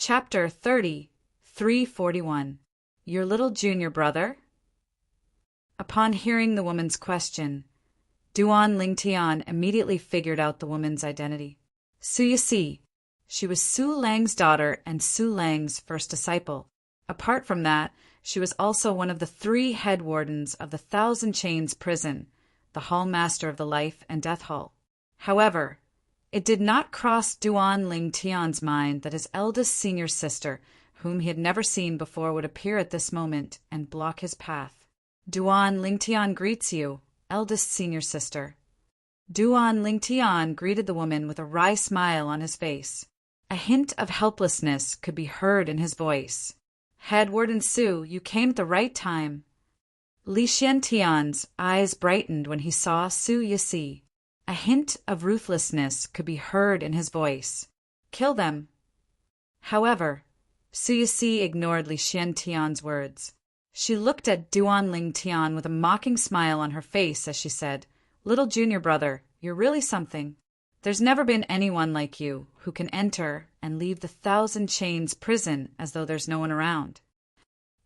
Chapter 30, 341. Your little junior brother? Upon hearing the woman's question, Duan Lingtian immediately figured out the woman's identity. Su Yisi. She was Su Lang's daughter and Su Lang's first disciple. Apart from that, she was also one of the 3 head wardens of the Thousand Chains prison, the hall master of the life and death hall. However, it did not cross Duan Lingtian's mind that his eldest senior sister, whom he had never seen before, would appear at this moment and block his path. Duan Lingtian greets you, eldest senior sister. Duan Lingtian greeted the woman with a wry smile on his face. A hint of helplessness could be heard in his voice. Head Warden Su, you came at the right time. Li Xiantian's eyes brightened when he saw Su Yisi. A hint of ruthlessness could be heard in his voice. Kill them. However, Su Yisi ignored Li Xiantian's words. She looked at Duan Lingtian with a mocking smile on her face as she said, Little junior brother, you're really something. There's never been anyone like you who can enter and leave the Thousand Chains prison as though there's no one around.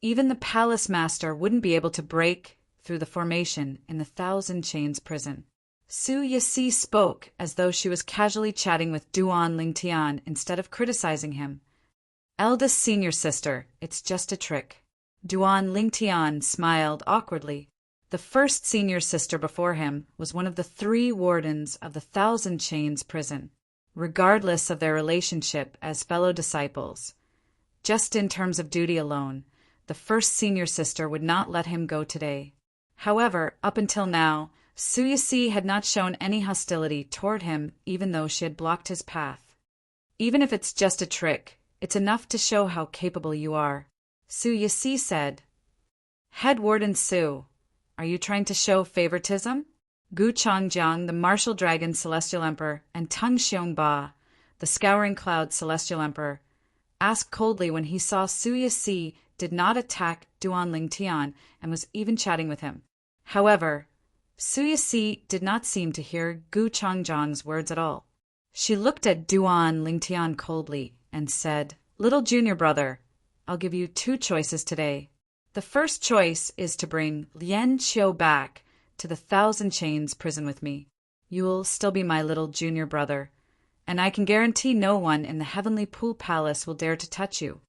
Even the palace master wouldn't be able to break through the formation in the Thousand Chains prison. Su Yisi spoke as though she was casually chatting with Duan Lingtian instead of criticizing him. Eldest senior sister, it's just a trick. Duan Lingtian smiled awkwardly. The first senior sister before him was one of the 3 wardens of the Thousand Chains prison, regardless of their relationship as fellow disciples. Just in terms of duty alone, the first senior sister would not let him go today. However, up until now, Su Yisi had not shown any hostility toward him even though she had blocked his path. Even if it's just a trick, it's enough to show how capable you are, Su Yisi said. Head Warden Su, are you trying to show favoritism? Gu Changjiang, the Martial Dragon Celestial Emperor, and Tung Xiongba, the Scouring Cloud Celestial Emperor, asked coldly when he saw Su Yisi did not attack Duan Lingtian and was even chatting with him. However, Su Yisi did not seem to hear Gu Changjiang's words at all. She looked at Duan Lingtian coldly and said, Little junior brother, I'll give you 2 choices today. The first choice is to bring Lian Qiu back to the Thousand Chains prison with me. You'll still be my little junior brother, and I can guarantee no one in the Heavenly Pool Palace will dare to touch you.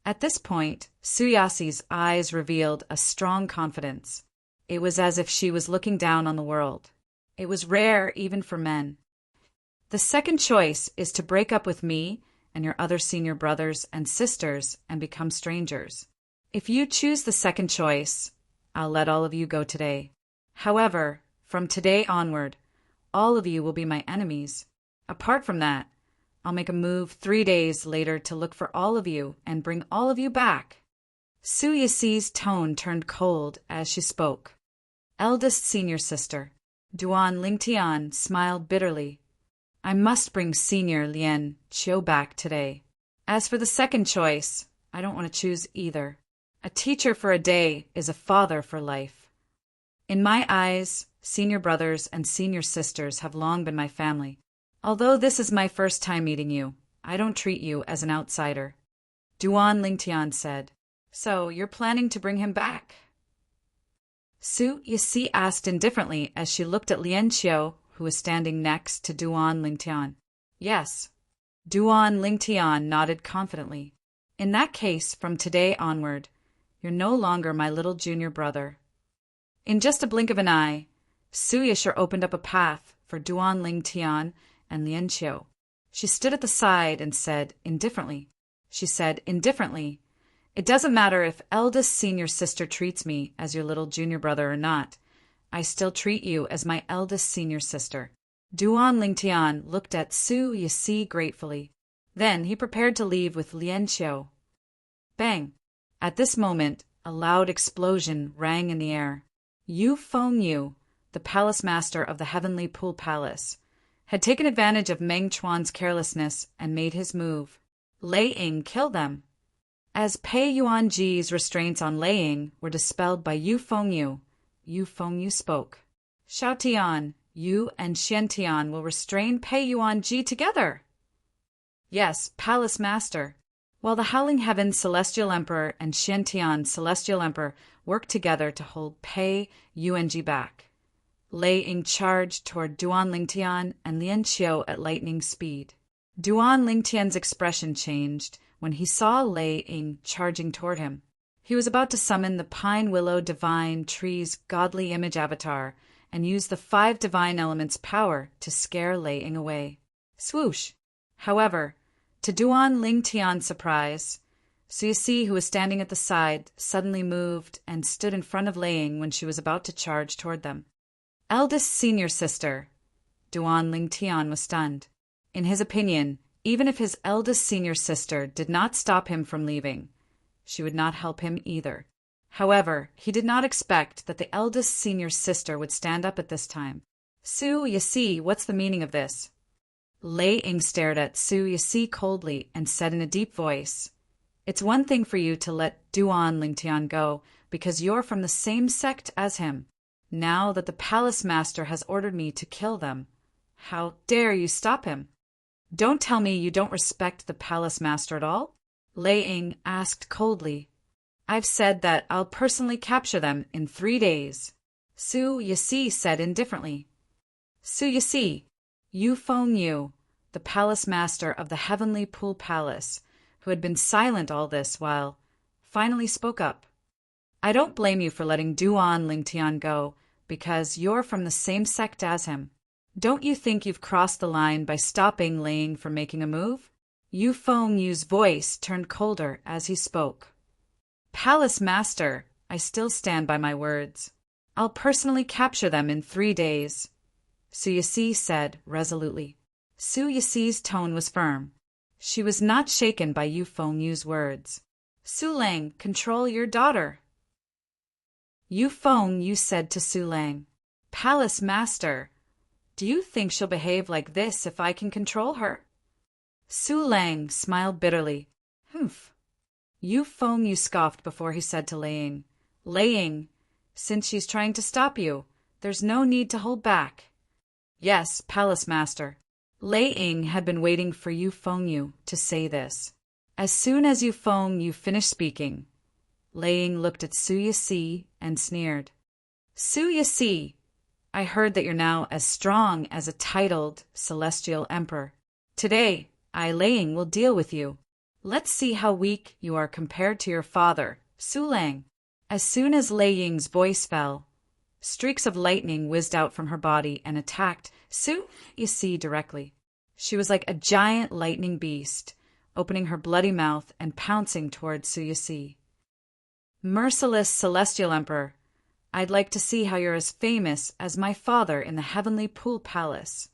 At this point, Su Yasi's eyes revealed a strong confidence. It was as if she was looking down on the world. It was rare even for men. The second choice is to break up with me and your other senior brothers and sisters and become strangers. If you choose the second choice, I'll let all of you go today. However, from today onward, all of you will be my enemies. Apart from that, I'll make a move 3 days later to look for all of you and bring all of you back. Su Yisi's tone turned cold as she spoke. Eldest senior sister, Duan Lingtian, smiled bitterly. I must bring senior Lian Qiu back today. As for the second choice, I don't want to choose either. A teacher for a day is a father for life. In my eyes, senior brothers and senior sisters have long been my family. Although this is my first time meeting you, I don't treat you as an outsider. Duan Lingtian said, So you're planning to bring him back? Su Yisi asked indifferently as she looked at Lian Qiu, who was standing next to Duan Lingtian. Yes. Duan Lingtian nodded confidently. In that case, from today onward, you're no longer my little junior brother. In just a blink of an eye, Su Yisher opened up a path for Duan Lingtian and Lian Qiu. She stood at the side and said indifferently, It doesn't matter if eldest senior sister treats me as your little junior brother or not. I still treat you as my eldest senior sister. Duan Lingtian looked at Su Yisi gratefully. Then he prepared to leave with Lian Qiu. Bang! At this moment, a loud explosion rang in the air. Yu Fengyu, the palace master of the Heavenly Pool Palace, had taken advantage of Meng Chuan's carelessness and made his move. Lei Ying killed them. As Pei Yuanji's restraints on Lei Ying were dispelled by Yu Fengyu spoke. Xiao Tian, you and Xian Tian will restrain Pei Yuanji together. Yes, Palace Master. while the Howling Heaven Celestial Emperor and Xiantian Celestial Emperor worked together to hold Pei Yuanji back. Lei Ying charged toward Duan Lingtian and Lian Qiu at lightning speed. Duan Lingtian's expression changed when he saw Lei Ying charging toward him. He was about to summon the Pine Willow Divine Tree's godly image avatar and use the 5 divine elements' power to scare Lei Ying away. Swoosh! However, to Duan Lingtian's surprise, Suyi, who was standing at the side, suddenly moved and stood in front of Lei Ying when she was about to charge toward them. Eldest senior sister. Duan Lingtian was stunned. In his opinion, even if his eldest senior sister did not stop him from leaving, she would not help him either. However, he did not expect that the eldest senior sister would stand up at this time. Suyi, what's the meaning of this? Lei Ying stared at Suyi coldly and said in a deep voice, "It's one thing for you to let Duan Lingtian go because you're from the same sect as him. Now that the palace master has ordered me to kill them, how dare you stop him? Don't tell me you don't respect the palace master at all?" Lei Ying asked coldly. "I've said that I'll personally capture them in 3 days." Suyi said indifferently. Suyi, Yu Fengyu, the palace master of the Heavenly Pool Palace, who had been silent all this while, finally spoke up. "I don't blame you for letting Duan Lingtian go, because you're from the same sect as him. Don't you think you've crossed the line by stopping Lei Ying from making a move?" Yu Fengyu's voice turned colder as he spoke. "Palace master, I still stand by my words. I'll personally capture them in 3 days," Suyi said resolutely. Suyi's tone was firm. She was not shaken by Yu Fengyu's words. "Su Lang, control your daughter." Yu Fengyu said to Su Lang, "Palace master, do you think she'll behave like this if I can control her?" Su Lang smiled bitterly. "Humph." Yu Fengyu scoffed before he said to Lei Ying, "Lei Ying, since she's trying to stop you, there's no need to hold back." "Yes, palace master." Lei Ying had been waiting for Yu Fengyu to say this. As soon as Yu Fengyu finished speaking, Lei Ying looked at Suyi and sneered. "Suyi, I heard that you're now as strong as a titled celestial emperor. Today, Lei Ying will deal with you. Let's see how weak you are compared to your father, Su Lang." As soon as Lei Ying's voice fell, streaks of lightning whizzed out from her body and attacked Suyi directly. She was like a giant lightning beast, opening her bloody mouth and pouncing toward Suyi. "Merciless Celestial Emperor, I'd like to see how you're as famous as my father in the Heavenly Pool Palace,"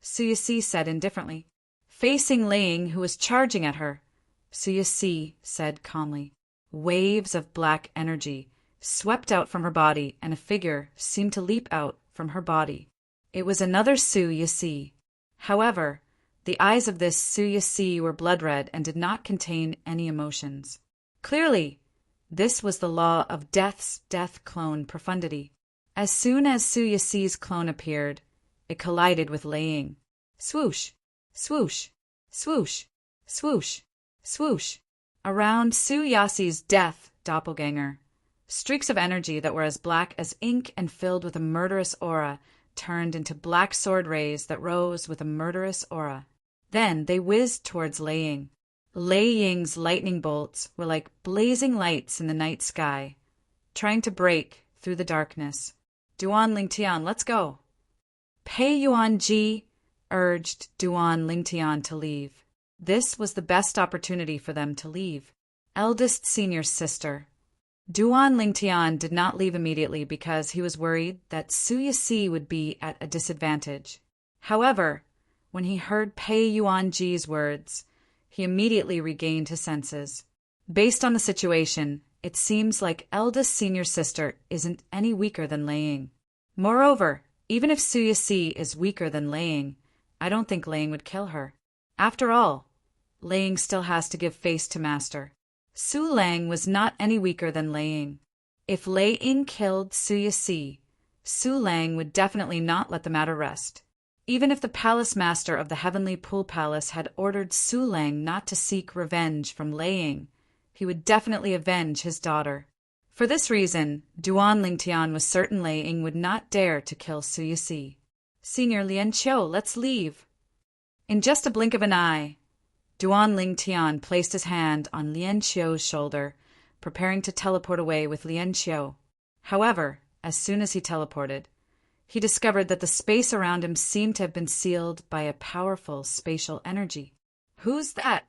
Suyi said indifferently. Facing Lei Ying, who was charging at her, Suyi said calmly. Waves of black energy swept out from her body, and a figure seemed to leap out from her body. It was another Suyi. However, the eyes of this Suyi were blood red and did not contain any emotions. Clearly, this was the law of Death's death clone profundity. As soon as Suyi's clone appeared, it collided with Lei Ying. Swoosh, swoosh, swoosh, swoosh, swoosh. Around Suyi's death doppelganger, streaks of energy that were as black as ink and filled with a murderous aura turned into black sword rays that rose with a murderous aura. Then they whizzed towards Lei Ying. Lei Ying's lightning bolts were like blazing lights in the night sky, trying to break through the darkness. "Duan Lingtian, let's go." Pei Yuanji urged Duan Lingtian to leave. This was the best opportunity for them to leave. Eldest senior sister. Duan Lingtian did not leave immediately because he was worried that Suyi would be at a disadvantage. However, when he heard Pei Yuanji's words, he immediately regained his senses. Based on the situation, it seems like eldest senior sister isn't any weaker than Lei Ying. Moreover, even if Suyi is weaker than Lei Ying, I don't think Lei Ying would kill her. After all, Lei Ying still has to give face to Master. Su Lang was not any weaker than Lei Ying. If Lei Ying killed Suyi, Su Lang would definitely not let the matter rest. Even if the palace master of the heavenly pool palace had ordered Su Lang not to seek revenge from Lei Ying, he would definitely avenge his daughter. For this reason, Duan Lingtian was certain Lei Ying would not dare to kill Su Yixi. "Senior Lien Qiu, let's leave." In just a blink of an eye, Duan Lingtian placed his hand on Lien Qiu's shoulder, preparing to teleport away with Lien Qiu. However, as soon as he teleported, he discovered that the space around him seemed to have been sealed by a powerful spatial energy. "Who's that?"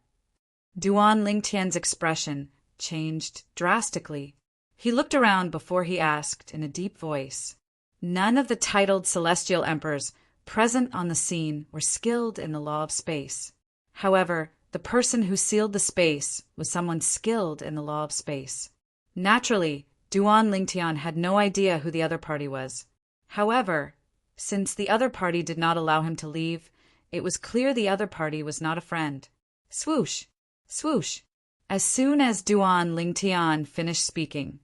Duan Lingtian's expression changed drastically. He looked around before he asked in a deep voice. None of the titled celestial emperors present on the scene were skilled in the law of space. However, the person who sealed the space was someone skilled in the law of space. Naturally, Duan Lingtian had no idea who the other party was. However, since the other party did not allow him to leave, it was clear the other party was not a friend. Swoosh! Swoosh! As soon as Duan Lingtian finished speaking,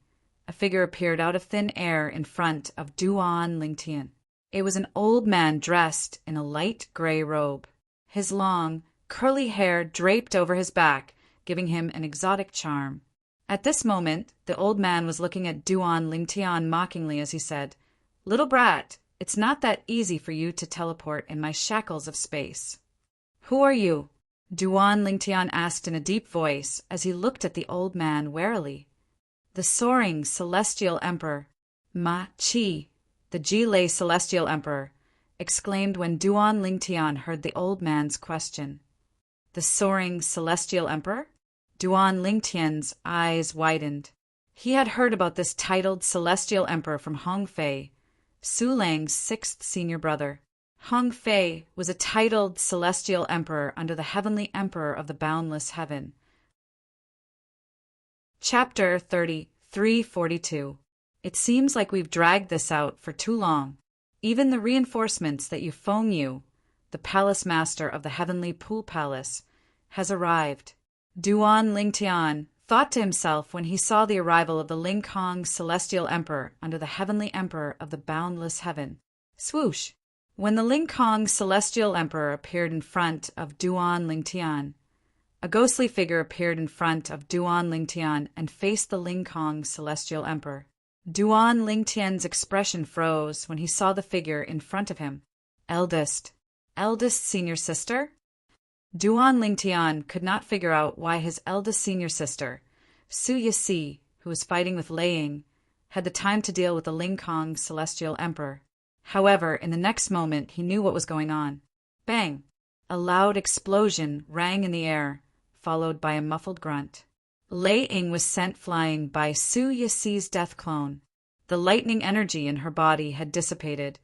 a figure appeared out of thin air in front of Duan Lingtian. It was an old man dressed in a light gray robe. His long, curly hair draped over his back, giving him an exotic charm. At this moment, the old man was looking at Duan Lingtian mockingly as he said, "Little brat, it's not that easy for you to teleport in my shackles of space." "Who are you?" Duan Lingtian asked in a deep voice as he looked at the old man warily. "The soaring celestial emperor, Ma Chi, the Jilei celestial emperor," exclaimed when Duan Lingtian heard the old man's question. "The soaring celestial emperor?" Duan Lingtian's eyes widened. He had heard about this titled celestial emperor from Hong Fei, Su Lang's sixth senior brother. Hong Fei was a titled celestial emperor under the heavenly emperor of the boundless heaven. Chapter 342. It seems like we've dragged this out for too long. Even the reinforcements that you Feng Yu, the palace master of the heavenly pool palace, has arrived. Duan Lingtian thought to himself when he saw the arrival of the Ling Kong celestial emperor under the heavenly emperor of the boundless heaven. Swoosh! When the Ling Kong celestial emperor appeared in front of Duan Lingtian, a ghostly figure appeared in front of Duan Lingtian and faced the Ling Kong celestial emperor. Duan Lingtian's expression froze when he saw the figure in front of him. Eldest senior sister? Duan Lingtian could not figure out why his eldest senior sister, Su Yixi, who was fighting with Lei Ying, had the time to deal with the Ling Kong celestial emperor. However, in the next moment he knew what was going on. Bang! A loud explosion rang in the air, followed by a muffled grunt. Lei Ying was sent flying by Su Yixi's death clone. The lightning energy in her body had dissipated,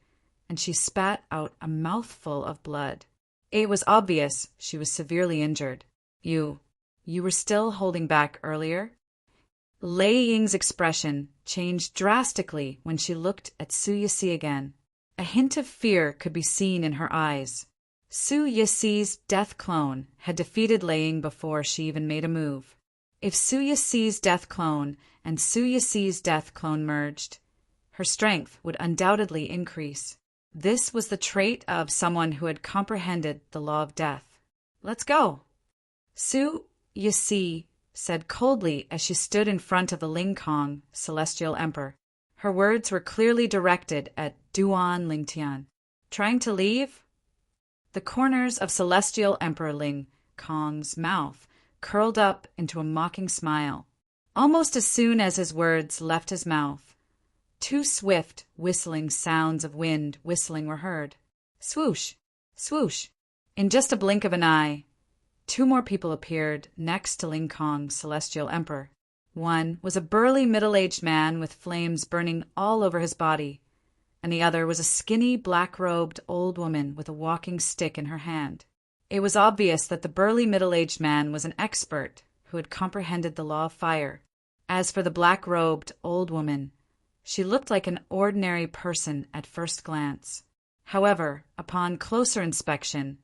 and she spat out a mouthful of blood. It was obvious she was severely injured. You were still holding back earlier?" Lei Ying's expression changed drastically when she looked at Su Yixi again. A hint of fear could be seen in her eyes. Su Yixi's death clone had defeated Lei Ying before she even made a move. If Su Yixi's death clone and Su Yixi's death clone merged, her strength would undoubtedly increase. This was the trait of someone who had comprehended the law of death. "Let's go," Su Yixi said coldly as she stood in front of the Ling Kong celestial emperor. Her words were clearly directed at Duan Lingtian. "Trying to leave?" The corners of celestial emperor Ling Kong's mouth curled up into a mocking smile. Almost as soon as his words left his mouth, two swift, whistling sounds of wind whistling were heard. Swoosh! Swoosh! In just a blink of an eye, two more people appeared next to Ling Kong's celestial emperor. One was a burly middle-aged man with flames burning all over his body, and the other was a skinny, black-robed old woman with a walking stick in her hand. It was obvious that the burly middle-aged man was an expert who had comprehended the law of fire. As for the black-robed old woman, she looked like an ordinary person at first glance. However, upon closer inspection,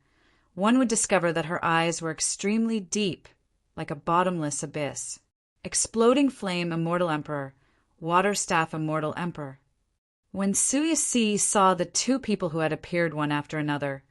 one would discover that her eyes were extremely deep, like a bottomless abyss. Exploding Flame Immortal Emperor, Water Staff Immortal Emperor. When Suyasi saw the two people who had appeared one after another,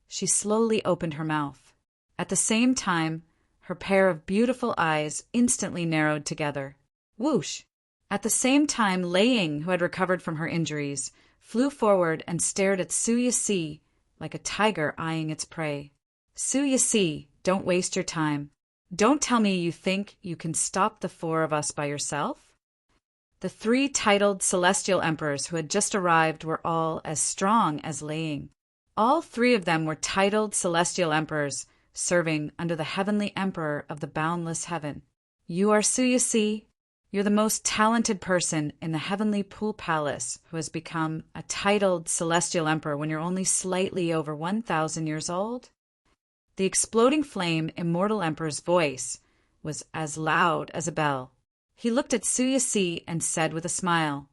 she slowly opened her mouth. At the same time, her pair of beautiful eyes instantly narrowed together. Whoosh! At the same time, Lei, who had recovered from her injuries, flew forward and stared at Suyasi like a tiger eyeing its prey. Suyasi, don't waste your time. Don't tell me you think you can stop the four of us by yourself? The three titled celestial emperors who had just arrived were all as strong as Lei. All three of them were titled celestial emperors, serving under the heavenly emperor of the boundless heaven. You are Suyasi. You're the most talented person in the heavenly pool palace who has become a titled celestial emperor when you're only slightly over 1,000 years old. The exploding flame immortal emperor's voice was as loud as a bell. He looked at Suyasi and said with a smile,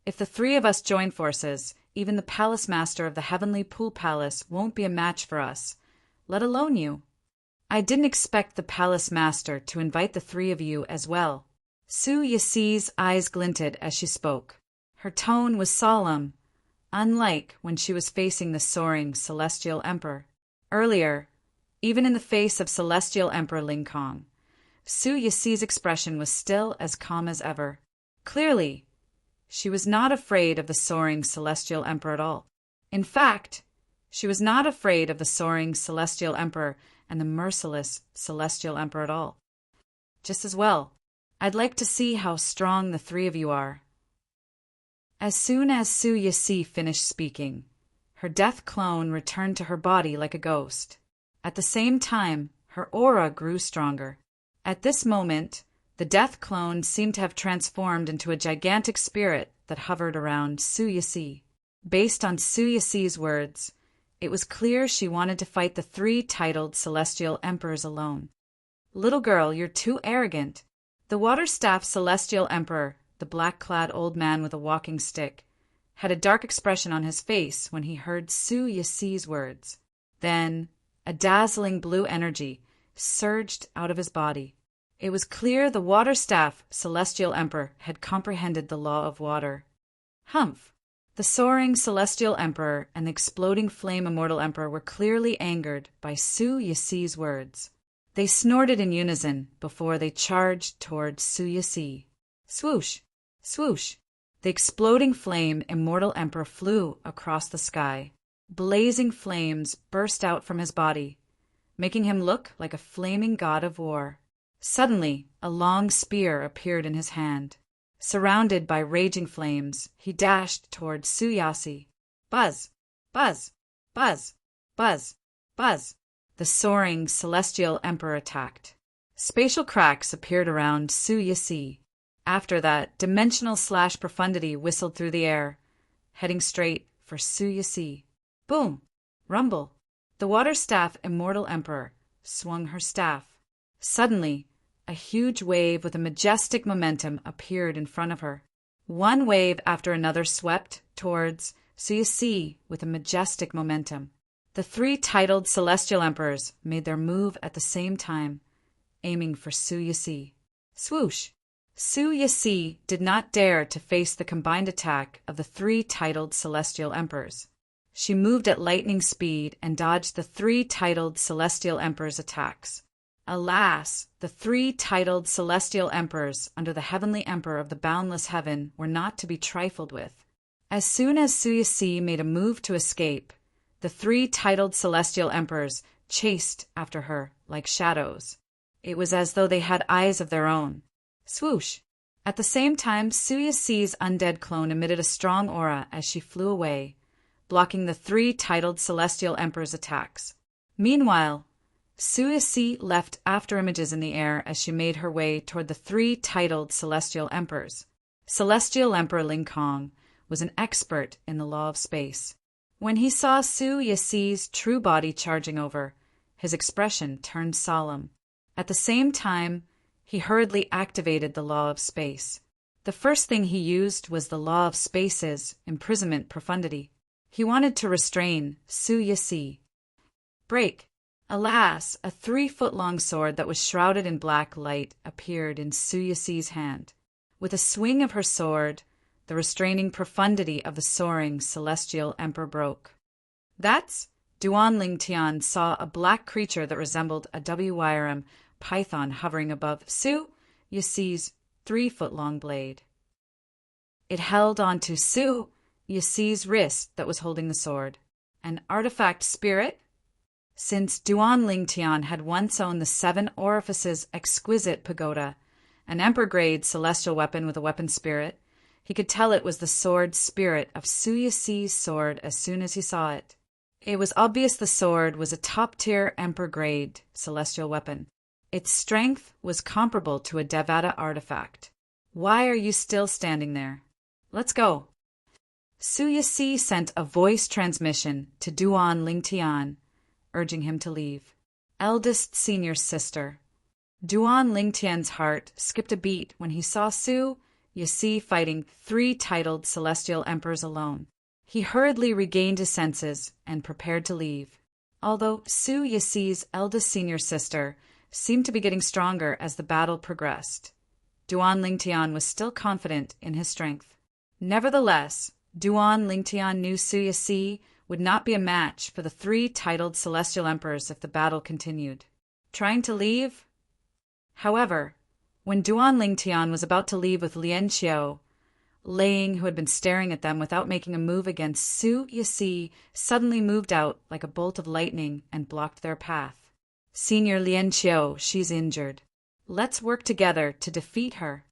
"If the three of us join forces, even the palace master of the heavenly pool palace won't be a match for us, let alone you." I didn't expect the palace master to invite the three of you as well. Suyasi's eyes glinted as she spoke. Her tone was solemn, unlike when she was facing the soaring celestial emperor. Earlier, even in the face of celestial emperor Ling Kong, Suyasi's expression was still as calm as ever. Clearly, she was not afraid of the soaring celestial emperor at all. In fact, she was not afraid of the soaring celestial emperor and the merciless celestial emperor at all. Just as well, I'd like to see how strong the three of you are. As soon as Suyasi finished speaking, her death clone returned to her body like a ghost. At the same time, her aura grew stronger. At this moment, the death clone seemed to have transformed into a gigantic spirit that hovered around Suyasi. Based on Suyasi's words, it was clear she wanted to fight the three titled celestial emperors alone. "Little girl, you're too arrogant." The water-staff celestial emperor, the black-clad old man with a walking stick, had a dark expression on his face when he heard Suyasi's words. Then, a dazzling blue energy surged out of his body. It was clear the water-staff celestial emperor had comprehended the law of water. Humph! The soaring celestial emperor and the exploding flame immortal emperor were clearly angered by Suyasi's words. They snorted in unison before they charged toward Suyasi. Swoosh! Swoosh! The exploding flame immortal emperor flew across the sky. Blazing flames burst out from his body, making him look like a flaming god of war. Suddenly, a long spear appeared in his hand. Surrounded by raging flames, he dashed toward Suyasi. Buzz! Buzz! Buzz! Buzz! Buzz! The soaring celestial emperor attacked. Spatial cracks appeared around Suyasi. After that, dimensional/profundity whistled through the air, heading straight for Suyasi. Boom! Rumble! The water-staff immortal emperor swung her staff. Suddenly, a huge wave with a majestic momentum appeared in front of her. One wave after another swept towards Suyasi with a majestic momentum. The three titled celestial emperors made their move at the same time, aiming for Suyasi. Swoosh! Suyasi did not dare to face the combined attack of the three titled celestial emperors. She moved at lightning speed and dodged the three titled celestial emperors' attacks. Alas, the three titled celestial emperors under the heavenly emperor of the boundless heaven were not to be trifled with. As soon as Suyasi made a move to escape, the three titled celestial emperors chased after her like shadows. It was as though they had eyes of their own. Swoosh! At the same time, Suyasi's undead clone emitted a strong aura as she flew away, blocking the three titled celestial emperors' attacks. Meanwhile, Suyasi left after images in the air as she made her way toward the three titled celestial emperors. Celestial Emperor Ling Kong was an expert in the law of space. When he saw Suyasi's true body charging over, his expression turned solemn. At the same time, he hurriedly activated the law of space. The first thing he used was the law of space's imprisonment profundity. He wanted to restrain Suyasi. Break! Alas, a 3-foot-long sword that was shrouded in black light appeared in Suyasi's hand. With a swing of her sword, the restraining profundity of the soaring celestial emperor broke. That's Duan Lingtian saw a black creature that resembled a WYRM python hovering above Su Yisi's 3-foot-long blade. It held onto Su Yisi's wrist that was holding the sword. An artifact spirit? Since Duan Lingtian had once owned the 7 Orifices exquisite pagoda, an emperor-grade celestial weapon with a weapon spirit, he could tell it was the sword spirit of Su Yisi's sword as soon as he saw it. It was obvious the sword was a top-tier emperor-grade celestial weapon. Its strength was comparable to a Devata artifact. Why are you still standing there? Let's go. Su Yisi sent a voice transmission to Duan Lingtian, urging him to leave. Eldest senior sister. Duan Lingtian's heart skipped a beat when he saw Su Yisi fighting 3 titled celestial emperors alone. He hurriedly regained his senses and prepared to leave. Although Su Yisi's eldest senior sister seemed to be getting stronger as the battle progressed, Duan Lingtian was still confident in his strength. Nevertheless, Duan Lingtian knew Su Yisi would not be a match for the 3 titled celestial emperors if the battle continued. Trying to leave? However, when Duan Lingtian was about to leave with Lian Xiao, Laying, who had been staring at them without making a move against Su Yisi, suddenly moved out like a bolt of lightning and blocked their path. Senior Lian Xiao, she's injured. Let's work together to defeat her.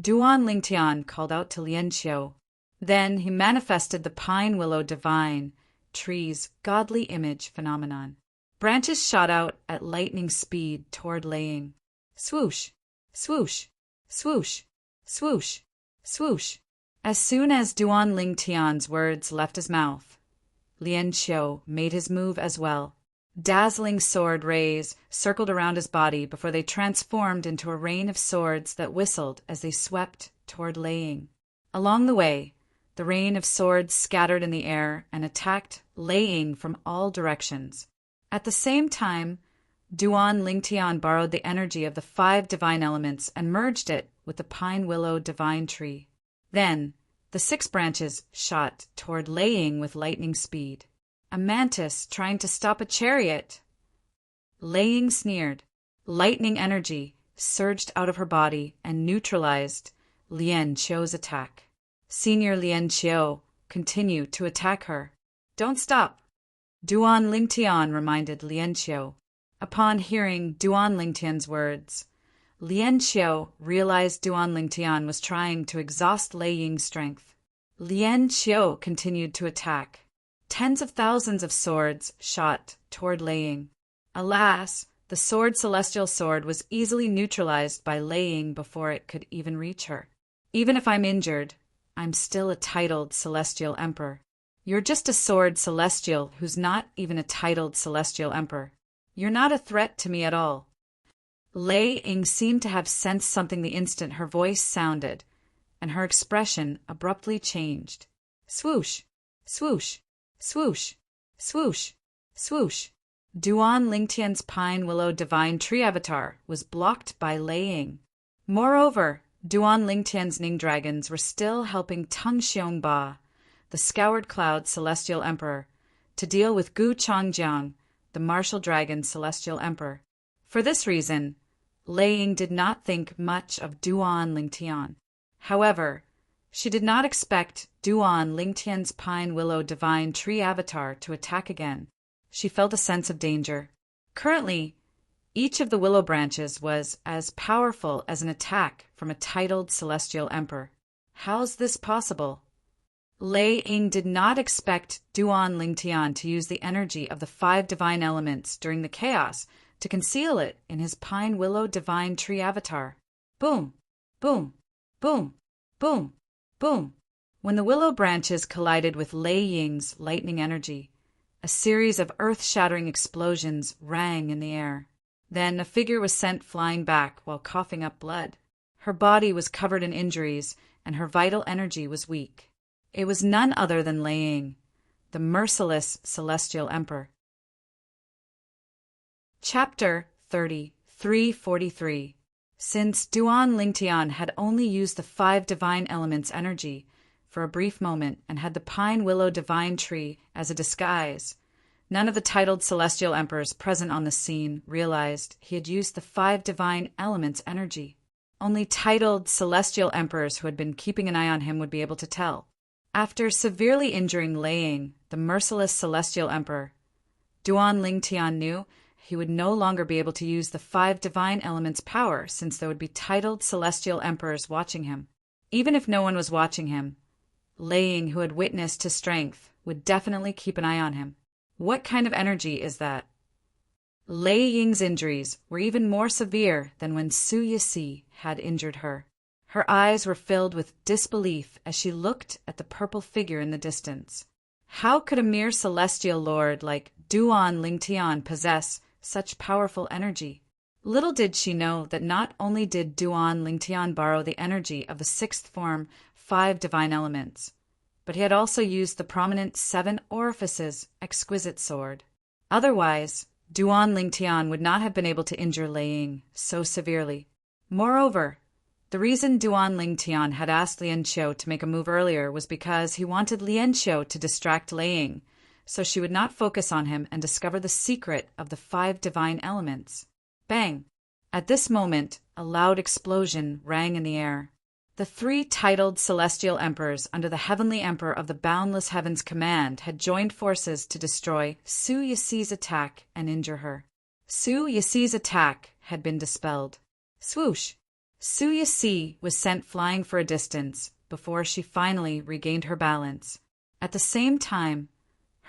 Duan Lingtian called out to Lian Xiao. Then he manifested the pine willow divine tree's godly image phenomenon. Branches shot out at lightning speed toward Laying. Swoosh, swoosh, swoosh, swoosh, swoosh. As soon as Duan Lingtian's words left his mouth, Lian Xiao made his move as well. Dazzling sword rays circled around his body before they transformed into a rain of swords that whistled as they swept toward Laying. Along the way, the rain of swords scattered in the air and attacked Laying from all directions. At the same time, Duan Lingtian borrowed the energy of the 5 divine elements and merged it with the pine willow divine tree. Then, the 6 branches shot toward Laying with lightning speed. A mantis trying to stop a chariot. Laying sneered. Lightning energy surged out of her body and neutralized Lian Xiao's attack. Senior Lian Xiao continued to attack her. Don't stop. Duan Lingtian reminded Lian Xiao. Upon hearing Duan Lingtian's words, Lian Xiao realized Duan Lingtian was trying to exhaust Laying's strength. Lian Xiao continued to attack. Tens of thousands of swords shot toward Laying. Alas, the celestial sword was easily neutralized by Laying before it could even reach her. Even if I'm injured, I'm still a titled celestial emperor. You're just a sword celestial who's not even a titled celestial emperor. You're not a threat to me at all. Laying seemed to have sensed something the instant her voice sounded, and her expression abruptly changed. Swoosh, swoosh, swoosh, swoosh, swoosh. Duan Lingtian's pine willow divine tree avatar was blocked by Laying. Moreover, Duan Lingtian's Ning dragons were still helping Tung Xiongba, the scoured cloud celestial emperor, to deal with Gu Changjiang, the martial dragon celestial emperor. For this reason, Laying did not think much of Duan Lingtian. However, she did not expect Duan Lingtian's pine willow divine tree avatar to attack again. She felt a sense of danger. Currently, each of the willow branches was as powerful as an attack from a titled celestial emperor. How's this possible? Laying did not expect Duan Lingtian to use the energy of the 5 divine elements during the chaos to conceal it in his pine willow divine tree avatar. Boom, boom, boom, boom, boom. When the willow branches collided with Laying's lightning energy, a series of earth-shattering explosions rang in the air. Then a figure was sent flying back while coughing up blood. Her body was covered in injuries, and her vital energy was weak. It was none other than Laying, the merciless celestial emperor. Chapter 343. Since Duan Lingtian had only used the 5 divine elements' energy, for a brief moment and had the pine willow divine tree as a disguise. None of the titled celestial emperors present on the scene realized he had used the 5 divine elements' energy. Only titled celestial emperors who had been keeping an eye on him would be able to tell. After severely injuring Lei Ying, the merciless celestial emperor, Duan Lingtian knew he would no longer be able to use the 5 divine elements' power since there would be titled celestial emperors watching him. Even if no one was watching him, Lei Ying, who had witnessed his strength, would definitely keep an eye on him. What kind of energy is that? Lei Ying's injuries were even more severe than when Su Yixi had injured her. Her eyes were filled with disbelief as she looked at the purple figure in the distance. How could a mere celestial lord like Duan Lingtian possess such powerful energy? Little did she know that not only did Duan Lingtian borrow the energy of the 6th form 5 divine elements, but he had also used the prominent 7 orifices exquisite sword. Otherwise, Duan Lingtian would not have been able to injure Lei Ying so severely. Moreover, the reason Duan Lingtian had asked Lian Qiu to make a move earlier was because he wanted Lian Qiu to distract Lei Ying, so she would not focus on him and discover the secret of the 5 divine elements. Bang! At this moment, a loud explosion rang in the air. The 3 titled celestial emperors under the heavenly emperor of the boundless heavens' command had joined forces to destroy Su Yixi's attack and injure her. Su Yixi's attack had been dispelled. Swoosh! Su Yixi was sent flying for a distance before she finally regained her balance. At the same time,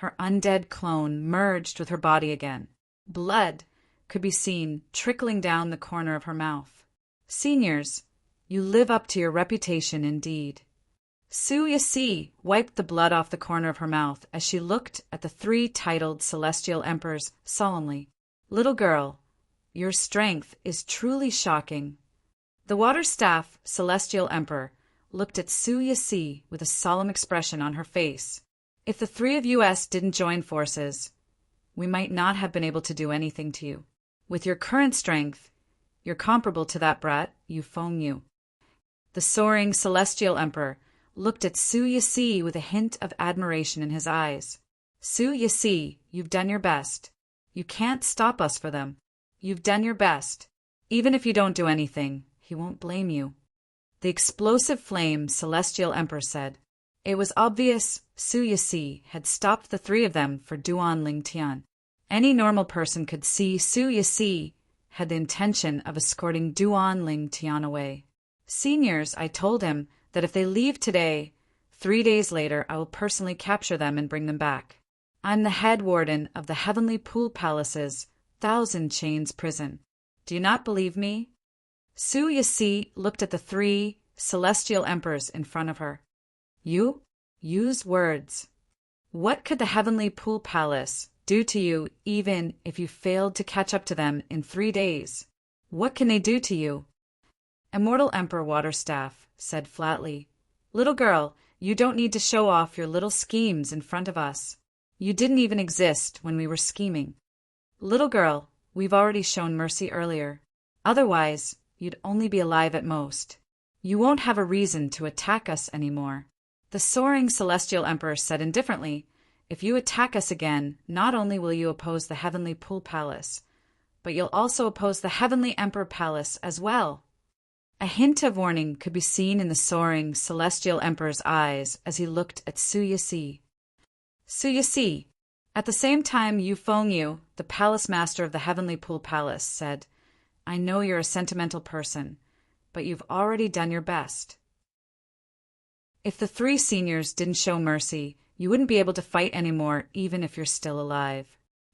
her undead clone merged with her body again. Blood could be seen trickling down the corner of her mouth. Seniors, you live up to your reputation indeed. Su Yixi wiped the blood off the corner of her mouth as she looked at the 3 titled celestial emperors solemnly. Little girl, your strength is truly shocking. The water staff celestial emperor looked at Su Yixi with a solemn expression on her face. If the 3 of us didn't join forces, we might not have been able to do anything to you. With your current strength, you're comparable to that brat, Yu Fengyu. The soaring celestial emperor looked at Su Yixi with a hint of admiration in his eyes. Su Yixi, you've done your best. You can't stop us for them. You've done your best. Even if you don't do anything, he won't blame you. The explosive flame celestial emperor said. It was obvious Su Yixi had stopped the 3 of them for Duan Lingtian. Any normal person could see Su Yixi had the intention of escorting Duan Lingtian away. Seniors, I told him that if they leave today, 3 days later I will personally capture them and bring them back. I'm the head warden of the Heavenly Pool Palace's 1,000 Chains prison. Do you not believe me? Su Yixi looked at the 3 celestial emperors in front of her. You? Use words. What could the Heavenly Pool Palace do to you even if you failed to catch up to them in 3 days? What can they do to you? Immortal Emperor Waterstaff said flatly, Little girl, you don't need to show off your little schemes in front of us. You didn't even exist when we were scheming. Little girl, we've already shown mercy earlier. Otherwise, you'd only be alive at most. You won't have a reason to attack us anymore. The soaring celestial emperor said indifferently, If you attack us again, not only will you oppose the Heavenly Pool Palace, but you'll also oppose the Heavenly Emperor Palace as well. A hint of warning could be seen in the soaring celestial emperor's eyes as he looked at Su Yixi. Su Yixi, at the same time Yu Fengyu, the palace master of the Heavenly Pool Palace, said, I know you're a sentimental person, but you've already done your best. If the 3 seniors didn't show mercy, you wouldn't be able to fight anymore even if you're still alive.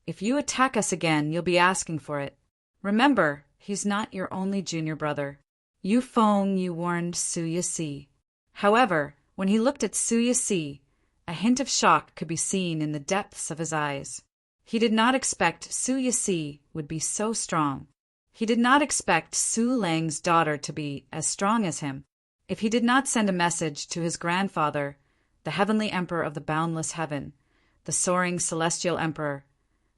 If you attack us again, you'll be asking for it. Remember, he's not your only junior brother. Yu Fengyu warned Su Yixi. However, when he looked at Su Yixi, a hint of shock could be seen in the depths of his eyes. He did not expect Su Yixi would be so strong. He did not expect Su Lang's daughter to be as strong as him. If he did not send a message to his grandfather, the Heavenly Emperor of the boundless heaven, the soaring celestial emperor,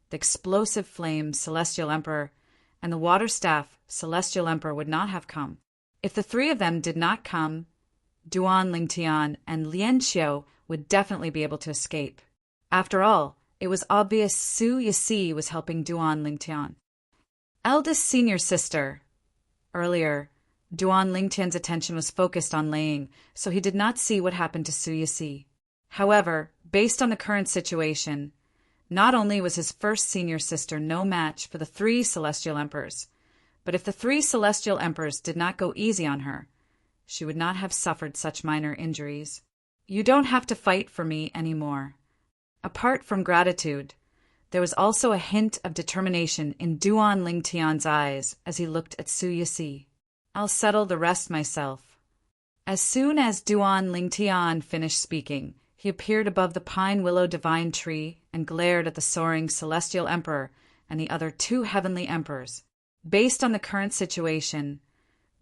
the explosive flame celestial emperor, and the water staff celestial emperor would not have come. If the 3 of them did not come, Duan Lingtian and Lien Xiao would definitely be able to escape. After all, it was obvious Su Yixi was helping Duan Lingtian. Eldest senior sister. Earlier, Duan Lingtian's attention was focused on Laying, so he did not see what happened to Su Yixi. However, based on the current situation, not only was his first senior sister no match for the 3 celestial emperors, but if the 3 celestial emperors did not go easy on her, she would not have suffered such minor injuries. You don't have to fight for me anymore. Apart from gratitude, there was also a hint of determination in Duan Lingtian's eyes as he looked at Su Yixi. I'll settle the rest myself. As soon as Duan Lingtian finished speaking, he appeared above the pine willow divine tree and glared at the soaring celestial emperor and the other 2 heavenly emperors. Based on the current situation,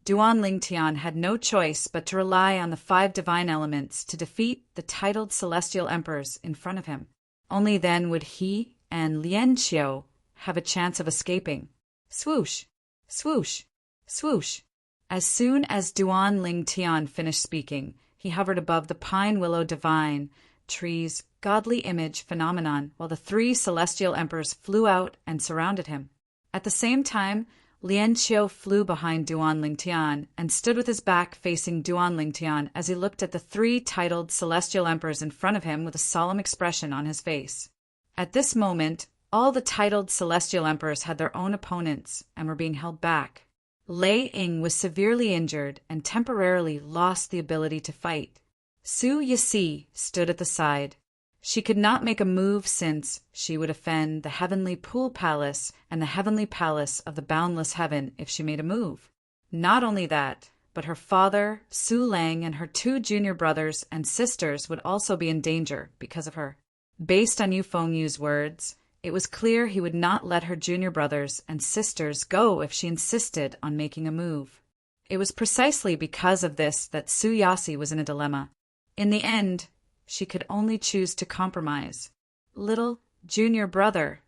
Duan Lingtian had no choice but to rely on the 5 divine elements to defeat the titled celestial emperors in front of him. Only then would he and Lien Xiao have a chance of escaping. Swoosh, swoosh, swoosh. As soon as Duan Lingtian finished speaking, he hovered above the pine willow divine tree's godly image phenomenon while the 3 celestial emperors flew out and surrounded him. At the same time, Lien Xiao flew behind Duan Lingtian and stood with his back facing Duan Lingtian as he looked at the 3 titled celestial emperors in front of him with a solemn expression on his face. At this moment, all the titled celestial emperors had their own opponents and were being held back. Lei Ying was severely injured and temporarily lost the ability to fight. Su Yixi stood at the side. She could not make a move since she would offend the heavenly pool palace and the heavenly palace of the boundless heaven if she made a move. Not only that, but her father, Su Lang, and her 2 junior brothers and sisters would also be in danger because of her. Based on Yu Fengyu's words, it was clear he would not let her junior brothers and sisters go if she insisted on making a move. It was precisely because of this that Su Yixi was in a dilemma. In the end, she could only choose to compromise. Little junior brother.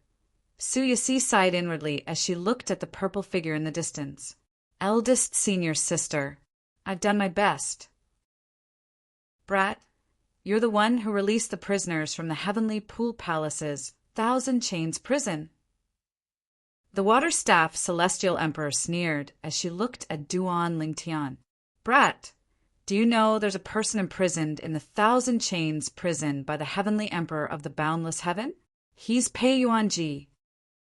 Su Yixi sighed inwardly as she looked at the purple figure in the distance. Eldest senior sister. I've done my best. Brat, you're the one who released the prisoners from the heavenly pool palace's 1,000 chains prison. The water staff celestial emperor sneered as she looked at Duan Lingtian. Brat, do you know there's a person imprisoned in the 1,000 chains prison by the heavenly emperor of the boundless heaven? He's Pei Yuanji.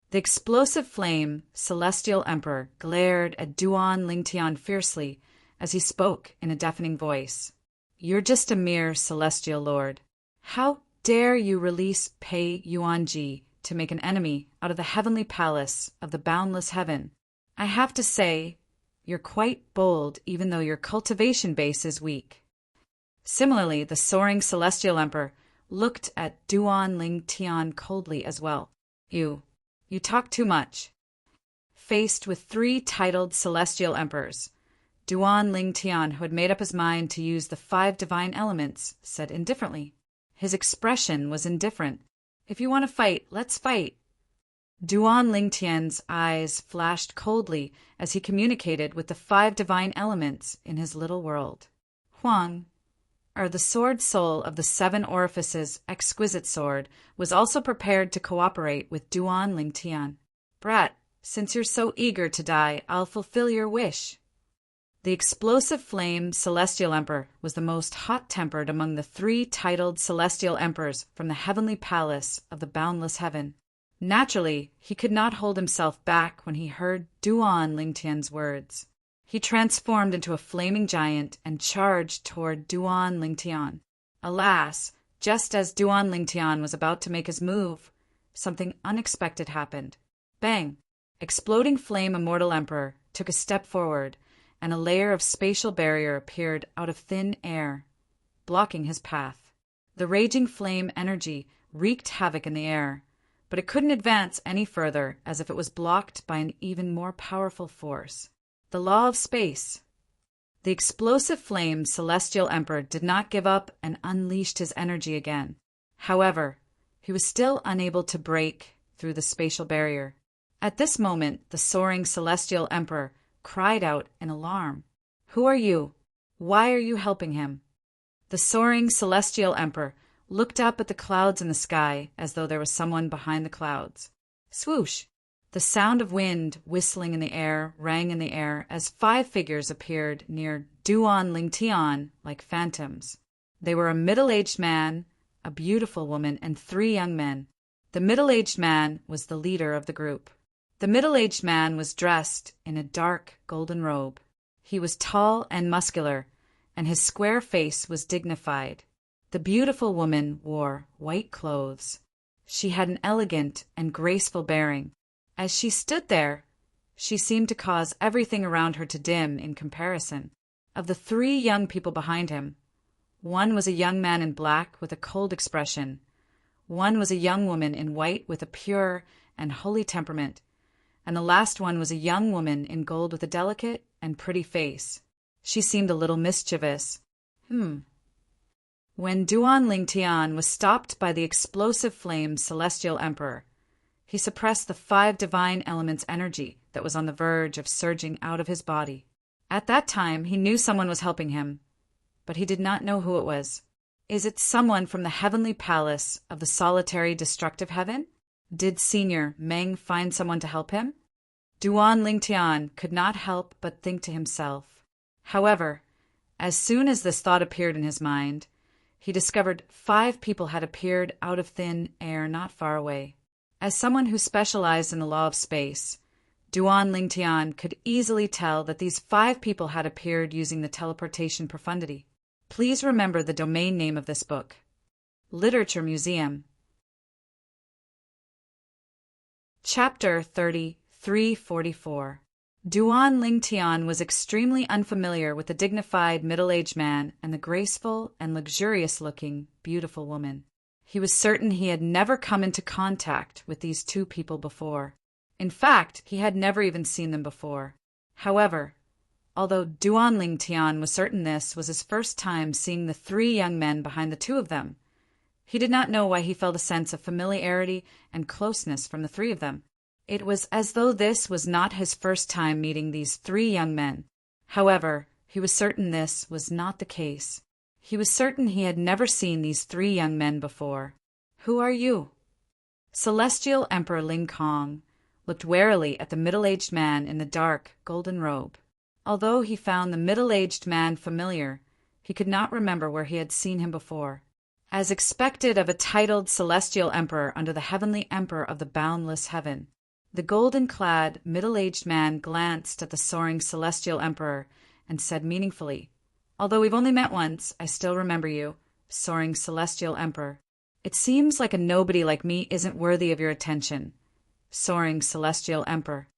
The explosive flame celestial emperor glared at Duan Lingtian fiercely as he spoke in a deafening voice. You're just a mere celestial lord. How dare you release Pei Yuanji to make an enemy out of the heavenly palace of the boundless heaven? I have to say, you're quite bold even though your cultivation base is weak. Similarly, the soaring celestial emperor looked at Duan Lingtian coldly as well. You talk too much. Faced with 3 titled celestial emperors, Duan Lingtian, who had made up his mind to use the 5 divine elements, said indifferently. His expression was indifferent. If you want to fight, let's fight. Duan Lingtian's eyes flashed coldly as he communicated with the 5 divine elements in his little world. Huang, the sword soul of the 7 orifices exquisite sword, was also prepared to cooperate with Duan Lingtian. Brat, since you're so eager to die, I'll fulfill your wish. The explosive flame celestial emperor was the most hot-tempered among the 3 titled celestial emperors from the heavenly palace of the boundless heaven. Naturally, he could not hold himself back when he heard Duan Lingtian's words. He transformed into a flaming giant and charged toward Duan Lingtian. Alas, just as Duan Lingtian was about to make his move, something unexpected happened. Bang! Exploding flame immortal emperor took a step forward, and a layer of spatial barrier appeared out of thin air, blocking his path. The raging flame energy wreaked havoc in the air, but it couldn't advance any further as if it was blocked by an even more powerful force. The law of space. The explosive flame celestial emperor did not give up and unleashed his energy again. However, he was still unable to break through the spatial barrier. At this moment, the soaring celestial emperor cried out in alarm. Who are you? Why are you helping him? The soaring celestial emperor looked up at the clouds in the sky as though there was someone behind the clouds. Swoosh! The sound of wind whistling in the air rang in the air as 5 figures appeared near Duan Lingtian like phantoms. They were a middle-aged man, a beautiful woman, and 3 young men. The middle-aged man was the leader of the group. The middle-aged man was dressed in a dark golden robe. He was tall and muscular, and his square face was dignified. The beautiful woman wore white clothes. She had an elegant and graceful bearing. As she stood there, she seemed to cause everything around her to dim in comparison. Of the 3 young people behind him, one was a young man in black with a cold expression. One was a young woman in white with a pure and holy temperament, and the last one was a young woman in gold with a delicate and pretty face. She seemed a little mischievous. When Duan Lingtian was stopped by the explosive flame celestial emperor, he suppressed the 5 divine elements' energy that was on the verge of surging out of his body. At that time, he knew someone was helping him, but he did not know who it was. Is it someone from the heavenly palace of the solitary destructive heaven? Did Senior Meng find someone to help him? Duan Lingtian could not help but think to himself. However, as soon as this thought appeared in his mind, he discovered 5 people had appeared out of thin air not far away. As someone who specialized in the law of space, Duan Lingtian could easily tell that these 5 people had appeared using the teleportation profundity. Please remember the domain name of this book. Literature Museum. Chapter 3344. Duan Lingtian was extremely unfamiliar with the dignified middle-aged man and the graceful and luxurious-looking, beautiful woman. He was certain he had never come into contact with these 2 people before. In fact, he had never even seen them before. However, although Duan Lingtian was certain this was his first time seeing the 3 young men behind the 2 of them, he did not know why he felt a sense of familiarity and closeness from the 3 of them. It was as though this was not his first time meeting these 3 young men. However, he was certain this was not the case. He was certain he had never seen these 3 young men before. Who are you? Celestial Emperor Ling Kong looked warily at the middle-aged man in the dark, golden robe. Although he found the middle-aged man familiar, he could not remember where he had seen him before. As expected of a titled celestial emperor under the heavenly emperor of the boundless heaven, the golden-clad, middle-aged man glanced at the soaring celestial emperor and said meaningfully, "Although we've only met once, I still remember you, soaring celestial emperor. It seems like a nobody like me isn't worthy of your attention, soaring celestial emperor."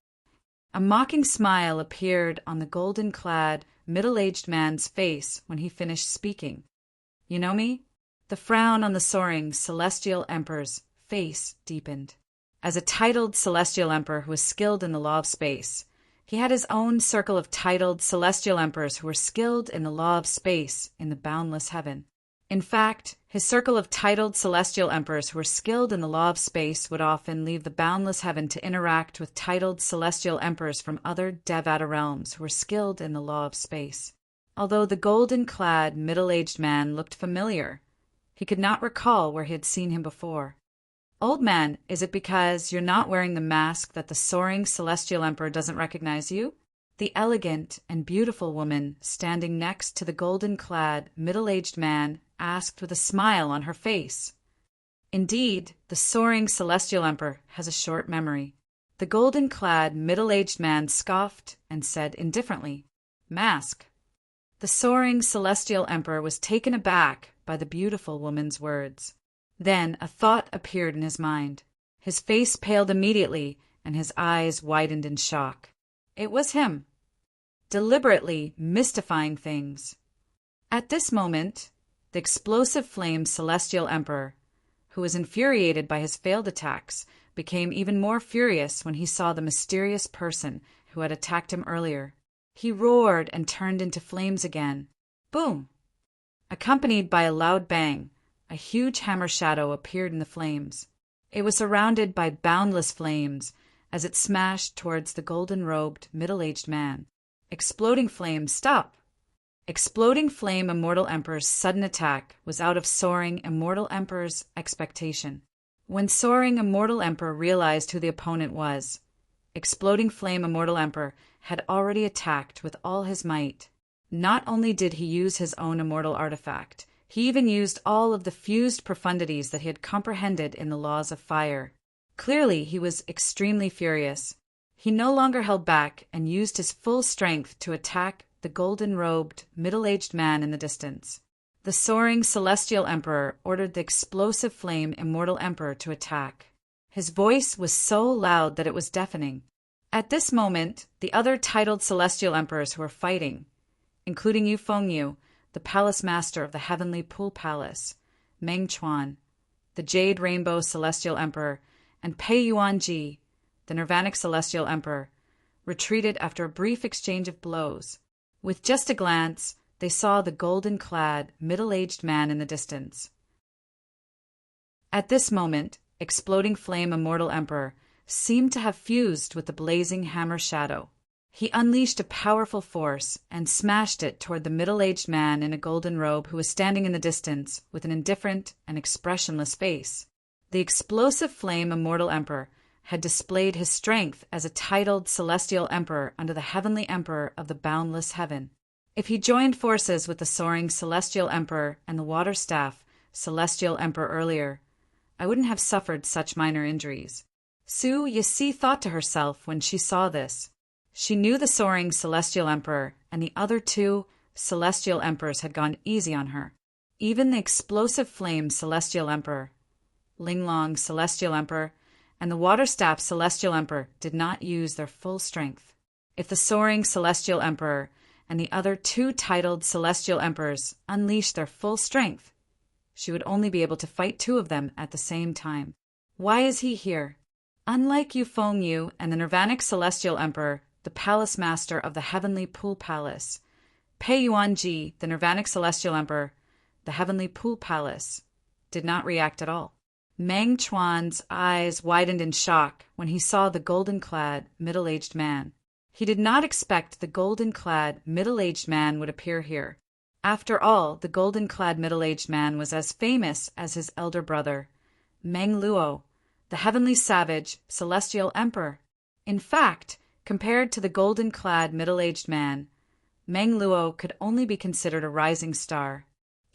A mocking smile appeared on the golden-clad, middle-aged man's face when he finished speaking. "You know me?" The frown on the soaring celestial emperor's face deepened. As a titled celestial emperor who was skilled in the law of space, he had his own circle of titled celestial emperors who were skilled in the law of space in the boundless heaven. In fact, his circle of titled celestial emperors who were skilled in the law of space would often leave the boundless heaven to interact with titled celestial emperors from other Devata realms who were skilled in the law of space. Although the golden-clad, middle-aged man looked familiar, he could not recall where he had seen him before. "Old man, is it because you're not wearing the mask that the soaring celestial emperor doesn't recognize you?" The elegant and beautiful woman standing next to the golden-clad, middle-aged man asked with a smile on her face. Indeed, the soaring celestial emperor has a short memory. The golden-clad, middle-aged man scoffed and said indifferently, "Mask." The soaring celestial emperor was taken aback by the beautiful woman's words. Then a thought appeared in his mind. His face paled immediately, and his eyes widened in shock. It was him, deliberately mystifying things. At this moment, the explosive flame celestial emperor, who was infuriated by his failed attacks, became even more furious when he saw the mysterious person who had attacked him earlier. He roared and turned into flames again. Boom! Accompanied by a loud bang, a huge hammer shadow appeared in the flames. It was surrounded by boundless flames as it smashed towards the golden-robed, middle-aged man. Exploding flames, stop! Exploding Flame Immortal Emperor's sudden attack was out of Soaring Immortal Emperor's expectation. When Soaring Immortal Emperor realized who the opponent was, Exploding Flame Immortal Emperor had already attacked with all his might. Not only did he use his own immortal artifact, he even used all of the fused profundities that he had comprehended in the laws of fire. Clearly, he was extremely furious. He no longer held back and used his full strength to attack the golden-robed, middle-aged man in the distance. The Soaring Celestial Emperor ordered the Explosive Flame Immortal Emperor to attack. His voice was so loud that it was deafening. At this moment, the other titled Celestial Emperors who were fighting, including Yu Fengyu, the Palace Master of the Heavenly Pool Palace, Meng Chuan, the Jade Rainbow Celestial Emperor, and Pei Yuanji, the Nirvanic Celestial Emperor, retreated after a brief exchange of blows. With just a glance, they saw the golden-clad, middle-aged man in the distance. At this moment, Exploding Flame Immortal Emperor seemed to have fused with the blazing hammer shadow. He unleashed a powerful force and smashed it toward the middle-aged man in a golden robe who was standing in the distance with an indifferent and expressionless face. The Explosive Flame Immortal Emperor had displayed his strength as a titled Celestial Emperor under the Heavenly Emperor of the Boundless Heaven. If he joined forces with the Soaring Celestial Emperor and the Water Staff Celestial Emperor earlier, I wouldn't have suffered such minor injuries. Su Yixi thought to herself when she saw this. She knew the Soaring Celestial Emperor and the other two Celestial Emperors had gone easy on her. Even the Explosive Flame Celestial Emperor, Linglong Celestial Emperor, and the Water Staff Celestial Emperor did not use their full strength. If the Soaring Celestial Emperor and the other two titled Celestial Emperors unleashed their full strength, she would only be able to fight two of them at the same time. Why is he here? Unlike Yu Fengyu and the Nirvanic Celestial Emperor, the Palace Master of the Heavenly Pool Palace, Pei Yuanji, the Nirvanic Celestial Emperor, the Heavenly Pool Palace, did not react at all. Meng Chuan's eyes widened in shock when he saw the golden-clad, middle-aged man. He did not expect the golden-clad, middle-aged man would appear here. After all, the golden-clad, middle-aged man was as famous as his elder brother, Meng Luo, the Heavenly Savage Celestial Emperor. In fact, compared to the golden-clad, middle-aged man, Meng Luo could only be considered a rising star.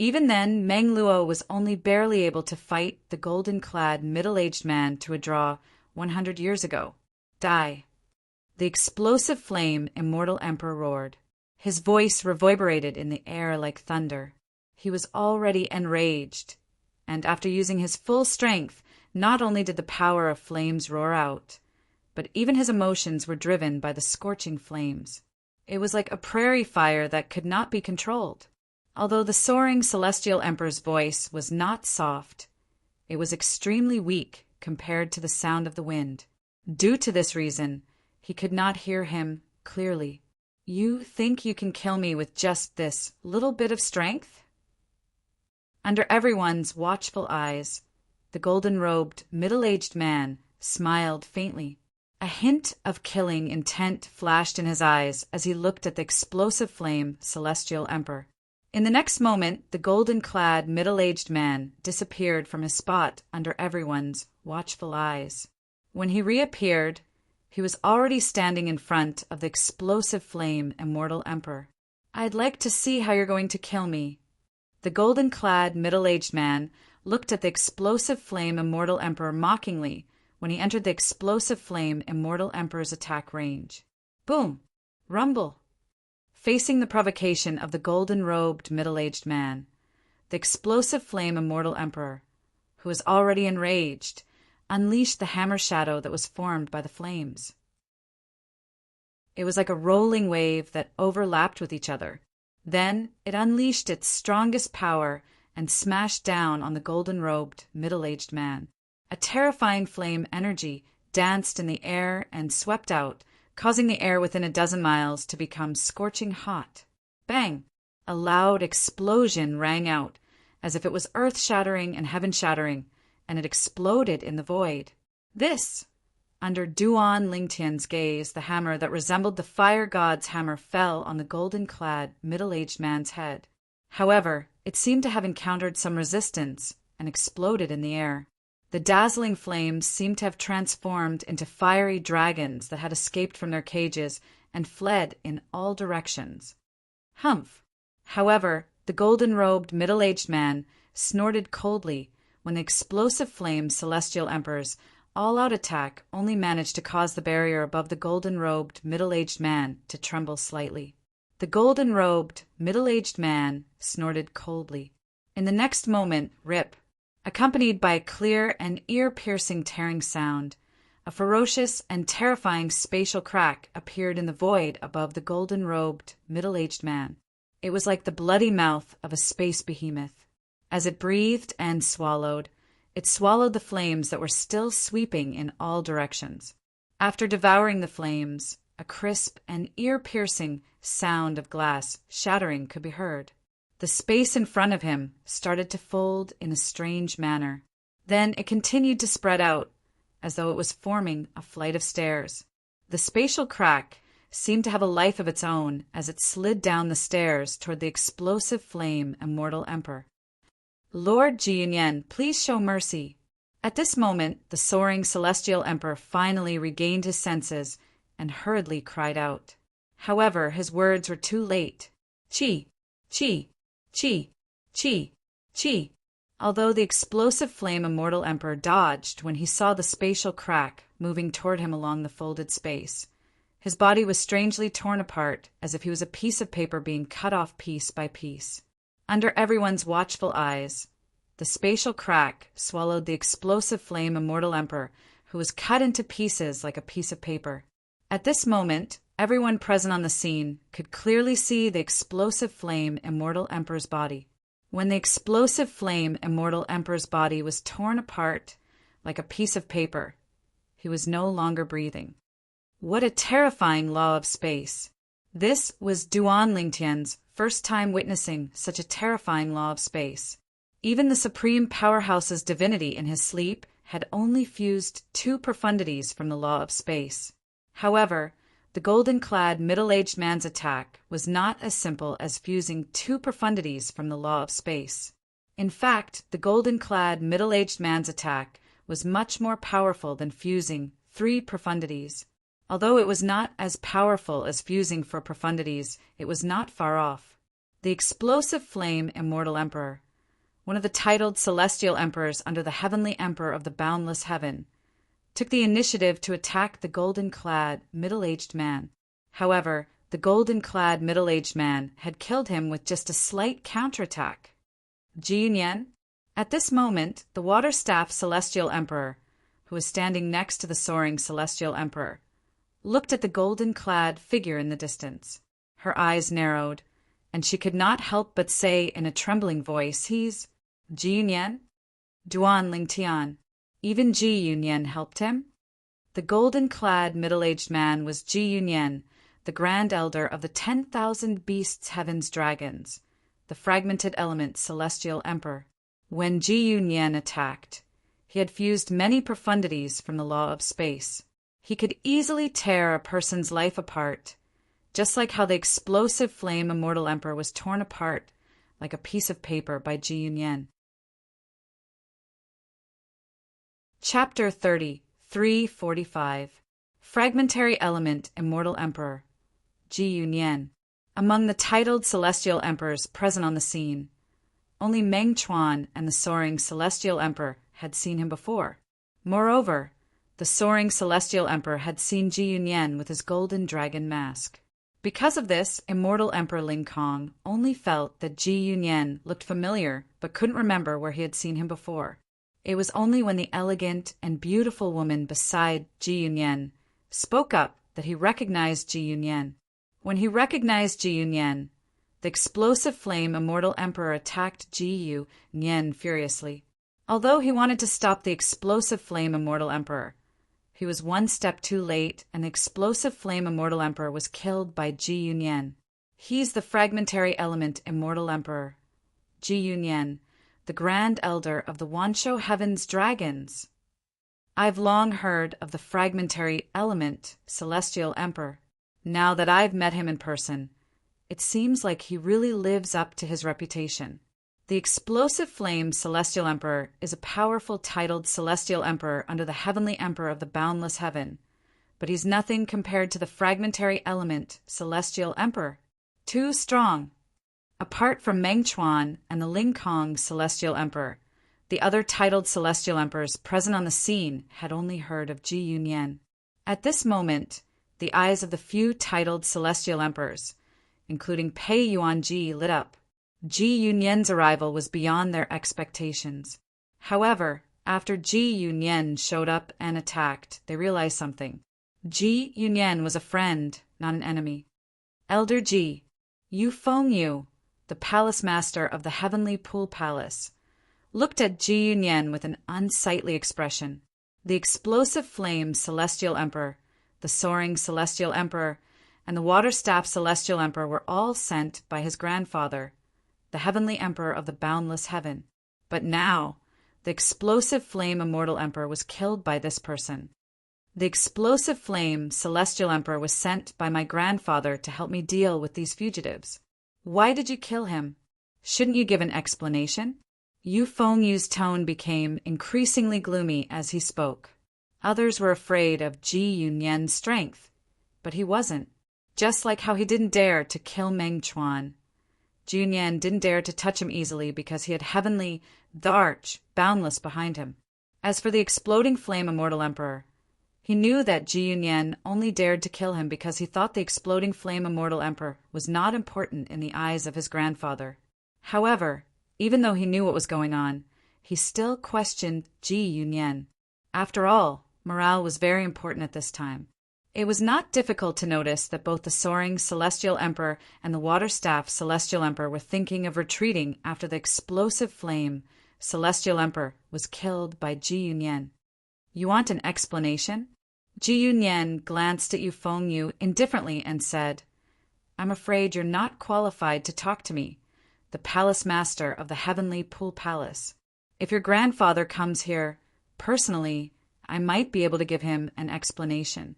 Even then, Meng Luo was only barely able to fight the golden-clad, middle-aged man to a draw 100 years ago. Die. The Explosive Flame Immortal Emperor roared. His voice reverberated in the air like thunder. He was already enraged, and after using his full strength, not only did the power of flames roar out, but even his emotions were driven by the scorching flames. It was like a prairie fire that could not be controlled. Although the Soaring Celestial Emperor's voice was not soft, it was extremely weak compared to the sound of the wind. Due to this reason, he could not hear him clearly. You think you can kill me with just this little bit of strength? Under everyone's watchful eyes, the golden-robed, middle-aged man smiled faintly. A hint of killing intent flashed in his eyes as he looked at the Explosive Flame Celestial Emperor. In the next moment, the golden-clad, middle-aged man disappeared from his spot under everyone's watchful eyes. When he reappeared, he was already standing in front of the Explosive Flame Immortal Emperor. I'd like to see how you're going to kill me. The golden-clad, middle-aged man looked at the Explosive Flame Immortal Emperor mockingly when he entered the Explosive Flame Immortal Emperor's attack range. Boom! Rumble! Facing the provocation of the golden-robed, middle-aged man, the Explosive Flame Immortal Emperor, who was already enraged, unleashed the hammer shadow that was formed by the flames. It was like a rolling wave that overlapped with each other. Then it unleashed its strongest power and smashed down on the golden-robed, middle-aged man. A terrifying flame energy danced in the air and swept out, causing the air within a dozen miles to become scorching hot. Bang! A loud explosion rang out, as if it was earth-shattering and heaven-shattering, and it exploded in the void. This Under Duan Lingtian's gaze, the hammer that resembled the fire god's hammer fell on the golden-clad, middle-aged man's head. However, it seemed to have encountered some resistance and exploded in the air. The dazzling flames seemed to have transformed into fiery dragons that had escaped from their cages and fled in all directions. Humph! However, the golden-robed, middle-aged man snorted coldly when the explosive flames Celestial Emperor's all-out attack only managed to cause the barrier above the golden-robed, middle-aged man to tremble slightly. The golden-robed, middle-aged man snorted coldly. In the next moment, rip, accompanied by a clear and ear-piercing tearing sound, a ferocious and terrifying spatial crack appeared in the void above the golden-robed, middle-aged man. It was like the bloody mouth of a space behemoth. As it breathed and swallowed, it swallowed the flames that were still sweeping in all directions. After devouring the flames, a crisp and ear-piercing sound of glass shattering could be heard. The space in front of him started to fold in a strange manner. Then it continued to spread out, as though it was forming a flight of stairs. The spatial crack seemed to have a life of its own as it slid down the stairs toward the explosive flame Immortal Emperor. Lord Ji Yunyan, please show mercy. At this moment, the soaring Celestial Emperor finally regained his senses and hurriedly cried out. However, his words were too late. Chi, chi, chi, chi, chi. Although the explosive flame Immortal Emperor dodged when he saw the spatial crack moving toward him along the folded space, his body was strangely torn apart as if he was a piece of paper being cut off piece by piece. Under everyone's watchful eyes, the spatial crack swallowed the explosive flame Immortal Emperor, who was cut into pieces like a piece of paper. At this moment, everyone present on the scene could clearly see the explosive flame Immortal Emperor's body. When the explosive flame Immortal Emperor's body was torn apart like a piece of paper, he was no longer breathing. What a terrifying law of space! This was Duan Lingtian's first time witnessing such a terrifying law of space. Even the supreme powerhouse's divinity in his sleep had only fused 2 profundities from the law of space. However, the golden-clad middle-aged man's attack was not as simple as fusing 2 profundities from the law of space. In fact, the golden-clad middle-aged man's attack was much more powerful than fusing 3 profundities. Although it was not as powerful as fusing 4 profundities, it was not far off. The explosive flame Immortal Emperor, one of the titled celestial emperors under the heavenly emperor of the boundless heaven, took the initiative to attack the golden-clad, middle-aged man. However, the golden-clad, middle-aged man had killed him with just a slight counterattack. Ji Yunyan? At this moment, the water-staff celestial emperor, who was standing next to the soaring celestial emperor, looked at the golden-clad figure in the distance. Her eyes narrowed, and she could not help but say in a trembling voice, "He's Ji Yunyan? Duan Lingtian." Even Ji Yunyan helped him? The golden-clad middle-aged man was Ji Yunyan, the grand elder of the 10,000 beasts heaven's dragons, the fragmented element celestial emperor. When Ji Yunyan attacked, he had fused many profundities from the law of space. He could easily tear a person's life apart, just like how the explosive flame Immortal Emperor was torn apart like a piece of paper by Ji Yunyan. Chapter 30, 345. Fragmentary Element Immortal Emperor, Ji Yunyan. Among the titled celestial emperors present on the scene, only Meng Chuan and the soaring celestial emperor had seen him before. Moreover, the soaring celestial emperor had seen Ji Yunyan with his golden dragon mask. Because of this, Immortal Emperor Ling Kong only felt that Ji Yunyan looked familiar but couldn't remember where he had seen him before. It was only when the elegant and beautiful woman beside Ji Yunyan spoke up that he recognized Ji Yunyan. When he recognized Ji Yunyan, the explosive flame Immortal Emperor attacked Ji Yunyan furiously. Although he wanted to stop the explosive flame Immortal Emperor, he was one step too late, and the explosive flame Immortal Emperor was killed by Ji Yunyan. He's the fragmentary element Immortal Emperor, Ji Yunyan, the grand elder of the Wanshou Heaven's dragons. I've long heard of the fragmentary element, Celestial Emperor. Now that I've met him in person, it seems like he really lives up to his reputation. The explosive flame Celestial Emperor is a powerful titled Celestial Emperor under the Heavenly Emperor of the boundless heaven, but he's nothing compared to the fragmentary element Celestial Emperor. Too strong. Apart from Meng Chuan and the Ling Kong Celestial Emperor, the other titled Celestial Emperors present on the scene had only heard of Ji Yunyan. At this moment, the eyes of the few titled Celestial Emperors, including Pei Yuanji, lit up. Ji Yunyan's arrival was beyond their expectations. However, after Ji Yunyan showed up and attacked, they realized something. Ji Yunyan was a friend, not an enemy. Elder Ji, Yu Fengyu, the palace master of the Heavenly Pool Palace, looked at Ji Yunyan with an unsightly expression. The explosive flame Celestial Emperor, the soaring Celestial Emperor, and the water staff Celestial Emperor were all sent by his grandfather, the Heavenly Emperor of the boundless heaven. But now, the explosive flame Immortal Emperor was killed by this person. The explosive flame Celestial Emperor was sent by my grandfather to help me deal with these fugitives. Why did you kill him? Shouldn't you give an explanation? Yu Fengyu's tone became increasingly gloomy as he spoke. Others were afraid of Ji Yunyan's strength, but he wasn't. Just like how he didn't dare to kill Meng Chuan. Ji Yunyan didn't dare to touch him easily because he had Heavenly, the Arch, boundless behind him. As for the exploding flame Immortal Emperor, he knew that Ji Yunyan only dared to kill him because he thought the exploding flame Immortal Emperor was not important in the eyes of his grandfather. However, even though he knew what was going on, he still questioned Ji Yunyan. After all, morale was very important at this time. It was not difficult to notice that both the soaring Celestial Emperor and the water staff Celestial Emperor were thinking of retreating after the explosive flame Celestial Emperor was killed by Ji Yunyan. You want an explanation? Ji Yunyan glanced at Yu Fengyu indifferently and said, I'm afraid you're not qualified to talk to me, the palace master of the Heavenly Pool Palace. If your grandfather comes here, personally, I might be able to give him an explanation.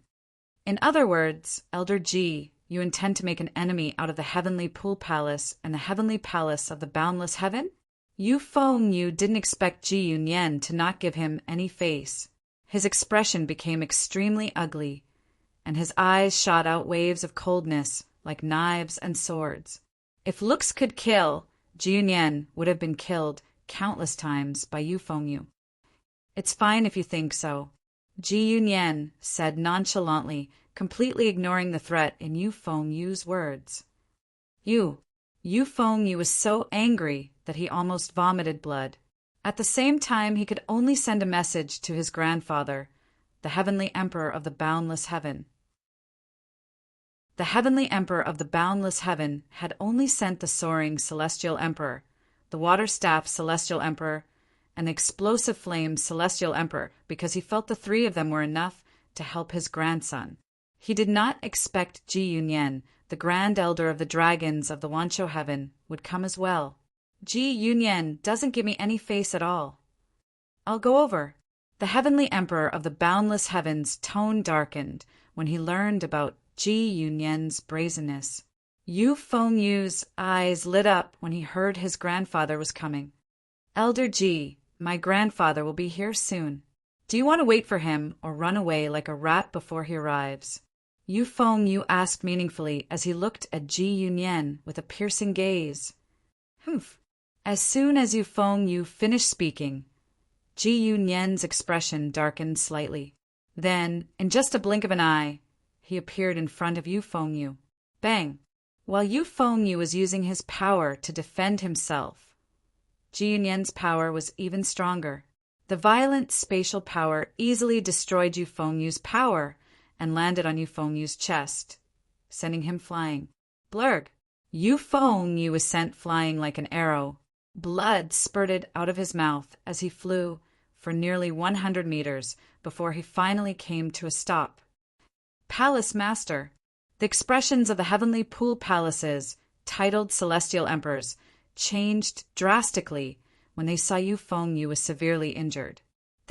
In other words, Elder Ji, you intend to make an enemy out of the Heavenly Pool Palace and the Heavenly Palace of the Boundless Heaven? Yu Fengyu didn't expect Ji Yunyan to not give him any face. His expression became extremely ugly, and his eyes shot out waves of coldness like knives and swords. If looks could kill, Ji Yunyan would have been killed countless times by Yu Fengyu. It's fine if you think so, Ji Yunyan said nonchalantly, completely ignoring the threat in Yu Fengyu's words. Yu Fengyu was so angry that he almost vomited blood. At the same time, he could only send a message to his grandfather, the Heavenly Emperor of the boundless heaven. The Heavenly Emperor of the boundless heaven had only sent the soaring Celestial Emperor, the water staff Celestial Emperor, and the explosive flame Celestial Emperor because he felt the three of them were enough to help his grandson. He did not expect Ji Yunyan, the Grand Elder of the Dragons of the Wanshou Heaven, would come as well. Ji Yunyan doesn't give me any face at all. I'll go over. The Heavenly Emperor of the boundless heavens' tone darkened when he learned about Ji Yunyan's brazenness. Yu Fengyu's eyes lit up when he heard his grandfather was coming. Elder Ji, my grandfather will be here soon. Do you want to wait for him or run away like a rat before he arrives? Yu Fengyu asked meaningfully as he looked at Ji Yunyan with a piercing gaze. Humph. As soon as Yu Fengyu finished speaking, Ji Yunyan's expression darkened slightly. Then, in just a blink of an eye, he appeared in front of Yu Fengyu. Bang! While Yu Fengyu was using his power to defend himself, Ji Yunyan's power was even stronger. The violent spatial power easily destroyed Yu Fengyu's power and landed on Yu Fengyu's chest, sending him flying. Blurg! Yu Fengyu was sent flying like an arrow. Blood spurted out of his mouth as he flew for nearly 100 meters before he finally came to a stop. Palace Master! The expressions of the Heavenly Pool Palaces, titled Celestial Emperors, changed drastically when they saw Yu Fengyu was severely injured.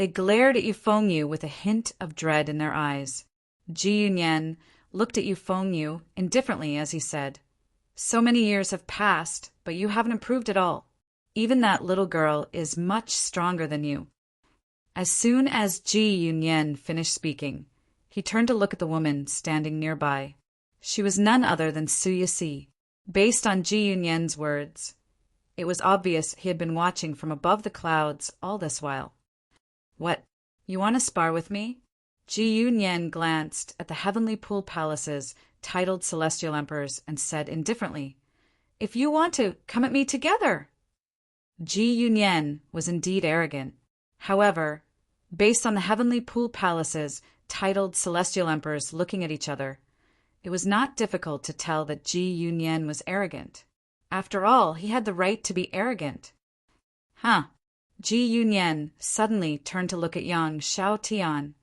They glared at Yu Fengyu with a hint of dread in their eyes. Ji Yunyan looked at Yu Fengyu indifferently as he said, "So many years have passed, but you haven't improved at all. Even that little girl is much stronger than you." As soon as Ji Yunyan finished speaking, he turned to look at the woman standing nearby. She was none other than Su Yixi. Based on Ji Yunyan's words, it was obvious he had been watching from above the clouds all this while. "What, you want to spar with me?" Ji Yunyan glanced at the heavenly pool palaces titled celestial emperors and said indifferently, "If you want to, come at me together." Ji Yunyan was indeed arrogant. However, based on the heavenly pool palaces titled celestial emperors looking at each other, it was not difficult to tell that Ji Yunyan was arrogant. After all, he had the right to be arrogant. Huh. Ji Yunyan suddenly turned to look at young Xiao Tian.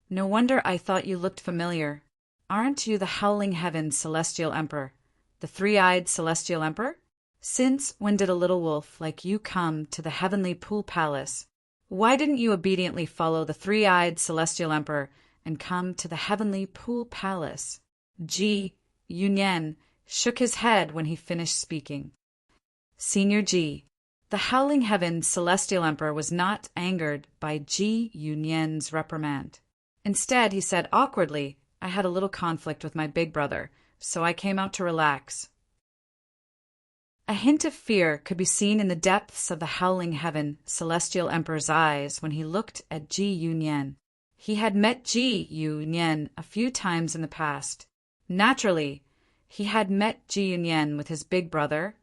"No wonder I thought you looked familiar. Aren't you the Howling Heaven's celestial emperor, the three-eyed celestial emperor? Since when did a little wolf like you come to the heavenly pool palace? Why didn't you obediently follow the three-eyed celestial emperor and come to the heavenly pool palace?" Ji Yunyan shook his head when he finished speaking. Senior Ji, the Howling Heaven's celestial emperor, was not angered by Ji Yunyan's reprimand. Instead, he said awkwardly, "I had a little conflict with my big brother, so I came out to relax." A hint of fear could be seen in the depths of the Howling Heaven celestial emperor's eyes when he looked at Ji Yunyan. He had met Ji Yunyan a few times in the past. Naturally, he had met Ji Yunyan with his big brother,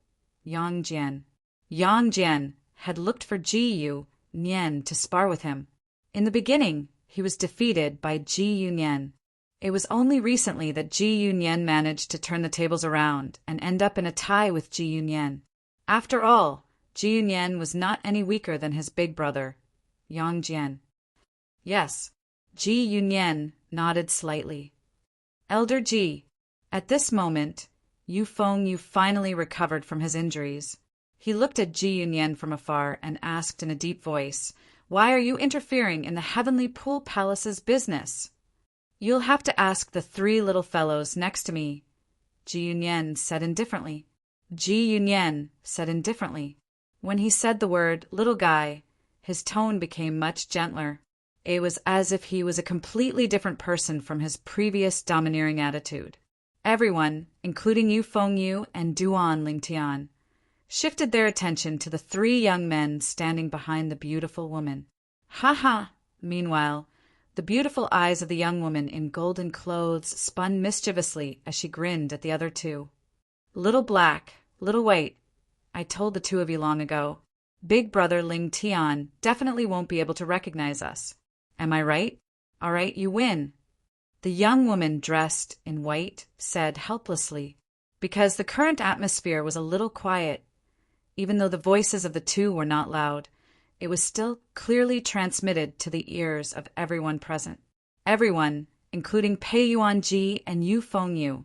Yang Jian. Yang Jian had looked for Ji Yunyan to spar with him. In the beginning, he was defeated by Ji Yunyan. It was only recently that Ji Yunyan managed to turn the tables around and end up in a tie with Ji Yunyan. After all, Ji Yunyan was not any weaker than his big brother, Yang Jian. Yes, Ji Yunyan nodded slightly. "Elder Ji." At this moment, Yu Fengyu finally recovered from his injuries. He looked at Ji Yunyan from afar and asked in a deep voice, "Why are you interfering in the heavenly pool palace's business?" "You'll have to ask the three little fellows next to me," Ji Yunyan said indifferently. Ji Yunyan said indifferently. When he said the word "little guy," his tone became much gentler. It was as if he was a completely different person from his previous domineering attitude. Everyone, including Yu Fengyu and Duan Lingtian, shifted their attention to the three young men standing behind the beautiful woman. Ha ha! Meanwhile, the beautiful eyes of the young woman in golden clothes spun mischievously as she grinned at the other two. "Little black, little white, I told the two of you long ago. Big brother Ling Tian definitely won't be able to recognize us. Am I right? All right, you win." The young woman dressed in white said helplessly, because the current atmosphere was a little quiet. Even though the voices of the two were not loud, it was still clearly transmitted to the ears of everyone present. Everyone, including Pei Yuanji and Yu Fengyu,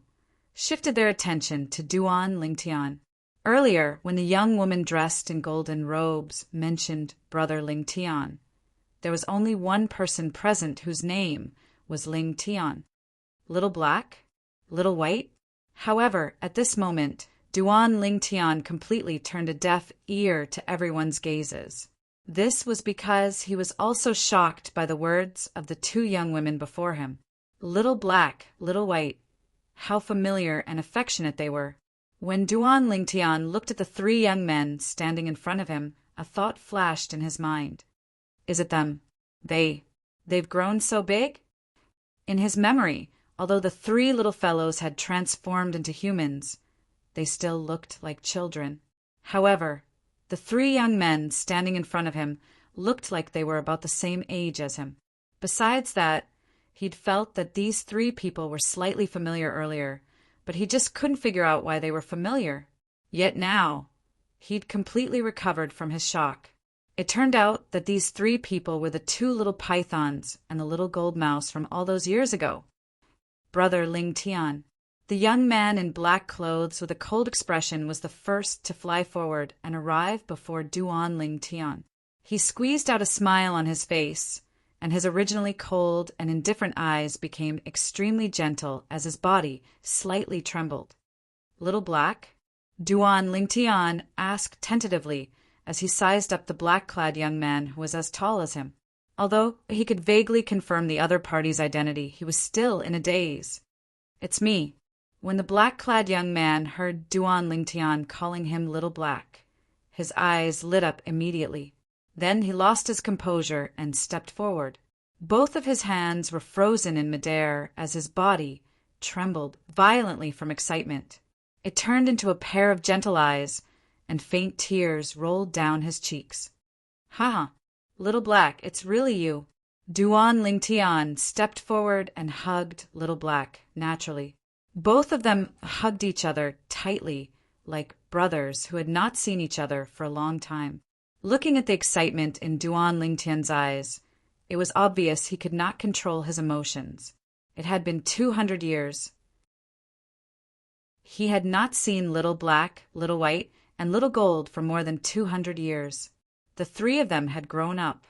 shifted their attention to Duan Lingtian. Earlier, when the young woman dressed in golden robes mentioned Brother Lingtian, there was only one person present whose name was Lingtian. Little black? Little white? However, at this moment, Duan Lingtian completely turned a deaf ear to everyone's gazes. This was because he was also shocked by the words of the two young women before him. Little black, little white. How familiar and affectionate they were. When Duan Lingtian looked at the three young men standing in front of him, a thought flashed in his mind. Is it them? They've grown so big? In his memory, although the three little fellows had transformed into humans, they still looked like children. However, the three young men standing in front of him looked like they were about the same age as him. Besides that, he'd felt that these three people were slightly familiar earlier, but he just couldn't figure out why they were familiar. Yet now, he'd completely recovered from his shock. It turned out that these three people were the two little pythons and the little gold mouse from all those years ago. Brother Lingtian. The young man in black clothes with a cold expression was the first to fly forward and arrive before Duan Lingtian. He squeezed out a smile on his face, and his originally cold and indifferent eyes became extremely gentle as his body slightly trembled. Little Black? Duan Lingtian asked tentatively as he sized up the black-clad young man who was as tall as him. Although he could vaguely confirm the other party's identity, he was still in a daze. "It's me." When the black-clad young man heard Duan Lingtian calling him Little Black, his eyes lit up immediately. Then he lost his composure and stepped forward. Both of his hands were frozen in midair as his body trembled violently from excitement. It turned into a pair of gentle eyes, and faint tears rolled down his cheeks. "Ha! Little Black, it's really you." Duan Lingtian stepped forward and hugged Little Black naturally. Both of them hugged each other tightly, like brothers who had not seen each other for a long time. Looking at the excitement in Duan Lingtian's eyes, it was obvious he could not control his emotions. It had been 200 years. He had not seen Little Black, Little White, and Little Gold for more than 200 years. The three of them had grown up.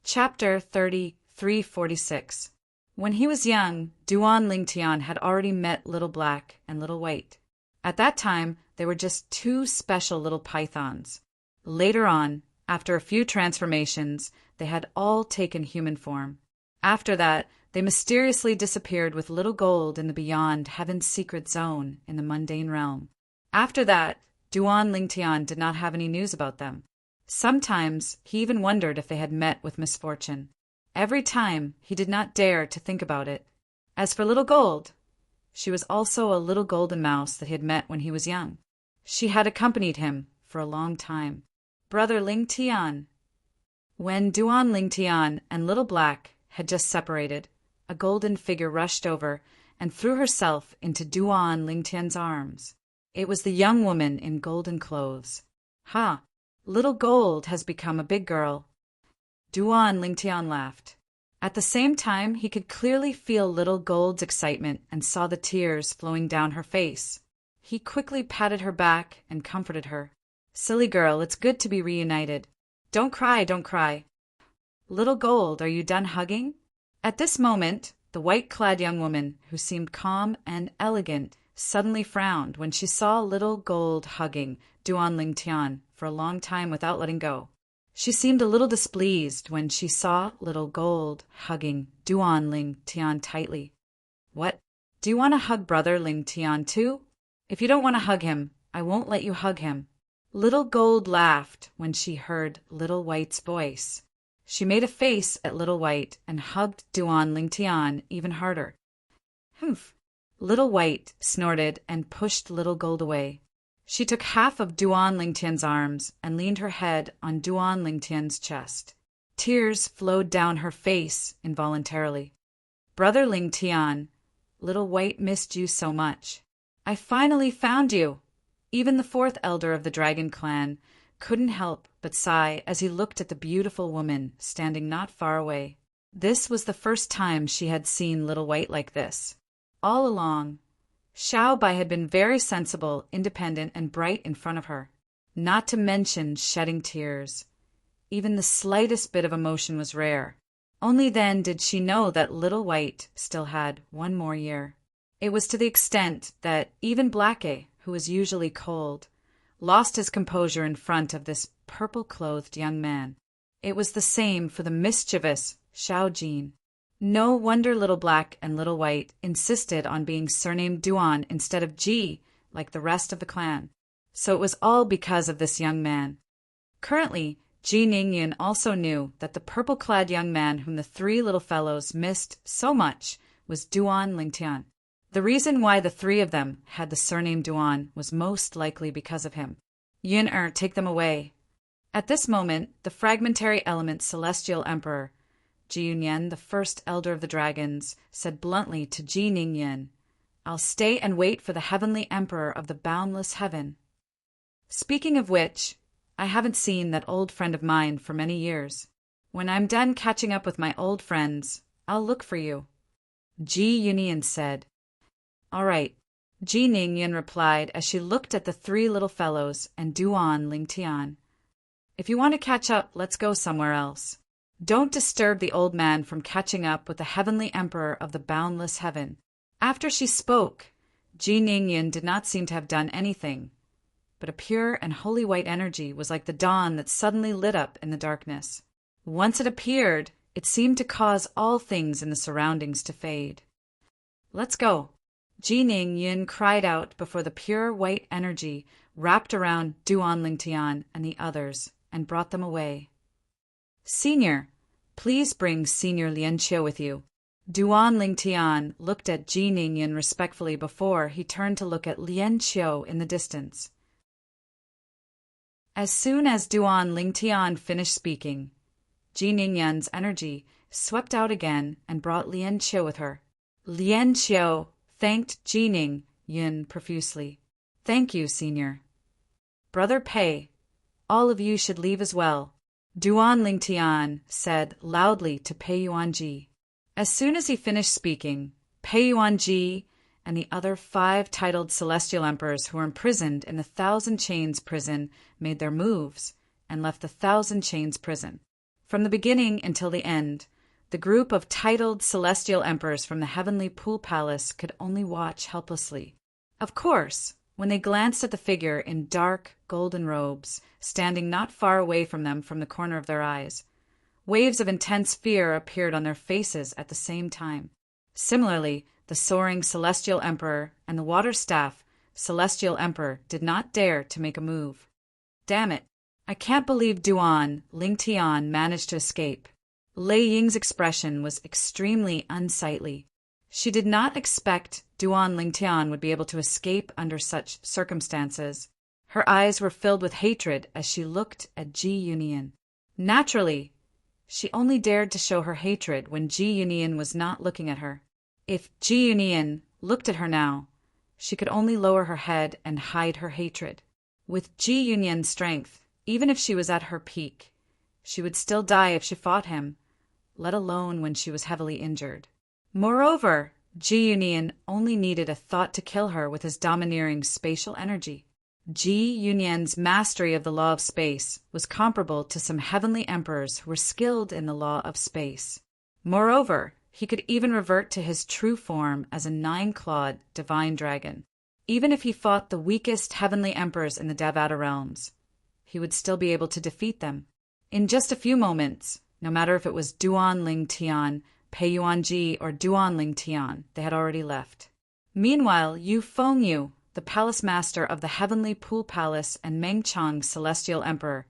Chapter 3346. When he was young, Duan Lingtian had already met Little Black and Little White. At that time, they were just two special little pythons. Later on, after a few transformations, they had all taken human form. After that, they mysteriously disappeared with Little Gold in the beyond Heaven's secret zone in the mundane realm. After that, Duan Lingtian did not have any news about them. Sometimes he even wondered if they had met with misfortune. Every time he did not dare to think about it. As for Little Gold, she was also a little golden mouse that he had met when he was young. She had accompanied him for a long time. Brother Lingtian. When Duan Lingtian and Little Black had just separated, a golden figure rushed over and threw herself into Duan Lingtian's arms. It was the young woman in golden clothes. "Ha! Little Gold has become a big girl." Duan Lingtian laughed. At the same time, he could clearly feel Little Gold's excitement and saw the tears flowing down her face. He quickly patted her back and comforted her. "Silly girl, it's good to be reunited. Don't cry, don't cry. Little Gold, are you done hugging?" At this moment, the white-clad young woman, who seemed calm and elegant, suddenly frowned when she saw Little Gold hugging Duan Lingtian for a long time without letting go. She seemed a little displeased when she saw Little Gold hugging Duan Lingtian tightly. "What? Do you want to hug Brother Lingtian too? If you don't want to hug him, I won't let you hug him." Little Gold laughed when she heard Little White's voice. She made a face at Little White and hugged Duan Lingtian even harder. "Humph!" Little White snorted and pushed Little Gold away. She took half of Duan Lingtian's arms and leaned her head on Duan Lingtian's chest. Tears flowed down her face involuntarily. "Brother Lingtian, Little White missed you so much. I finally found you." Even the fourth elder of the dragon clan couldn't help but sigh as he looked at the beautiful woman standing not far away. This was the first time she had seen Little White like this. All along, Xiaobai had been very sensible, independent, and bright in front of her, not to mention shedding tears. Even the slightest bit of emotion was rare. Only then did she know that Little White still had one more year. It was to the extent that even Blackie, who was usually cold, lost his composure in front of this purple-clothed young man. It was the same for the mischievous Xiaojin. No wonder Little Black and Little White insisted on being surnamed Duan instead of Ji, like the rest of the clan. So it was all because of this young man. Currently, Ji Ningyan also knew that the purple-clad young man whom the three little fellows missed so much was Duan Lingtian. The reason why the three of them had the surname Duan was most likely because of him. Yun-Er, take them away. At this moment, the fragmentary element Celestial Emperor, Ji Yunyan, the first elder of the dragons, said bluntly to Ji Ningyan, "I'll stay and wait for the heavenly emperor of the boundless heaven. Speaking of which, I haven't seen that old friend of mine for many years. When I'm done catching up with my old friends, I'll look for you." Ji Yunyan said, "All right, Ji Ningyan replied as she looked at the three little fellows and Duan Lingtian. If you want to catch up, let's go somewhere else. Don't disturb the old man from catching up with the heavenly emperor of the boundless heaven. After she spoke, Ji Ningyan did not seem to have done anything, but a pure and holy white energy was like the dawn that suddenly lit up in the darkness. Once it appeared, it seemed to cause all things in the surroundings to fade. Let's go. Ji Ningyan cried out before the pure white energy wrapped around Duan Lingtian and the others and brought them away. Senior, please bring Senior Lianqiu with you. Duan Lingtian looked at Ji Ningyan respectfully before he turned to look at Lianqiu in the distance. As soon as Duan Lingtian finished speaking, Ji Ningyan's energy swept out again and brought Lianqiu with her. Lianqiu thanked Ji Ningyan profusely. Thank you, Senior. Brother Pei, all of you should leave as well, Duan Lingtian said loudly to Pei Yuanji. As soon as he finished speaking, Pei Yuanji and the other 5 titled celestial emperors who were imprisoned in the Thousand Chains prison made their moves and left the Thousand Chains prison. From the beginning until the end, the group of titled celestial emperors from the heavenly pool palace could only watch helplessly. Of course, when they glanced at the figure in dark golden robes, standing not far away from them from the corner of their eyes, waves of intense fear appeared on their faces at the same time. Similarly, the soaring celestial emperor and the water staff celestial emperor did not dare to make a move. Damn it! I can't believe Duan Lingtian managed to escape. Lei Ying's expression was extremely unsightly. She did not expect Duan Lingtian would be able to escape under such circumstances. Her eyes were filled with hatred as she looked at Ji Yunian. Naturally, she only dared to show her hatred when Ji Yunian was not looking at her. If Ji Yunian looked at her now, she could only lower her head and hide her hatred. With Ji Yunian's strength, even if she was at her peak, she would still die if she fought him, let alone when she was heavily injured. Moreover, Ji Yunian only needed a thought to kill her with his domineering spatial energy. Ji Yunian's mastery of the law of space was comparable to some heavenly emperors who were skilled in the law of space. Moreover, he could even revert to his true form as a 9-clawed divine dragon. Even if he fought the weakest heavenly emperors in the Devata realms, he would still be able to defeat them. In just a few moments, no matter if it was Duan Lingtian, Pei Yuanji, or Duan Lingtian, they had already left. Meanwhile, Yu Fengyu, the palace master of the heavenly pool palace and Mengchang celestial emperor,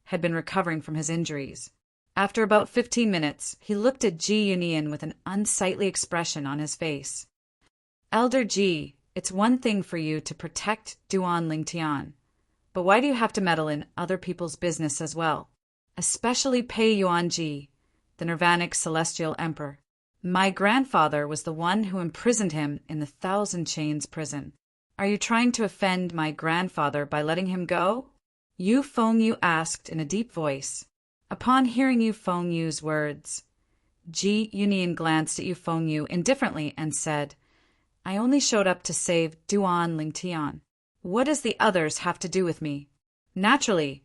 had been recovering from his injuries. After about 15 minutes, he looked at Ji Yunian with an unsightly expression on his face. Elder Ji, it's one thing for you to protect Duan Lingtian, but why do you have to meddle in other people's business as well? Especially Pei Yuanji, the Nirvanic celestial emperor. My grandfather was the one who imprisoned him in the Thousand Chains prison. Are you trying to offend my grandfather by letting him go? Yu Fengyu asked in a deep voice. Upon hearing Yu Fengyu's words, Ji Yunian glanced at Yu Fengyu indifferently and said, I only showed up to save Duan Lingtian. What does the others have to do with me? Naturally,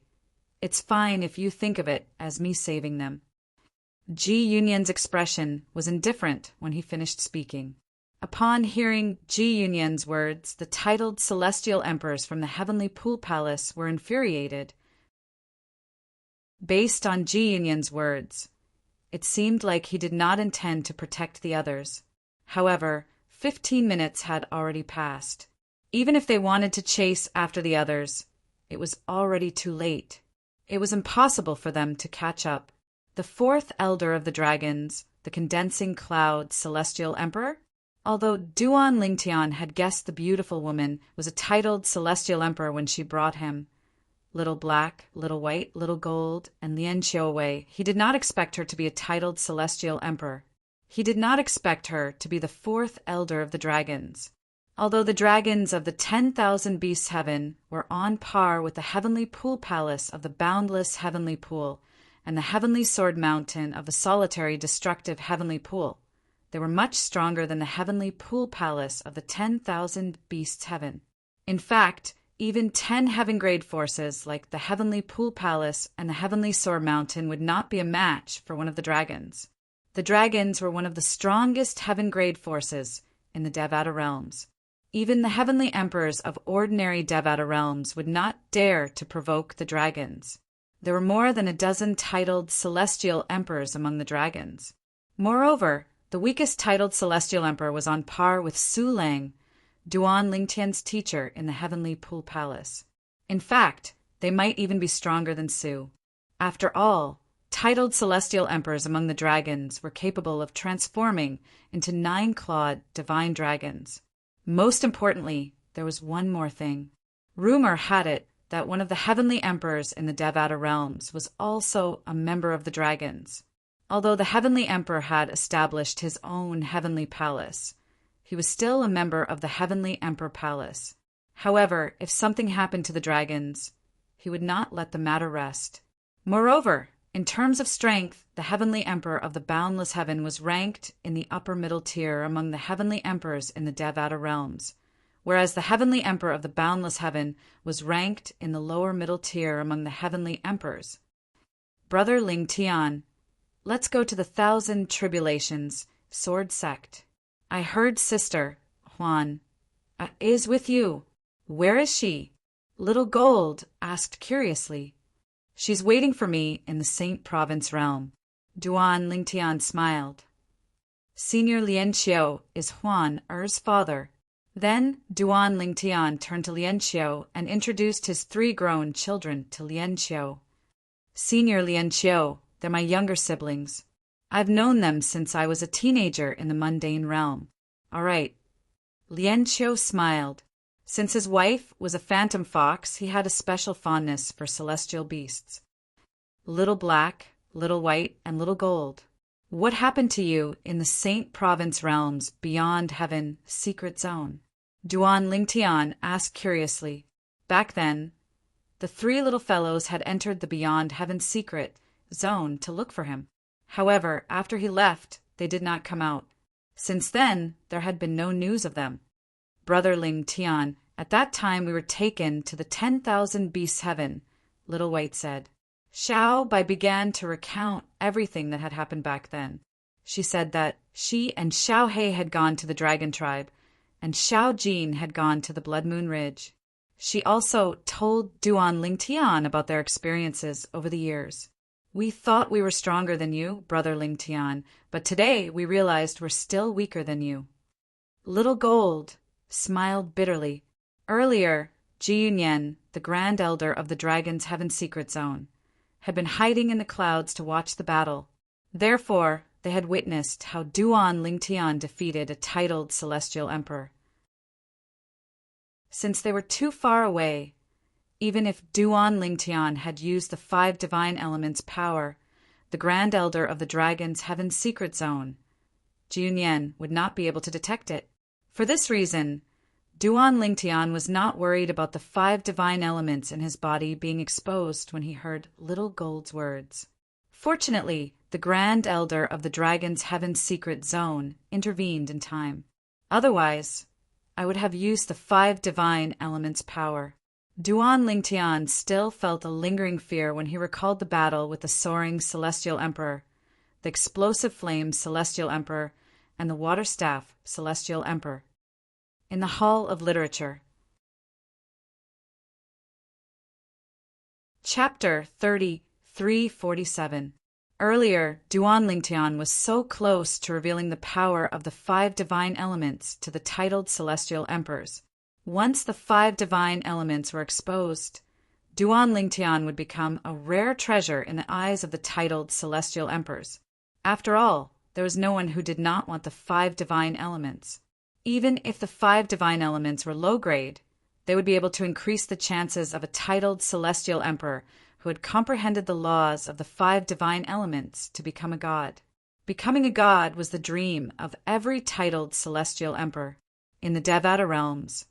it's fine if you think of it as me saving them. Ji Yunian's expression was indifferent when he finished speaking. Upon hearing Ji Yunian's words, the titled celestial emperors from the heavenly pool palace were infuriated. Based on Ji Yunian's words, it seemed like he did not intend to protect the others. However, 15 minutes had already passed. Even if they wanted to chase after the others, it was already too late. It was impossible for them to catch up. The 4th elder of the dragons, the condensing cloud celestial emperor, although Duan Lingtian had guessed the beautiful woman was a titled celestial emperor when she brought him Little Black, Little White, Little Gold, and Lianqiu away, he did not expect her to be a titled celestial emperor. He did not expect her to be the 4th elder of the dragons. Although the dragons of the 10,000 beasts heaven were on par with the heavenly pool palace of the boundless heavenly pool and the heavenly sword mountain of the solitary destructive heavenly pool, They were much stronger than the heavenly pool palace of the 10,000 beasts heaven. In fact, even 10 heaven-grade forces like the heavenly pool palace and the heavenly soar mountain would not be a match for one of the dragons. The dragons were one of the strongest heaven-grade forces in the Devata realms. Even the heavenly emperors of ordinary Devata realms would not dare to provoke the dragons. There were more than a dozen titled celestial emperors among the dragons. Moreover, the weakest titled celestial emperor was on par with Su Lang, Duan Lingtian's teacher in the heavenly pool palace. In fact, they might even be stronger than Su. After all, titled celestial emperors among the dragons were capable of transforming into 9-clawed divine dragons. Most importantly, there was one more thing. Rumor had it that one of the heavenly emperors in the Devata realms was also a member of the dragons. Although the heavenly emperor had established his own heavenly palace, he was still a member of the heavenly emperor palace. However, if something happened to the dragons, he would not let the matter rest. Moreover, in terms of strength, the heavenly emperor of the boundless heaven was ranked in the upper middle tier among the heavenly emperors in the Devata realms, whereas the heavenly emperor of the boundless heaven was ranked in the lower middle tier among the heavenly emperors. Brother Ling Tian, let's go to the 1,000 Tribulations, Sword Sect. I heard Sister Huan is with you. Where is she? Little Gold asked curiously. She's waiting for me in the Saint Province realm. Duan Lingtian smiled. Senior Lian Xiao is Huan Er's father. Then Duan Lingtian turned to Lian Xiao and introduced his 3 grown children to Lian Xiao. Senior Lian Xiao, they're my younger siblings. I've known them since I was a teenager in the mundane realm. All right. Lian Xiao smiled. Since his wife was a phantom fox, he had a special fondness for celestial beasts. Little Black, Little White, and Little Gold. What happened to you in the Saint Province realms beyond heaven secret zone? Duan Lingtian asked curiously. Back then, the 3 little fellows had entered the beyond heaven secret zone to look for him. However, after he left, they did not come out. Since then, there had been no news of them. Brother Ling Tian, at that time we were taken to the 10,000 beasts heaven, Little White said. Xiao Bai began to recount everything that had happened back then. She said that she and Xiao He had gone to the Dragon Tribe, and Xiao Jin had gone to the Blood Moon Ridge. She also told Duan Lingtian about their experiences over the years. We thought we were stronger than you, Brother Lingtian, but today we realized we're still weaker than you. Little Gold smiled bitterly. Earlier, Ji Yunyan, the Grand Elder of the Dragon's Heaven Secret Zone, had been hiding in the clouds to watch the battle. Therefore, they had witnessed how Duan Lingtian defeated a titled celestial emperor. Since they were too far away, even if Duan Lingtian had used the 5 divine elements' power, the Grand Elder of the Dragon's Heaven Secret Zone, Ji Yunyan would not be able to detect it. For this reason, Duan Lingtian was not worried about the 5 divine elements in his body being exposed when he heard Little Gold's words. Fortunately, the Grand Elder of the Dragon's Heaven Secret Zone intervened in time. Otherwise, I would have used the 5 divine elements' power. Duan Lingtian still felt a lingering fear when he recalled the battle with the soaring Celestial Emperor, the Explosive Flame Celestial Emperor, and the Water Staff Celestial Emperor. In the Hall of Literature. Chapter 3347. Earlier, Duan Lingtian was so close to revealing the power of the 5 divine elements to the titled celestial emperors. Once the 5 divine elements were exposed, Duan Lingtian would become a rare treasure in the eyes of the titled celestial emperors. After all, there was no one who did not want the 5 divine elements. Even if the 5 divine elements were low grade, they would be able to increase the chances of a titled celestial emperor who had comprehended the laws of the 5 divine elements to become a god. Becoming a god was the dream of every titled celestial emperor. In the Devata realms,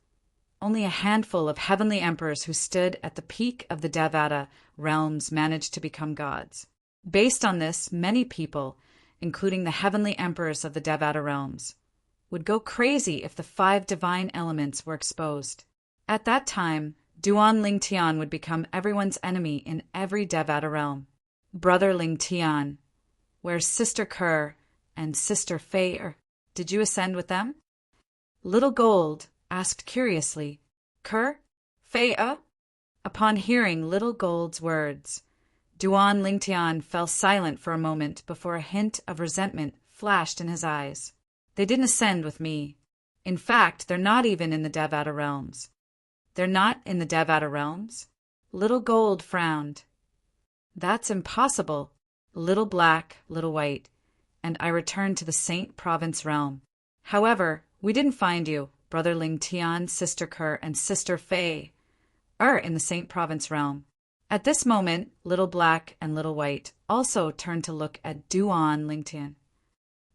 only a handful of heavenly emperors who stood at the peak of the Devata realms managed to become gods. Based on this, many people, including the heavenly emperors of the Devata realms, would go crazy if the 5 divine elements were exposed. At that time, Duan Ling Tian would become everyone's enemy in every Devata realm. Brother Ling Tian, where's Sister Kerr and Sister Fei are? Did you ascend with them? Little Gold asked curiously. Kerr? Fei? Upon hearing Little Gold's words, Duan Ling Tian fell silent for a moment before a hint of resentment flashed in his eyes. They didn't ascend with me. In fact, they're not even in the Devata realms. They're not in the Devata realms? Little Gold frowned. That's impossible. Little Black, Little White, and I returned to the Saint Province realm. However, we didn't find you, Brother Ling Tian, Sister Kerr, and Sister Fei, in the Saint Province realm. At this moment, Little Black and Little White also turned to look at Duan Ling Tian.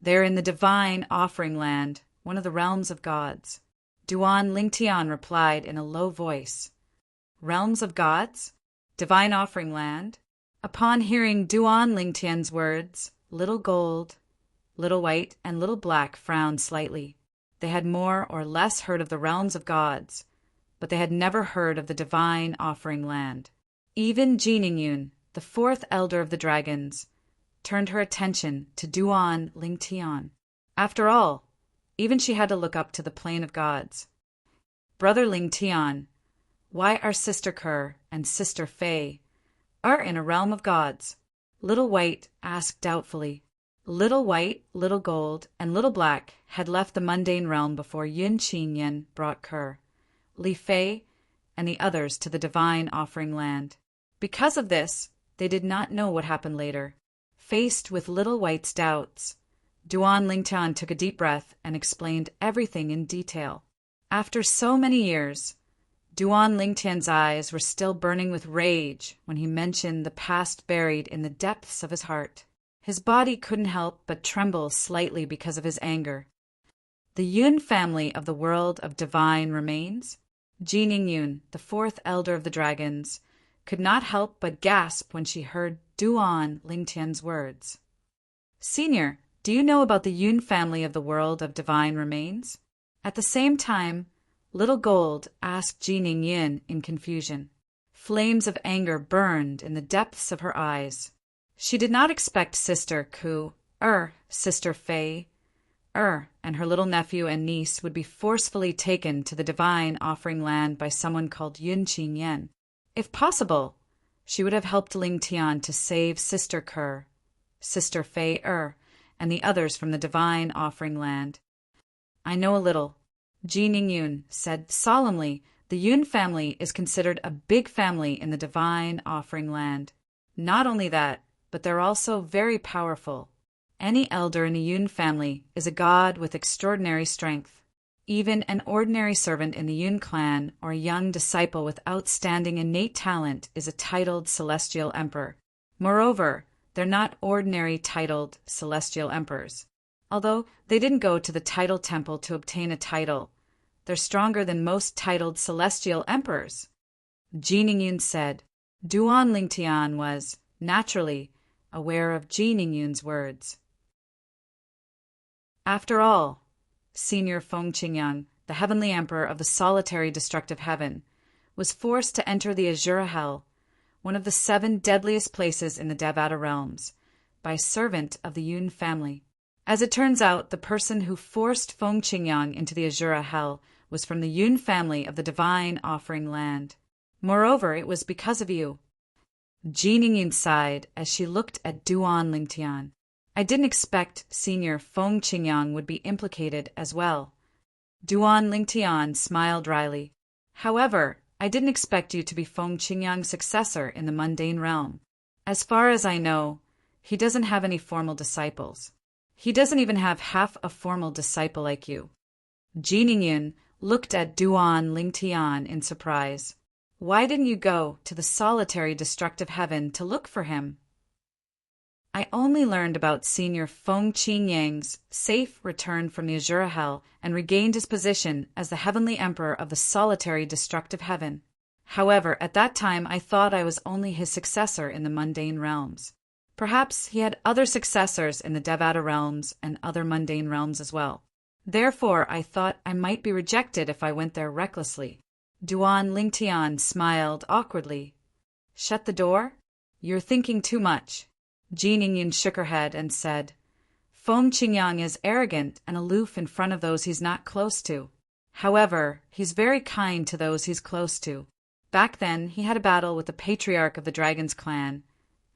They're in the Divine Offering Land, one of the realms of gods. Duan Ling Tian replied in a low voice. Realms of gods? Divine Offering Land? Upon hearing Duan Ling Tian's words, Little Gold, Little White, and Little Black frowned slightly. They had more or less heard of the realms of gods, but they had never heard of the Divine Offering Land. Even Jiningyun, the 4th elder of the dragons, turned her attention to Duan Ling Tian. After all, even she had to look up to the plane of gods. Brother Ling Tian, why are Sister Kerr and Sister Fei in a realm of gods? Little White asked doubtfully. Little White, Little Gold, and Little Black had left the mundane realm before Yin Qinyan brought Kerr, Li Fei, and the others to the Divine Offering Land. Because of this, they did not know what happened later. Faced with Little White's doubts, Duan Ling Tian took a deep breath and explained everything in detail. After so many years, Duan Ling Tian's eyes were still burning with rage when he mentioned the past buried in the depths of his heart. His body couldn't help but tremble slightly because of his anger. The Yun family of the world of divine remains, Jining Yun, the 4th elder of the dragons, could not help but gasp when she heard Duan Ling Tian's words. Senior, do you know about the Yun family of the world of divine remains? At the same time, Little Gold asked Jining Yin in confusion. Flames of anger burned in the depths of her eyes. She did not expect Sister Ku, Sister Fei, and her little nephew and niece would be forcefully taken to the Divine Offering Land by someone called Yun Qinyan. If possible, she would have helped Ling Tian to save Sister Kerr, Sister Fei and the others from the Divine Offering Land. I know a little. Jining Yun said solemnly, the Yun family is considered a big family in the Divine Offering Land. Not only that, but they're also very powerful. Any elder in a Yun family is a god with extraordinary strength. Even an ordinary servant in the Yun clan or a young disciple with outstanding innate talent is a titled celestial emperor. Moreover, they're not ordinary titled celestial emperors. Although they didn't go to the title temple to obtain a title, they're stronger than most titled celestial emperors. Jining Yun said. Duan Ling Tian was, naturally, aware of Jining Yun's words. After all, Senior Feng Qingyang, the heavenly emperor of the solitary destructive heaven, was forced to enter the Azura Hell, one of the 7 deadliest places in the Devata realms, by a servant of the Yun family. As it turns out, the person who forced Feng Qingyang into the Azura Hell was from the Yun family of the Divine Offering Land. Moreover, it was because of you. Jining Yun sighed as she looked at Duan Ling Tian. I didn't expect Senior Feng Qingyang would be implicated as well. Duan Ling Tian smiled dryly. However, I didn't expect you to be Feng Qingyang's successor in the mundane realm. As far as I know, he doesn't have any formal disciples. He doesn't even have half a formal disciple like you. Jining Yun looked at Duan Ling Tian in surprise. Why didn't you go to the solitary destructive heaven to look for him? I only learned about Senior Feng Qingyang's safe return from the Azura Hell and regained his position as the heavenly emperor of the solitary destructive heaven. However, at that time I thought I was only his successor in the mundane realms. Perhaps he had other successors in the Devata realms and other mundane realms as well. Therefore, I thought I might be rejected if I went there recklessly. Duan Lingtian smiled awkwardly. Shut the door? You're thinking too much. Ji Ningyun shook her head and said, Feng Qingyang is arrogant and aloof in front of those he's not close to. However, he's very kind to those he's close to. Back then, he had a battle with the patriarch of the Dragon's clan,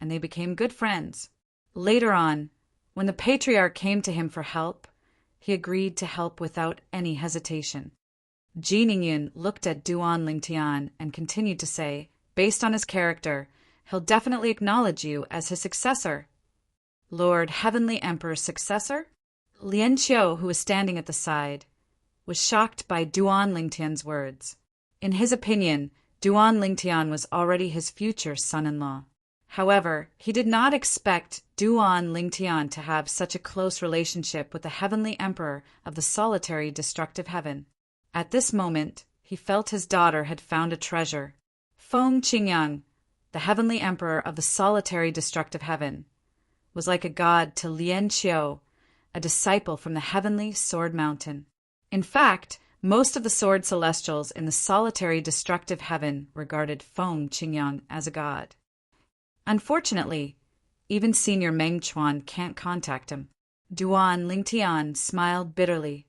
and they became good friends. Later on, when the patriarch came to him for help, he agreed to help without any hesitation. Ji Ningyun looked at Duan Lingtian and continued to say, based on his character, he'll definitely acknowledge you as his successor. Lord Heavenly Emperor's successor? Lian Qiu, who was standing at the side, was shocked by Duan Lingtian's words. In his opinion, Duan Lingtian was already his future son-in-law. However, he did not expect Duan Lingtian to have such a close relationship with the Heavenly Emperor of the solitary destructive heaven. At this moment, he felt his daughter had found a treasure. Feng Qingyang, the Heavenly Emperor of the solitary destructive heaven, was like a god to Lian Qiu, a disciple from the heavenly Sword Mountain. In fact, most of the Sword Celestials in the solitary destructive heaven regarded Feng Qingyang as a god. Unfortunately, even Senior Meng Chuan can't contact him. Duan Lingtian smiled bitterly.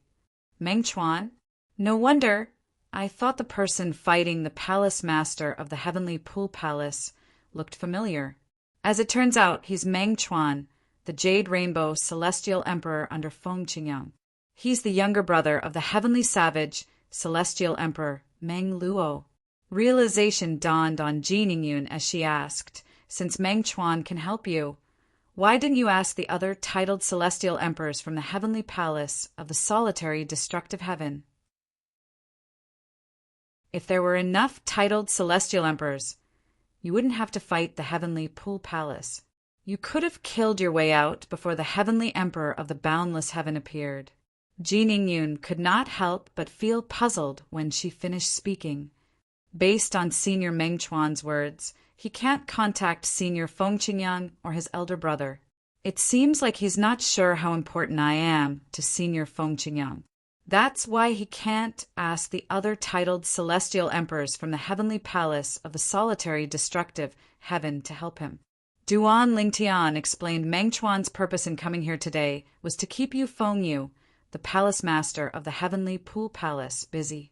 Meng Chuan? No wonder. I thought the person fighting the palace master of the Heavenly Pool Palace looked familiar. As it turns out, he's Meng Chuan, the Jade Rainbow Celestial Emperor under Feng Qingyang. He's the younger brother of the Heavenly Savage Celestial Emperor Meng Luo. Realization dawned on Ji Ningyun as she asked, since Meng Chuan can help you, why didn't you ask the other titled celestial emperors from the Heavenly Palace of the solitary destructive heaven? If there were enough titled celestial emperors, you wouldn't have to fight the Heavenly Pool Palace. You could have killed your way out before the Heavenly Emperor of the boundless heaven appeared. Ji Ningyun could not help but feel puzzled when she finished speaking. Based on Senior Meng Chuan's words, he can't contact Senior Feng Qingyang or his elder brother. It seems like he's not sure how important I am to Senior Feng Qingyang. That's why he can't ask the other titled celestial emperors from the Heavenly Palace of the solitary destructive heaven to help him. Duan Lingtian explained Meng Chuan's purpose in coming here today was to keep you Feng Yu, the palace master of the Heavenly Pool Palace, busy.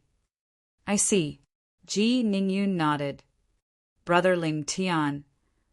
I see. Ji Ningyun nodded. Brother Lingtian,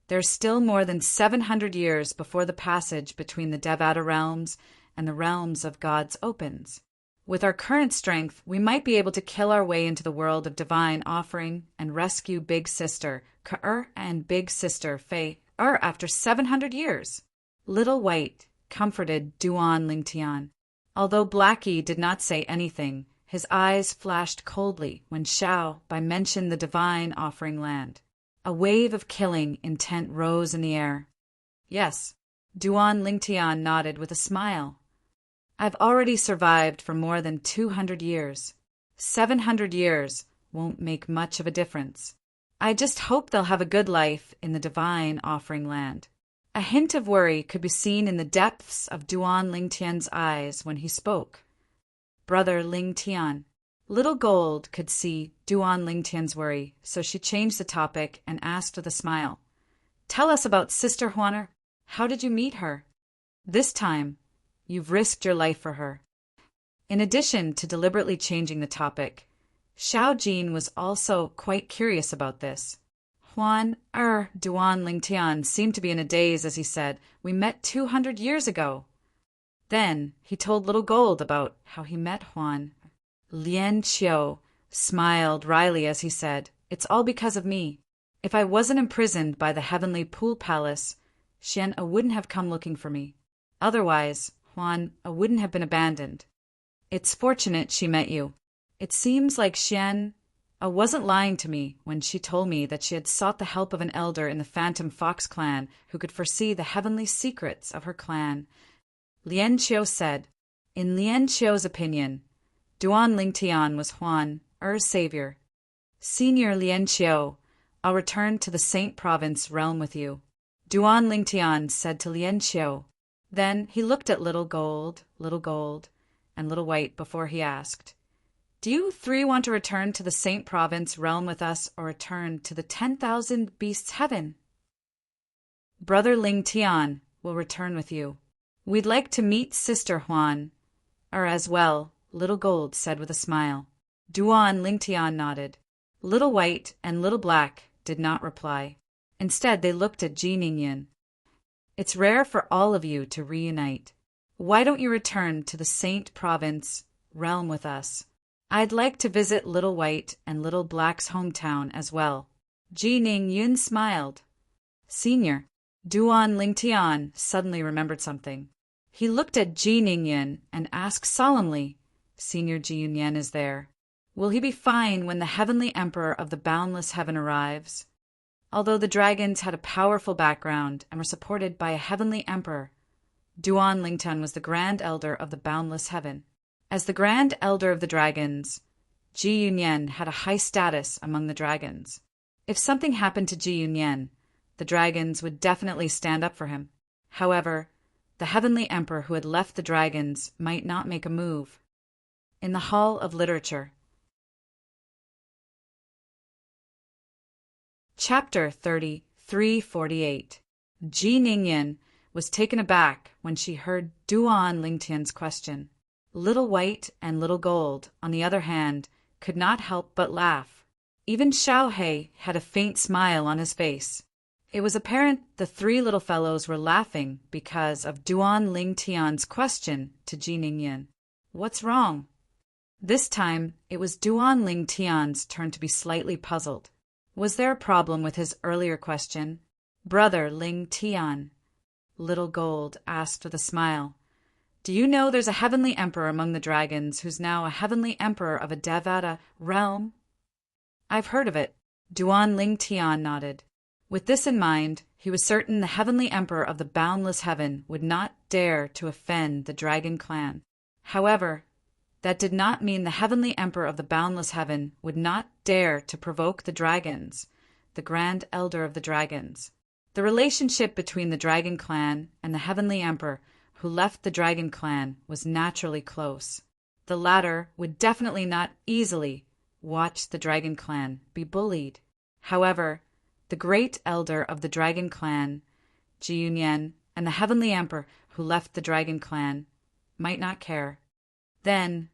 there's still more than 700 years before the passage between the Devata realms and the realms of gods opens. With our current strength, we might be able to kill our way into the world of divine offering and rescue Big Sister Ka and Big Sister Fei after 700 years. Little White comforted Duan Lingtian. Although Blackie did not say anything, his eyes flashed coldly when Xiao Bai mentioned the divine offering land. A wave of killing intent rose in the air. Yes, Duan Lingtian nodded with a smile. I've already survived for more than 200 years. 700 years won't make much of a difference. I just hope they'll have a good life in the divine offering land. A hint of worry could be seen in the depths of Duan Lingtian's eyes when he spoke. Brother Lingtian. Little Gold could see Duan Lingtian's worry, so she changed the topic and asked with a smile, Tell us about Sister Huaner. How did you meet her? This time, you've risked your life for her. In addition to deliberately changing the topic, Xiao Jin was also quite curious about this. Duan Lingtian seemed to be in a daze as he said, We met 200 years ago. Then he told Little Gold about how he met Huan. Lian Qiu smiled wryly as he said, It's all because of me. If I wasn't imprisoned by the Heavenly Pool Palace, Xian wouldn't have come looking for me. Otherwise, Huan wouldn't have been abandoned. It's fortunate she met you. It seems like Xian wasn't lying to me when she told me that she had sought the help of an elder in the Phantom Fox clan who could foresee the heavenly secrets of her clan. Lian Qiu said, In Lian Qiu's opinion, Duan Lingtian was Huan's savior. Senior Lian Qiu, I'll return to the Saint Province realm with you. Duan Lingtian said to Lien Xiu. Then he looked at Little Gold, and Little White before he asked, "Do you three want to return to the Saint Province realm with us or return to the 10,000 Beasts Heaven?" "Brother Lingtian will return with you. We'd like to meet Sister Huan, or as well," Little Gold said with a smile. Duan Lingtian nodded. Little White and Little Black did not reply. Instead, they looked at Ji Ningyan. "It's rare for all of you to reunite. Why don't you return to the Saint Province realm with us? I'd like to visit Little White and Little Black's hometown as well." Ji Ningyun smiled. "Senior." Duan Lingtian suddenly remembered something. He looked at Ji Ningyan and asked solemnly, "Senior Ji Yunyan is there. Will he be fine when the Heavenly Emperor of the Boundless Heaven arrives?" Although the dragons had a powerful background and were supported by a Heavenly Emperor, Duan Lingtian was the Grand Elder of the Boundless Heaven. As the Grand Elder of the Dragons, Ji Yunyan had a high status among the dragons. If something happened to Ji Yunyan, the dragons would definitely stand up for him. However, the Heavenly Emperor who had left the dragons might not make a move. In the Hall of Literature. Chapter 3348. Ji Ningyan was taken aback when she heard Duan Lingtian's question. Little White and Little Gold, on the other hand, could not help but laugh. Even Xiaohei had a faint smile on his face. It was apparent the three little fellows were laughing because of Duan Lingtian's question to Ji Ningyan. "What's wrong?" This time, it was Duan Lingtian's turn to be slightly puzzled. Was there a problem with his earlier question? "Brother Lingtian," Little Gold asked with a smile, "do you know there's a Heavenly Emperor among the dragons who's now a Heavenly Emperor of a Devata realm?" "I've heard of it." Duan Lingtian nodded. With this in mind, he was certain the Heavenly Emperor of the Boundless Heaven would not dare to offend the Dragon Clan. However, that did not mean the Heavenly Emperor of the Boundless Heaven would not dare to provoke the dragons, the Grand Elder of the Dragons. The relationship between the Dragon Clan and the Heavenly Emperor who left the Dragon Clan was naturally close. The latter would definitely not easily watch the Dragon Clan be bullied. However, the Great Elder of the Dragon Clan, Ji Yunyan, and the Heavenly Emperor who left the Dragon Clan might not care. Then,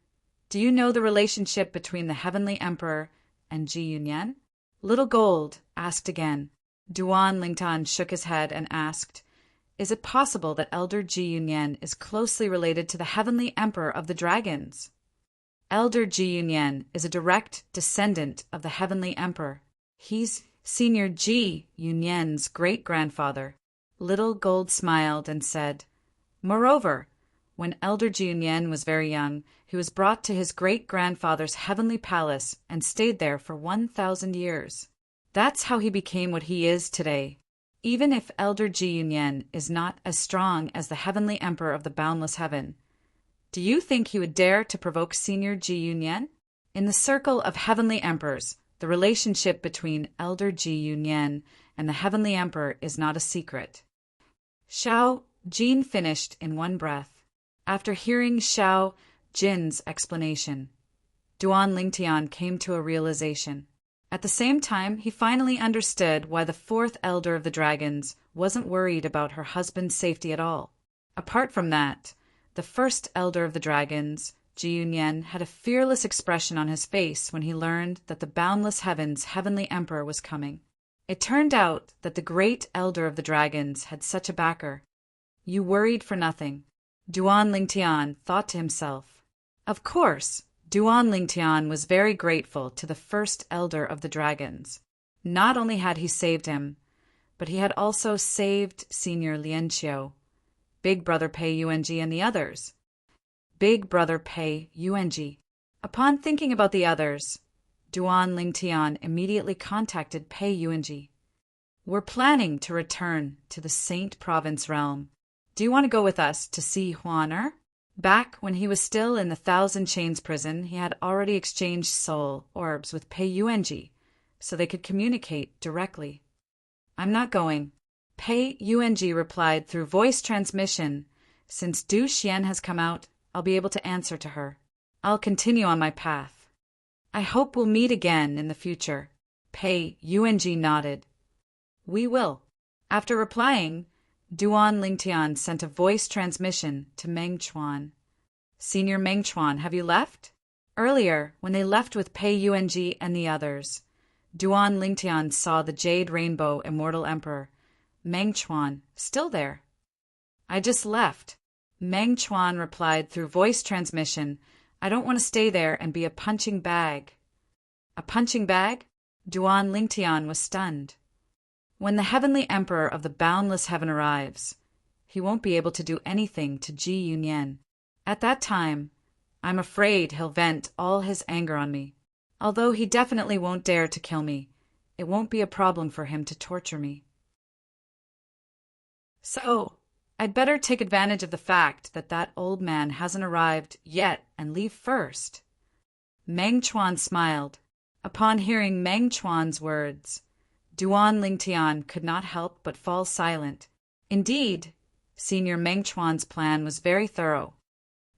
do you know the relationship between the Heavenly Emperor and Ji Yunyan? Little Gold asked again. Duan Lingtian shook his head and asked, "Is it possible that Elder Ji Yunyan is closely related to the Heavenly Emperor of the Dragons?" Elder Ji Yunyan is a direct descendant of the Heavenly Emperor. He's Senior Ji Yunyan's great-grandfather. Little Gold smiled and said, "Moreover, when Elder Ji Yunyan was very young, he was brought to his great-grandfather's heavenly palace and stayed there for 1,000 years. That's how he became what he is today. Even if Elder Ji Yunyan is not as strong as the Heavenly Emperor of the Boundless Heaven, do you think he would dare to provoke Senior Ji Yunyan?" In the circle of Heavenly Emperors, the relationship between Elder Ji Yunyan and the Heavenly Emperor is not a secret. Xiao Jin finished in one breath. After hearing Xiao Jin's explanation, Duan Lingtian came to a realization. At the same time, he finally understood why the fourth Elder of the Dragons wasn't worried about her husband's safety at all. Apart from that, the first Elder of the Dragons, Ji Yunyan, had a fearless expression on his face when he learned that the Boundless Heaven's Heavenly Emperor was coming. It turned out that the Great Elder of the Dragons had such a backer. You worried for nothing. Duan Lingtian thought to himself. Of course, Duan Lingtian was very grateful to the first Elder of the Dragons. Not only had he saved him, but he had also saved Senior Lien Xiu, Big Brother Pei Yuanji, and the others. Big Brother Pei Yuanji. Upon thinking about the others, Duan Lingtian immediately contacted Pei Yuanji. "We're planning to return to the Saint Province realm. Do you want to go with us to see Huaner?" Back when he was still in the Thousand Chains prison, he had already exchanged soul orbs with Pei Yuanji, so they could communicate directly. "I'm not going." Pei Yuanji replied through voice transmission, "Since Du Xian has come out, I'll be able to answer to her. I'll continue on my path. I hope we'll meet again in the future." Pei Yuanji nodded. "We will." After replying, Duan Lingtian sent a voice transmission to Meng Chuan. "Senior Meng Chuan, have you left?" Earlier, when they left with Pei Yuanji and the others, Duan Lingtian saw the Jade Rainbow Immortal Emperor, Meng Chuan, still there. "I just left." Meng Chuan replied through voice transmission, "I don't want to stay there and be a punching bag." "A punching bag?" Duan Lingtian was stunned. "When the Heavenly Emperor of the Boundless Heaven arrives, he won't be able to do anything to Ji Yunyan. At that time, I'm afraid he'll vent all his anger on me. Although he definitely won't dare to kill me, it won't be a problem for him to torture me. So, I'd better take advantage of the fact that that old man hasn't arrived yet and leave first." Meng Chuan smiled. Upon hearing Meng Chuan's words, Duan Lingtian could not help but fall silent. Indeed, Senior Meng Chuan's plan was very thorough.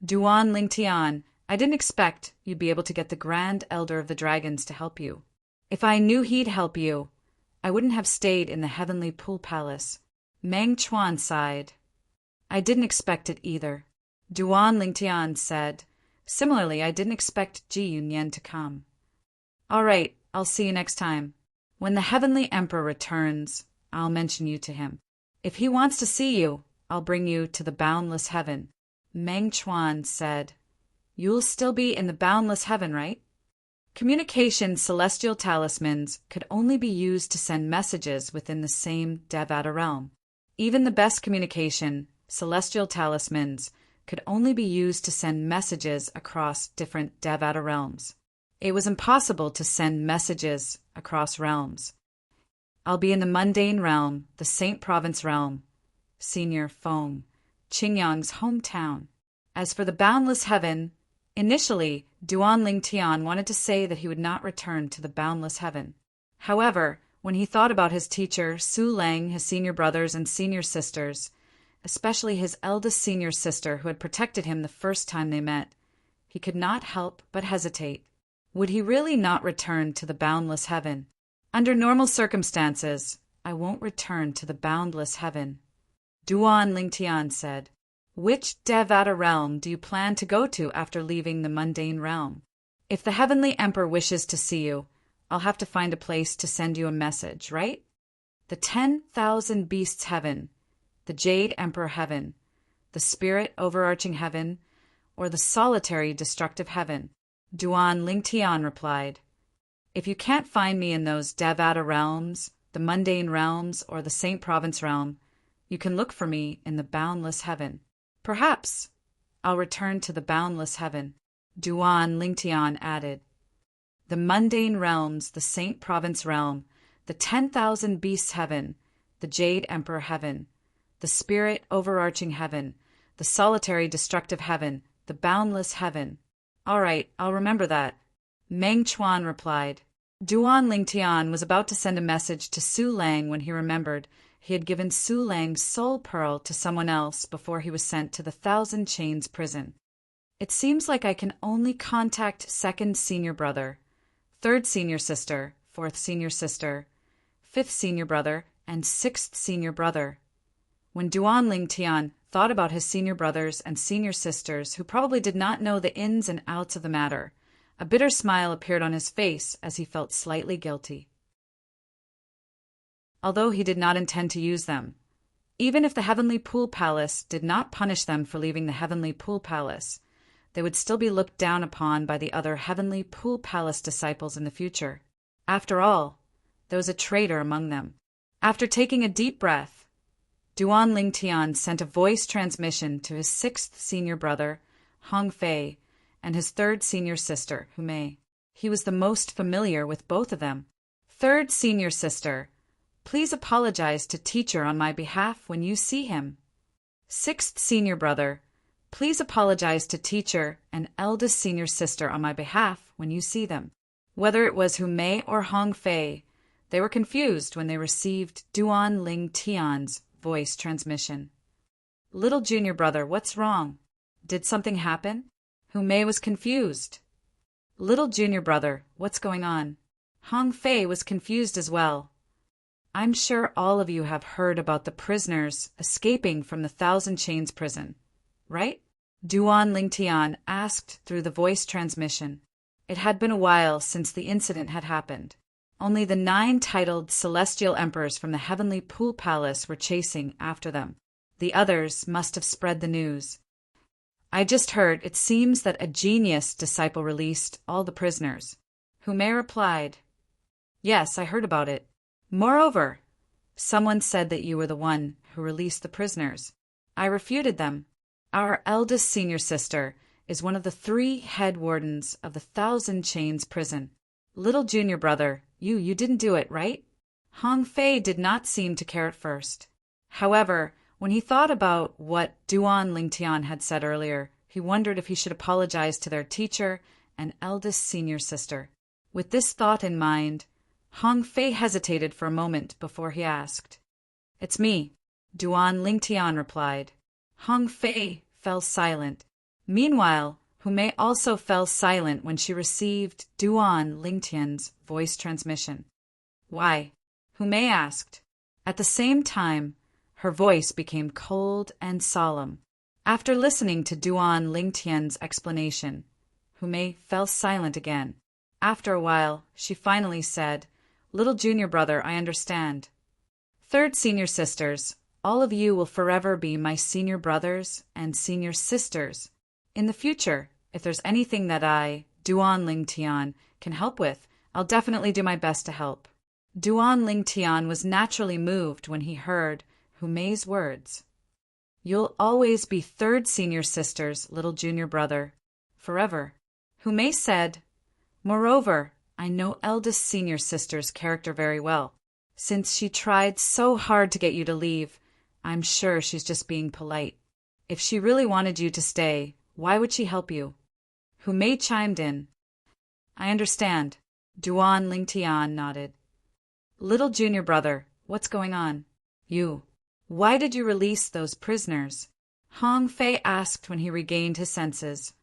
"Duan Lingtian, I didn't expect you'd be able to get the Grand Elder of the Dragons to help you. If I knew he'd help you, I wouldn't have stayed in the Heavenly Pool Palace." Meng Chuan sighed. "I didn't expect it either." Duan Lingtian said, "Similarly, I didn't expect Ji Yunyan to come." "All right, I'll see you next time. When the Heavenly Emperor returns, I'll mention you to him. If he wants to see you, I'll bring you to the Boundless Heaven." Meng Chuan said, "You'll still be in the Boundless Heaven, right?" Communication celestial talismans could only be used to send messages within the same Devata realm. Even the best communication, celestial talismans, could only be used to send messages across different Devata realms. It was impossible to send messages across realms. "I'll be in the mundane realm, the Saint Province realm," Senior Feng, Qingyang's hometown. As for the Boundless Heaven, initially, Duan Lingtian wanted to say that he would not return to the Boundless Heaven. However, when he thought about his teacher, Su Lang, his senior brothers and senior sisters, especially his eldest senior sister who had protected him the first time they met, he could not help but hesitate. Would he really not return to the Boundless Heaven? "Under normal circumstances, I won't return to the Boundless Heaven," Duan Lingtian said. "Which Devata realm do you plan to go to after leaving the mundane realm? If the Heavenly Emperor wishes to see you, I'll have to find a place to send you a message, right? The 10,000 Beasts Heaven, the Jade Emperor Heaven, the Spirit Overarching Heaven, or the Solitary Destructive Heaven?" Duan Lingtian replied, "If you can't find me in those Devata realms, the mundane realms, or the Saint Province realm, you can look for me in the Boundless Heaven. Perhaps I'll return to the Boundless Heaven," Duan Lingtian added. "The mundane realms, the Saint Province realm, the 10,000 Beasts Heaven, the Jade Emperor Heaven, the Spirit Overarching Heaven, the Solitary Destructive Heaven, the Boundless Heaven. All right, I'll remember that," Meng Chuan replied. Duan Lingtian was about to send a message to Su Lang when he remembered he had given Su Lang's soul pearl to someone else before he was sent to the Thousand Chains prison. "It seems like I can only contact second senior brother, third senior sister, fourth senior sister, fifth senior brother, and sixth senior brother." When Duan Lingtian thought about his senior brothers and senior sisters who probably did not know the ins and outs of the matter, a bitter smile appeared on his face as he felt slightly guilty. Although he did not intend to use them, even if the Heavenly Pool Palace did not punish them for leaving the Heavenly Pool Palace, they would still be looked down upon by the other Heavenly Pool Palace disciples in the future. After all, there was a traitor among them. After taking a deep breath, Duan Lingtian sent a voice transmission to his sixth senior brother, Hong Fei, and his third senior sister, Humei. He was the most familiar with both of them. "Third senior sister, please apologize to teacher on my behalf when you see him. Sixth senior brother, please apologize to teacher and eldest senior sister on my behalf when you see them." Whether it was Humei or Hong Fei, They were confused when they received Duan Ling Tian's voice transmission. Little junior brother, what's wrong? Did something happen? Hu Mei was confused. Little junior brother, what's going on? Hong Fei was confused as well. I'm sure all of you have heard about the prisoners escaping from the Thousand Chains prison, right? Duan Lingtian asked through the voice transmission. It had been a while since the incident had happened. Only the 9 titled celestial emperors from the heavenly pool palace were chasing after them. The others must have spread the news. I just heard it seems that a genius disciple released all the prisoners. Hu Mei replied, Yes, I heard about it. Moreover, someone said that you were the one who released the prisoners. I refuted them. Our eldest senior sister is one of the 3 head wardens of the Thousand Chains prison. Little junior brother, you didn't do it, right? Hong Fei did not seem to care at first. However, when he thought about what Duan Lingtian had said earlier, he wondered if he should apologize to their teacher and eldest senior sister. With this thought in mind, Hong Fei hesitated for a moment before he asked. It's me, Duan Lingtian replied. Hong Fei fell silent. Meanwhile, Hu Mei also fell silent when she received Duan Lingtian's voice transmission. Why? Hu Mei asked. At the same time, her voice became cold and solemn. After listening to Duan Lingtian's explanation, Hu Mei fell silent again. After a while, she finally said, Little junior brother, I understand. 3rd senior sisters, all of you will forever be my senior brothers and senior sisters. In the future, if there's anything that I, Duan Lingtian, can help with, I'll definitely do my best to help. Duan Lingtian was naturally moved when he heard Hu Mei's words. You'll always be 3rd senior sisters, little junior brother, forever. Hu Mei said, Moreover, I know eldest senior sister's character very well. Since she tried so hard to get you to leave, I'm sure she's just being polite. If she really wanted you to stay, why would she help you? Hu Mei chimed in. I understand. Duan Lingtian nodded. Little junior brother, what's going on? Why did you release those prisoners? Hong Fei asked when he regained his senses.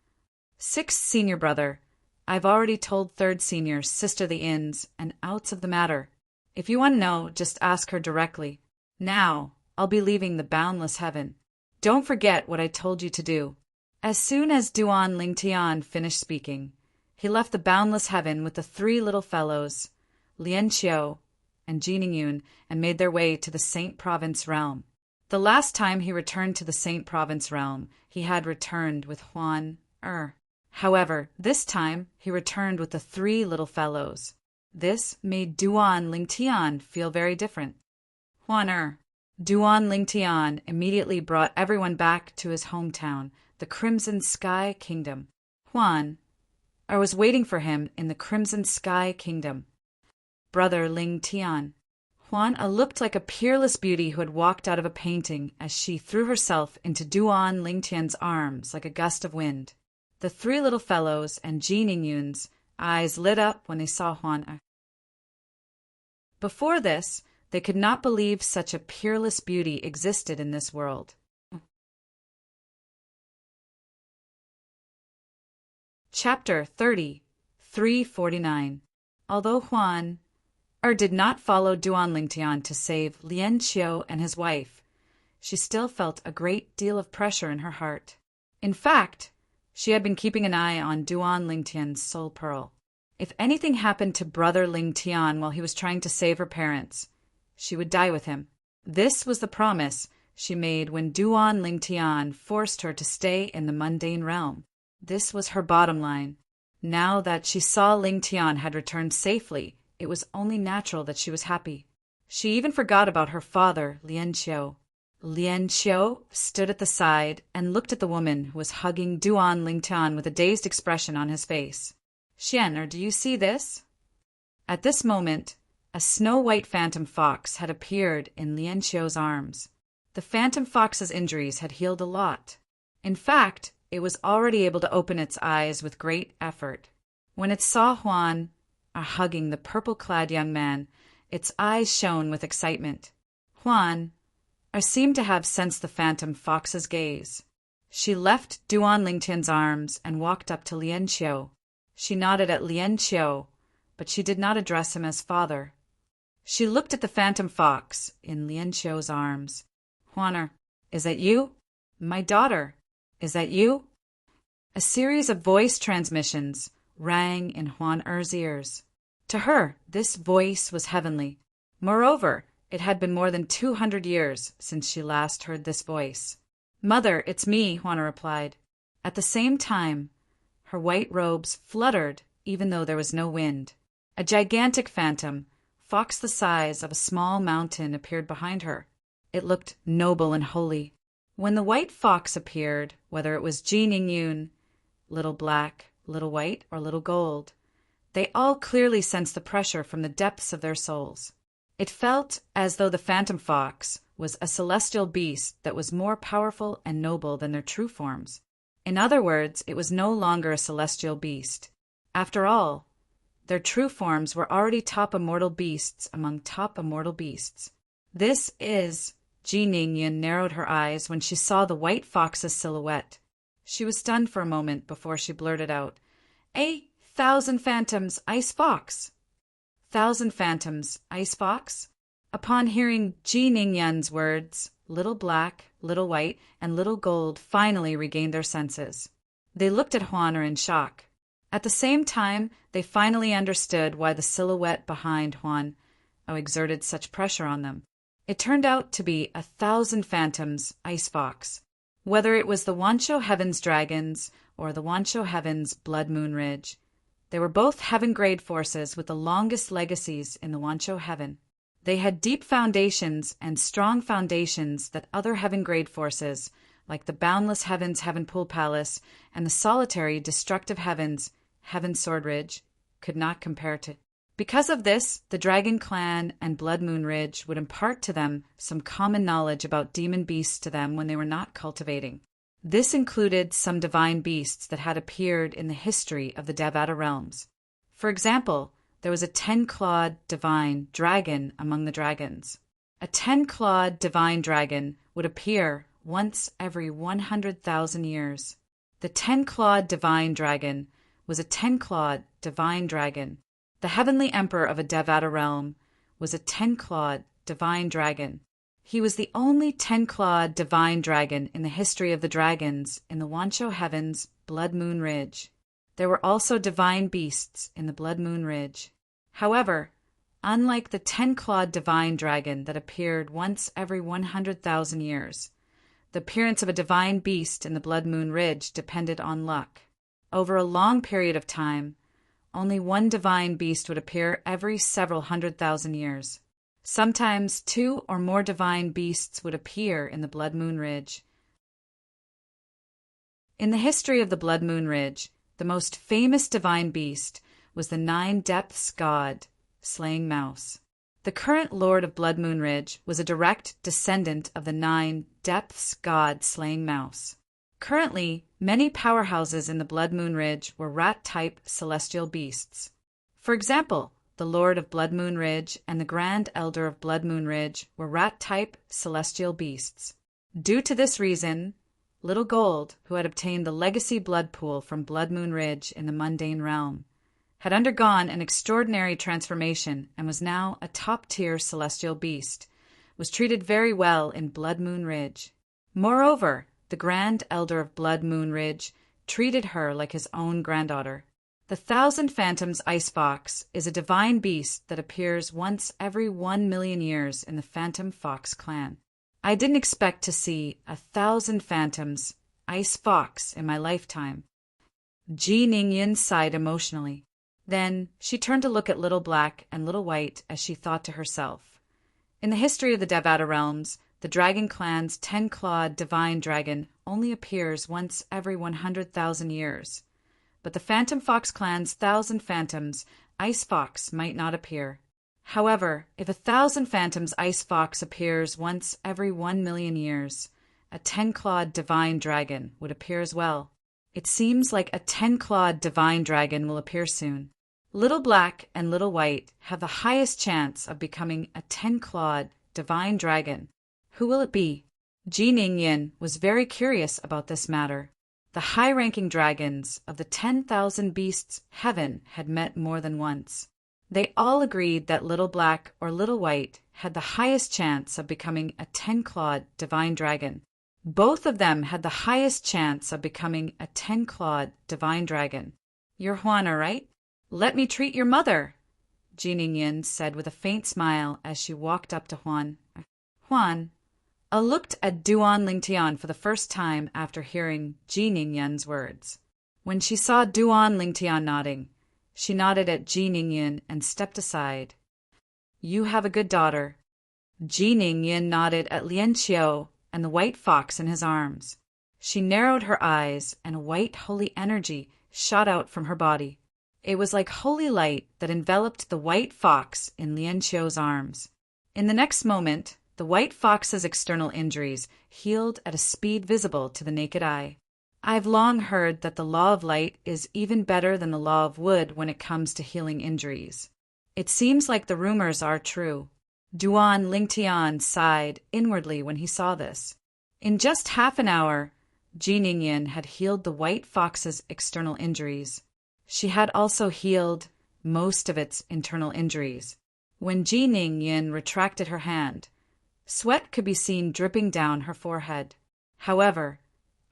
6th senior brother, I've already told 3rd senior sister the ins and outs of the matter. If you want to know, just ask her directly. Now, I'll be leaving the boundless heaven. Don't forget what I told you to do. As soon as Duan Lingtian finished speaking, he left the boundless heaven with the 3 little fellows, Lian Qiu and Jiningyun, and made their way to the Saint Province realm. The last time he returned to the Saint Province realm, he had returned with Huan Er. However, this time he returned with the 3 little fellows. This made Duan Lingtian feel very different. Huan Er. Duan Lingtian immediately brought everyone back to his hometown, the Crimson Sky Kingdom. Huan Er was waiting for him in the Crimson Sky Kingdom. Brother Lingtian. Huan Er looked like a peerless beauty who had walked out of a painting as she threw herself into Duan Lingtian's arms like a gust of wind. The 3 little fellows and Jiningyun's eyes lit up when they saw Huan Er. Before this, they could not believe such a peerless beauty existed in this world. Chapter 30, 349. Although Huan Er did not follow Duan Lingtian to save Lian Qiu and his wife, she still felt a great deal of pressure in her heart. In fact, she had been keeping an eye on Duan Lingtian's soul pearl. If anything happened to Brother Lingtian while he was trying to save her parents, she would die with him. This was the promise she made when Duan Lingtian forced her to stay in the mundane realm. This was her bottom line. Now that she saw Lingtian had returned safely, it was only natural that she was happy. She even forgot about her father, Lian Qiu. Lian Qiu stood at the side and looked at the woman who was hugging Duan Lingtian with a dazed expression on his face. Xian, do you see this? At this moment, a snow-white phantom fox had appeared in Lian Qiu's arms. The phantom fox's injuries had healed a lot. In fact, it was already able to open its eyes with great effort. When it saw Huan Er hugging the purple-clad young man, Its eyes shone with excitement. Huan seemed to have sensed the phantom fox's gaze. She left Duan Lingtian's arms and walked up to Lien Qiu. She nodded at Lien Qiu, but she did not address him as father. She looked at the phantom fox in Lien Qiu's arms. Huaner, is that you? My daughter, is that you? A series of voice transmissions rang in Huan Er's ears. To her, this voice was heavenly. Moreover, it had been more than 200 years since she last heard this voice. Mother, it's me, Huana replied. At the same time, her white robes fluttered even though there was no wind. A gigantic phantom, fox the size of a small mountain, appeared behind her. It looked noble and holy. When the white fox appeared, whether it was Ji Ningyun, Little Black, Little White, or Little Gold, they all clearly sensed the pressure from the depths of their souls. It felt as though the phantom fox was a celestial beast that was more powerful and noble than their true forms. In other words, it was no longer a celestial beast. After all, their true forms were already top immortal beasts among top immortal beasts. This is... Ji Ningyun narrowed her eyes when she saw the white fox's silhouette. She was stunned for a moment before she blurted out, "A 1,000 phantoms, ice fox!" 1,000 phantoms, ice fox? Upon hearing Ji Ningyun's words, Little Black, Little White, and Little Gold finally regained their senses. They looked at Huaner in shock. At the same time, they finally understood why the silhouette behind Huan exerted such pressure on them. It turned out to be 1,000 phantoms, ice fox. Whether it was the Wanshou Heavens dragons or the Wanshou Heavens Blood Moon Ridge, they were both heaven-grade forces with the longest legacies in the Wanshou Heaven. They had deep foundations and strong foundations that other heaven-grade forces, like the Boundless Heavens Heaven Pool Palace and the solitary Destructive Heavens Heaven Sword Ridge, could not compare to. Because of this, the Dragon Clan and Blood Moon Ridge would impart to them some common knowledge about demon beasts to them when they were not cultivating. This included some divine beasts that had appeared in the history of the Devata realms. For example, there was a 10-clawed divine dragon among the dragons. A 10-clawed divine dragon would appear once every 100,000 years. The 10-clawed divine dragon was a 10-clawed divine dragon. The heavenly emperor of a Devata realm was a 10-clawed divine dragon. He was the only 10-clawed divine dragon in the history of the dragons in the Wanshou Heavens Blood Moon Ridge. There were also divine beasts in the Blood Moon Ridge. However, unlike the 10-clawed divine dragon that appeared once every 100,000 years, the appearance of a divine beast in the Blood Moon Ridge depended on luck. Over a long period of time, only one divine beast would appear every several 100,000 years. Sometimes 2 or more divine beasts would appear in the Blood Moon Ridge. In the history of the Blood Moon Ridge, the most famous divine beast was the 9 Depths God, Slaying Mouse. The current Lord of Blood Moon Ridge was a direct descendant of the 9 Depths God, Slaying Mouse. Currently, many powerhouses in the Blood Moon Ridge were rat-type celestial beasts. For example, the Lord of Blood Moon Ridge and the Grand Elder of Blood Moon Ridge were rat-type celestial beasts. Due to this reason, Little Gold, who had obtained the legacy blood pool from Blood Moon Ridge in the mundane realm, had undergone an extraordinary transformation and was now a top-tier celestial beast, was treated very well in Blood Moon Ridge. Moreover, the Grand Elder of Blood Moon Ridge treated her like his own granddaughter. The 1,000 Phantoms Ice Fox is a divine beast that appears once every 1,000,000 years in the Phantom Fox clan. I didn't expect to see 1,000 Phantoms Ice Fox in my lifetime. Ji Ningyun sighed emotionally. Then she turned to look at Little Black and Little White as she thought to herself. In the history of the Devata realms, the Dragon Clan's 10-clawed divine dragon only appears once every 100,000 years. But the Phantom Fox clan's 1,000 phantoms, Ice Fox might not appear. However, if 1,000 phantoms Ice Fox appears once every 1,000,000 years, a 10-clawed divine dragon would appear as well. It seems like a 10-clawed divine dragon will appear soon. Little Black and Little White have the highest chance of becoming a 10-clawed divine dragon. Who will it be? Ji Ning-yin was very curious about this matter. The high-ranking dragons of the 10,000 beasts heaven had met more than once. They all agreed that Little Black or Little White had the highest chance of becoming a 10-clawed divine dragon. Both of them had the highest chance of becoming a 10-clawed divine dragon. You're Juana, right? Let me treat your mother, Ji Ning-yin said with a faint smile as she walked up to Juan. Juan looked at Duan Lingtian for the first time after hearing Ji Ning-yin's words. When she saw Duan Lingtian nodding, she nodded at Ji Ning-yin and stepped aside. You have a good daughter. Ji Ning-yin nodded at Lien Qiu and the white fox in his arms. She narrowed her eyes, and a white holy energy shot out from her body. It was like holy light that enveloped the white fox in Lien Qiu's arms. In the next moment, the white fox's external injuries healed at a speed visible to the naked eye. I've long heard that the law of light is even better than the law of wood when it comes to healing injuries. It seems like the rumors are true. Duan Lingtian sighed inwardly when he saw this. In just half an hour, Ji Ning-yin had healed the white fox's external injuries. She had also healed most of its internal injuries. When Ji Ning-yin retracted her hand, sweat could be seen dripping down her forehead. However,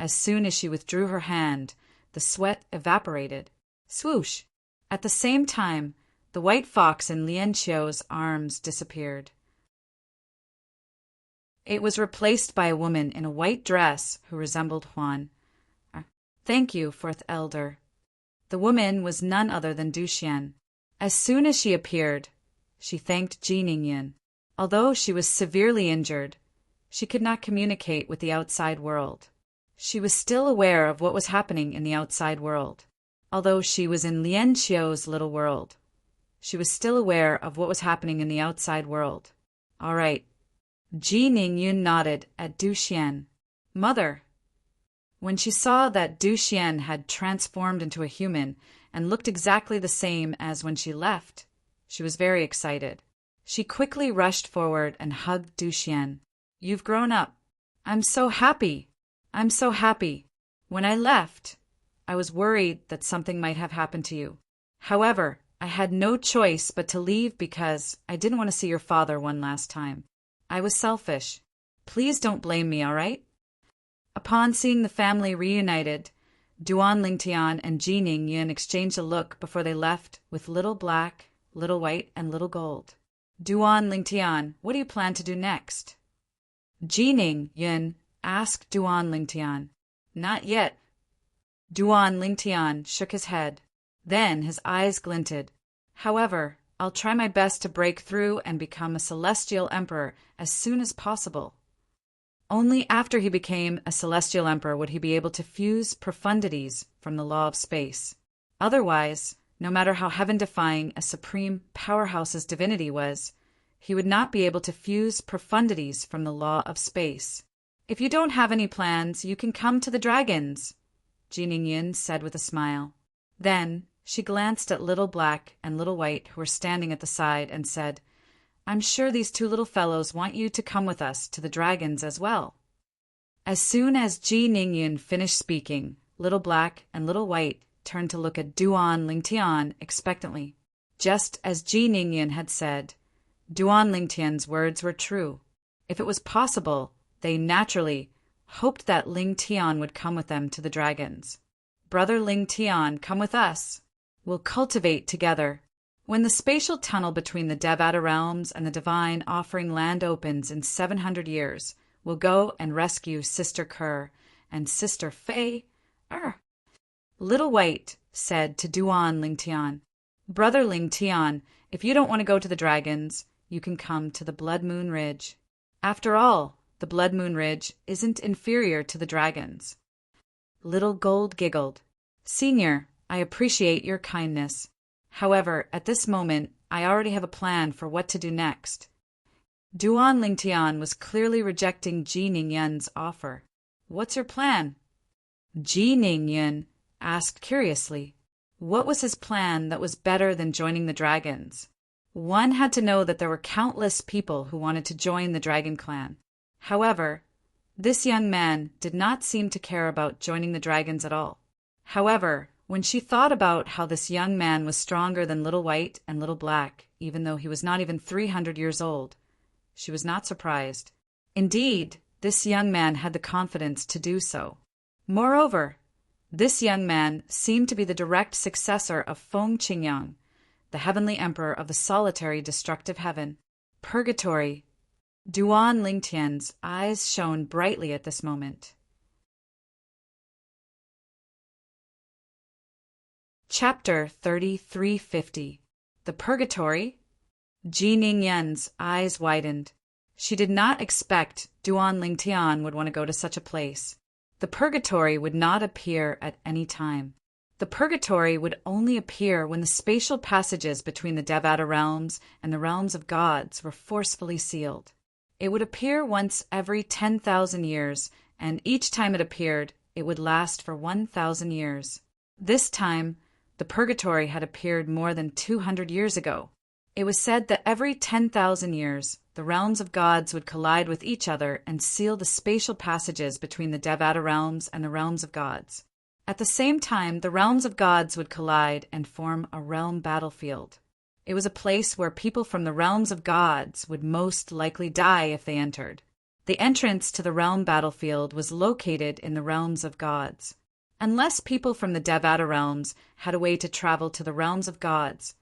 as soon as she withdrew her hand, the sweat evaporated. Swoosh! At the same time, the white fox in Lien Qiu's arms disappeared. It was replaced by a woman in a white dress who resembled Juan. Thank you, fourth elder. The woman was none other than Du Xian. As soon as she appeared, she thanked Ji Ning-yin. Although she was severely injured, she could not communicate with the outside world. She was still aware of what was happening in the outside world. Although she was in Lien Qiu's little world, she was still aware of what was happening in the outside world. All right. Ji Ning-yin nodded at Du Xian. Mother. When she saw that Du Xian had transformed into a human and looked exactly the same as when she left, she was very excited. She quickly rushed forward and hugged Du Xian. You've grown up. I'm so happy. I'm so happy. When I left, I was worried that something might have happened to you. However, I had no choice but to leave because I didn't want to see your father one last time. I was selfish. Please don't blame me, all right? Upon seeing the family reunited, Duan Lingtian and Ji Ning-yin exchanged a look before they left with Little Black, Little White, and Little Gold. Duan Lingtian, what do you plan to do next? Ji Ning-yin asked Duan Lingtian. Not yet. Duan Lingtian shook his head. Then his eyes glinted. However, I'll try my best to break through and become a celestial emperor as soon as possible. Only after he became a celestial emperor would he be able to fuse profundities from the law of space. Otherwise, no matter how heaven-defying a supreme powerhouse's divinity was, he would not be able to fuse profundities from the law of space. If you don't have any plans, you can come to the dragons, Ji Ning-yin said with a smile. Then she glanced at Little Black and Little White who were standing at the side and said, I'm sure these two little fellows want you to come with us to the dragons as well. As soon as Ji Ning-yin finished speaking, Little Black and Little White turned to look at Duan Lingtian expectantly. Just as Ji Ning-yin had said, Duan Lingtian's words were true. If it was possible, they naturally hoped that Lingtian would come with them to the dragons. Brother Lingtian, come with us. We'll cultivate together. When the spatial tunnel between the Devata realms and the divine offering land opens in 700 years, we'll go and rescue Sister Kerr and Sister Fei. Little White said to Duan Lingtian, Brother Lingtian, if you don't want to go to the dragons, you can come to the Blood Moon Ridge. After all, the Blood Moon Ridge isn't inferior to the dragons. Little Gold giggled. Senior, I appreciate your kindness. However, at this moment, I already have a plan for what to do next. Duan Lingtian was clearly rejecting Ji Ning-yin's offer. What's your plan? Ji Ning-yin asked curiously. What was his plan that was better than joining the dragons? One had to know that there were countless people who wanted to join the dragon clan. However, this young man did not seem to care about joining the dragons at all. However, when she thought about how this young man was stronger than Little White and Little Black, even though he was not even 300 years old, she was not surprised. Indeed, this young man had the confidence to do so. Moreover, this young man seemed to be the direct successor of Feng Qingyang, the heavenly emperor of the solitary destructive heaven, purgatory. Duan Lingtian's eyes shone brightly at this moment. Chapter 3350. The Purgatory. Ji Ningyan's eyes widened. She did not expect Duan Lingtian would want to go to such a place. The purgatory would not appear at any time. The purgatory would only appear when the spatial passages between the Devata realms and the realms of gods were forcefully sealed. It would appear once every 10,000 years, and each time it appeared, it would last for 1,000 years. This time, the purgatory had appeared more than 200 years ago. It was said that every 10,000 years, the realms of gods would collide with each other and seal the spatial passages between the Devata realms and the realms of gods. At the same time, the realms of gods would collide and form a realm battlefield. It was a place where people from the realms of gods would most likely die if they entered. The entrance to the realm battlefield was located in the realms of gods. Unless people from the Devata realms had a way to travel to the realms of gods,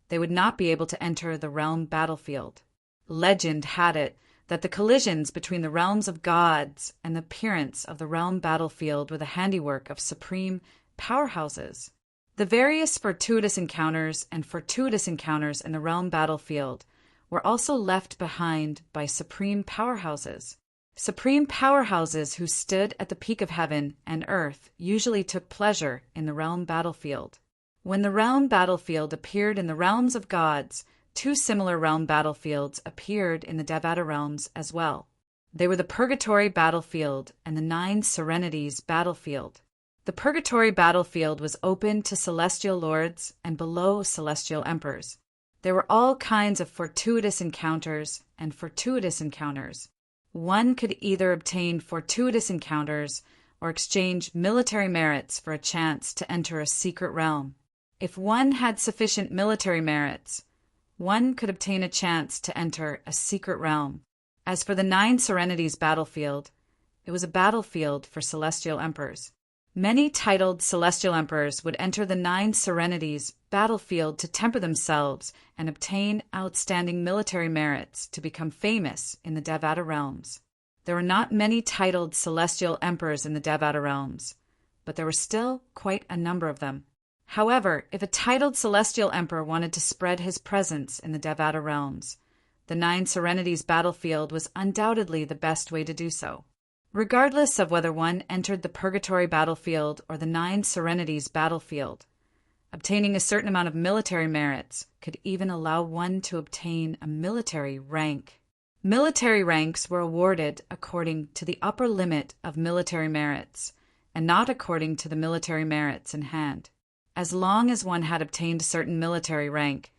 they would not be able to enter the realm battlefield. Legend had it that the collisions between the realms of gods and the appearance of the realm battlefield were the handiwork of supreme powerhouses. The various fortuitous encounters in the realm battlefield were also left behind by supreme powerhouses. Supreme powerhouses who stood at the peak of heaven and earth usually took pleasure in the realm battlefield. When the realm battlefield appeared in the realms of gods, two similar realm battlefields appeared in the Devata realms as well. They were the Purgatory battlefield and the Nine Serenities battlefield. The Purgatory battlefield was open to celestial lords and below celestial emperors. There were all kinds of fortuitous encounters and fortuitous encounters. One could either obtain fortuitous encounters or exchange military merits for a chance to enter a secret realm. If one had sufficient military merits, one could obtain a chance to enter a secret realm. As for the Nine Serenities battlefield, it was a battlefield for celestial emperors. Many titled celestial emperors would enter the Nine Serenities battlefield to temper themselves and obtain outstanding military merits to become famous in the Devata realms. There were not many titled celestial emperors in the Devata realms, but there were still quite a number of them. However, if a titled celestial emperor wanted to spread his presence in the Devata realms, the Nine Serenities battlefield was undoubtedly the best way to do so. Regardless of whether one entered the Purgatory battlefield or the Nine Serenities battlefield, obtaining a certain amount of military merits could even allow one to obtain a military rank. Military ranks were awarded according to the upper limit of military merits, and not according to the military merits in hand. As long as one had obtained a certain military rank,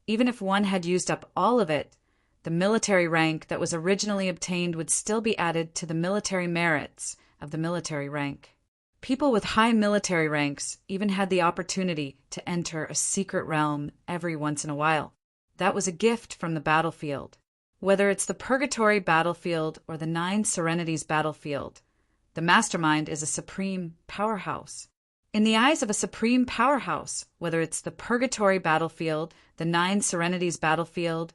even if one had used up all of it, the military rank that was originally obtained would still be added to the military merits of the military rank. People with high military ranks even had the opportunity to enter a secret realm every once in a while. That was a gift from the battlefield. Whether it's the Purgatory battlefield or the Nine Serenities battlefield, the mastermind is a supreme powerhouse. In the eyes of a supreme powerhouse, whether it's the Purgatory battlefield, the Nine Serenities battlefield,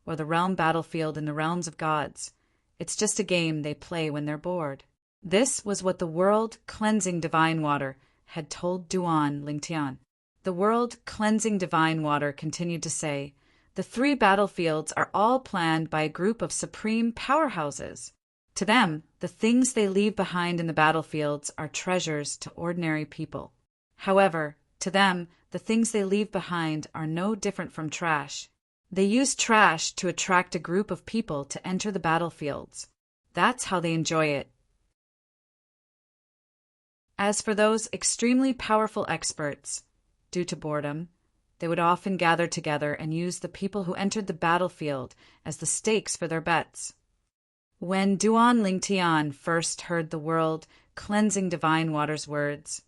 or the realm battlefield in the realms of gods, it's just a game they play when they're bored. This was what the world-cleansing divine water had told Duan Lingtian. The world-cleansing divine water continued to say, the three battlefields are all planned by a group of supreme powerhouses. To them, the things they leave behind in the battlefields are treasures to ordinary people. However, to them, the things they leave behind are no different from trash. They use trash to attract a group of people to enter the battlefields. That's how they enjoy it. As for those extremely powerful experts, due to boredom, they would often gather together and use the people who entered the battlefield as the stakes for their bets. When Duan Lingtian first heard the world-cleansing divine water's words,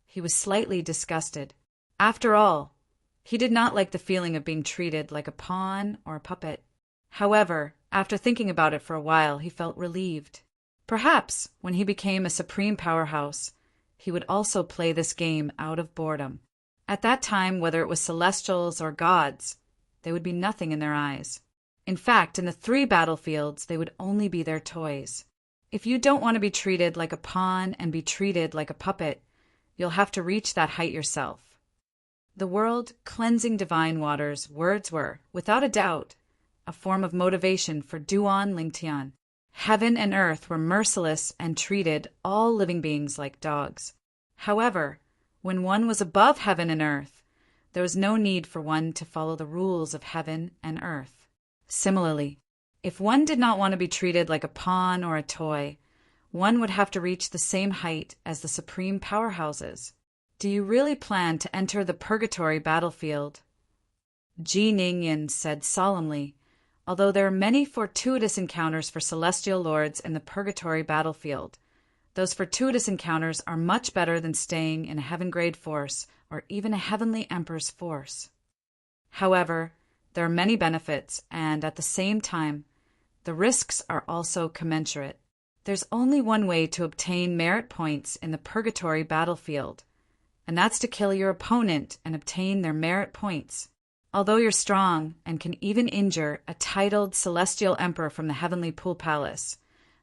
he was slightly disgusted. After all, he did not like the feeling of being treated like a pawn or a puppet. However, after thinking about it for a while, he felt relieved. Perhaps, when he became a supreme powerhouse, he would also play this game out of boredom. At that time, whether it was celestials or gods, they would be nothing in their eyes. In fact, in the 3 battlefields, they would only be their toys. If you don't want to be treated like a pawn and be treated like a puppet, you'll have to reach that height yourself. The world-cleansing divine waters' words were, without a doubt, a form of motivation for Duan Lingtian. Heaven and earth were merciless and treated all living beings like dogs. However, when one was above heaven and earth, there was no need for one to follow the rules of heaven and earth. Similarly, if one did not want to be treated like a pawn or a toy, one would have to reach the same height as the supreme powerhouses. Do you really plan to enter the purgatory battlefield? Ji Ningyin said solemnly, although there are many fortuitous encounters for celestial lords in the purgatory battlefield, those fortuitous encounters are much better than staying in a heaven-grade force or even a heavenly emperor's force. However, there are many benefits, and at the same time, the risks are also commensurate. There's only one way to obtain merit points in the purgatory battlefield, and that's to kill your opponent and obtain their merit points. Although you're strong and can even injure a titled celestial emperor from the heavenly pool palace,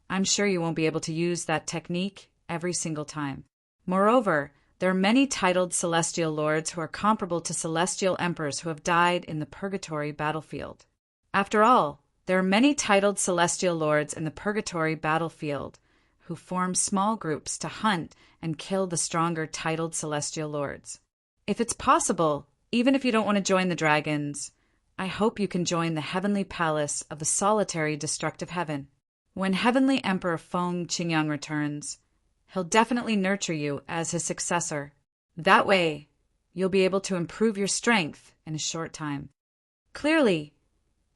I'm sure you won't be able to use that technique every single time. Moreover, there are many titled celestial lords who are comparable to celestial emperors who have died in the purgatory battlefield. After all, there are many titled celestial lords in the purgatory battlefield who form small groups to hunt and kill the stronger titled celestial lords. If it's possible, even if you don't want to join the dragons, I hope you can join the heavenly palace of the solitary destructive heaven. When Heavenly Emperor Feng Qingyang returns, he'll definitely nurture you as his successor. That way, you'll be able to improve your strength in a short time. Clearly,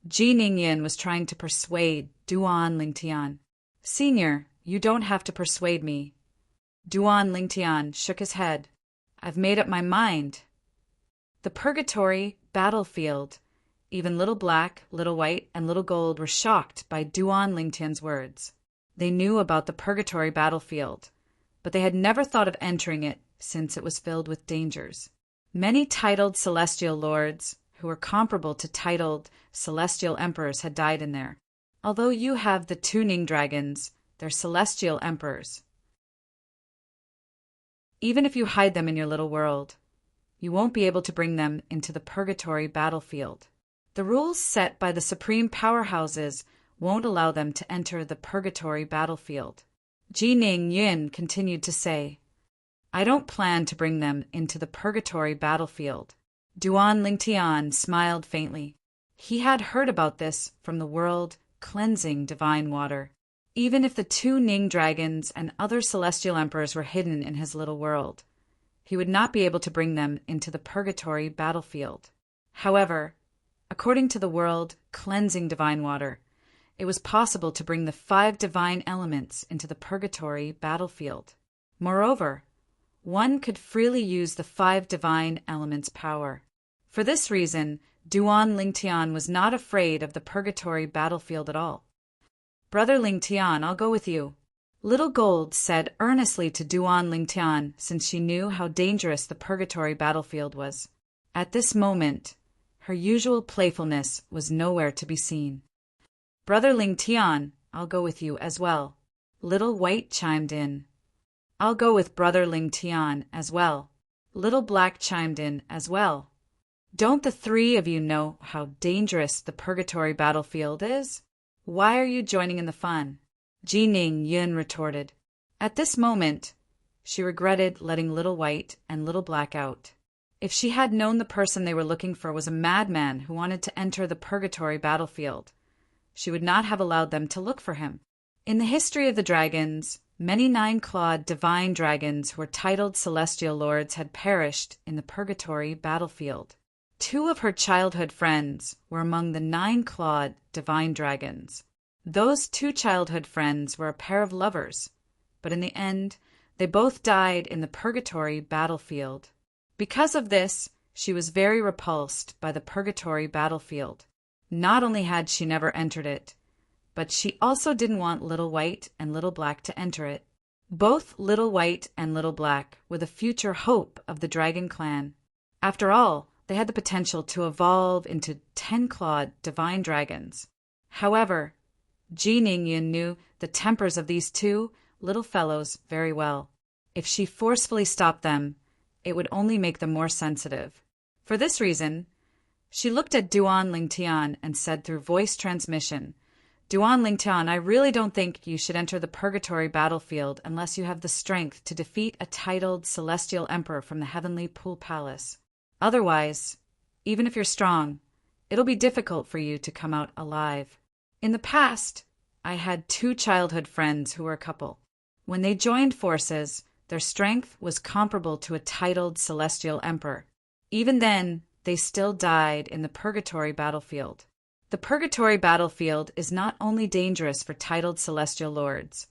Ji Ningyin was trying to persuade Duan Lingtian. Senior, you don't have to persuade me. Duan Lingtian shook his head. I've made up my mind. The purgatory battlefield. Even Little Black, Little White, and Little Gold were shocked by Duan Lingtian's words. They knew about the purgatory battlefield, but they had never thought of entering it since it was filled with dangers. Many titled celestial lords, who were comparable to titled celestial emperors, had died in there. Although you have the 2 Ning dragons, they're celestial emperors. Even if you hide them in your little world, you won't be able to bring them into the purgatory battlefield. The rules set by the supreme powerhouses won't allow them to enter the purgatory battlefield. Ji Ningyin continued to say, I don't plan to bring them into the purgatory battlefield. Duan Lingtian smiled faintly. He had heard about this from the world-cleansing divine water. Even if the 2 Ning dragons and other celestial emperors were hidden in his little world, he would not be able to bring them into the purgatory battlefield. However, according to the world-cleansing divine water, it was possible to bring the 5 divine elements into the purgatory battlefield. Moreover, one could freely use the 5 divine elements' power. For this reason, Duan Lingtian was not afraid of the purgatory battlefield at all. Brother Lingtian, I'll go with you. Little Gold said earnestly to Duan Lingtian, since she knew how dangerous the purgatory battlefield was. At this moment, her usual playfulness was nowhere to be seen. Brother Lingtian, I'll go with you as well. Little White chimed in. I'll go with Brother Lingtian as well. Little Black chimed in as well. Don't the 3 of you know how dangerous the purgatory battlefield is? Why are you joining in the fun? Ji Ningyin retorted. At this moment, she regretted letting Little White and Little Black out. If she had known the person they were looking for was a madman who wanted to enter the purgatory battlefield, she would not have allowed them to look for him. In the history of the dragons, many nine-clawed divine dragons who were titled celestial lords had perished in the purgatory battlefield. Two of her childhood friends were among the nine-clawed divine dragons. Those two childhood friends were a pair of lovers, but in the end, they both died in the purgatory battlefield. Because of this, she was very repulsed by the purgatory battlefield. Not only had she never entered it, but she also didn't want Little White and Little Black to enter it. Both Little White and Little Black were the future hope of the dragon clan. After all, they had the potential to evolve into 10-clawed divine dragons. However, Ji Ningyin knew the tempers of these two little fellows very well. If she forcefully stopped them, it would only make them more sensitive. For this reason, she looked at Duan Lingtian and said through voice transmission, "Duan Lingtian, I really don't think you should enter the purgatory battlefield unless you have the strength to defeat a titled celestial emperor from the heavenly pool palace. Otherwise, even if you're strong, it'll be difficult for you to come out alive. In the past, I had two childhood friends who were a couple. When they joined forces, their strength was comparable to a titled celestial emperor. Even then, they still died in the purgatory battlefield. The purgatory battlefield is not only dangerous for titled celestial lords,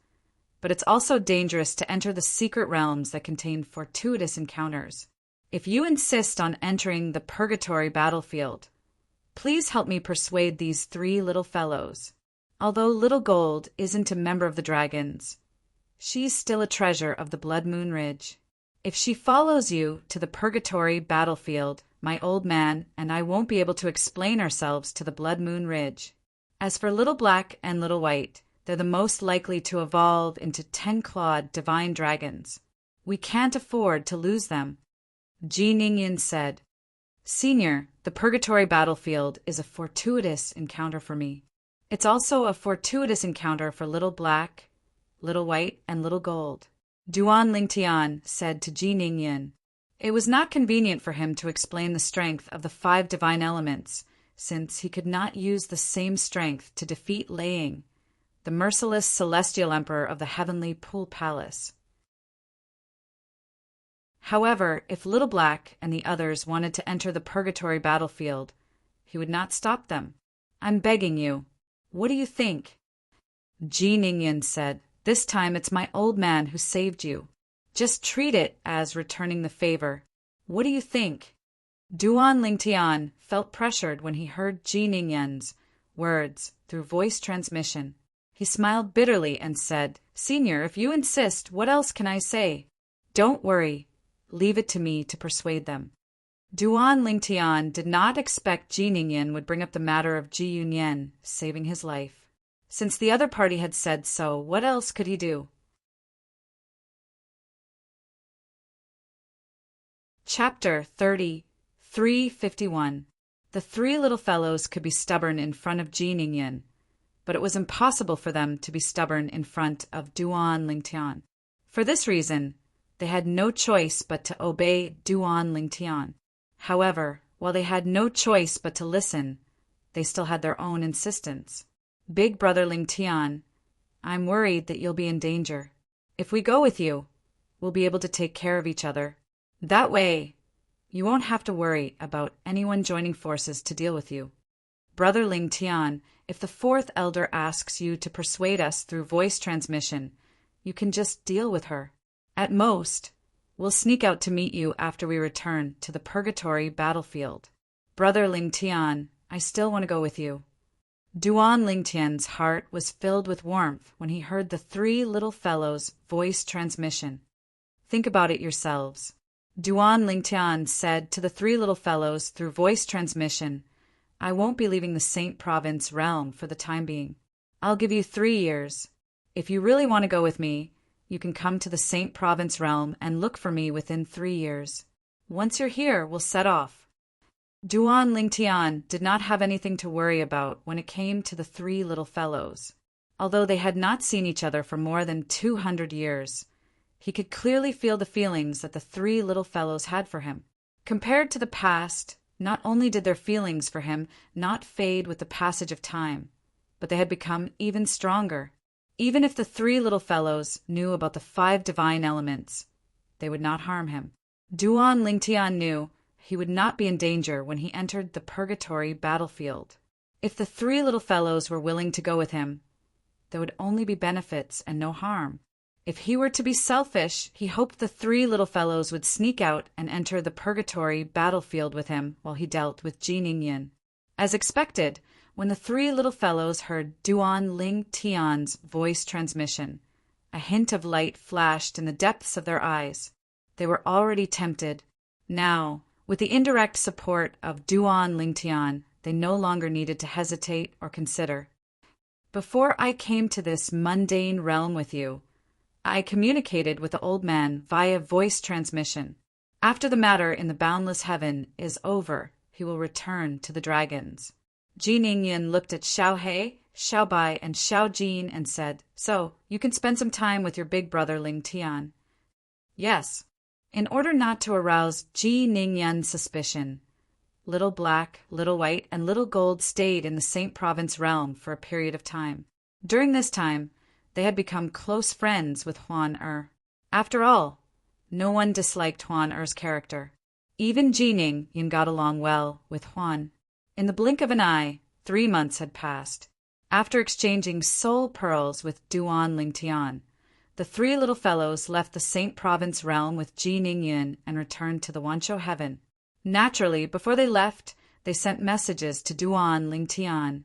but it's also dangerous to enter the secret realms that contain fortuitous encounters. If you insist on entering the purgatory battlefield, please help me persuade these three little fellows. Although Little Gold isn't a member of the dragons, she's still a treasure of the Blood Moon Ridge. If she follows you to the purgatory battlefield, my old man and I won't be able to explain ourselves to the Blood Moon Ridge. As for Little Black and Little White, they're the most likely to evolve into 10-clawed divine dragons. We can't afford to lose them." Ji Ningyin said, "Senior, the purgatory battlefield is a fortuitous encounter for me. It's also a fortuitous encounter for Little Black, Little White, and Little Gold." Duan Lingtian said to Ji Ningyin, it was not convenient for him to explain the strength of the 5 divine elements, since he could not use the same strength to defeat Liang, the merciless celestial emperor of the heavenly pool palace. However, if Little Black and the others wanted to enter the purgatory battlefield, he would not stop them. "I'm begging you. What do you think?" Ji Ningyin said, "This time it's my old man who saved you. Just treat it as returning the favor. What do you think?" Duan Lingtian felt pressured when he heard Ji Ningyin's words through voice transmission. He smiled bitterly and said, "Senior, if you insist, what else can I say?" "Don't worry. Leave it to me to persuade them." Duan Lingtian did not expect Ji Ningyin would bring up the matter of Ji Yunyan saving his life. Since the other party had said so, what else could he do? Chapter 30, 351. The three little fellows could be stubborn in front of Ji Ningyin, but it was impossible for them to be stubborn in front of Duan Lingtian. For this reason, they had no choice but to obey Duan Lingtian. However, while they had no choice but to listen, they still had their own insistence. "Big brother Lingtian, I'm worried that you'll be in danger. If we go with you, we'll be able to take care of each other. That way, you won't have to worry about anyone joining forces to deal with you. Brother Lingtian, if the 4th elder asks you to persuade us through voice transmission, you can just deal with her. At most, we'll sneak out to meet you after we return to the purgatory battlefield. Brother Lingtian, I still want to go with you." Duan Lingtian's heart was filled with warmth when he heard the 3 little fellows' voice transmission. Think about it yourselves. Duan Lingtian said to the 3 little fellows through voice transmission, "I won't be leaving the Saint Province realm for the time being. I'll give you 3 years. If you really want to go with me, you can come to the Saint Province realm and look for me within 3 years. Once you're here, we'll set off." Duan Lingtian did not have anything to worry about when it came to the 3 little fellows. Although they had not seen each other for more than 200 years, he could clearly feel the feelings that the 3 little fellows had for him. Compared to the past, not only did their feelings for him not fade with the passage of time, but they had become even stronger. Even if the three little fellows knew about the 5 divine elements, they would not harm him. Duan Lingtian knew he would not be in danger when he entered the purgatory battlefield. If the 3 little fellows were willing to go with him, there would only be benefits and no harm. If he were to be selfish, he hoped the 3 little fellows would sneak out and enter the purgatory battlefield with him while he dealt with Ji Ningyan. As expected, when the 3 little fellows heard Duan Ling Tian's voice transmission, a hint of light flashed in the depths of their eyes. They were already tempted. Now, with the indirect support of Duan Ling Tian, they no longer needed to hesitate or consider. Before I came to this mundane realm with you, I communicated with the old man via voice transmission. After the matter in the boundless heaven is over, he will return to the dragons. Ji Ningyan looked at Xiao He, Xiao Bai, and Xiao Jin and said, "So, you can spend some time with your big brother Ling Tian." Yes. In order not to arouse Ji Ningyan's suspicion, Little Black, Little White, and Little Gold stayed in the Saint Province realm for a period of time. During this time, they had become close friends with Huan After all, no one disliked Huan character. Even Ji Ningyan got along well with Huan. In the blink of an eye, 3 months had passed. After exchanging soul pearls with Duan Lingtian, the 3 little fellows left the Saint Province realm with Ji Ningyan and returned to the Wanshou heaven. Naturally, before they left, they sent messages to Duan Lingtian,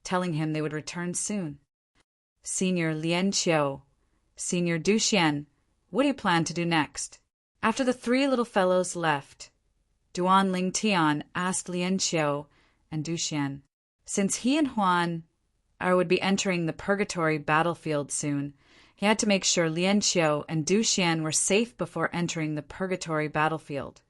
telling him they would return soon. "Senior Lian Xiu, Senior Du Xian, what do you plan to do next?" After the 3 little fellows left, Duan Lingtian asked Lian Xiu and Du Xian, since he and Huan would be entering the purgatory battlefield soon, he had to make sure Lian Xiu and Du Xian were safe before entering the purgatory battlefield.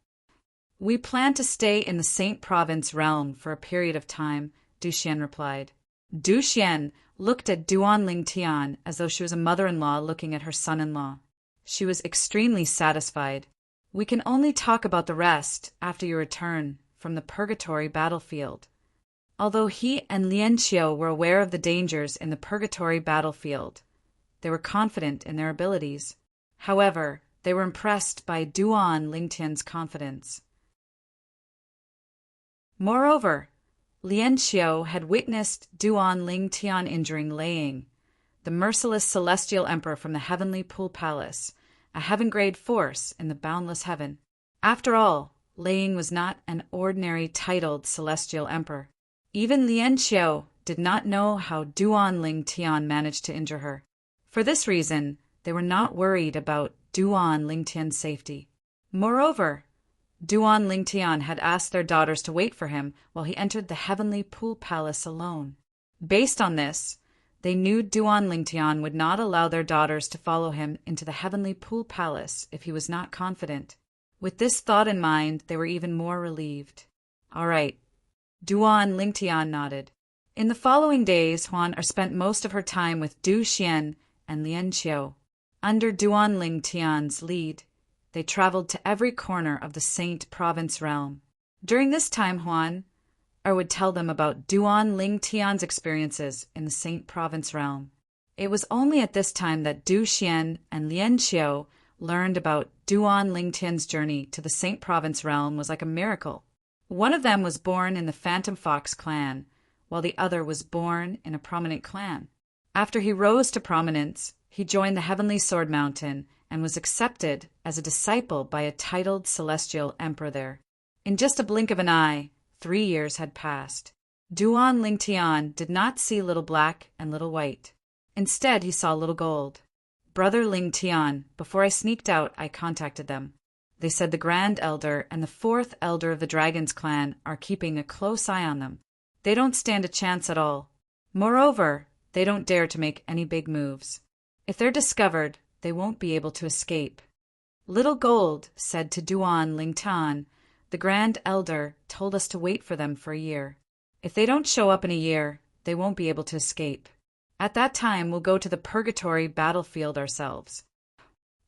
"We plan to stay in the Saint Province realm for a period of time," Du Xian replied. Du Xian looked at Duan Lingtian as though she was a mother-in-law looking at her son-in-law. She was extremely satisfied. "We can only talk about the rest after you return from the purgatory battlefield." Although he and Lian Xiu were aware of the dangers in the purgatory battlefield, they were confident in their abilities. However, they were impressed by Duan Lingtian's confidence. Moreover, Lian Xiu had witnessed Duan Lingtian injuring Laying, the merciless celestial emperor from the heavenly pool palace, a heaven-grade force in the boundless heaven. After all, Laying was not an ordinary titled celestial emperor. Even Lian Xiu did not know how Duan Lingtian managed to injure her. For this reason, they were not worried about Duan Lingtian's safety. Moreover, Duan Lingtian had asked their daughters to wait for him while he entered the heavenly pool palace alone. Based on this, they knew Duan Lingtian would not allow their daughters to follow him into the heavenly pool palace if he was not confident. With this thought in mind, they were even more relieved. "All right." Duan Lingtian nodded. In the following days, Huan spent most of her time with Du Xian and Lian Xiu. Under Duan Lingtian's lead, they traveled to every corner of the Saint Province realm. During this time, Huan would tell them about Duan Lingtian's experiences in the Saint Province realm. It was only at this time that Du Xian and Lian Xiu learned about Duan Lingtian's journey to the Saint Province realm was like a miracle. One of them was born in the Phantom Fox clan, while the other was born in a prominent clan. After he rose to prominence, he joined the Heavenly Sword Mountain and was accepted as a disciple by a titled celestial emperor there. In just a blink of an eye, 3 years had passed. Duan Lingtian did not see Little Black and Little White. Instead, he saw Little Gold. "Brother Lingtian, before I sneaked out, I contacted them. They said the Grand Elder and the 4th Elder of the Dragon's clan are keeping a close eye on them. They don't stand a chance at all. Moreover, they don't dare to make any big moves. If they're discovered, they won't be able to escape." Little Gold said to Duan Lingtian, "The Grand Elder told us to wait for them for a year. If they don't show up in a year, they won't be able to escape. At that time, we'll go to the purgatory battlefield ourselves."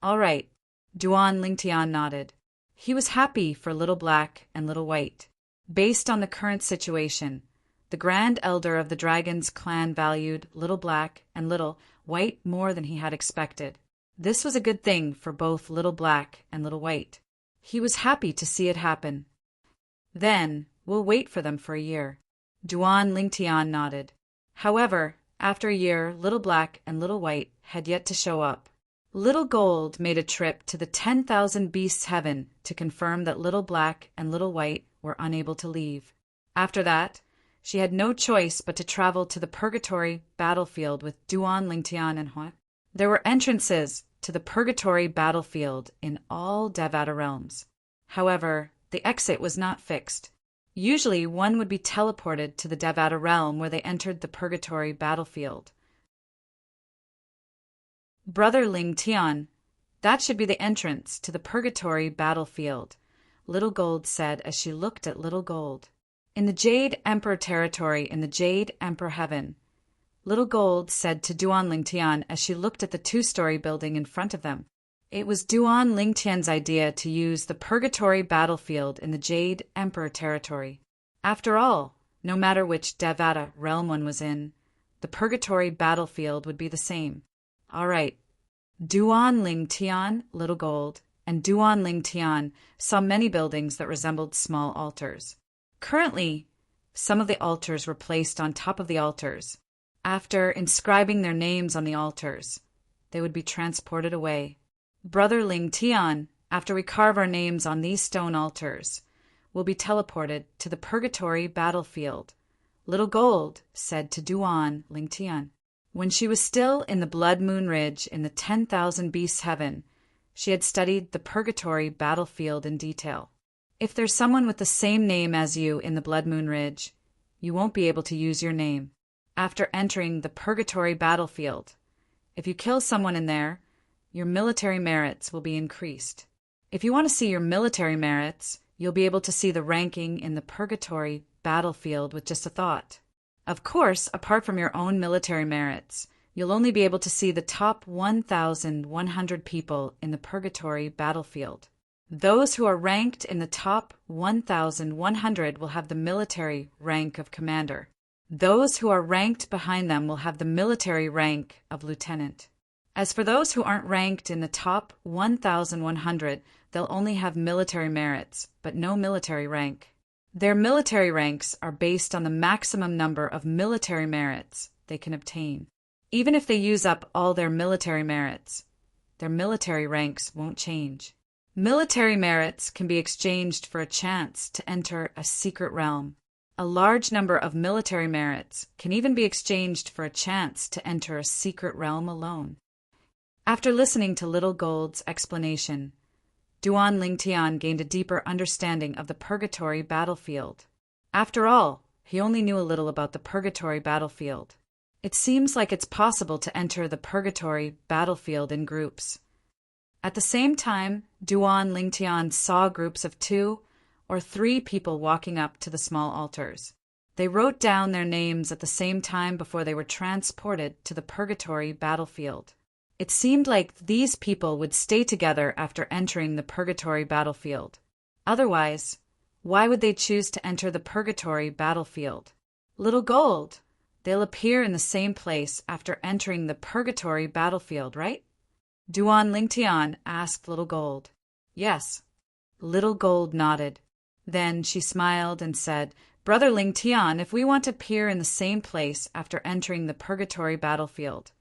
"All right." Duan Lingtian nodded. He was happy for Little Black and Little White. Based on the current situation, The Grand Elder of the Dragon's clan valued Little Black and Little White more than he had expected. This was a good thing for both Little Black and Little White. He was happy to see it happen. Then, we'll wait for them for a year. Duan Lingtian nodded. However, after a year, Little Black and Little White had yet to show up. Little Gold made a trip to the 10,000 Beasts Heaven to confirm that Little Black and Little White were unable to leave. After that, she had no choice but to travel to the Purgatory battlefield with Duan Lingtian and Hua. There were entrances to the Purgatory battlefield in all Devata realms. However, the exit was not fixed. Usually, one would be teleported to the Devata realm where they entered the Purgatory battlefield. Brother Lingtian, that should be the entrance to the Purgatory battlefield, Little Gold said as she looked at Little Gold. In the Jade Emperor territory in the Jade Emperor Heaven, Little Gold said to Duan Lingtian as she looked at the two-story building in front of them. It was Duan Lingtian's idea to use the Purgatory battlefield in the Jade Emperor territory. After all, no matter which Devata realm one was in, the Purgatory battlefield would be the same. All right. Duan Lingtian, Little Gold, and Duan Lingtian saw many buildings that resembled small altars. Currently, some of the altars were placed on top of the altars. After inscribing their names on the altars, they would be transported away. Brother Lingtian, after we carve our names on these stone altars, will be teleported to the Purgatory battlefield, Little Gold said to Duan Lingtian. When she was still in the Blood Moon Ridge in the 10,000 Beasts Heaven, she had studied the Purgatory battlefield in detail. If there's someone with the same name as you in the Blood Moon Ridge, you won't be able to use your name. After entering the Purgatory battlefield, if you kill someone in there, your military merits will be increased. If you want to see your military merits, you'll be able to see the ranking in the Purgatory battlefield with just a thought. Of course, apart from your own military merits, you'll only be able to see the top 1,100 people in the Purgatory battlefield. Those who are ranked in the top 1,100 will have the military rank of commander. Those who are ranked behind them will have the military rank of lieutenant. As for those who aren't ranked in the top 1,100, they'll only have military merits, but no military rank. Their military ranks are based on the maximum number of military merits they can obtain. Even if they use up all their military merits, their military ranks won't change. Military merits can be exchanged for a chance to enter a secret realm. A large number of military merits can even be exchanged for a chance to enter a secret realm alone. After listening to Little Gold's explanation, Duan Lingtian gained a deeper understanding of the Purgatory battlefield. After all, he only knew a little about the Purgatory battlefield. It seems like it's possible to enter the Purgatory battlefield in groups. At the same time, Duan Lingtian saw groups of 2 or 3 people walking up to the small altars. They wrote down their names at the same time before they were transported to the Purgatory battlefield. It seemed like these people would stay together after entering the Purgatory battlefield. Otherwise, why would they choose to enter the Purgatory battlefield? Little Gold, they'll appear in the same place after entering the Purgatory battlefield, right? Duan Lingtian asked Little Gold. Yes. Little Gold nodded. Then she smiled and said, Brother Lingtian, if we want to appear in the same place after entering the Purgatory battlefield,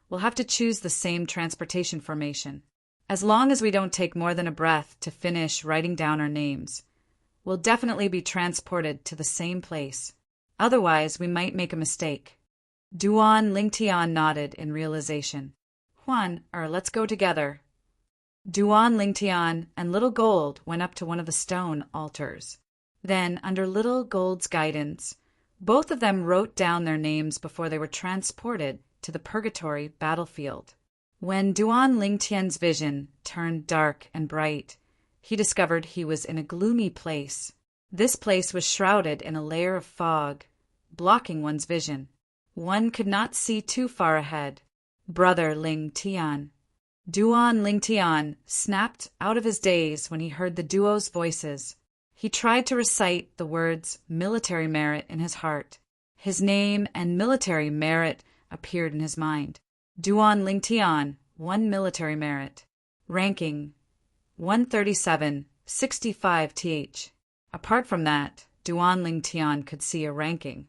we'll have to choose the same transportation formation. As long as we don't take more than a breath to finish writing down our names, we'll definitely be transported to the same place. Otherwise, we might make a mistake. Duan Lingtian nodded in realization. Let's go together. Duan Lingtian and Little Gold went up to one of the stone altars. Then, under Little Gold's guidance, both of them wrote down their names before they were transported to the Purgatory battlefield. When Duan Lingtian's vision turned dark and bright, he discovered he was in a gloomy place. This place was shrouded in a layer of fog, blocking one's vision. One could not see too far ahead. Brother Lingtian. Duan Lingtian snapped out of his daze when he heard the duo's voices. He tried to recite the words military merit in his heart. His name and military merit appeared in his mind. Duan Lingtian, 1 military merit. Ranking 137, 65 th. Apart from that, Duan Lingtian could see a ranking.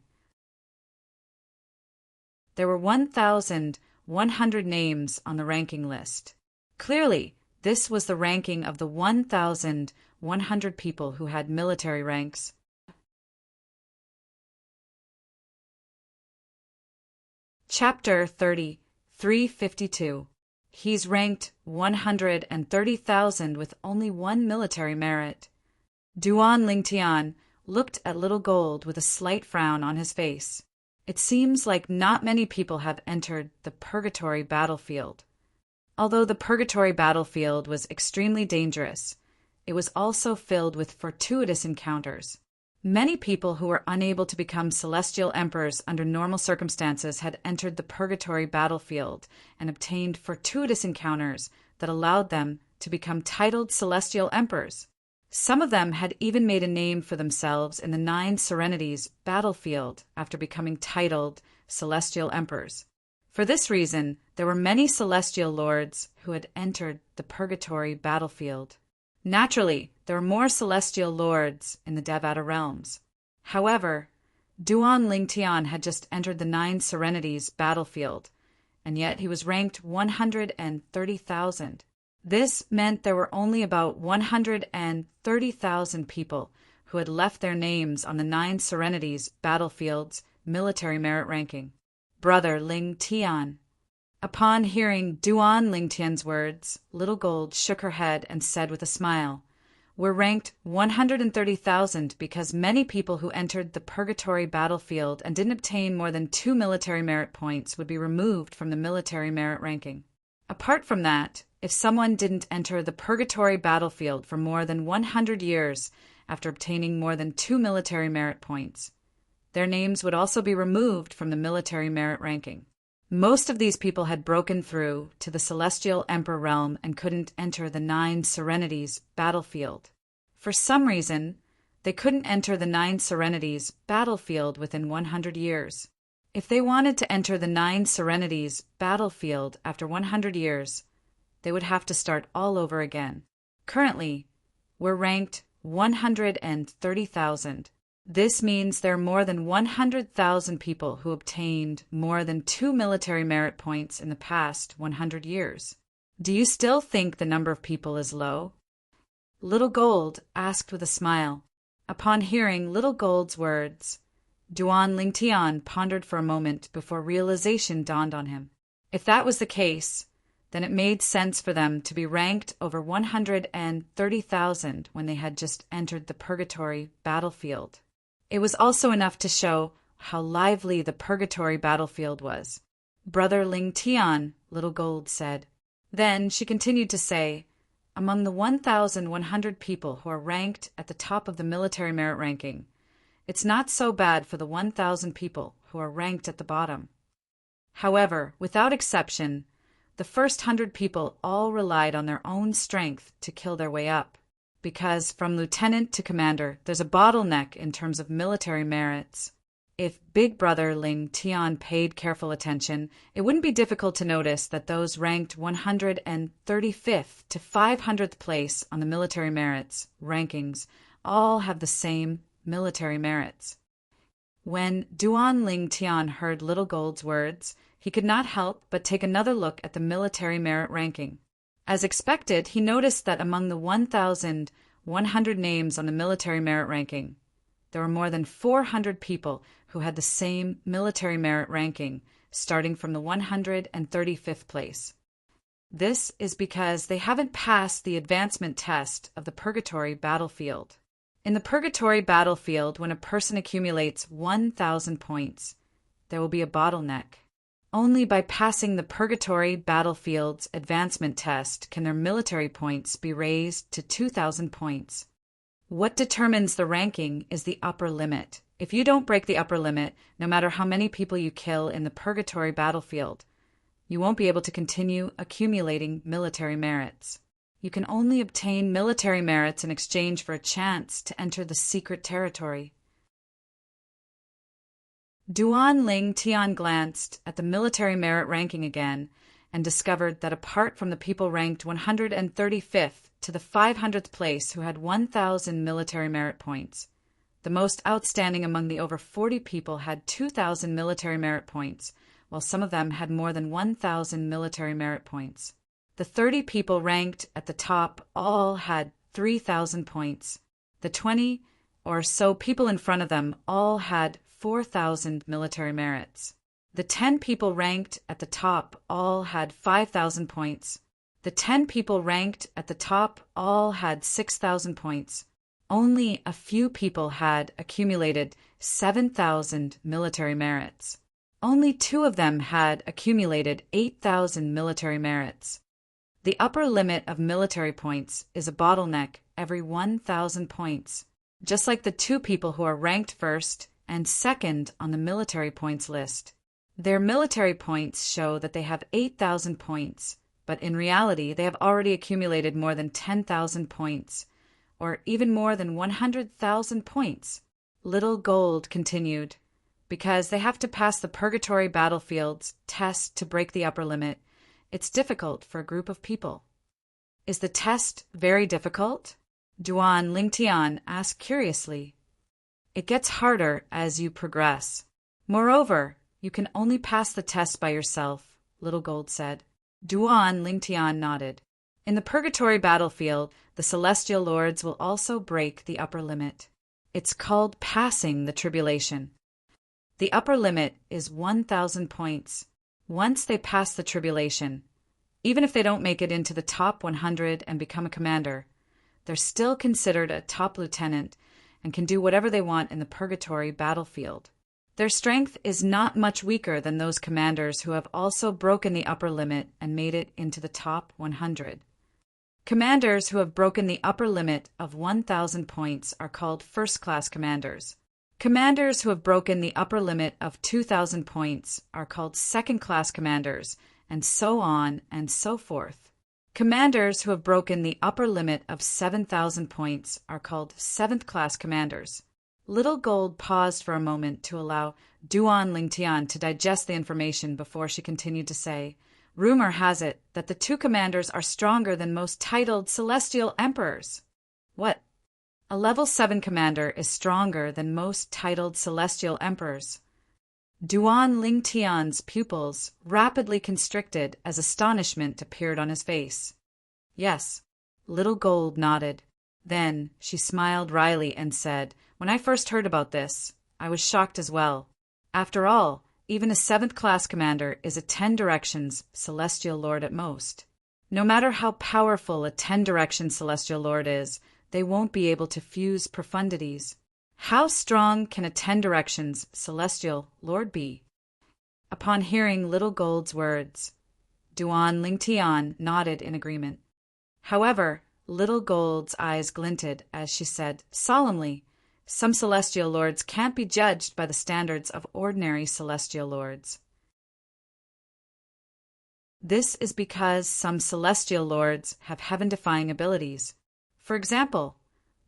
There were 1,100 names on the ranking list. Clearly, this was the ranking of the 1,100 people who had military ranks. Chapter 30, 352. He's ranked 130,000 with only 1 military merit. Duan Lingtian looked at Little Gold with a slight frown on his face. It seems like not many people have entered the Purgatory battlefield. Although the Purgatory battlefield was extremely dangerous, it was also filled with fortuitous encounters. Many people who were unable to become celestial emperors under normal circumstances had entered the Purgatory battlefield and obtained fortuitous encounters that allowed them to become titled celestial emperors. Some of them had even made a name for themselves in the 9 Serenities battlefield after becoming titled celestial emperors. For this reason, there were many celestial lords who had entered the Purgatory battlefield. Naturally, there were more celestial lords in the Devata realms. However, Duan Lingtian had just entered the 9 Serenities battlefield, and yet he was ranked 130,000. This meant there were only about 130,000 people who had left their names on the 9 Serenities battlefield's military merit ranking. Brother Lingtian. Upon hearing Duan Lingtian's words, Little Gold shook her head and said with a smile, "We're ranked 130,000 because many people who entered the Purgatory battlefield and didn't obtain more than 2 military merit points would be removed from the military merit ranking. Apart from that, if someone didn't enter the Purgatory battlefield for more than 100 years after obtaining more than 2 military merit points, their names would also be removed from the military merit ranking. Most of these people had broken through to the Celestial Emperor realm and couldn't enter the 9 Serenities battlefield. For some reason, they couldn't enter the 9 Serenities battlefield within 100 years. If they wanted to enter the 9 Serenities battlefield after 100 years, they would have to start all over again. Currently, we're ranked 130,000. This means there are more than 100,000 people who obtained more than 2 military merit points in the past 100 years. Do you still think the number of people is low?" Little Gold asked with a smile. Upon hearing Little Gold's words, Duan Lingtian pondered for a moment before realization dawned on him. If that was the case, then it made sense for them to be ranked over 130,000 when they had just entered the Purgatory battlefield. It was also enough to show how lively the Purgatory battlefield was. "Brother Lingtian," Little Gold said. Then she continued to say, "Among the 1,100 people who are ranked at the top of the military merit ranking, it's not so bad for the 1,000 people who are ranked at the bottom. However, without exception, the first 100 people all relied on their own strength to kill their way up. Because from lieutenant to commander, there's a bottleneck in terms of military merits. If Big Brother Lingtian paid careful attention, it wouldn't be difficult to notice that those ranked 135th to 500th place on the military merits rankings all have the same military merits." When Duan Lingtian heard Little Gold's words, he could not help but take another look at the military merit ranking. As expected, he noticed that among the 1,100 names on the military merit ranking, there were more than 400 people who had the same military merit ranking, starting from the 135th place. This is because they haven't passed the advancement test of the Purgatory battlefield. In the Purgatory battlefield, when a person accumulates 1,000 points, there will be a bottleneck. Only by passing the Purgatory battlefield's advancement test can their military points be raised to 2,000 points. What determines the ranking is the upper limit. If you don't break the upper limit, no matter how many people you kill in the Purgatory battlefield, you won't be able to continue accumulating military merits. You can only obtain military merits in exchange for a chance to enter the secret territory. Duan Ling Tian glanced at the military merit ranking again and discovered that apart from the people ranked 135th to the 500th place who had 1,000 military merit points, the most outstanding among the over 40 people had 2,000 military merit points, while some of them had more than 1,000 military merit points. The 30 people ranked at the top all had 3,000 points. The 20 or so people in front of them all had 4,000 military merits. The 10 people ranked at the top all had 5,000 points. The 10 people ranked at the top all had 6,000 points. Only a few people had accumulated 7,000 military merits. Only 2 of them had accumulated 8,000 military merits. The upper limit of military points is a bottleneck every 1,000 points, just like the 2 people who are ranked first and second on the military points list. Their military points show that they have 8,000 points, but in reality they have already accumulated more than 10,000 points, or even more than 100,000 points. Little Gold continued, because they have to pass the Purgatory Battlefield's test to break the upper limit. It's difficult for a group of people. Is the test very difficult? Duan Lingtian asked curiously. It gets harder as you progress. Moreover, you can only pass the test by yourself, Little Gold said. Duan Lingtian nodded. In the Purgatory Battlefield, the Celestial Lords will also break the upper limit. It's called passing the tribulation. The upper limit is 1,000 points. Once they pass the tribulation, even if they don't make it into the top 100 and become a commander, they're still considered a top lieutenant and can do whatever they want in the Purgatory Battlefield. Their strength is not much weaker than those commanders who have also broken the upper limit and made it into the top 100. Commanders who have broken the upper limit of 1,000 points are called first-class commanders. Commanders who have broken the upper limit of 2,000 points are called second-class commanders, and so on and so forth. Commanders who have broken the upper limit of 7,000 points are called seventh-class commanders. Little Gold paused for a moment to allow Duan Lingtian to digest the information before she continued to say, Rumor has it that the 2 commanders are stronger than most titled celestial emperors. What? A level 7 commander is stronger than most titled celestial emperors. Duan Lingtian's pupils rapidly constricted as astonishment appeared on his face. Yes, Little Gold nodded. Then she smiled wryly and said, When I first heard about this, I was shocked as well. After all, even a 7th-class commander is a 10 Directions Celestial Lord at most. No matter how powerful a 10 Directions Celestial Lord is, they won't be able to fuse profundities. How strong can a 10 Directions Celestial Lord be? Upon hearing Little Gold's words, Duan Lingtian nodded in agreement. However, Little Gold's eyes glinted as she said solemnly, Some Celestial Lords can't be judged by the standards of ordinary Celestial Lords. This is because some Celestial Lords have heaven-defying abilities. For example,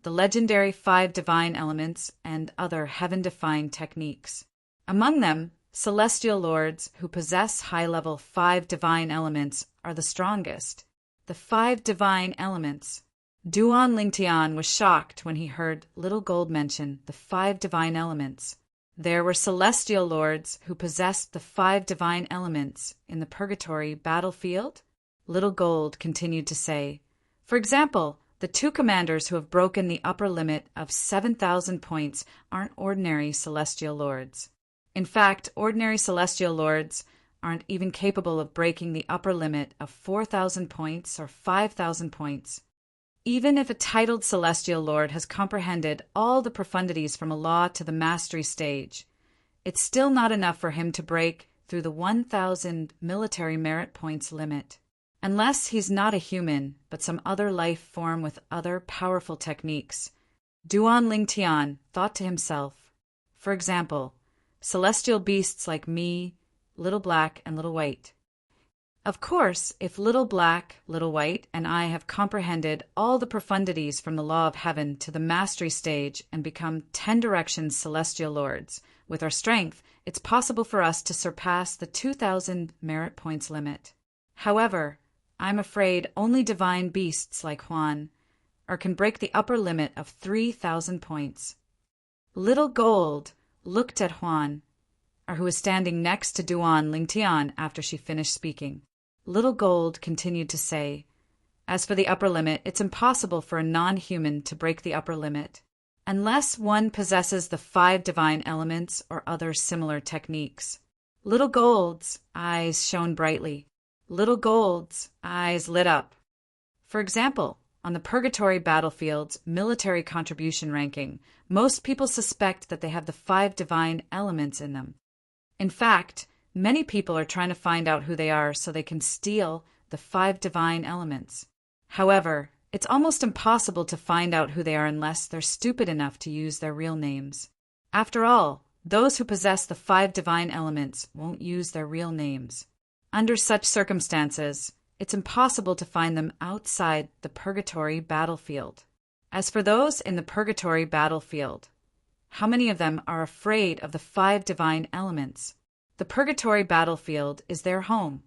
the legendary 5 divine elements and other heaven-defying techniques. Among them, Celestial Lords who possess high-level 5 divine elements are the strongest. The 5 divine elements. Duan Lingtian was shocked when he heard Little Gold mention the 5 divine elements. There were Celestial Lords who possessed the 5 divine elements in the Purgatory Battlefield? Little Gold continued to say, For example, the 2 commanders who have broken the upper limit of 7,000 points aren't ordinary Celestial Lords. In fact, ordinary Celestial Lords aren't even capable of breaking the upper limit of 4,000 points or 5,000 points. Even if a titled Celestial Lord has comprehended all the profundities from a law to the mastery stage, it's still not enough for him to break through the 1,000 military merit points limit. Unless he's not a human, but some other life form with other powerful techniques. Duan Lingtian thought to himself, for example, celestial beasts like me, Little Black, and Little White. Of course, if Little Black, Little White, and I have comprehended all the profundities from the law of heaven to the mastery stage and become 10 Directions Celestial Lords, with our strength, it's possible for us to surpass the 2,000 merit points limit. However, I'm afraid only divine beasts like Juan can break the upper limit of 3,000 points. Little Gold looked at Juan, who was standing next to Duan Lingtian after she finished speaking. Little Gold continued to say, "As for the upper limit, it's impossible for a non-human to break the upper limit, unless one possesses the 5 divine elements or other similar techniques." Little Gold's eyes shone brightly. Little Gold's eyes lit up. For example, on the Purgatory Battlefield's military contribution ranking, most people suspect that they have the 5 divine elements in them. In fact, many people are trying to find out who they are so they can steal the 5 divine elements. However, it's almost impossible to find out who they are unless they're stupid enough to use their real names. After all, those who possess the 5 divine elements won't use their real names. Under such circumstances, it's impossible to find them outside the Purgatory Battlefield. As for those in the Purgatory Battlefield, how many of them are afraid of the 5 divine elements? The Purgatory Battlefield is their home,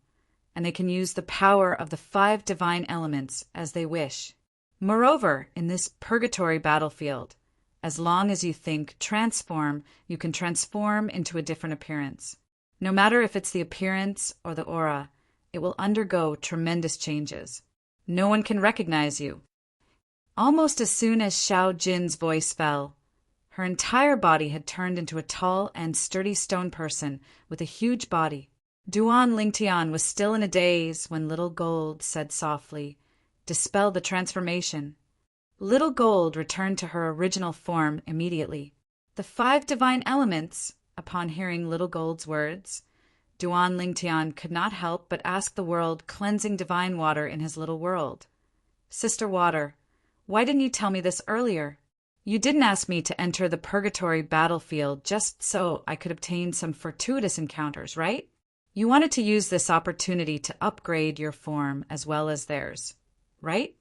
and they can use the power of the 5 divine elements as they wish. Moreover, in this Purgatory Battlefield, as long as you think transform, you can transform into a different appearance. No matter if it's the appearance or the aura, it will undergo tremendous changes. No one can recognize you. Almost as soon as Xiao Jin's voice fell, her entire body had turned into a tall and sturdy stone person with a huge body. Duan Lingtian was still in a daze when Little Gold said softly, "Dispel the transformation." Little Gold returned to her original form immediately. The 5 divine elements, upon hearing Little Gold's words, Duan Lingtian could not help but ask the world cleansing divine water in his little world, "Sister Water, why didn't you tell me this earlier? You didn't ask me to enter the Purgatory Battlefield just so I could obtain some fortuitous encounters, right? You wanted to use this opportunity to upgrade your form as well as theirs, right?"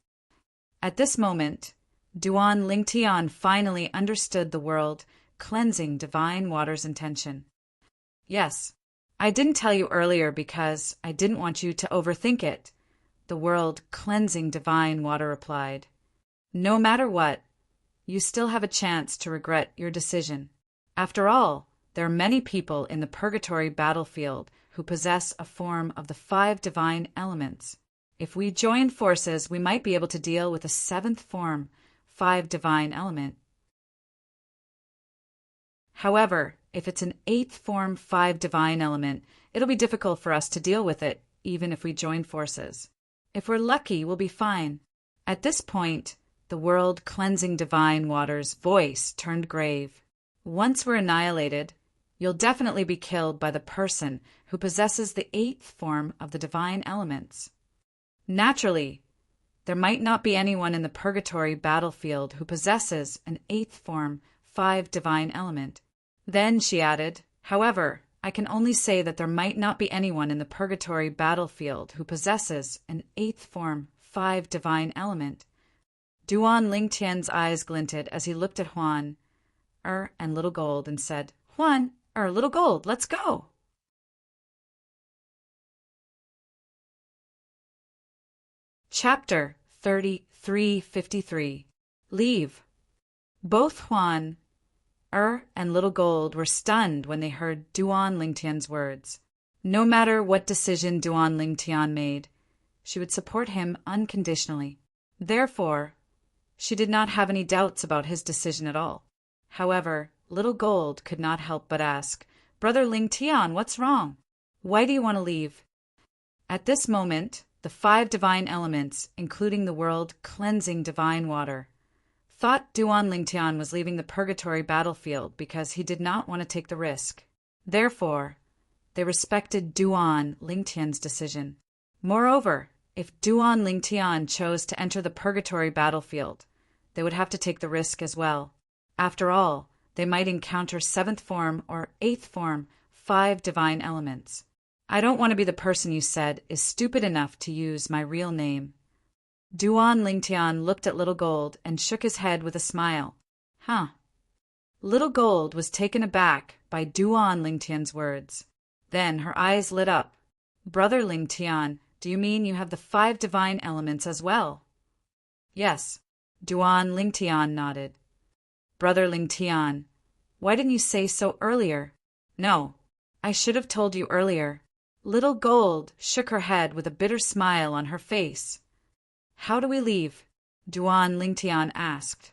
At this moment, Duan Lingtian finally understood the world cleansing divine water's intention. "Yes, I didn't tell you earlier because I didn't want you to overthink it," the world cleansing divine water replied. "No matter what, you still have a chance to regret your decision. After all, there are many people in the Purgatory Battlefield who possess a form of the 5 divine elements. If we join forces, we might be able to deal with a 7th form, 5 divine element. However, if it's an 8th form, 5 divine element, it'll be difficult for us to deal with it, even if we join forces. If we're lucky, we'll be fine." At this point, the world cleansing divine water's voice turned grave. "Once we're annihilated, you'll definitely be killed by the person who possesses the 8th form of the divine elements. Naturally, there might not be anyone in the Purgatory Battlefield who possesses an 8th form, 5 divine element." Then she added, "However, I can only say that there might not be anyone in the Purgatory Battlefield who possesses an 8th form, 5 divine element." Duan Lingtian's eyes glinted as he looked at Juan and Little Gold and said, "Juan, Little Gold, let's go." Chapter 3353. Leave. Both Juan and Little Gold were stunned when they heard Duan Lingtian's words. No matter what decision Duan Lingtian made, she would support him unconditionally. Therefore, she did not have any doubts about his decision at all. However, Little Gold could not help but ask, "Brother Lingtian, what's wrong? Why do you want to leave?" At this moment, the 5 divine elements, including the world cleansing divine water, thought Duan Lingtian was leaving the Purgatory Battlefield because he did not want to take the risk. Therefore, they respected Duan Lingtian's decision. Moreover, if Duan Lingtian chose to enter the Purgatory Battlefield, they would have to take the risk as well. After all, they might encounter 7th form or 8th form, 5 divine elements. "I don't want to be the person you said is stupid enough to use my real name." Duan Lingtian looked at Little Gold and shook his head with a smile. Little Gold was taken aback by Duan Lingtian's words. Then her eyes lit up. "Brother Lingtian, do you mean you have the 5 divine elements as well?" "Yes." Duan Lingtian nodded. "Brother Lingtian, why didn't you say so earlier?" "No, I should have told you earlier." Little Gold shook her head with a bitter smile on her face. "How do we leave?" Duan Lingtian asked.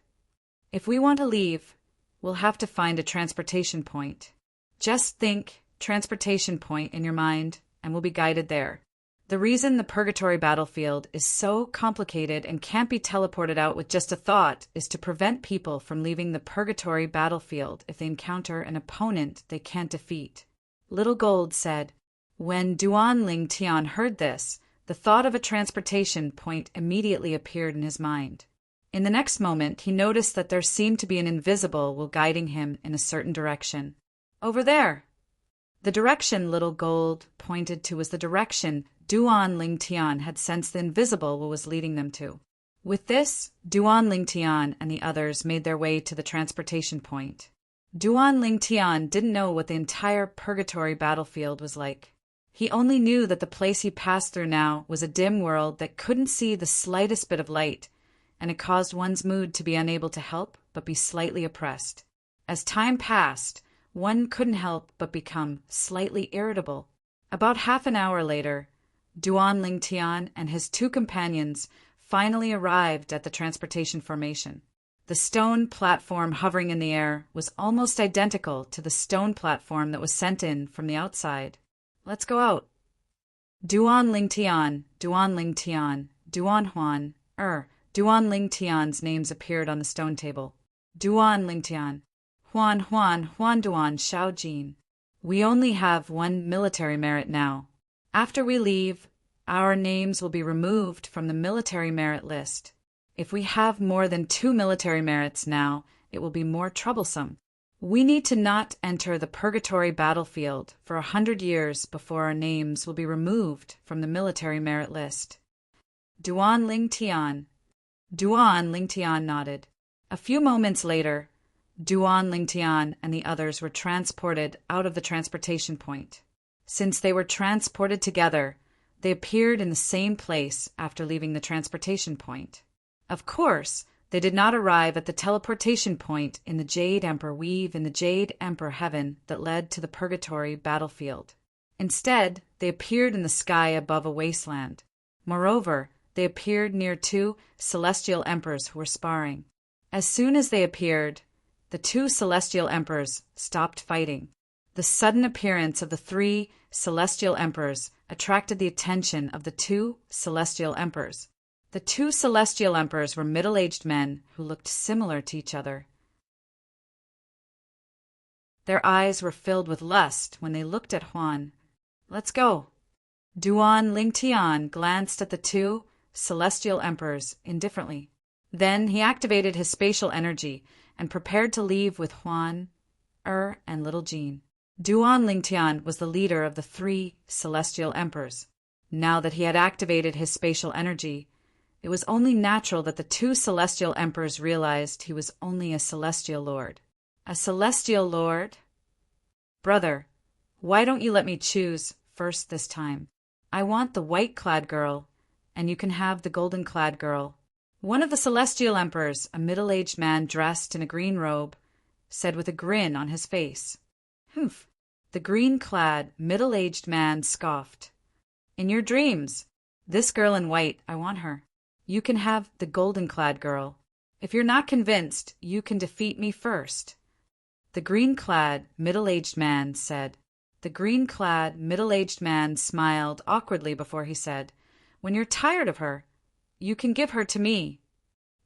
"If we want to leave, we'll have to find a transportation point. Just think transportation point in your mind, and we'll be guided there. The reason the purgatory battlefield is so complicated and can't be teleported out with just a thought is to prevent people from leaving the purgatory battlefield if they encounter an opponent they can't defeat." Little Gold said. When Duan Lingtian heard this, the thought of a transportation point immediately appeared in his mind. In the next moment, he noticed that there seemed to be an invisible will guiding him in a certain direction. "Over there!" The direction Little Gold pointed to was the direction Duan Lingtian had sensed the invisible was leading them to. With this, Duan Lingtian and the others made their way to the transportation point. Duan Lingtian didn't know what the entire purgatory battlefield was like. He only knew that the place he passed through now was a dim world that couldn't see the slightest bit of light, and it caused one's mood to be unable to help but be slightly oppressed. As time passed, one couldn't help but become slightly irritable. About half an hour later, Duan Lingtian and his 2 companions finally arrived at the transportation formation. The stone platform hovering in the air was almost identical to the stone platform that was sent in from the outside. "Let's go out." Duan Lingtian, Duan Lingtian, Duan Huan, Duan Lingtian's names appeared on the stone table. Duan Lingtian, Huan Huan, Huan Duan Xiao Jin. "We only have 1 military merit now. After we leave, our names will be removed from the military merit list. If we have more than 2 military merits now, it will be more troublesome. We need to not enter the purgatory battlefield for 100 years before our names will be removed from the military merit list." Duan Lingtian nodded. A few moments later, Duan Lingtian and the others were transported out of the transportation point. Since they were transported together, they appeared in the same place after leaving the transportation point. Of course, they did not arrive at the teleportation point in the Jade Emperor weave in the Jade Emperor heaven that led to the purgatory battlefield. Instead, they appeared in the sky above a wasteland. Moreover, they appeared near 2 celestial emperors who were sparring. As soon as they appeared, the 2 celestial emperors stopped fighting. The sudden appearance of the 3 celestial emperors attracted the attention of the 2 celestial emperors. The 2 celestial emperors were middle-aged men who looked similar to each other. Their eyes were filled with lust when they looked at Huan. "Let's go." Duan Lingtian glanced at the 2 celestial emperors indifferently. Then he activated his spatial energy and prepared to leave with Huan, and Little Jean. Duan Lingtian was the leader of the 3 celestial emperors. Now that he had activated his spatial energy, it was only natural that the 2 celestial emperors realized he was only a celestial lord. A celestial lord? "Brother, why don't you let me choose first this time? I want the white-clad girl, and you can have the golden-clad girl." One of the celestial emperors, a middle-aged man dressed in a green robe, said with a grin on his face. "Humph." The green-clad, middle-aged man scoffed. "In your dreams. This girl in white, I want her. You can have the golden-clad girl. If you're not convinced, you can defeat me first." The green-clad, middle-aged man said. The green-clad, middle-aged man smiled awkwardly before he said, "When you're tired of her, you can give her to me.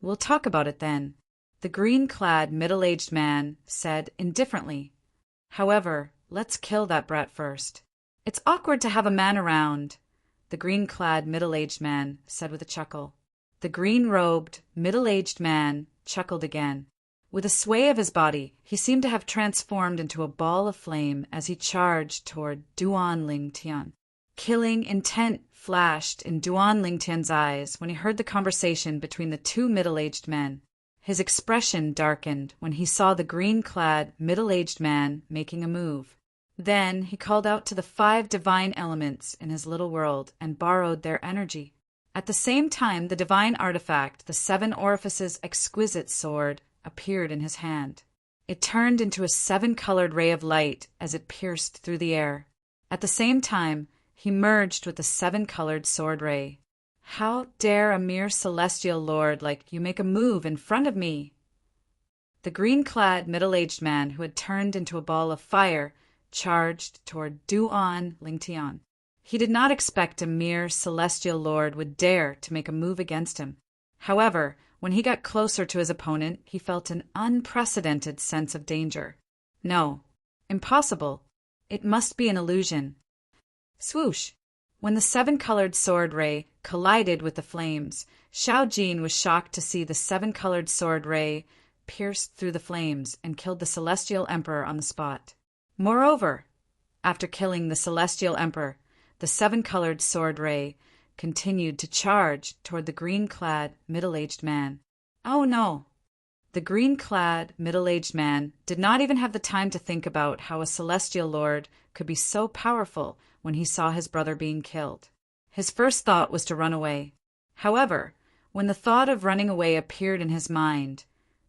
We'll talk about it then." The green-clad, middle-aged man said indifferently, "However, let's kill that brat first." "It's awkward to have a man around," the green-clad, middle-aged man said with a chuckle. The green-robed, middle-aged man chuckled again. With a sway of his body, he seemed to have transformed into a ball of flame as he charged toward Duan Lingtian. Killing intent flashed in Duan Lingtian's eyes when he heard the conversation between the 2 middle-aged men. His expression darkened when he saw the green-clad, middle-aged man making a move. Then he called out to the 5 divine elements in his little world and borrowed their energy. At the same time, the divine artifact, the 7 orifices exquisite sword, appeared in his hand. It turned into a 7-colored ray of light as it pierced through the air. At the same time, he merged with the 7-colored sword ray. "How dare a mere celestial lord like you make a move in front of me?" The green-clad, middle-aged man, who had turned into a ball of fire, charged toward Duan Lingtian. He did not expect a mere celestial lord would dare to make a move against him. However, when he got closer to his opponent, he felt an unprecedented sense of danger. No, impossible. It must be an illusion. Swoosh! When the 7-colored sword ray collided with the flames, Xiao Jin was shocked to see the 7-colored sword ray pierced through the flames and killed the celestial emperor on the spot. Moreover, after killing the celestial emperor, the 7-colored sword ray continued to charge toward the green-clad, middle-aged man. Oh no! The green-clad, middle-aged man did not even have the time to think about how a celestial lord could be so powerful when he saw his brother being killed. His first thought was to run away. However, when the thought of running away appeared in his mind,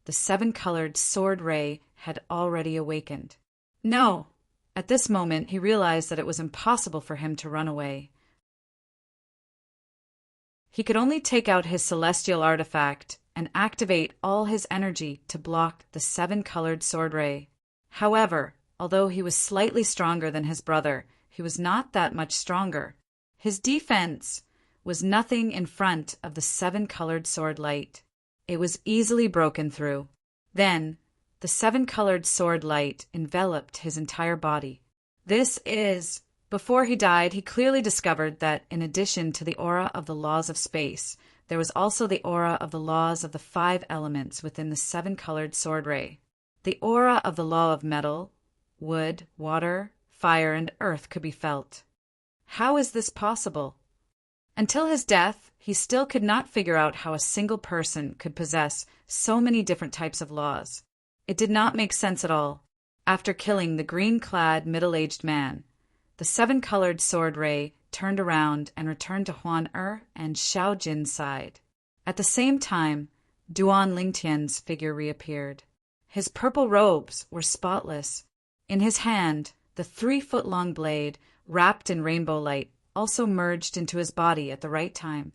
the 7-colored sword ray had already awakened. No! At this moment, he realized that it was impossible for him to run away. He could only take out his celestial artifact and activate all his energy to block the 7-colored sword ray. However, although he was slightly stronger than his brother, he was not that much stronger. His defense was nothing in front of the 7-colored sword light. It was easily broken through. Then, the 7-colored sword light enveloped his entire body. Before he died, he clearly discovered that in addition to the aura of the laws of space, there was also the aura of the laws of the 5 elements within the 7-colored sword ray. The aura of the law of metal, wood, water, fire, and earth could be felt. How is this possible? Until his death, he still could not figure out how a single person could possess so many different types of laws. It did not make sense at all. After killing the green-clad, middle-aged man, the 7-colored sword ray turned around and returned to Huan and Xiao Jin's side. At the same time, Duan Lingtian's figure reappeared. His purple robes were spotless. In his hand, the 3-foot-long blade, wrapped in rainbow light, also merged into his body at the right time.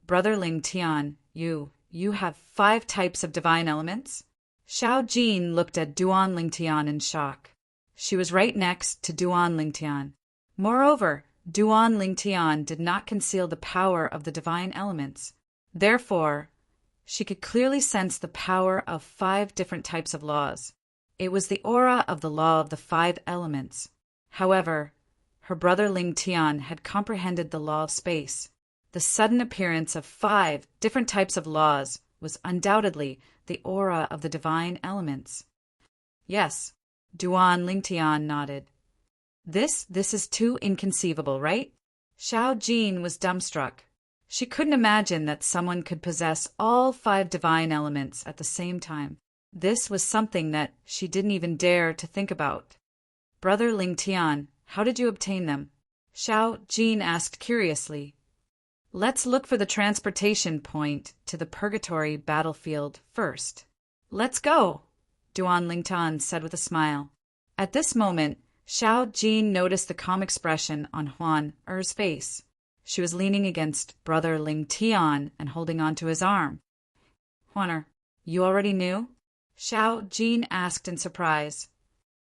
"Brother Lingtian, you have 5 types of divine elements?" Xiao Jin looked at Duan Lingtian in shock. She was right next to Duan Lingtian. Moreover, Duan Lingtian did not conceal the power of the divine elements. Therefore, she could clearly sense the power of 5 different types of laws. It was the aura of the law of the 5 elements. However, her brother Lingtian had comprehended the law of space. The sudden appearance of 5 different types of laws was undoubtedly the aura of the divine elements. Yes, Duan Lingtian nodded. This is too inconceivable, right? Xiao Jin was dumbstruck. She couldn't imagine that someone could possess all 5 divine elements at the same time. This was something that she didn't even dare to think about. "Brother Lingtian, how did you obtain them?" Xiao Jin asked curiously. "Let's look for the transportation point to the purgatory battlefield first." "Let's go," Duan Lingtian said with a smile. At this moment, Xiao Jin noticed the calm expression on Huan Er's face. She was leaning against Brother Lingtian and holding onto his arm. "Huan, you already knew?" Xiao Jin asked in surprise.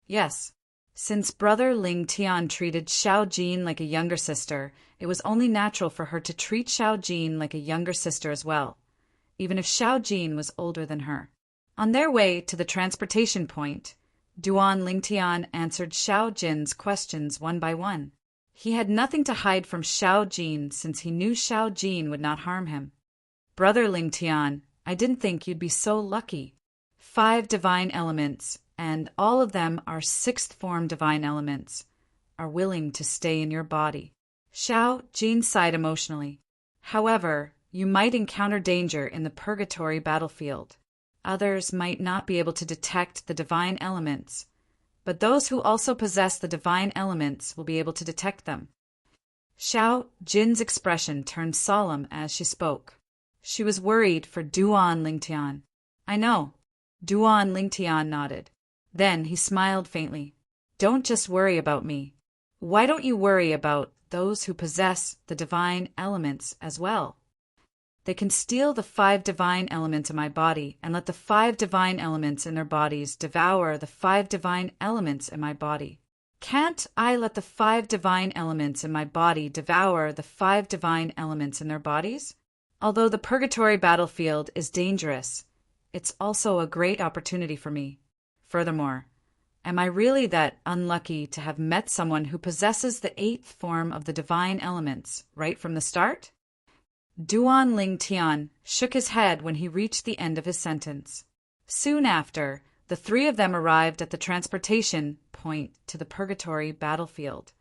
Yes. Since Brother Lingtian treated Xiao Jin like a younger sister, it was only natural for her to treat Xiao Jin like a younger sister as well, even if Xiao Jin was older than her. On their way to the transportation point, Duan Lingtian answered Xiao Jin's questions one by one. He had nothing to hide from Xiao Jin since he knew Xiao Jin would not harm him. "Brother Lingtian, I didn't think you'd be so lucky. 5 divine elements, and all of them are 6th form divine elements, are willing to stay in your body." Xiao Jin sighed emotionally. "However, you might encounter danger in the purgatory battlefield." Others might not be able to detect the divine elements, but those who also possess the divine elements will be able to detect them. Xiao Jin's expression turned solemn as she spoke. She was worried for Duan Lingtian. I know. Duan Lingtian nodded. Then he smiled faintly. Don't just worry about me. Why don't you worry about those who possess the divine elements as well? They can steal the 5 divine elements in my body and let the 5 divine elements in their bodies devour the 5 divine elements in my body. Can't I let the 5 divine elements in my body devour the 5 divine elements in their bodies? Although the purgatory battlefield is dangerous, it's also a great opportunity for me. Furthermore, am I really that unlucky to have met someone who possesses the 8th form of the divine elements right from the start? Duan Lingtian shook his head when he reached the end of his sentence. Soon after, the 3 of them arrived at the transportation point to the purgatory battlefield.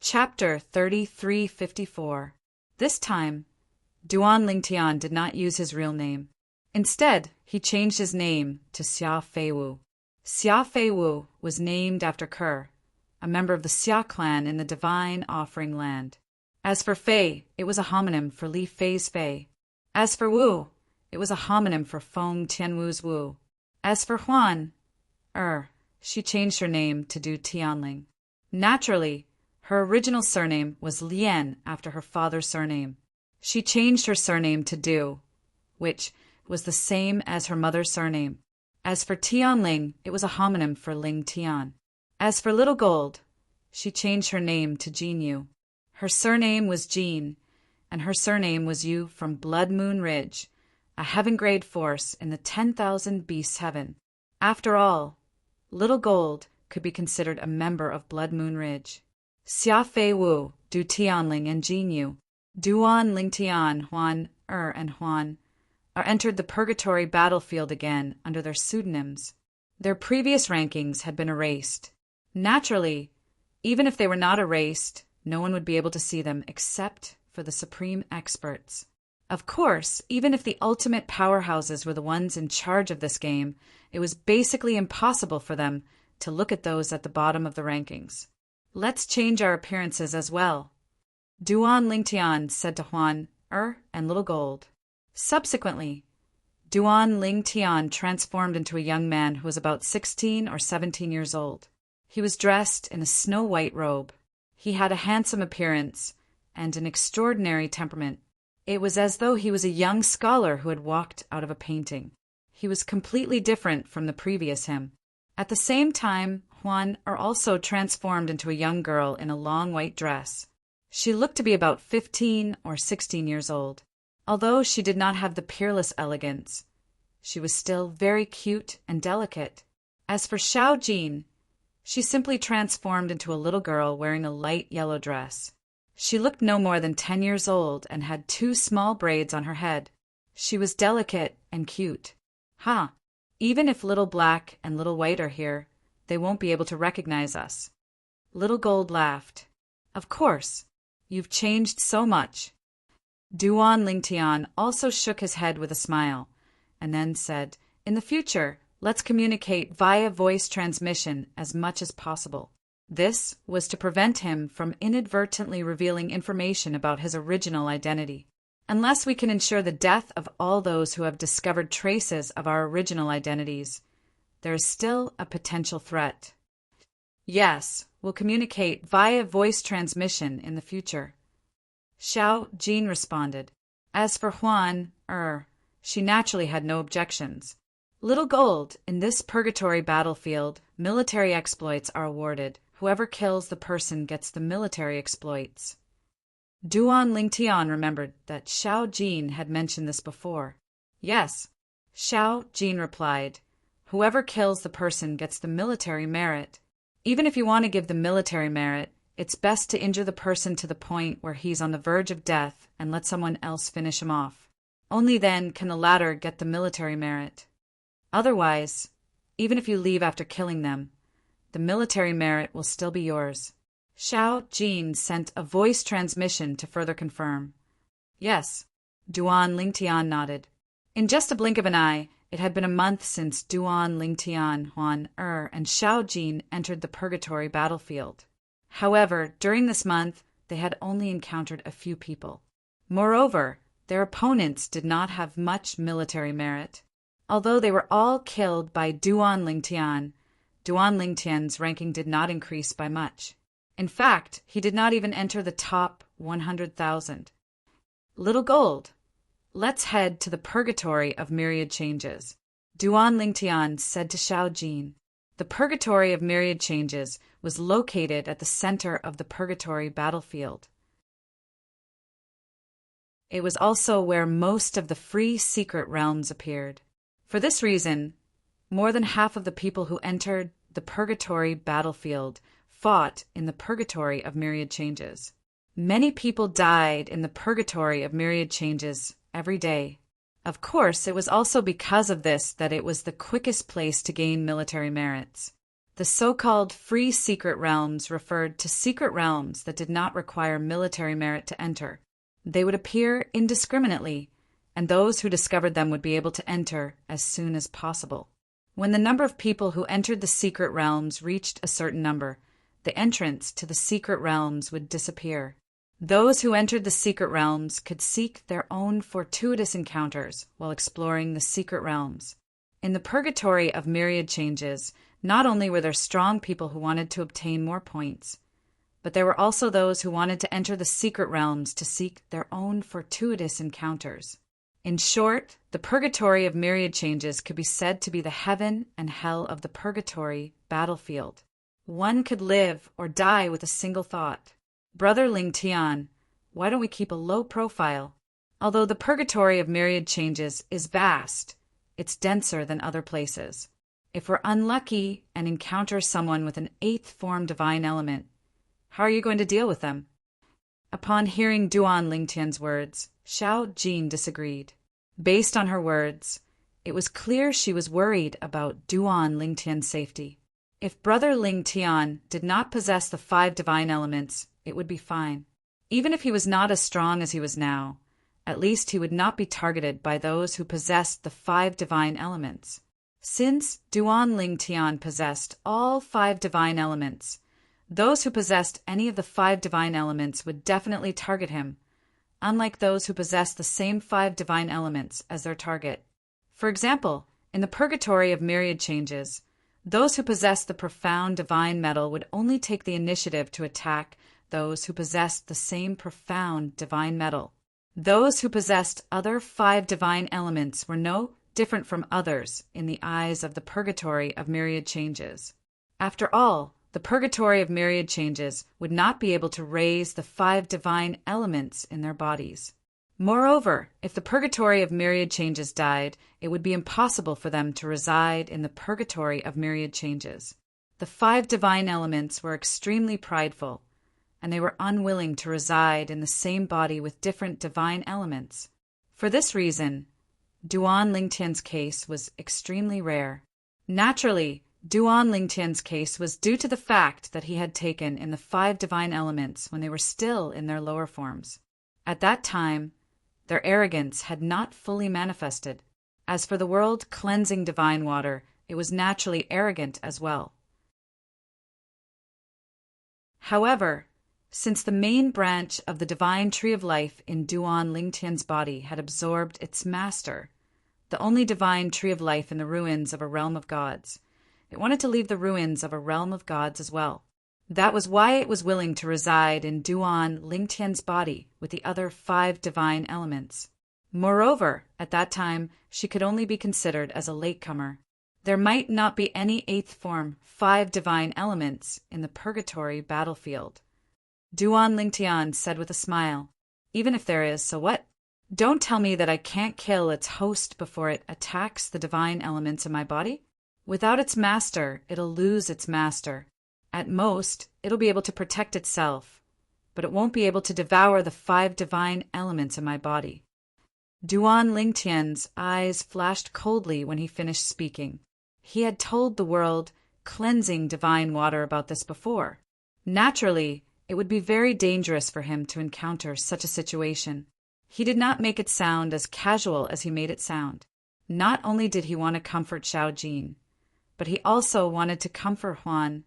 Chapter 3354. This time, Duan Lingtian did not use his real name. Instead, he changed his name to Xia Feiwu. Xia Feiwu was named after Ke, a member of the Xia clan in the Divine Offering Land. As for Fei, it was a homonym for Li Fei's Fei. As for Wu, it was a homonym for Feng Tianwu's Wu. As for Huan, she changed her name to Du Tianling. Naturally, her original surname was Lian after her father's surname. She changed her surname to Du, which was the same as her mother's surname. As for Tianling, it was a homonym for Ling Tian. As for Little Gold, she changed her name to Jin Yu. Her surname was Jin, and her surname was Yu from Blood Moon Ridge, a heaven-grade force in the 10,000 Beasts Heaven. After all, Little Gold could be considered a member of Blood Moon Ridge. Xia Fei Wu, Du Tianling, and Jin Yu, Duan Lingtian, Huan and Huan, are entered the purgatory battlefield again under their pseudonyms. Their previous rankings had been erased. Naturally, even if they were not erased, no one would be able to see them except for the supreme experts. Of course, even if the ultimate powerhouses were the ones in charge of this game, it was basically impossible for them to look at those at the bottom of the rankings. Let's change our appearances as well, Duan Lingtian said to Huan and Little Gold. Subsequently, Duan Lingtian transformed into a young man who was about 16 or 17 years old. He was dressed in a snow-white robe. He had a handsome appearance and an extraordinary temperament. It was as though he was a young scholar who had walked out of a painting. He was completely different from the previous him. At the same time, Huan also transformed into a young girl in a long white dress. She looked to be about 15 or 16 years old. Although she did not have the peerless elegance, she was still very cute and delicate. As for Xiao Jin, she simply transformed into a little girl wearing a light yellow dress. She looked no more than 10 years old and had 2 small braids on her head. She was delicate and cute. Even if Little Black and Little White are here, they won't be able to recognize us. Little Gold laughed. Of course, you've changed so much. Duan Lingtian also shook his head with a smile, and then said, in the future, let's communicate via voice transmission as much as possible. This was to prevent him from inadvertently revealing information about his original identity. Unless we can ensure the death of all those who have discovered traces of our original identities, there is still a potential threat. Yes, we'll communicate via voice transmission in the future. Xiao Jin responded. As for Huan, she naturally had no objections. Little Gold, in this purgatory battlefield, military exploits are awarded. Whoever kills the person gets the military exploits. Duan Lingtian remembered that Xiao Jin had mentioned this before. Yes, Xiao Jin replied. Whoever kills the person gets the military merit. Even if you want to give the military merit, it's best to injure the person to the point where he's on the verge of death and let someone else finish him off. Only then can the latter get the military merit. Otherwise, even if you leave after killing them, the military merit will still be yours. Xiao Jin sent a voice transmission to further confirm. Yes. Duan Lingtian nodded. In just a blink of an eye, it had been a month since Duan Lingtian, Huan and Xiao Jin entered the Purgatory battlefield. However, during this month, they had only encountered a few people. Moreover, their opponents did not have much military merit. Although they were all killed by Duan Lingtian's ranking did not increase by much. In fact, he did not even enter the top 100,000. Little Gold, let's head to the Purgatory of Myriad Changes, Duan Lingtian said to Xiao Jin. The Purgatory of Myriad Changes was located at the center of the Purgatory battlefield. It was also where most of the free secret realms appeared. For this reason, more than half of the people who entered the Purgatory battlefield fought in the Purgatory of Myriad Changes. Many people died in the Purgatory of Myriad Changes every day. Of course, it was also because of this that it was the quickest place to gain military merits. The so-called free secret realms referred to secret realms that did not require military merit to enter. They would appear indiscriminately, and those who discovered them would be able to enter as soon as possible. When the number of people who entered the secret realms reached a certain number, the entrance to the secret realms would disappear. Those who entered the secret realms could seek their own fortuitous encounters while exploring the secret realms. In the Purgatory of Myriad Changes, not only were there strong people who wanted to obtain more points, but there were also those who wanted to enter the secret realms to seek their own fortuitous encounters. In short, the Purgatory of Myriad Changes could be said to be the heaven and hell of the Purgatory battlefield. One could live or die with a single thought. Brother Lingtian, why don't we keep a low profile? Although the Purgatory of Myriad Changes is vast, it's denser than other places. If we're unlucky and encounter someone with an 8th form divine element, how are you going to deal with them? Upon hearing Duan Lingtian's words, Xiao Jin disagreed. Based on her words, it was clear she was worried about Duan Lingtian's safety. If Brother Lingtian did not possess the 5 divine elements, it would be fine. Even if he was not as strong as he was now, at least he would not be targeted by those who possessed the 5 divine elements. Since Duan Lingtian possessed all 5 divine elements, those who possessed any of the 5 divine elements would definitely target him, unlike those who possessed the same 5 divine elements as their target. For example, in the Purgatory of Myriad Changes, those who possessed the profound divine metal would only take the initiative to attack those who possessed the same profound divine metal. Those who possessed other 5 divine elements were no different from others in the eyes of the Purgatory of Myriad Changes. After all, the Purgatory of Myriad Changes would not be able to raise the 5 divine elements in their bodies. Moreover, if the Purgatory of Myriad Changes died, it would be impossible for them to reside in the Purgatory of Myriad Changes. The 5 divine elements were extremely prideful, and they were unwilling to reside in the same body with different divine elements. For this reason, Duan Lingtian's case was extremely rare. Naturally, Duan Lingtian's case was due to the fact that he had taken in the 5 divine elements when they were still in their lower forms. At that time, their arrogance had not fully manifested. As for the world-cleansing divine water, it was naturally arrogant as well. However, since the main branch of the divine tree of life in Duan Lingtian's body had absorbed its master, the only divine tree of life in the ruins of a realm of gods, it wanted to leave the ruins of a realm of gods as well. That was why it was willing to reside in Duan Lingtian's body with the other 5 divine elements. Moreover, at that time, she could only be considered as a latecomer. There might not be any 8th form 5 divine elements in the Purgatory battlefield. Duan Lingtian said with a smile, "Even if there is, so what? Don't tell me that I can't kill its host before it attacks the divine elements in my body. Without its master, it'll lose its master. At most, it'll be able to protect itself, but it won't be able to devour the 5 divine elements in my body." Duan Lingtian's eyes flashed coldly when he finished speaking. He had told the world cleansing divine water about this before. Naturally, it would be very dangerous for him to encounter such a situation. He did not make it sound as casual as he made it sound. Not only did he want to comfort Xiao Jin, but he also wanted to comfort Huan.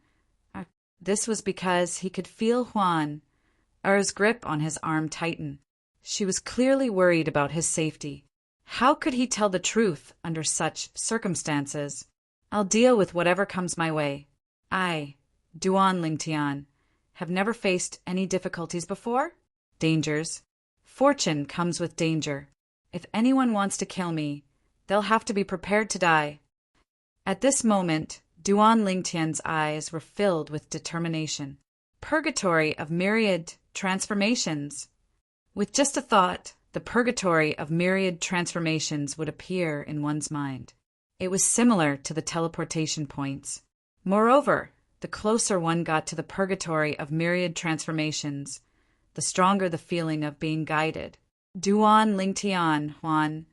This was because he could feel Huan's grip on his arm tighten. She was clearly worried about his safety. How could he tell the truth under such circumstances? I'll deal with whatever comes my way. I, Duan Lingtian, have never faced any difficulties before? Dangers. Fortune comes with danger. If anyone wants to kill me, they'll have to be prepared to die. At this moment, Duan Lingtian's eyes were filled with determination. Purgatory of myriad transformations. With just a thought, the purgatory of myriad transformations would appear in one's mind. It was similar to the teleportation points. Moreover, the closer one got to the purgatory of myriad transformations, the stronger the feeling of being guided. Duan Lingtian, Huan,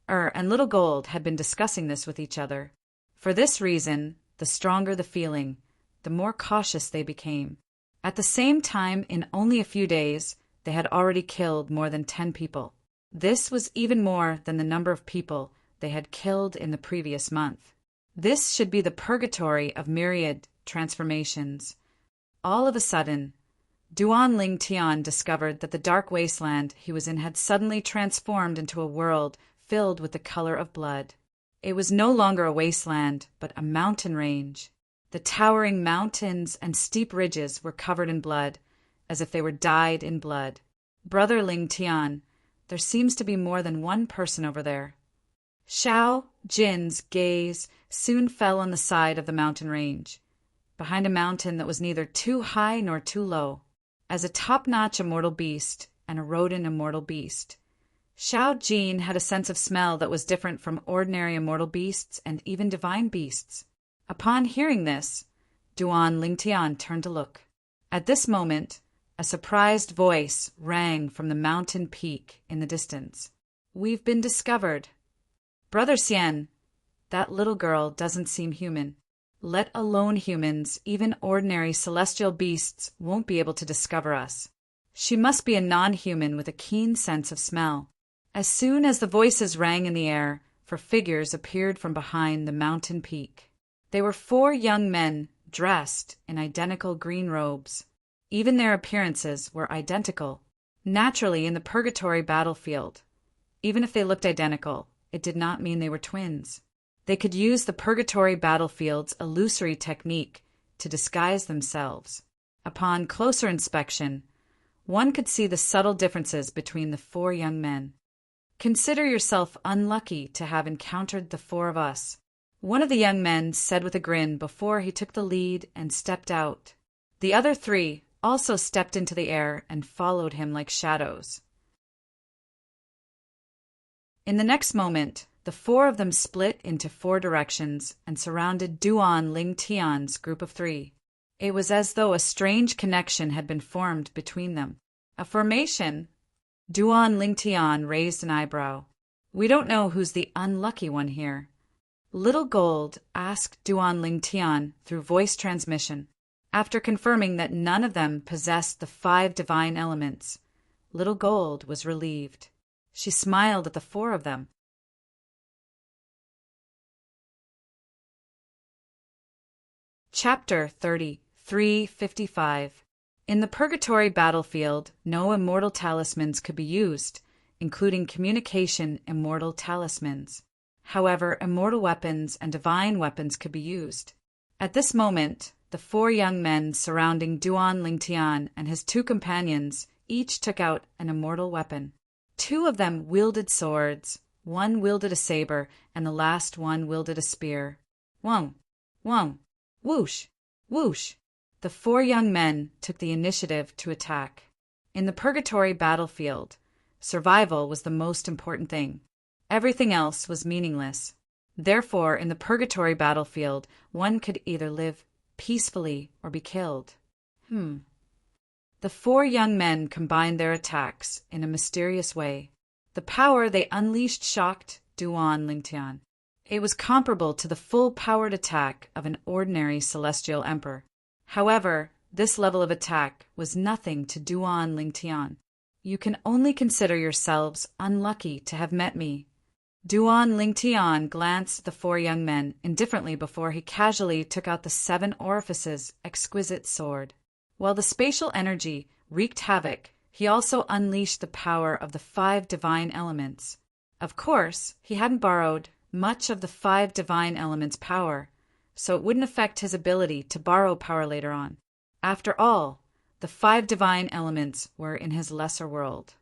and Little Gold had been discussing this with each other. For this reason, the stronger the feeling, the more cautious they became. At the same time, in only a few days, they had already killed more than 10 people. This was even more than the number of people they had killed in the previous month. This should be the purgatory of myriad transformations. All of a sudden, Duan Lingtian discovered that the dark wasteland he was in had suddenly transformed into a world filled with the color of blood. It was no longer a wasteland, but a mountain range. The towering mountains and steep ridges were covered in blood, as if they were dyed in blood. Brother Lingtian, there seems to be more than one person over there. Xiao Jin's gaze soon fell on the side of the mountain range, behind a mountain that was neither too high nor too low. As a top-notch immortal beast and a rodent immortal beast, Xiao Jin had a sense of smell that was different from ordinary immortal beasts and even divine beasts. Upon hearing this, Duan Lingtian turned to look. At this moment, a surprised voice rang from the mountain peak in the distance. "We've been discovered. Brother Xian, that little girl doesn't seem human. Let alone humans, even ordinary celestial beasts won't be able to discover us. She must be a non-human with a keen sense of smell." As soon as the voices rang in the air, 4 figures appeared from behind the mountain peak. They were 4 young men dressed in identical green robes. Even their appearances were identical. Naturally, in the purgatory battlefield, even if they looked identical, it did not mean they were twins. They could use the purgatory battlefield's illusory technique to disguise themselves. Upon closer inspection, one could see the subtle differences between the 4 young men. "Consider yourself unlucky to have encountered the 4 of us," one of the young men said with a grin before he took the lead and stepped out. The other 3 also stepped into the air and followed him like shadows. In the next moment, the 4 of them split into 4 directions and surrounded Duan Lingtian's group of 3. It was as though a strange connection had been formed between them. A formation? Duan Lingtian raised an eyebrow. "We don't know who's the unlucky one here." Little Gold asked Duan Lingtian through voice transmission. After confirming that none of them possessed the 5 divine elements, Little Gold was relieved. She smiled at the 4 of them. Chapter 3355. In the purgatory battlefield, no immortal talismans could be used, including communication immortal talismans. However, immortal weapons and divine weapons could be used. At this moment, the 4 young men surrounding Duan Lingtian and his 2 companions each took out an immortal weapon. 2 of them wielded swords, 1 wielded a saber, and the last one wielded a spear. Wong, wong, whoosh, whoosh. The 4 young men took the initiative to attack. In the purgatory battlefield, survival was the most important thing. Everything else was meaningless. Therefore, in the purgatory battlefield, one could either live peacefully or be killed. The 4 young men combined their attacks in a mysterious way. The power they unleashed shocked Duan Lingtian. It was comparable to the full-powered attack of an ordinary celestial emperor. However, this level of attack was nothing to Duan Lingtian. You can only consider yourselves unlucky to have met me. Duan Lingtian glanced at the four young men indifferently before he casually took out the 7 orifices exquisite sword. While the spatial energy wreaked havoc, he also unleashed the power of the 5 divine elements. Of course, he hadn't borrowed much of the 5 divine elements' power, so it wouldn't affect his ability to borrow power later on. After all, the 5 divine elements were in his lesser world.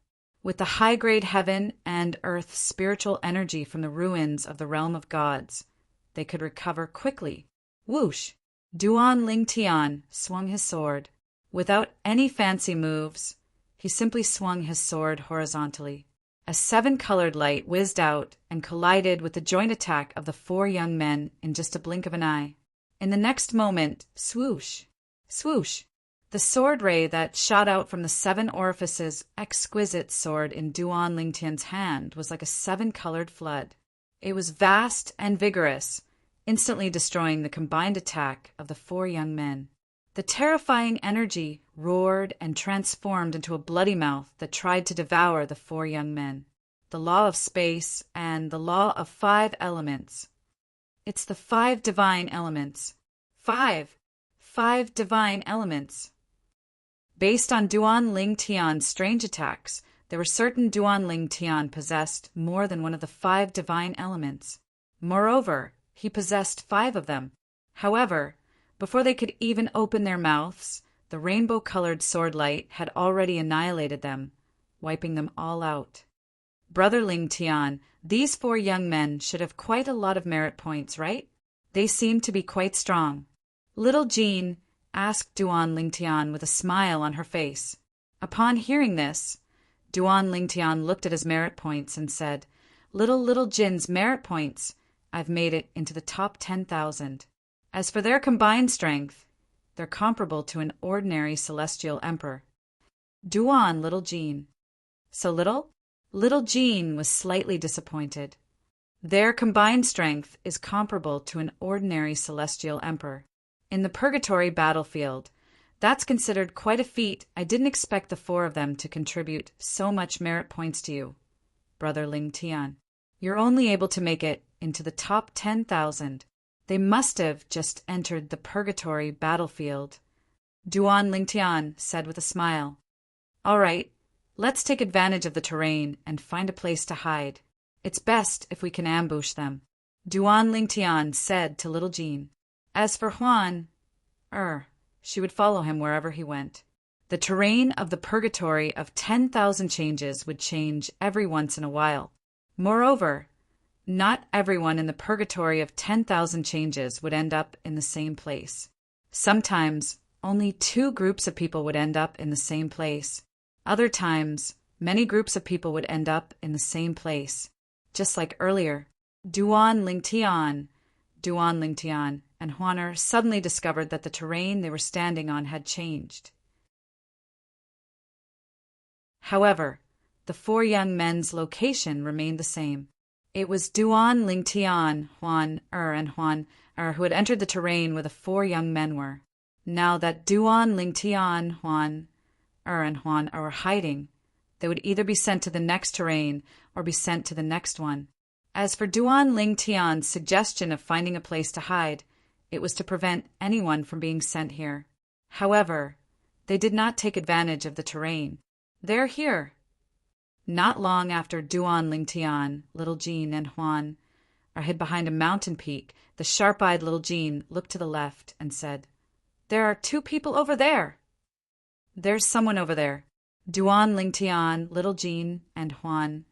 With the high-grade heaven and earth spiritual energy from the ruins of the realm of gods, they could recover quickly. Whoosh! Duan Lingtian swung his sword. Without any fancy moves, he simply swung his sword horizontally. A 7-colored light whizzed out and collided with the joint attack of the 4 young men in just a blink of an eye. In the next moment, swoosh! Swoosh! The sword ray that shot out from the 7 orifices exquisite sword in Duan Lingtian's hand was like a 7-colored flood. It was vast and vigorous, instantly destroying the combined attack of the 4 young men. The terrifying energy roared and transformed into a bloody mouth that tried to devour the 4 young men. The law of space and the law of 5 elements. It's the 5 divine elements. 5 divine elements. Based on Duan Lingtian's strange attacks, there were certain Duan Lingtian possessed more than one of the 5 divine elements. Moreover, he possessed 5 of them. However, before they could even open their mouths, the rainbow-colored sword light had already annihilated them, wiping them all out. Brother Lingtian, these 4 young men should have quite a lot of merit points, right? They seemed to be quite strong. Little Jean asked Duan Lingtian with a smile on her face. Upon hearing this, Duan Lingtian looked at his merit points and said, Little Jin's merit points, I've made it into the top 10,000. As for their combined strength, they're comparable to an ordinary celestial emperor. Duan, Little Jean. So little? Little Jean was slightly disappointed. Their combined strength is comparable to an ordinary celestial emperor. In the purgatory battlefield, that's considered quite a feat. I didn't expect the 4 of them to contribute so much merit points to you, Brother Lingtian. You're only able to make it into the top 10,000. They must have just entered the purgatory battlefield. Duan Lingtian said with a smile. All right, let's take advantage of the terrain and find a place to hide. It's best if we can ambush them. Duan Lingtian said to Little Jean. As for Huan, she would follow him wherever he went. The terrain of the purgatory of 10,000 changes would change every once in a while. Moreover, not everyone in the purgatory of 10,000 changes would end up in the same place. Sometimes, only 2 groups of people would end up in the same place. Other times, many groups of people would end up in the same place. Just like earlier, Duan Lingtian, and Huaner suddenly discovered that the terrain they were standing on had changed. However, the 4 young men's location remained the same. It was Duan Lingtian, and Huan who had entered the terrain where the 4 young men were. Now that Duan Lingtian, and Huan were hiding, they would either be sent to the next terrain or be sent to the next one. As for Duan Lingtian's suggestion of finding a place to hide, it was to prevent anyone from being sent here. However, they did not take advantage of the terrain. They're here. Not long after Duan Lingtian, Little Jean, and Huan are hid behind a mountain peak, the sharp-eyed Little Jean looked to the left and said, There are 2 people over there. There's someone over there. Duan Lingtian, Little Jean, and Huan,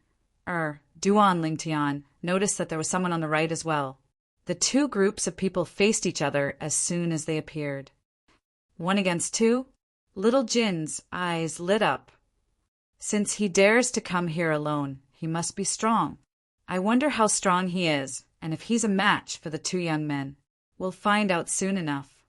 Duan Lingtian noticed that there was someone on the right as well. The 2 groups of people faced each other as soon as they appeared. 1 against 2? Little Jin's eyes lit up. Since he dares to come here alone, he must be strong. I wonder how strong he is, and if he's a match for the 2 young men. We'll find out soon enough.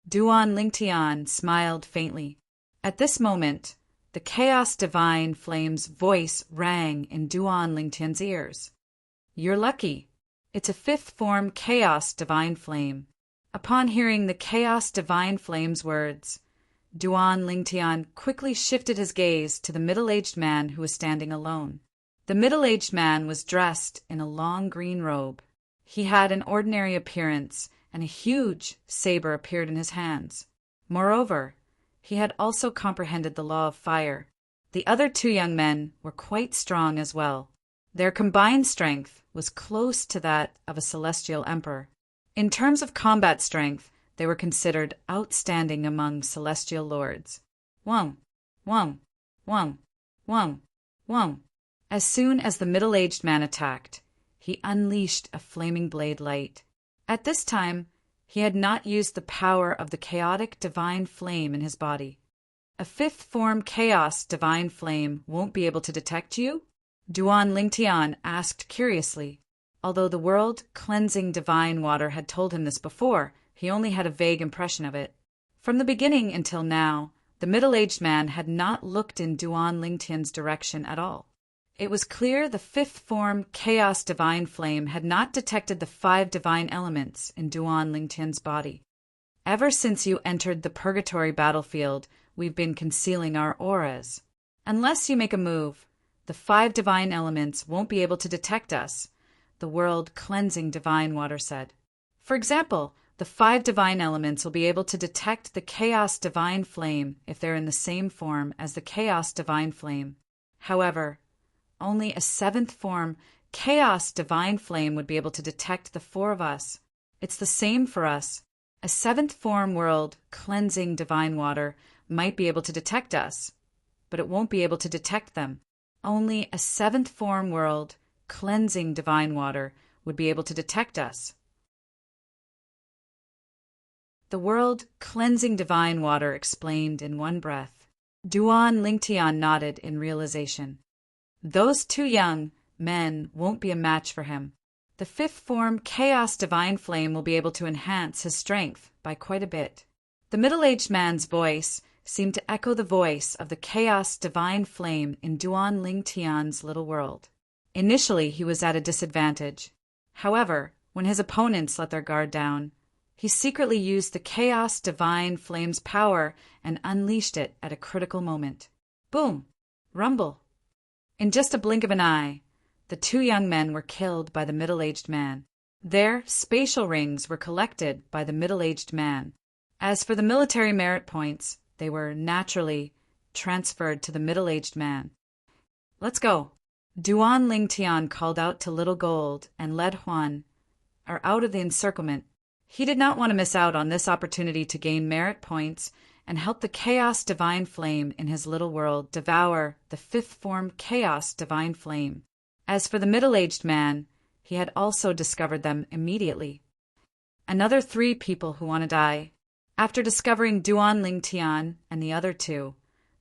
Duan Lingtian smiled faintly. At this moment, the Chaos Divine Flame's voice rang in Duan Lingtian's ears. You're lucky. It's a 5th form Chaos Divine Flame. Upon hearing the Chaos Divine Flame's words, Duan Lingtian quickly shifted his gaze to the middle-aged man who was standing alone. The middle-aged man was dressed in a long green robe. He had an ordinary appearance, and a huge saber appeared in his hands. Moreover, he had also comprehended the law of fire. The other two young men were quite strong as well. Their combined strength was close to that of a celestial emperor. In terms of combat strength, they were considered outstanding among celestial lords. Wong, wong, wong, wong, wong. As soon as the middle-aged man attacked, he unleashed a flaming blade light. At this time, he had not used the power of the chaotic divine flame in his body. A fifth form chaos divine flame won't be able to detect you? Duan Lingtian asked curiously. Although the world-cleansing divine water had told him this before, he only had a vague impression of it. From the beginning until now, the middle-aged man had not looked in Duan Lingtian's direction at all. It was clear the fifth form chaos divine flame had not detected the 5 divine elements in Duan Lingtian's body. Ever since you entered the purgatory battlefield, we've been concealing our auras. Unless you make a move, the 5 divine elements won't be able to detect us, the world-cleansing divine water said. For example, the 5 divine elements will be able to detect the chaos divine flame if they're in the same form as the chaos divine flame. However, only a 7th form chaos divine flame would be able to detect the 4 of us. It's the same for us. A 7th form world cleansing divine water might be able to detect us, but it won't be able to detect them. Only a 7th form world cleansing divine water would be able to detect us. The world cleansing divine water explained in one breath. Duan Lingtian nodded in realization. Those 2 young men won't be a match for him. The 5th form chaos divine flame will be able to enhance his strength by quite a bit. The middle-aged man's voice seemed to echo the voice of the chaos divine flame in Duan Lingtian's little world. Initially, he was at a disadvantage. However, when his opponents let their guard down, he secretly used the chaos divine flame's power and unleashed it at a critical moment. Boom! Rumble! In just a blink of an eye, the 2 young men were killed by the middle-aged man. Their spatial rings were collected by the middle-aged man. As for the military merit points, they were naturally transferred to the middle-aged man. Let's go. Duan Lingtian called out to Little Gold and led Huan out of the encirclement. He did not want to miss out on this opportunity to gain merit points and help the chaos divine flame in his little world devour the 5th form chaos divine flame. As for the middle-aged man, he had also discovered them immediately. Another 3 people who want to die. After discovering Duan Lingtian and the other 2,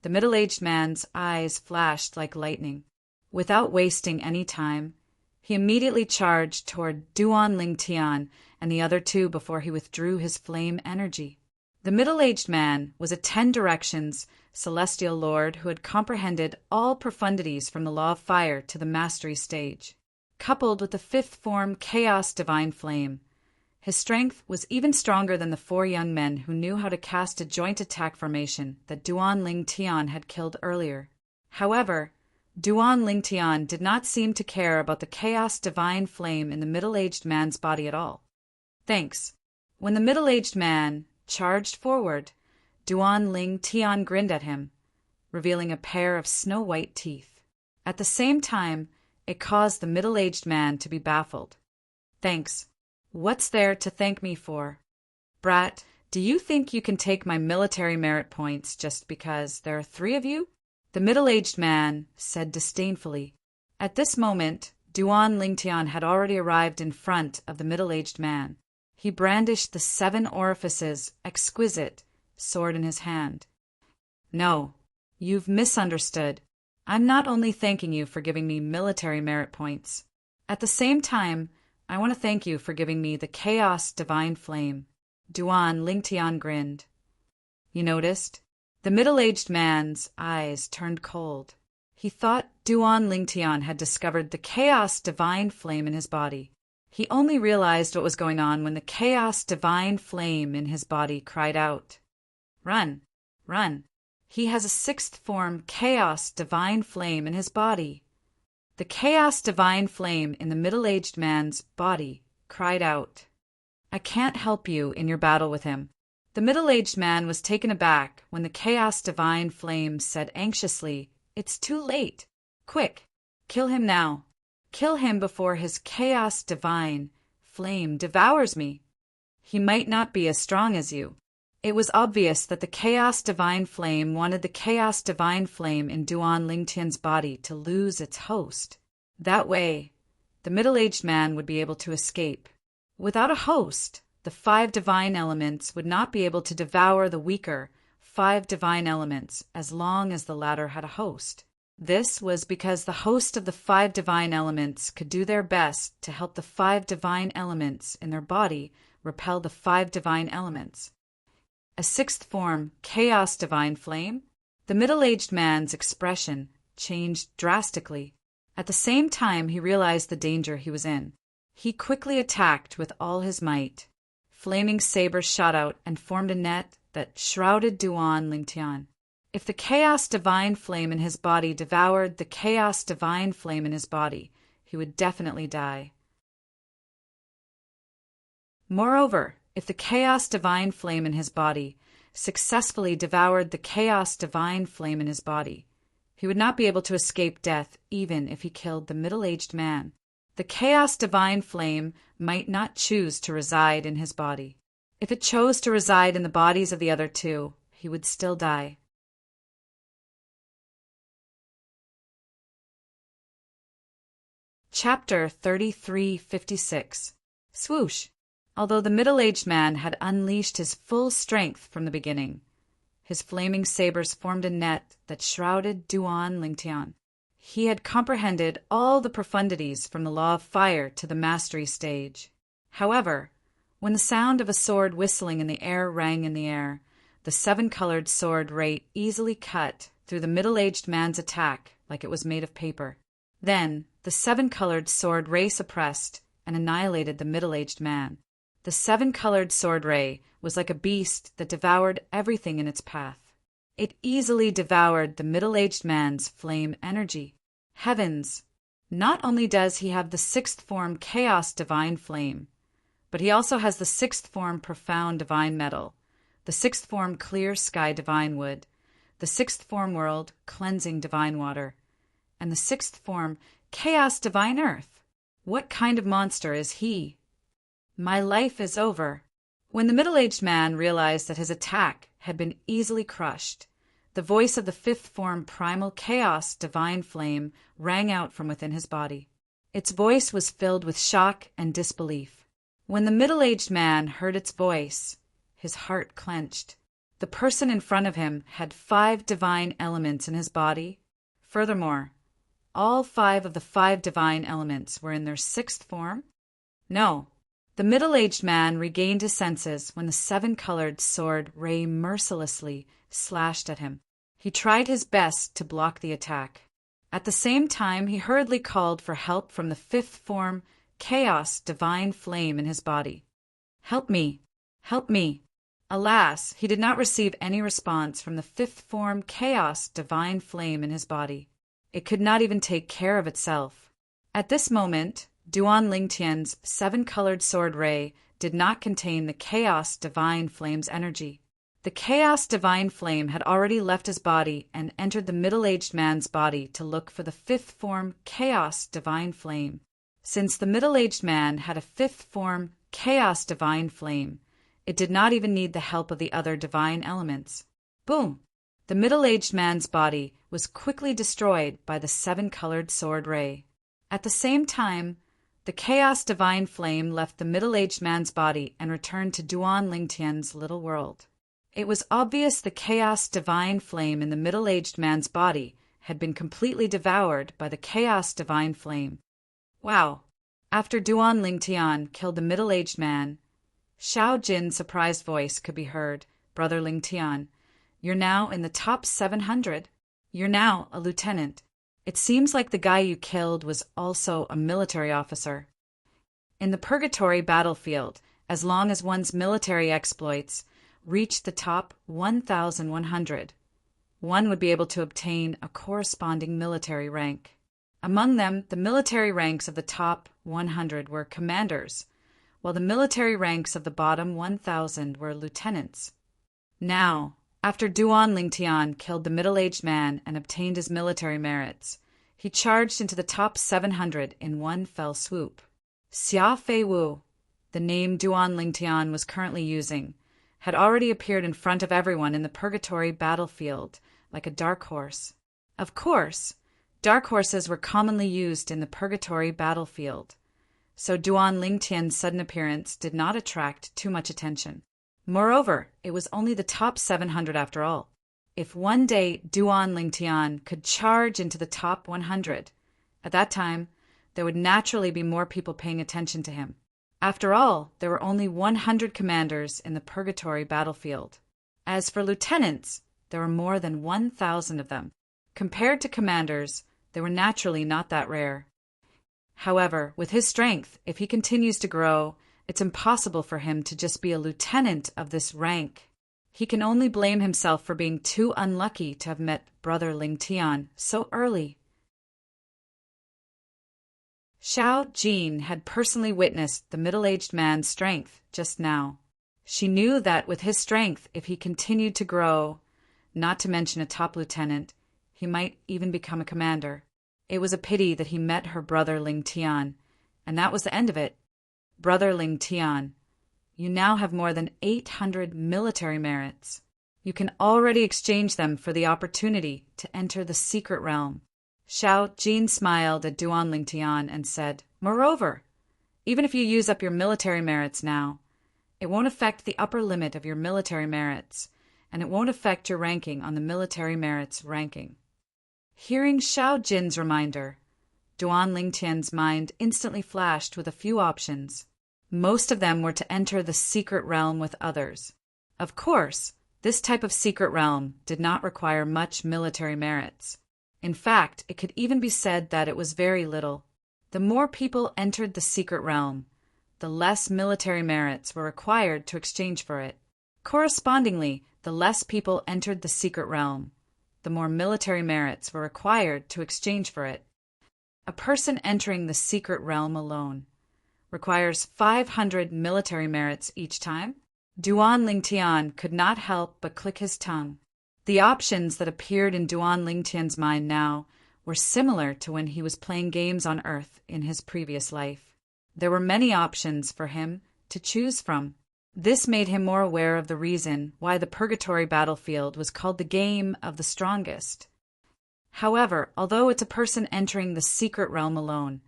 the middle-aged man's eyes flashed like lightning. Without wasting any time, he immediately charged toward Duan Lingtian and the other 2 before he withdrew his flame energy. The middle-aged man was a 10 directions celestial lord who had comprehended all profundities from the law of fire to the mastery stage. Coupled with the 5th form chaos divine flame, his strength was even stronger than the 4 young men who knew how to cast a joint attack formation that Duan Lingtian had killed earlier. However, Duan Lingtian did not seem to care about the chaos divine flame in the middle-aged man's body at all. Thanks. When the middle-aged man charged forward, Duan Lingtian grinned at him, revealing a pair of snow-white teeth. At the same time, it caused the middle-aged man to be baffled. Thanks. What's there to thank me for? Brat, do you think you can take my military merit points just because there are 3 of you? The middle-aged man said disdainfully. At this moment, Duan Lingtian had already arrived in front of the middle-aged man. He brandished the 7 orifices exquisite sword in his hand. No, you've misunderstood. I'm not only thanking you for giving me military merit points. At the same time, I want to thank you for giving me the chaos divine flame. Duan Lingtian grinned. You noticed? The middle-aged man's eyes turned cold. He thought Duan Lingtian had discovered the chaos divine flame in his body. He only realized what was going on when the chaos divine flame in his body cried out, Run! run. He has a sixth form Chaos Divine Flame in his body. The Chaos Divine Flame in the middle-aged man's body cried out, I can't help you in your battle with him. The middle-aged man was taken aback when the Chaos Divine Flame said anxiously, It's too late. Quick, kill him now. Kill him before his Chaos Divine Flame devours me. He might not be as strong as you. It was obvious that the Chaos Divine Flame wanted the Chaos Divine Flame in Duan Lingtian's body to lose its host. That way, the middle-aged man would be able to escape. Without a host, the 5 divine elements would not be able to devour the weaker 5 divine elements as long as the latter had a host. This was because the host of the 5 divine elements could do their best to help the 5 divine elements in their body repel the 5 divine elements. A sixth form, Chaos Divine Flame? The middle-aged man's expression changed drastically. At the same time, he realized the danger he was in. He quickly attacked with all his might. Flaming sabers shot out and formed a net that shrouded Duan Lingtian. If the Chaos Divine Flame in his body devoured the Chaos Divine Flame in his body, he would definitely die. Moreover, if the Chaos Divine Flame in his body successfully devoured the Chaos Divine Flame in his body, he would not be able to escape death even if he killed the middle-aged man. The Chaos Divine Flame might not choose to reside in his body. If it chose to reside in the bodies of the other two, he would still die. Chapter 3356. Swoosh! Although the middle-aged man had unleashed his full strength from the beginning, his flaming sabers formed a net that shrouded Duan Lingtian. He had comprehended all the profundities from the law of fire to the mastery stage. However, when the sound of a sword whistling in the air rang in the air, the 7-colored sword ray easily cut through the middle-aged man's attack like it was made of paper. Then, the 7-colored sword ray suppressed and annihilated the middle-aged man. The 7-colored sword ray was like a beast that devoured everything in its path. It easily devoured the middle-aged man's flame energy. Heavens! Not only does he have the 6th form Chaos Divine Flame, but he also has the 6th form Profound Divine Metal, the 6th form Clear Sky Divine Wood, the 6th form World Cleansing Divine Water, and the 6th form Chaos Divine Earth. What kind of monster is he? My life is over. When the middle-aged man realized that his attack had been easily crushed, the voice of the 5th form Primal Chaos Divine Flame rang out from within his body. Its voice was filled with shock and disbelief. When the middle-aged man heard its voice, his heart clenched. The person in front of him had 5 divine elements in his body. Furthermore, all 5 of the 5 divine elements were in their 6th form? No. The middle-aged man regained his senses when the 7-colored sword ray mercilessly slashed at him. He tried his best to block the attack. At the same time, he hurriedly called for help from the 5th form Chaos Divine Flame in his body. Help me! Help me! Alas, he did not receive any response from the 5th form Chaos Divine Flame in his body. It could not even take care of itself. At this moment, Duan Lingtian's 7-colored sword ray did not contain the Chaos Divine Flame's energy. The Chaos Divine Flame had already left his body and entered the middle-aged man's body to look for the 5th form Chaos Divine Flame. Since the middle-aged man had a 5th form Chaos Divine Flame, it did not even need the help of the other divine elements. Boom! The middle-aged man's body was quickly destroyed by the 7-colored sword ray. At the same time, the Chaos Divine Flame left the middle-aged man's body and returned to Duan Lingtian's little world. It was obvious the Chaos Divine Flame in the middle-aged man's body had been completely devoured by the Chaos Divine Flame. Wow! After Duan Lingtian killed the middle-aged man, Xiao Jin's surprised voice could be heard. Brother Lingtian, you're now in the top 700. You're now a lieutenant. It seems like the guy you killed was also a military officer. In the purgatory battlefield, as long as one's military exploits reached the top 1,100, one would be able to obtain a corresponding military rank. Among them, the military ranks of the top 100 were commanders, while the military ranks of the bottom 1,000 were lieutenants. Now, after Duan Lingtian killed the middle-aged man and obtained his military merits, he charged into the top 700 in one fell swoop. Xia Fei Wu, the name Duan Lingtian was currently using, had already appeared in front of everyone in the purgatory battlefield like a dark horse. Of course, dark horses were commonly used in the purgatory battlefield, so Duan Lingtian's sudden appearance did not attract too much attention. Moreover, it was only the top 700 after all. If one day Duan Lingtian could charge into the top 100, at that time, there would naturally be more people paying attention to him. After all, there were only 100 commanders in the purgatory battlefield. As for lieutenants, there were more than 1,000 of them. Compared to commanders, they were naturally not that rare. However, with his strength, if he continues to grow, it's impossible for him to just be a lieutenant of this rank. He can only blame himself for being too unlucky to have met Brother Lingtian so early. Xiao Jin had personally witnessed the middle-aged man's strength just now. She knew that with his strength, if he continued to grow, not to mention a top lieutenant, he might even become a commander. It was a pity that he met her brother Lingtian, and that was the end of it. Brother Lingtian, you now have more than 800 military merits. You can already exchange them for the opportunity to enter the secret realm. Xiao Jin smiled at Duan Lingtian and said, "Moreover, even if you use up your military merits now, it won't affect the upper limit of your military merits, and it won't affect your ranking on the military merits ranking." Hearing Xiao Jin's reminder, Duan Lingtian's mind instantly flashed with a few options. Most of them were to enter the secret realm with others. Of course, this type of secret realm did not require much military merits. In fact, it could even be said that it was very little. The more people entered the secret realm, the less military merits were required to exchange for it. Correspondingly, the less people entered the secret realm, the more military merits were required to exchange for it. A person entering the secret realm alone requires 500 military merits each time. Duan Lingtian could not help but click his tongue. The options that appeared in Duan Lingtian's mind now were similar to when he was playing games on Earth in his previous life. There were many options for him to choose from. This made him more aware of the reason why the purgatory battlefield was called the game of the strongest. However, although it's a person entering the secret realm alone,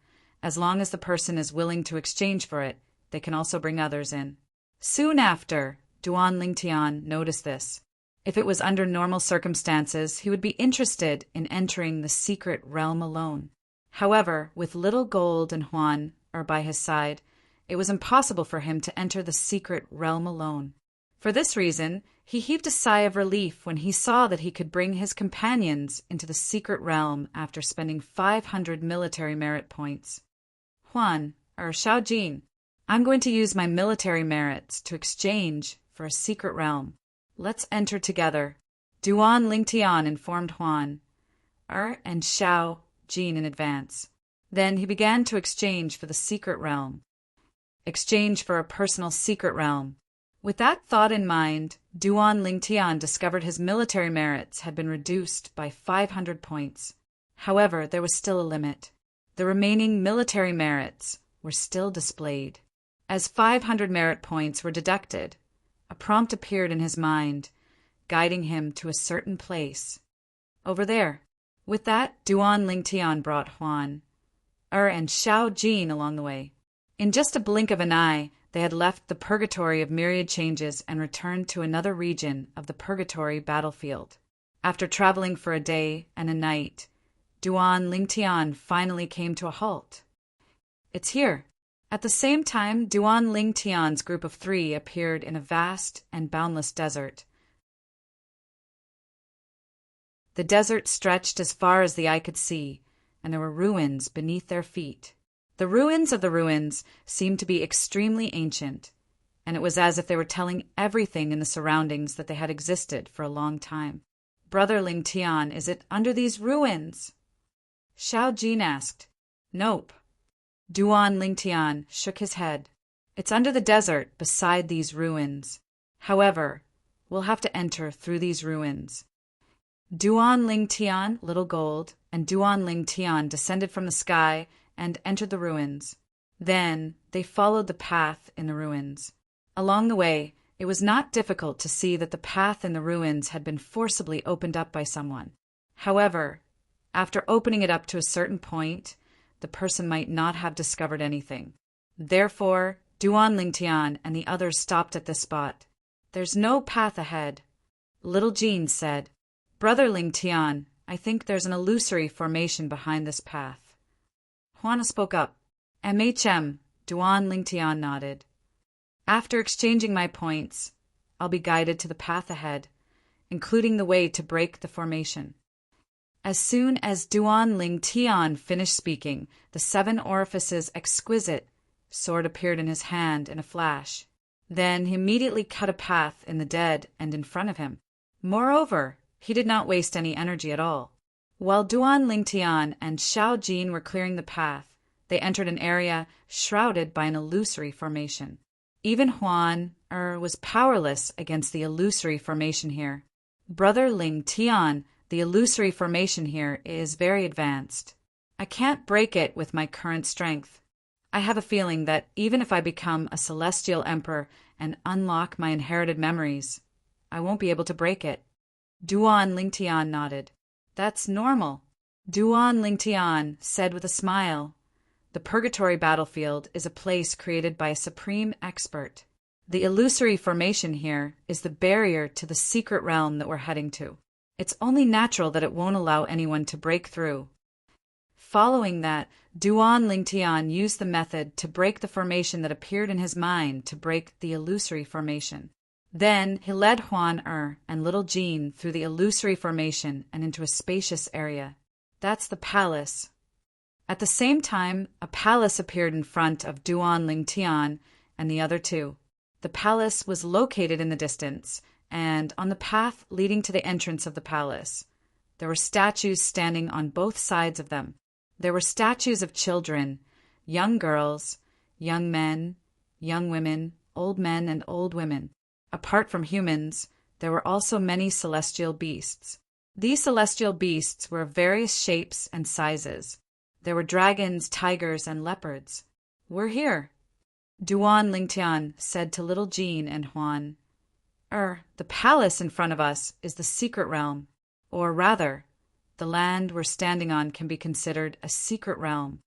as long as the person is willing to exchange for it, they can also bring others in. Soon after, Duan Lingtian noticed this. If it was under normal circumstances, he would be interested in entering the secret realm alone. However, with little gold and Huan by his side, it was impossible for him to enter the secret realm alone. For this reason, he heaved a sigh of relief when he saw that he could bring his companions into the secret realm after spending 500 military merit points. Xiao Jin, I'm going to use my military merits to exchange for a secret realm. Let's enter together. Duan Lingtian informed Huan, and Xiao Jin in advance. Then he began to exchange for the secret realm. Exchange for a personal secret realm. With that thought in mind, Duan Lingtian discovered his military merits had been reduced by 500 points. However, there was still a limit. The remaining military merits were still displayed. As 500 merit points were deducted, a prompt appeared in his mind, guiding him to a certain place. Over there. With that, Duan Lingtian brought Huan, and Xiao Jin along the way. In just a blink of an eye, they had left the purgatory of myriad changes and returned to another region of the purgatory battlefield. After traveling for a day and a night, Duan Lingtian finally came to a halt. It's here. At the same time, Duan Lingtian's group of 3 appeared in a vast and boundless desert. The desert stretched as far as the eye could see, and there were ruins beneath their feet. The ruins of the ruins seemed to be extremely ancient. and it was as if they were telling everything in the surroundings that they had existed for a long time. "Brother Ling Tian, is it under these ruins?" Xiao Jin asked. "Nope." Duan Ling Tian shook his head. "It's under the desert beside these ruins. However, we'll have to enter through these ruins." Duan Ling Tian, Little Gold, and Duan Ling Tian descended from the sky and entered the ruins. Then they followed the path in the ruins. Along the way, it was not difficult to see that the path in the ruins had been forcibly opened up by someone. However, after opening it up to a certain point, the person might not have discovered anything. Therefore, Duan Ling Tian and the others stopped at this spot. "There's no path ahead." Little Jean said, "Brother Ling Tian, I think there's an illusory formation behind this path." Juana spoke up. "MHM," Duan Ling Tian nodded. "After exchanging my points, I'll be guided to the path ahead, including the way to break the formation." As soon as Duan Ling Tian finished speaking, the 7 orifices exquisite sword appeared in his hand in a flash. Then he immediately cut a path in the dead and in front of him. Moreover, he did not waste any energy at all. While Duan Ling Tian and Xiao Jin were clearing the path, they entered an area shrouded by an illusory formation. Even Huan was powerless against the illusory formation here. "Brother Ling Tian, the illusory formation here is very advanced. I can't break it with my current strength. I have a feeling that even if I become a celestial emperor and unlock my inherited memories, I won't be able to break it." Duan Ling Tian nodded. "That's normal." Duan Ling Tian said with a smile, "The purgatory battlefield is a place created by a supreme expert. The illusory formation here is the barrier to the secret realm that we're heading to. It's only natural that it won't allow anyone to break through." Following that, Duan Ling Tian used the method to break the formation that appeared in his mind to break the illusory formation. Then he led Huan and Little Jean through the illusory formation and into a spacious area. "That's the palace." At the same time, a palace appeared in front of Duan Ling Tian and the other 2. The palace was located in the distance, and on the path leading to the entrance of the palace, there were statues standing on both sides of them. There were statues of children, young girls, young men, young women, old men, and old women. Apart from humans, there were also many celestial beasts. These celestial beasts were of various shapes and sizes. There were dragons, tigers, and leopards. "We're here," Duan Ling Tian said to Little Jean and Huan. The palace in front of us is the secret realm, or rather, the land we're standing on can be considered a secret realm."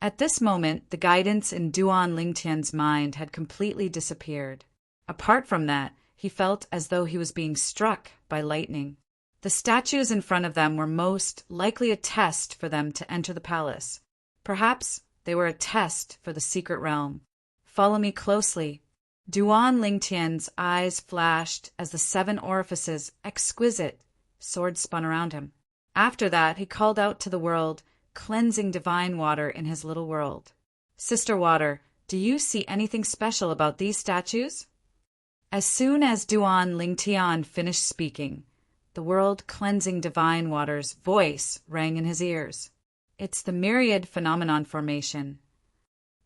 At this moment, the guidance in Duan Ling Tian's mind had completely disappeared. Apart from that, he felt as though he was being struck by lightning. The statues in front of them were most likely a test for them to enter the palace. Perhaps they were a test for the secret realm. "Follow me closely." Duan Ling Tian's eyes flashed as the 7 orifices, exquisite, sword spun around him. After that, he called out to the world, cleansing divine water in his little world. "Sister Water, do you see anything special about these statues?" As soon as Duan Ling Tian finished speaking, the world cleansing divine water's voice rang in his ears. "It's the myriad phenomenon formation."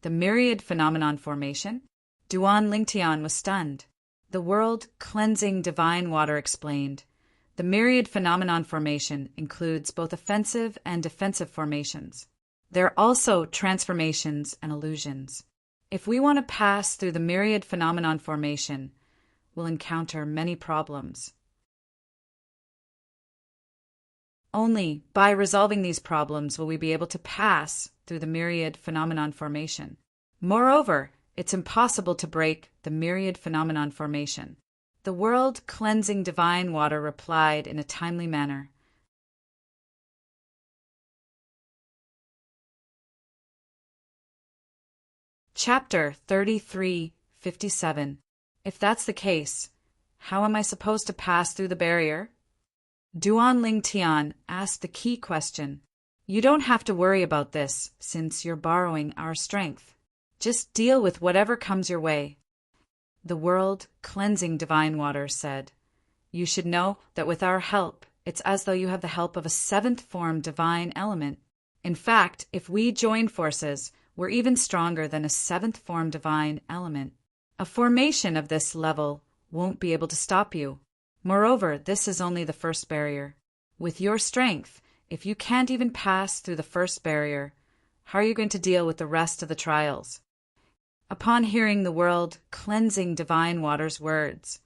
"The myriad phenomenon formation?" Duan Ling Tian was stunned. The world cleansing divine water explained, "The myriad phenomenon formation includes both offensive and defensive formations. There are also transformations and illusions. If we want to pass through the myriad phenomenon formation, we'll encounter many problems. Only by resolving these problems will we be able to pass through the myriad phenomenon formation. Moreover, it's impossible to break the myriad phenomenon formation." The world cleansing divine water replied in a timely manner. Chapter 3357. If that's the case, how am I supposed to pass through the barrier? Duan Ling Tian asked the key question. "You don't have to worry about this, since you're borrowing our strength. Just deal with whatever comes your way." the world-cleansing divine waters said, "You should know that with our help, it's as though you have the help of a seventh form divine element. In fact, if we join forces, we're even stronger than a seventh form divine element. A formation of this level won't be able to stop you. Moreover, this is only the first barrier. With your strength, if you can't even pass through the first barrier, how are you going to deal with the rest of the trials?" Upon hearing the world-cleansing divine water's words,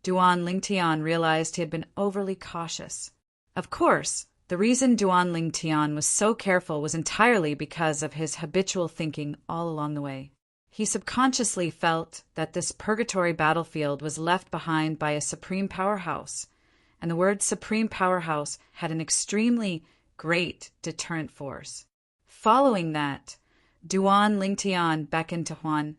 Duan Lingtian realized he had been overly cautious. Of course, the reason Duan Lingtian was so careful was entirely because of his habitual thinking all along the way. He subconsciously felt that this purgatory battlefield was left behind by a supreme powerhouse, and the word supreme powerhouse had an extremely great deterrent force. Following that, Duan Lingtian beckoned to Huan,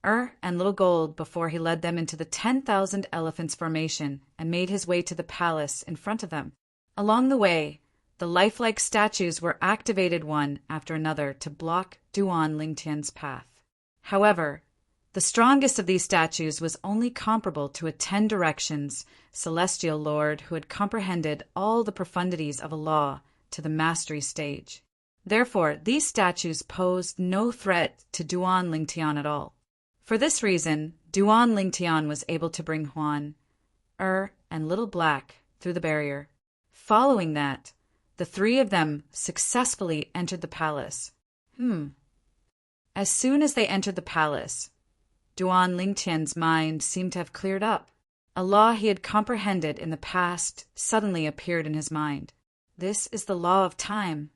and Little Gold before he led them into the 10,000 elephants formation and made his way to the palace in front of them. Along the way, the lifelike statues were activated one after another to block Duan Lingtian's path. However, the strongest of these statues was only comparable to a 10 directions celestial lord who had comprehended all the profundities of a law to the mastery stage. Therefore, these statues posed no threat to Duan Lingtian at all. For this reason, Duan Lingtian was able to bring Huan, and Little Black through the barrier. Following that, the three of them successfully entered the palace. As soon as they entered the palace, Duan Lingtian's mind seemed to have cleared up. A law he had comprehended in the past suddenly appeared in his mind. This is the law of time.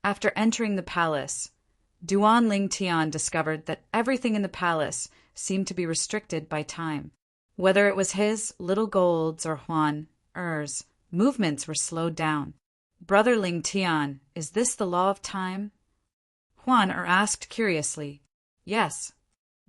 After entering the palace, Duan Lingtian discovered that everything in the palace seemed to be restricted by time. Whether it was his, Little Gold's, or Huan's, movements were slowed down. "Brother Lingtian, is this the law of time?" Huan asked curiously. "Yes."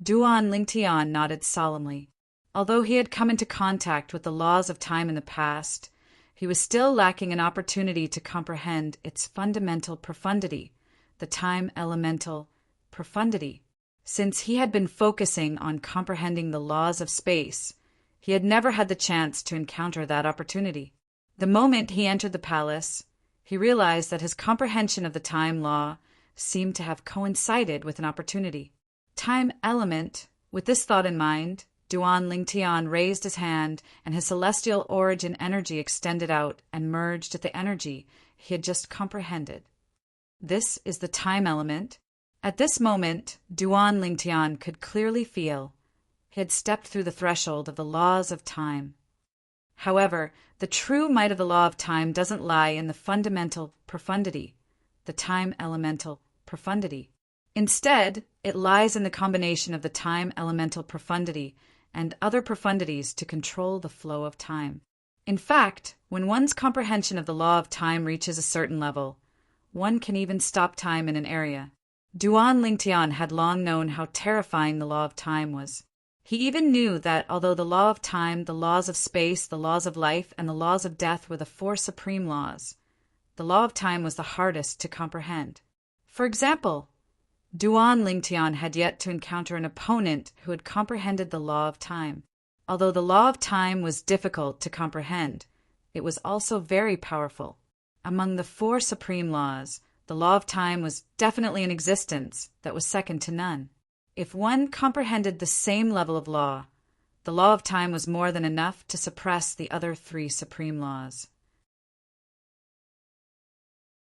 Duan Lingtian nodded solemnly. Although he had come into contact with the laws of time in the past, he was still lacking an opportunity to comprehend its fundamental profundity, the time elemental profundity. Since he had been focusing on comprehending the laws of space, he had never had the chance to encounter that opportunity. The moment he entered the palace, he realized that his comprehension of the time law seemed to have coincided with an opportunity. Time element. With this thought in mind, Duan Lingtian raised his hand, and his celestial origin energy extended out and merged at the energy he had just comprehended. This is the time element. At this moment, Duan Lingtian could clearly feel he had stepped through the threshold of the laws of time. However, the true might of the law of time doesn't lie in the fundamental profundity, the time elemental profundity. Instead, it lies in the combination of the time elemental profundity and other profundities to control the flow of time. In fact, when one's comprehension of the law of time reaches a certain level, one can even stop time in an area. Duan Lingtian had long known how terrifying the law of time was. He even knew that although the law of time, the laws of space, the laws of life, and the laws of death were the 4 supreme laws, the law of time was the hardest to comprehend. For example, Duan Lingtian had yet to encounter an opponent who had comprehended the law of time. Although the law of time was difficult to comprehend, it was also very powerful. Among the 4 supreme laws, the law of time was definitely an existence that was second to none. If one comprehended the same level of law, the law of time was more than enough to suppress the other 3 supreme laws.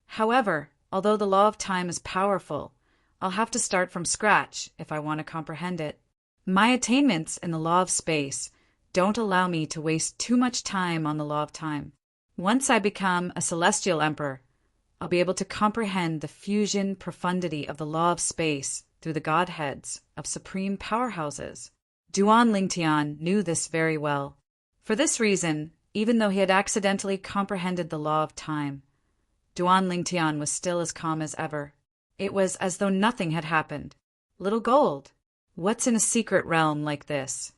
However, although the law of time is powerful, I'll have to start from scratch if I want to comprehend it. My attainments in the law of space don't allow me to waste too much time on the law of time. Once I become a celestial emperor, I'll be able to comprehend the fusion profundity of the law of space through the godheads of supreme powerhouses. Duan Lingtian knew this very well. For this reason, even though he had accidentally comprehended the law of time, Duan Lingtian was still as calm as ever. It was as though nothing had happened. "Little Gold, what's in a secret realm like this?"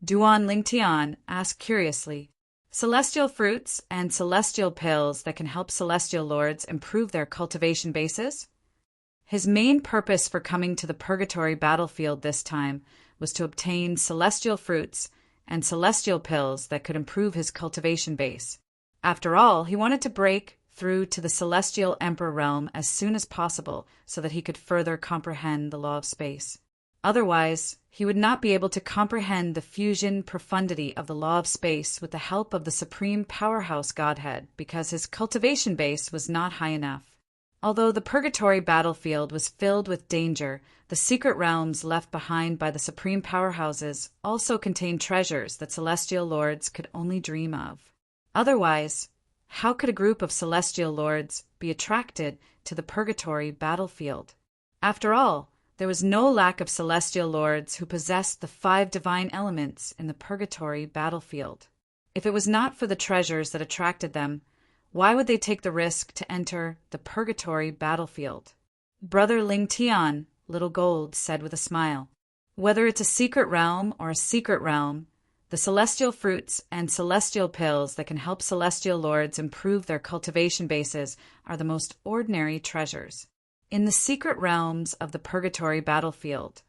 Duan Lingtian asked curiously. "Celestial fruits and celestial pills that can help celestial lords improve their cultivation bases." His main purpose for coming to the purgatory battlefield this time was to obtain celestial fruits and celestial pills that could improve his cultivation base. After all, he wanted to break through to the celestial emperor realm as soon as possible so that he could further comprehend the law of space. Otherwise, he would not be able to comprehend the fusion profundity of the law of space with the help of the supreme powerhouse Godhead, because his cultivation base was not high enough. Although the purgatory battlefield was filled with danger, the secret realms left behind by the supreme powerhouses also contained treasures that celestial lords could only dream of. Otherwise, how could a group of celestial lords be attracted to the purgatory battlefield? After all, there was no lack of celestial lords who possessed the 5 divine elements in the purgatory battlefield. If it was not for the treasures that attracted them, why would they take the risk to enter the purgatory battlefield? Brother Ling Tian, Little Gold, said with a smile, "Whether it's a secret realm or a secret realm, the celestial fruits and celestial pills that can help celestial lords improve their cultivation bases are the most ordinary treasures. In the secret realms of the purgatory battlefield,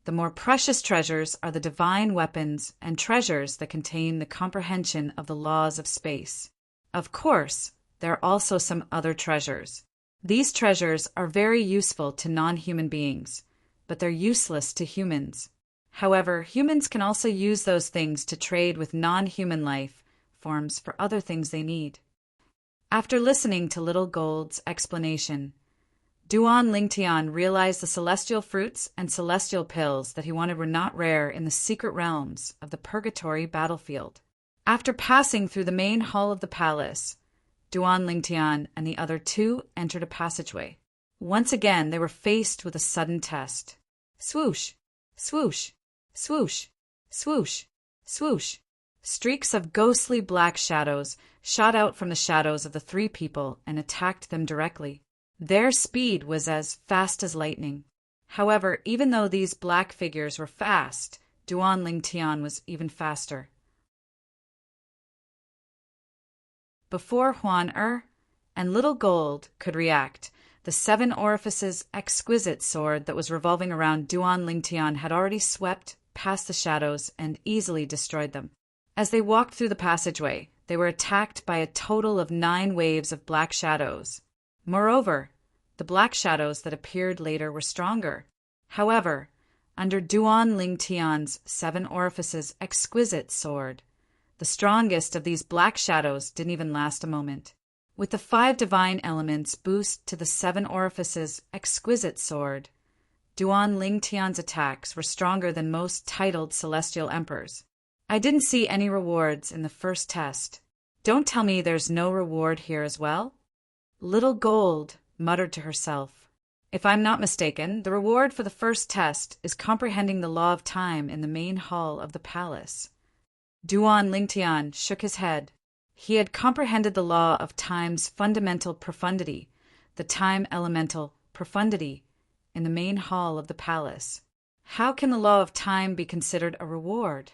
the more precious treasures are the divine weapons and treasures that contain the comprehension of the laws of space. Of course, there are also some other treasures. These treasures are very useful to non-human beings, but they're useless to humans. However, humans can also use those things to trade with non-human life forms for other things they need." After listening to Little Gold's explanation, Duan Lingtian realized the celestial fruits and celestial pills that he wanted were not rare in the secret realms of the purgatory battlefield. After passing through the main hall of the palace, Duan Lingtian and the other 2 entered a passageway. Once again, they were faced with a sudden test. Swoosh, swoosh, swoosh, swoosh, swoosh. Streaks of ghostly black shadows shot out from the shadows of the 3 people and attacked them directly. Their speed was as fast as lightning. However, even though these black figures were fast, Duan Lingtian was even faster. Before Huan and Little Gold could react, the 7 orifices exquisite sword that was revolving around Duan Lingtian had already swept past the shadows and easily destroyed them. As they walked through the passageway, they were attacked by a total of 9 waves of black shadows. Moreover, the black shadows that appeared later were stronger. However, under Duan Lingtian's 7 orifices exquisite sword, the strongest of these black shadows didn't even last a moment. With the 5 divine elements boost to the 7 orifices exquisite sword, Duan Lingtian's attacks were stronger than most titled celestial emperors. "I didn't see any rewards in the first test. Don't tell me there's no reward here as well?" Little Gold muttered to herself. "If I'm not mistaken, the reward for the first test is comprehending the law of time in the main hall of the palace." Duan Lingtian shook his head. He had comprehended the law of time's fundamental profundity, the time elemental profundity, in the main hall of the palace. How can the law of time be considered a reward?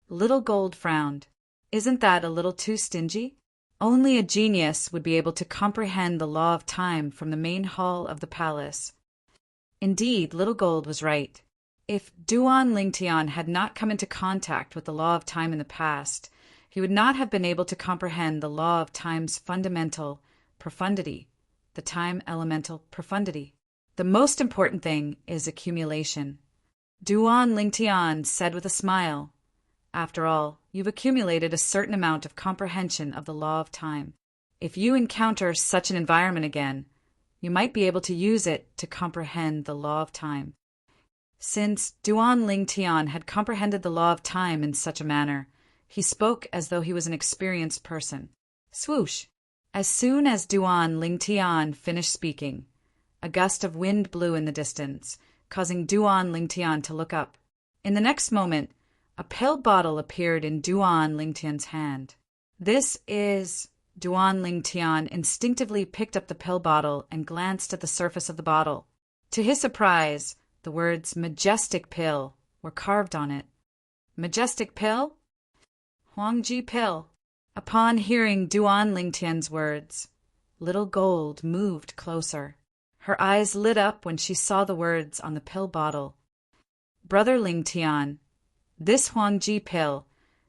Little Gold frowned. Isn't that a little too stingy? Only a genius would be able to comprehend the law of time from the main hall of the palace. Indeed, Little Gold was right. If Duan Lingtian had not come into contact with the law of time in the past, he would not have been able to comprehend the law of time's fundamental profundity, the time elemental profundity. The most important thing is accumulation. Duan Lingtian said with a smile, "After all, you've accumulated a certain amount of comprehension of the law of time. If you encounter such an environment again, you might be able to use it to comprehend the law of time." Since Duan Lingtian had comprehended the law of time in such a manner, he spoke as though he was an experienced person. Swoosh! As soon as Duan Lingtian finished speaking, a gust of wind blew in the distance, causing Duan Lingtian to look up. In the next moment, a pill bottle appeared in Duan Lingtian's hand. "This is..." Duan Lingtian instinctively picked up the pill bottle and glanced at the surface of the bottle. To his surprise, the words "Majestic Pill" were carved on it. Majestic Pill? Huangji Pill. Upon hearing Duan Lingtian's words, Little Gold moved closer. Her eyes lit up when she saw the words on the pill bottle. Brother Ling Tian, this Huangji pill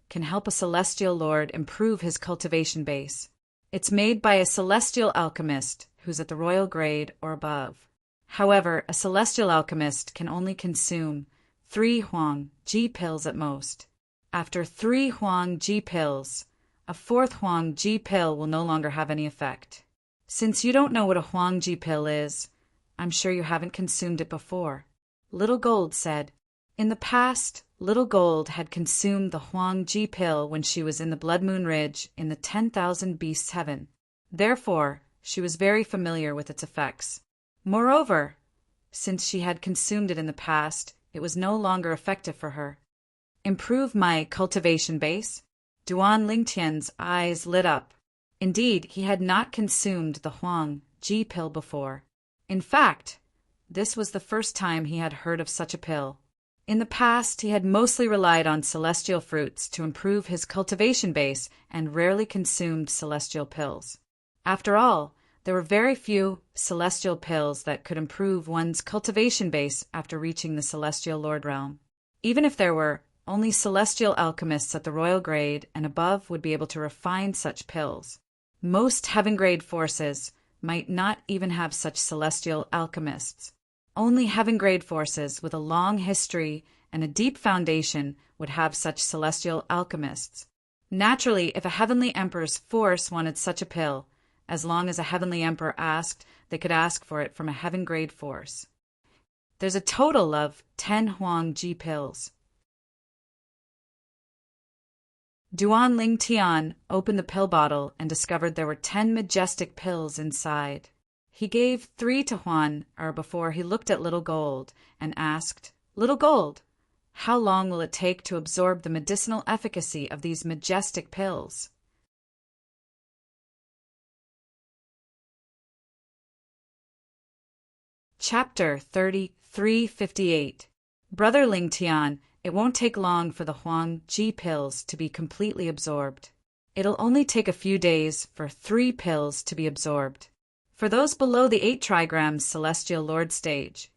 can help a celestial lord improve his cultivation base. It's made by a celestial alchemist who's at the royal grade or above. However, a celestial alchemist can only consume 3 Huangji pills at most. After 3 Huangji pills, a 4th Huangji pill will no longer have any effect. Since you don't know what a Huangji pill is, I'm sure you haven't consumed it before. Little Gold said. In the past, Little Gold had consumed the Huangji pill when she was in the Blood Moon Ridge in the 10,000 Beasts Heaven. Therefore, she was very familiar with its effects. Moreover, since she had consumed it in the past, it was no longer effective for her. Improve my cultivation base? Duan Lingtian's eyes lit up. Indeed, he had not consumed the Huangji pill before. In fact, this was the first time he had heard of such a pill. In the past, he had mostly relied on celestial fruits to improve his cultivation base and rarely consumed celestial pills. After all, there were very few celestial pills that could improve one's cultivation base after reaching the celestial lord realm. Even if there were, only celestial alchemists at the royal grade and above would be able to refine such pills. Most heaven-grade forces might not even have such celestial alchemists. Only heaven-grade forces with a long history and a deep foundation would have such celestial alchemists. Naturally, if a heavenly emperor's force wanted such a pill, as long as a heavenly emperor asked, they could ask for it from a heaven-grade force. There's a total of 10 Huangji pills. Duan Ling Tian opened the pill bottle and discovered there were 10 majestic pills inside. He gave 3 to Huan before he looked at Little Gold and asked, Little Gold, how long will it take to absorb the medicinal efficacy of these majestic pills? Chapter 3358. Brother Ling Tian, it won't take long for the Huangji pills to be completely absorbed. It'll only take a few days for 3 pills to be absorbed. For those below the 8 trigrams Celestial Lord stage,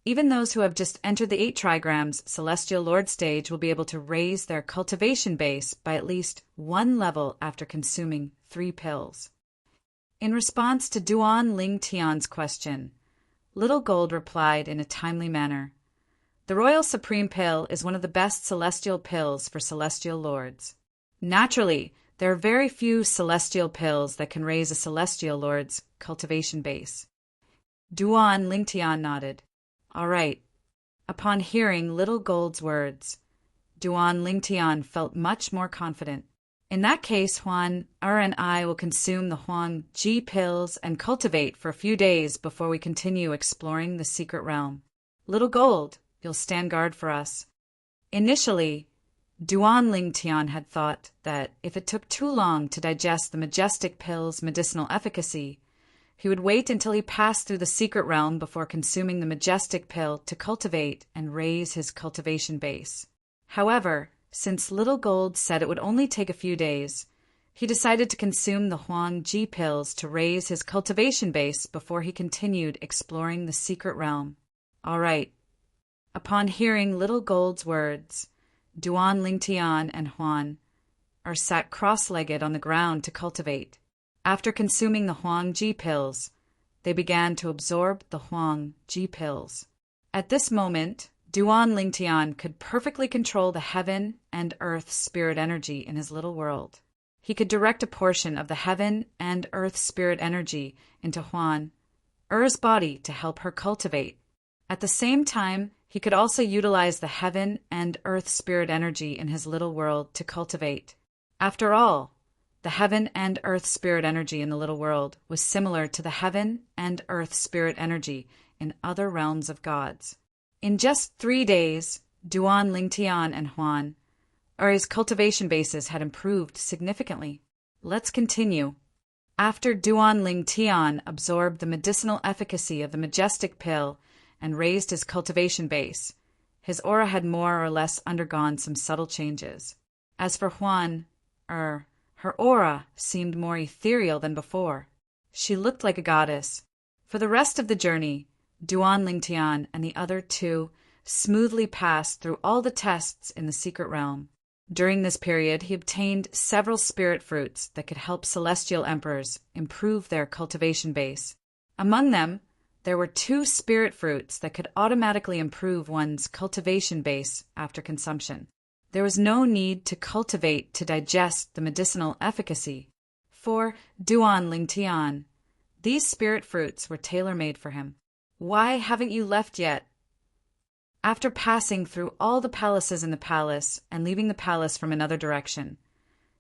even those who have just entered the 8 trigrams Celestial Lord stage will be able to raise their cultivation base by at least 1 level after consuming 3 pills. In response to Duan Ling Tian's question, Little Gold replied in a timely manner, The Royal Supreme Pill is one of the best celestial pills for celestial lords. Naturally, there are very few celestial pills that can raise a celestial lord's cultivation base. Duan Lingtian nodded. All right. Upon hearing Little Gold's words, Duan Lingtian felt much more confident. In that case, Huan and I will consume the Huangji pills and cultivate for a few days before we continue exploring the secret realm. Little Gold, you'll stand guard for us. Initially, Duan Lingtian had thought that if it took too long to digest the majestic pill's medicinal efficacy, he would wait until he passed through the secret realm before consuming the majestic pill to cultivate and raise his cultivation base. However, since Little Gold said it would only take a few days, he decided to consume the Huangji pills to raise his cultivation base before he continued exploring the secret realm. All right. Upon hearing Little Gold's words, Duan Lingtian and Huan sat cross-legged on the ground to cultivate. After consuming the Huangji pills, they began to absorb the Huangji pills. At this moment, Duan Lingtian could perfectly control the heaven and earth spirit energy in his little world. He could direct a portion of the heaven and earth spirit energy into Huan's body to help her cultivate. At the same time, he could also utilize the heaven and earth spirit energy in his little world to cultivate. After all, the heaven and earth spirit energy in the little world was similar to the heaven and earth spirit energy in other realms of gods. In just 3 days, Duan Lingtian and Huan's cultivation bases had improved significantly. Let's continue. After Duan Lingtian absorbed the medicinal efficacy of the majestic pill and raised his cultivation base, his aura had more or less undergone some subtle changes. As for Huan, her aura seemed more ethereal than before. She looked like a goddess. For the rest of the journey, Duan Lingtian and the other 2 smoothly passed through all the tests in the secret realm. During this period, he obtained several spirit fruits that could help celestial emperors improve their cultivation base. Among them, there were 2 spirit fruits that could automatically improve one's cultivation base after consumption. There was no need to cultivate to digest the medicinal efficacy. For Duan Lingtian, these spirit fruits were tailor-made for him. Why haven't you left yet? After passing through all the palaces in the palace and leaving the palace from another direction,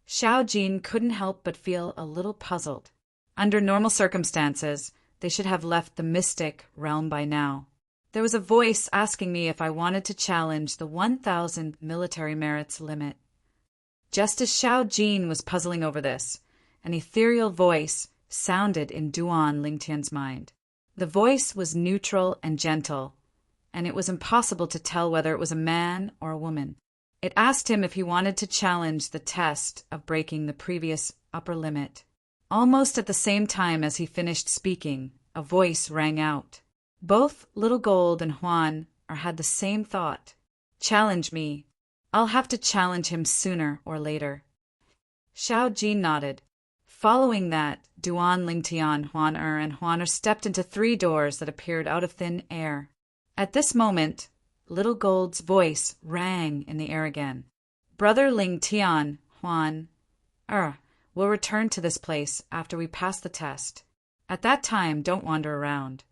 Xiao Jin couldn't help but feel a little puzzled. Under normal circumstances, they should have left the mystic realm by now. There was a voice asking me if I wanted to challenge the 1,000 military merits limit. Just as Xiao Jin was puzzling over this, an ethereal voice sounded in Duan Lingtian's mind. The voice was neutral and gentle, and it was impossible to tell whether it was a man or a woman. It asked him if he wanted to challenge the test of breaking the previous upper limit. Almost at the same time as he finished speaking, a voice rang out. Both Little Gold and Huan had the same thought. Challenge me. I'll have to challenge him sooner or later. Xiao Jin nodded. Following that, Duan Lingtian, Huan and Huan stepped into 3 doors that appeared out of thin air. At this moment, Little Gold's voice rang in the air again. Brother Lingtian, Huan, we'll return to this place after we pass the test. At that time, don't wander around.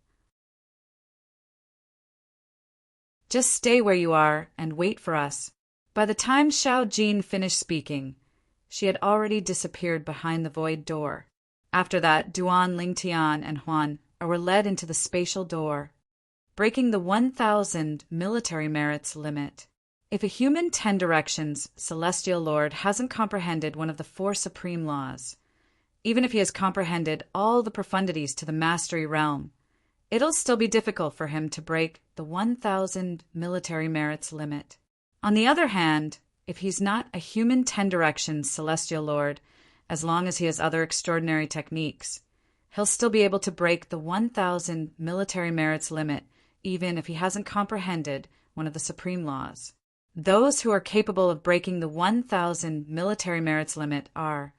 Just stay where you are and wait for us. By the time Xiao Jin finished speaking, she had already disappeared behind the void door. After that, Duan Lingtian and Huan were led into the spatial door, breaking the 1,000 military merits limit. If a human 10 directions celestial lord hasn't comprehended one of the 4 supreme laws, even if he has comprehended all the profundities to the mastery realm, it'll still be difficult for him to break the 1,000 military merits limit. On the other hand, if he's not a human 10 directions celestial lord, as long as he has other extraordinary techniques, he'll still be able to break the 1,000 military merits limit, even if he hasn't comprehended one of the supreme laws. Those who are capable of breaking the 1,000 military merits limit are,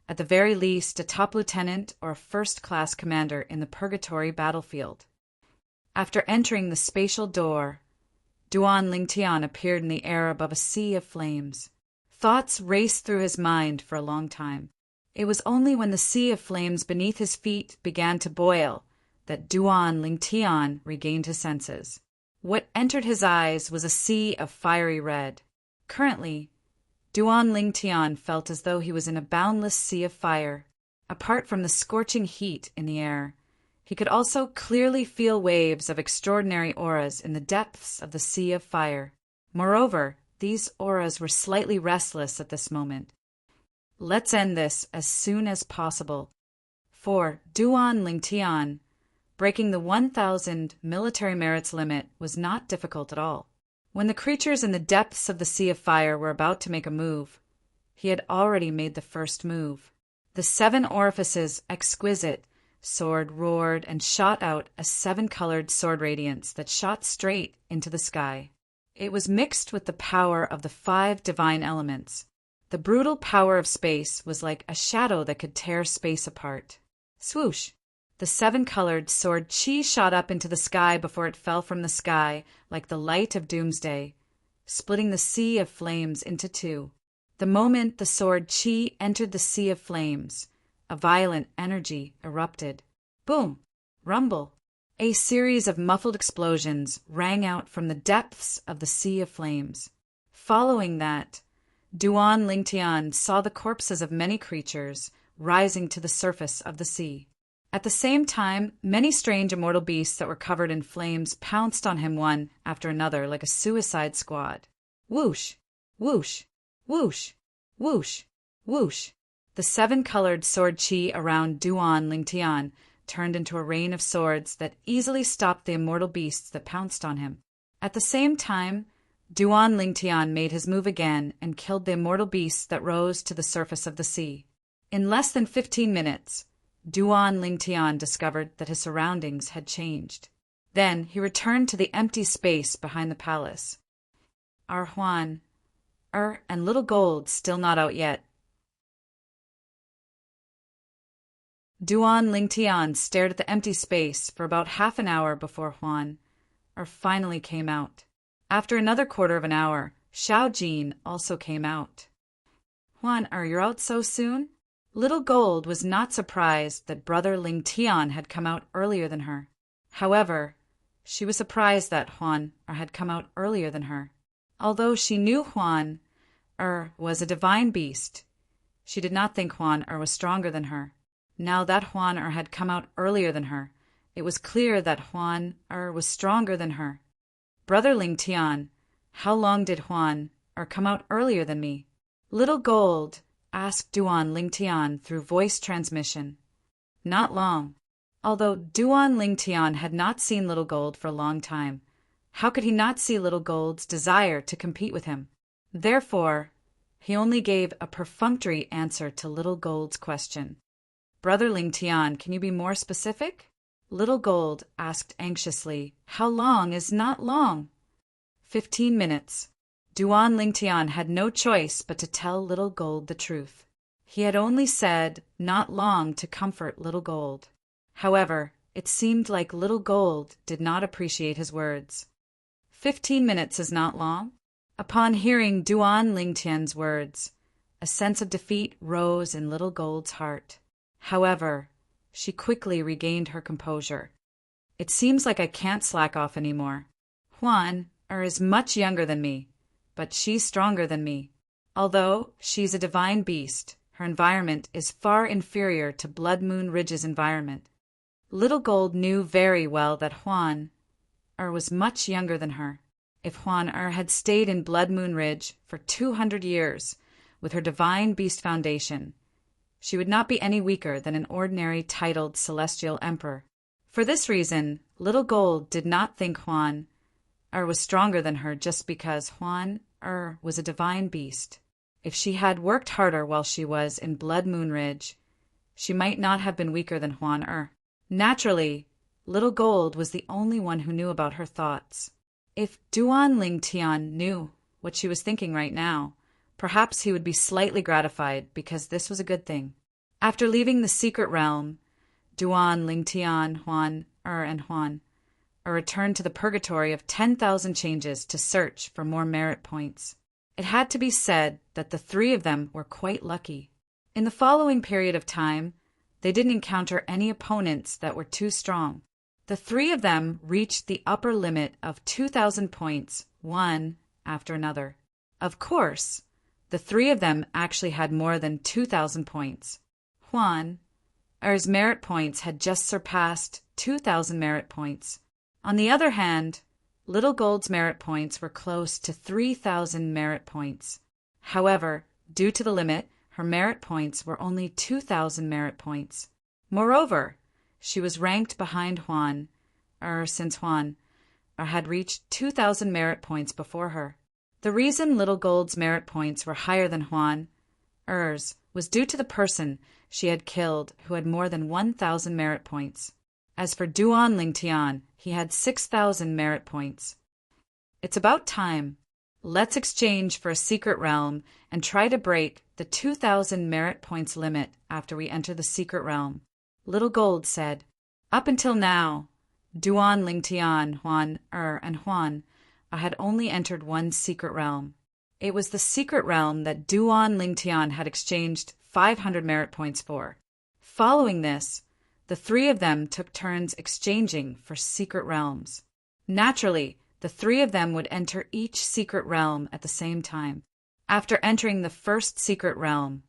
at the very least, a top lieutenant or a first-class commander in the purgatory battlefield. After entering the spatial door, Duan Lingtian appeared in the air above a sea of flames. Thoughts raced through his mind for a long time. It was only when the sea of flames beneath his feet began to boil that Duan Lingtian regained his senses. What entered his eyes was a sea of fiery red. Currently, Duan Lingtian felt as though he was in a boundless sea of fire. Apart from the scorching heat in the air, he could also clearly feel waves of extraordinary auras in the depths of the sea of fire. Moreover, these auras were slightly restless at this moment. Let's end this as soon as possible. For Duan Lingtian, breaking the 1,000 military merits limit was not difficult at all. When the creatures in the depths of the sea of fire were about to make a move, he had already made the first move. The 7 orifices, exquisite, sword roared and shot out a 7-colored sword radiance that shot straight into the sky. It was mixed with the power of the 5 divine elements. The brutal power of space was like a shadow that could tear space apart. Swoosh! The 7-colored sword chi shot up into the sky before it fell from the sky like the light of doomsday, splitting the sea of flames into 2. The moment the sword chi entered the sea of flames, a violent energy erupted. Boom! Rumble! A series of muffled explosions rang out from the depths of the sea of flames. Following that, Duan Lingtian saw the corpses of many creatures rising to the surface of the sea. At the same time, many strange immortal beasts that were covered in flames pounced on him one after another like a suicide squad. Whoosh! Whoosh! Whoosh! Whoosh! Whoosh! The 7-colored sword chi around Duan Lingtian turned into a rain of swords that easily stopped the immortal beasts that pounced on him. At the same time, Duan Lingtian made his move again and killed the immortal beasts that rose to the surface of the sea. In less than 15 minutes, Duan Lingtian discovered that his surroundings had changed. Then he returned to the empty space behind the palace. Are Juan, and Little Gold still not out yet? Duan Lingtian stared at the empty space for about half an hour before Juan, finally came out. After another quarter of an hour, Xiao Jin also came out. Juan, you're out so soon? Little Gold was not surprised that brother Lingtian had come out earlier than her. However, she was surprised that Juan had come out earlier than her. Although she knew Juan was a divine beast, she did not think Juan was stronger than her. Now that Juan had come out earlier than her, it was clear that Juan was stronger than her. Brother Lingtian, how long did Juan come out earlier than me? Little Gold asked Duan Lingtian through voice transmission. Not long. Although Duan Lingtian had not seen Little Gold for a long time, how could he not see Little Gold's desire to compete with him? Therefore, he only gave a perfunctory answer to Little Gold's question. Brother Lingtian, can you be more specific? Little Gold asked anxiously. How long is not long? 15 minutes. Duan Lingtian had no choice but to tell Little Gold the truth. He had only said not long to comfort Little Gold. However, it seemed like Little Gold did not appreciate his words. 15 minutes is not long? Upon hearing Duan Lingtian's words, a sense of defeat rose in Little Gold's heart. However, she quickly regained her composure. It seems like I can't slack off anymore. Juan is much younger than me, but she's stronger than me. Although she's a divine beast, her environment is far inferior to Blood Moon Ridge's environment. Little Gold knew very well that Juan was much younger than her. If Juan had stayed in Blood Moon Ridge for 200 years with her divine beast foundation, she would not be any weaker than an ordinary titled celestial emperor. For this reason, Little Gold did not think Juan was stronger than her just because Juan was a divine beast. If she had worked harder while she was in Blood Moon Ridge, she might not have been weaker than Juan. Naturally, Little Gold was the only one who knew about her thoughts. If Duan Lingtian knew what she was thinking right now, perhaps he would be slightly gratified because this was a good thing. After leaving the secret realm, Duan Lingtian, Juan returned to the purgatory of 10,000 changes to search for more merit points. It had to be said that the three of them were quite lucky. In the following period of time, they didn't encounter any opponents that were too strong. The three of them reached the upper limit of 2,000 points, one after another. Of course, the three of them actually had more than 2,000 points. Juan's merit points had just surpassed 2,000 merit points. On the other hand, Little Gold's merit points were close to 3,000 merit points. However, due to the limit, her merit points were only 2,000 merit points. Moreover, she was ranked behind Juan, since Juan had reached 2,000 merit points before her. The reason Little Gold's merit points were higher than Juan's was due to the person she had killed who had more than 1,000 merit points. As for Duan Lingtian, he had 6,000 merit points. It's about time. Let's exchange for a secret realm and try to break the 2,000 merit points limit after we enter the secret realm. Little Gold said. Up until now, Duan Lingtian, Juan had only entered one secret realm. It was the secret realm that Duan Lingtian had exchanged 500 merit points for. Following this, the three of them took turns exchanging for secret realms. Naturally, the three of them would enter each secret realm at the same time. After entering the first secret realm,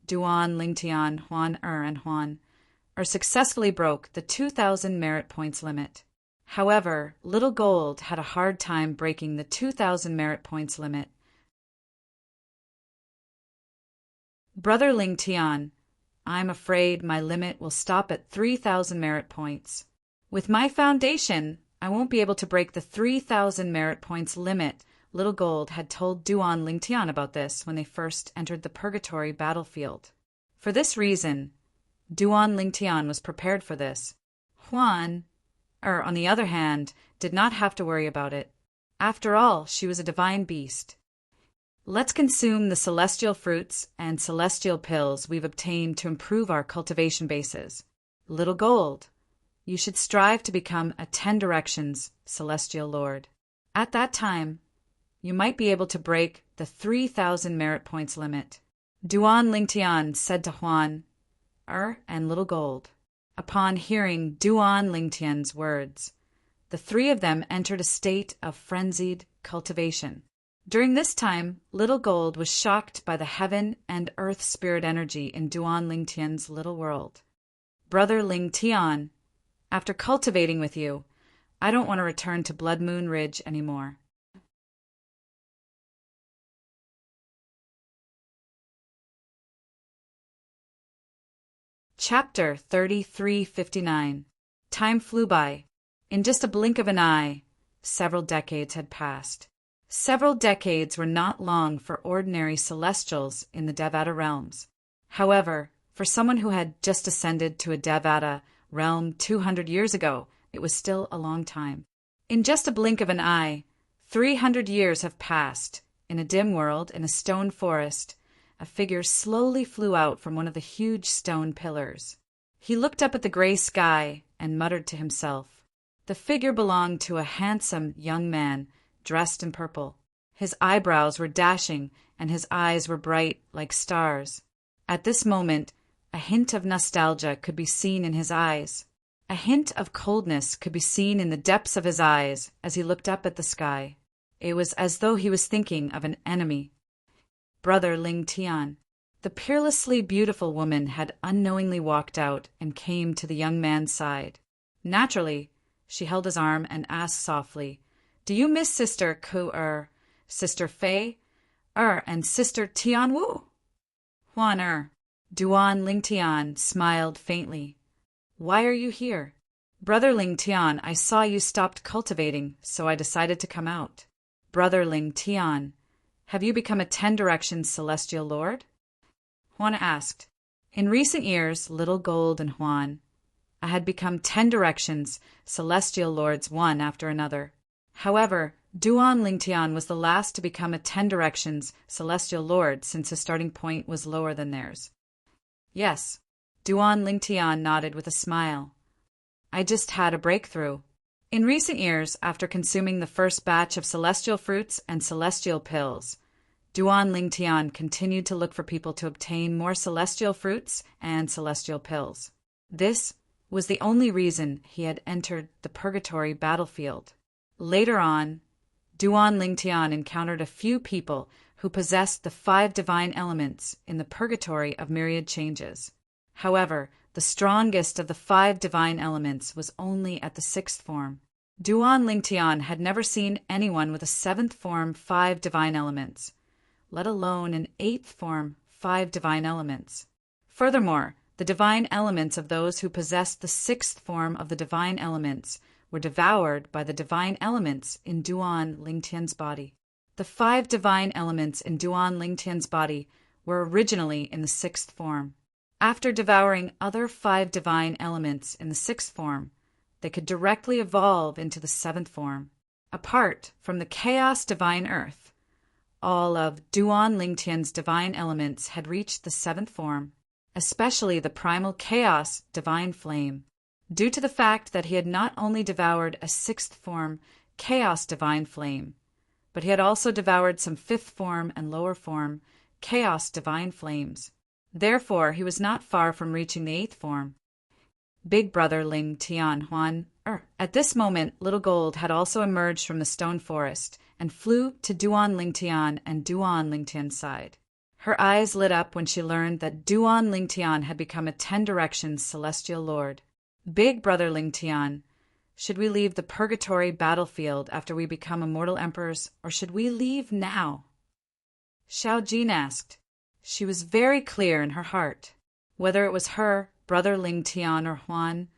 Duan Lingtian, Juan successfully broke the 2,000 merit points limit. However, Little Gold had a hard time breaking the 2,000 merit points limit. Brother Lingtian, I'm afraid my limit will stop at 3,000 merit points. With my foundation, I won't be able to break the 3,000 merit points limit. Little Gold had told Duan Lingtian about this when they first entered the Purgatory battlefield. For this reason, Duan Lingtian was prepared for this. Juan on the other hand, did not have to worry about it. After all, she was a divine beast. Let's consume the celestial fruits and celestial pills we've obtained to improve our cultivation bases. Little Gold, you should strive to become a 10 Directions Celestial Lord. At that time, you might be able to break the 3,000 merit points limit. Duan Lingtian said to Huan, and Little Gold. Upon hearing Duan Lingtian's words, the three of them entered a state of frenzied cultivation. During this time, Little Gold was shocked by the heaven and earth spirit energy in Duan Lingtian's little world. Brother Lingtian, after cultivating with you, I don't want to return to Blood Moon Ridge anymore. Chapter 3359. Time flew by. In just a blink of an eye, several decades had passed. Several decades were not long for ordinary celestials in the Devata realms. However, for someone who had just ascended to a Devata realm 200 years ago, it was still a long time. In just a blink of an eye, 300 years have passed. In a dim world, in a stone forest, a figure slowly flew out from one of the huge stone pillars. He looked up at the gray sky and muttered to himself. The figure belonged to a handsome young man dressed in purple. His eyebrows were dashing and his eyes were bright like stars. At this moment, a hint of nostalgia could be seen in his eyes. A hint of coldness could be seen in the depths of his eyes as he looked up at the sky. It was as though he was thinking of an enemy. Brother Lingtian. The peerlessly beautiful woman had unknowingly walked out and came to the young man's side. Naturally, she held his arm and asked softly, "Do you miss Sister Sister Fei, and Sister Tianwu?" Huan Duan Lingtian smiled faintly. "Why are you here?" "Brother Lingtian, I saw you stopped cultivating, so I decided to come out." "Brother Lingtian, have you become a 10 Directions Celestial Lord?" Huan asked. In recent years, Little Gold and Huan, I had become 10 Directions Celestial Lords one after another. However, Duan Lingtian was the last to become a 10 Directions Celestial Lord since his starting point was lower than theirs. Yes, Duan Lingtian nodded with a smile. I just had a breakthrough. In recent years, after consuming the first batch of celestial fruits and celestial pills, Duan Lingtian continued to look for people to obtain more celestial fruits and celestial pills. This was the only reason he had entered the purgatory battlefield. Later on, Duan Lingtian encountered a few people who possessed the 5 divine elements in the purgatory of myriad changes. However, the strongest of the 5 divine elements was only at the 6th form. Duan Lingtian had never seen anyone with a 7th form 5 divine elements, let alone an 8th form 5 divine elements. Furthermore, the divine elements of those who possessed the 6th form of the divine elements were devoured by the divine elements in Duan Lingtian's body. The 5 divine elements in Duan Lingtian's body were originally in the 6th form. After devouring other 5 divine elements in the 6th form, they could directly evolve into the 7th form. Apart from the chaos divine earth, all of Duan Lingtian's divine elements had reached the 7th form, especially the primal chaos divine flame. Due to the fact that he had not only devoured a 6th form chaos divine flame, but he had also devoured some 5th form and lower form chaos divine flames. Therefore, he was not far from reaching the 8th form. Big Brother Lingtian Huan. At this moment, Little Gold had also emerged from the stone forest and flew to Duan Lingtian and Duan Lingtian's side. Her eyes lit up when she learned that Duan Lingtian had become a 10 Directions Celestial Lord. Big Brother Lingtian, should we leave the purgatory battlefield after we become immortal emperors, or should we leave now? Xiao Jin asked. She was very clear in her heart. Whether it was her, Brother Lingtian, or Huan,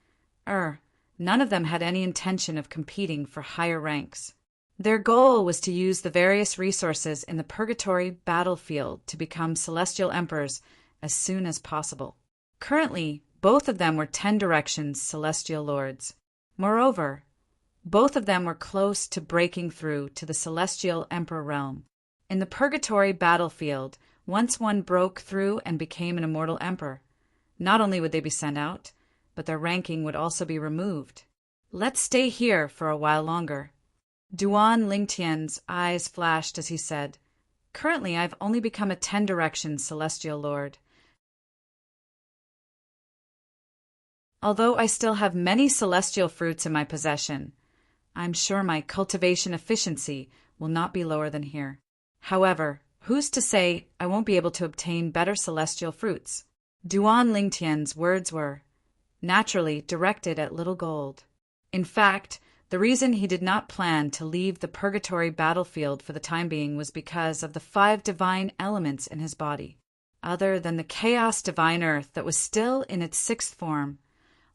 none of them had any intention of competing for higher ranks. Their goal was to use the various resources in the purgatory battlefield to become celestial emperors as soon as possible. Currently, both of them were 10 Directions Celestial Lords. Moreover, both of them were close to breaking through to the celestial emperor realm. In the purgatory battlefield, once one broke through and became an immortal emperor, not only would they be sent out, but their ranking would also be removed. Let's stay here for a while longer. Duan Lingtian's eyes flashed as he said, Currently, I've only become a 10 directions celestial lord. Although I still have many celestial fruits in my possession, I'm sure my cultivation efficiency will not be lower than here. However, who's to say I won't be able to obtain better celestial fruits? Duan Lingtian's words were, naturally, directed at Little Gold. In fact, the reason he did not plan to leave the purgatory battlefield for the time being was because of the 5 divine elements in his body. Other than the chaos divine earth that was still in its 6th form,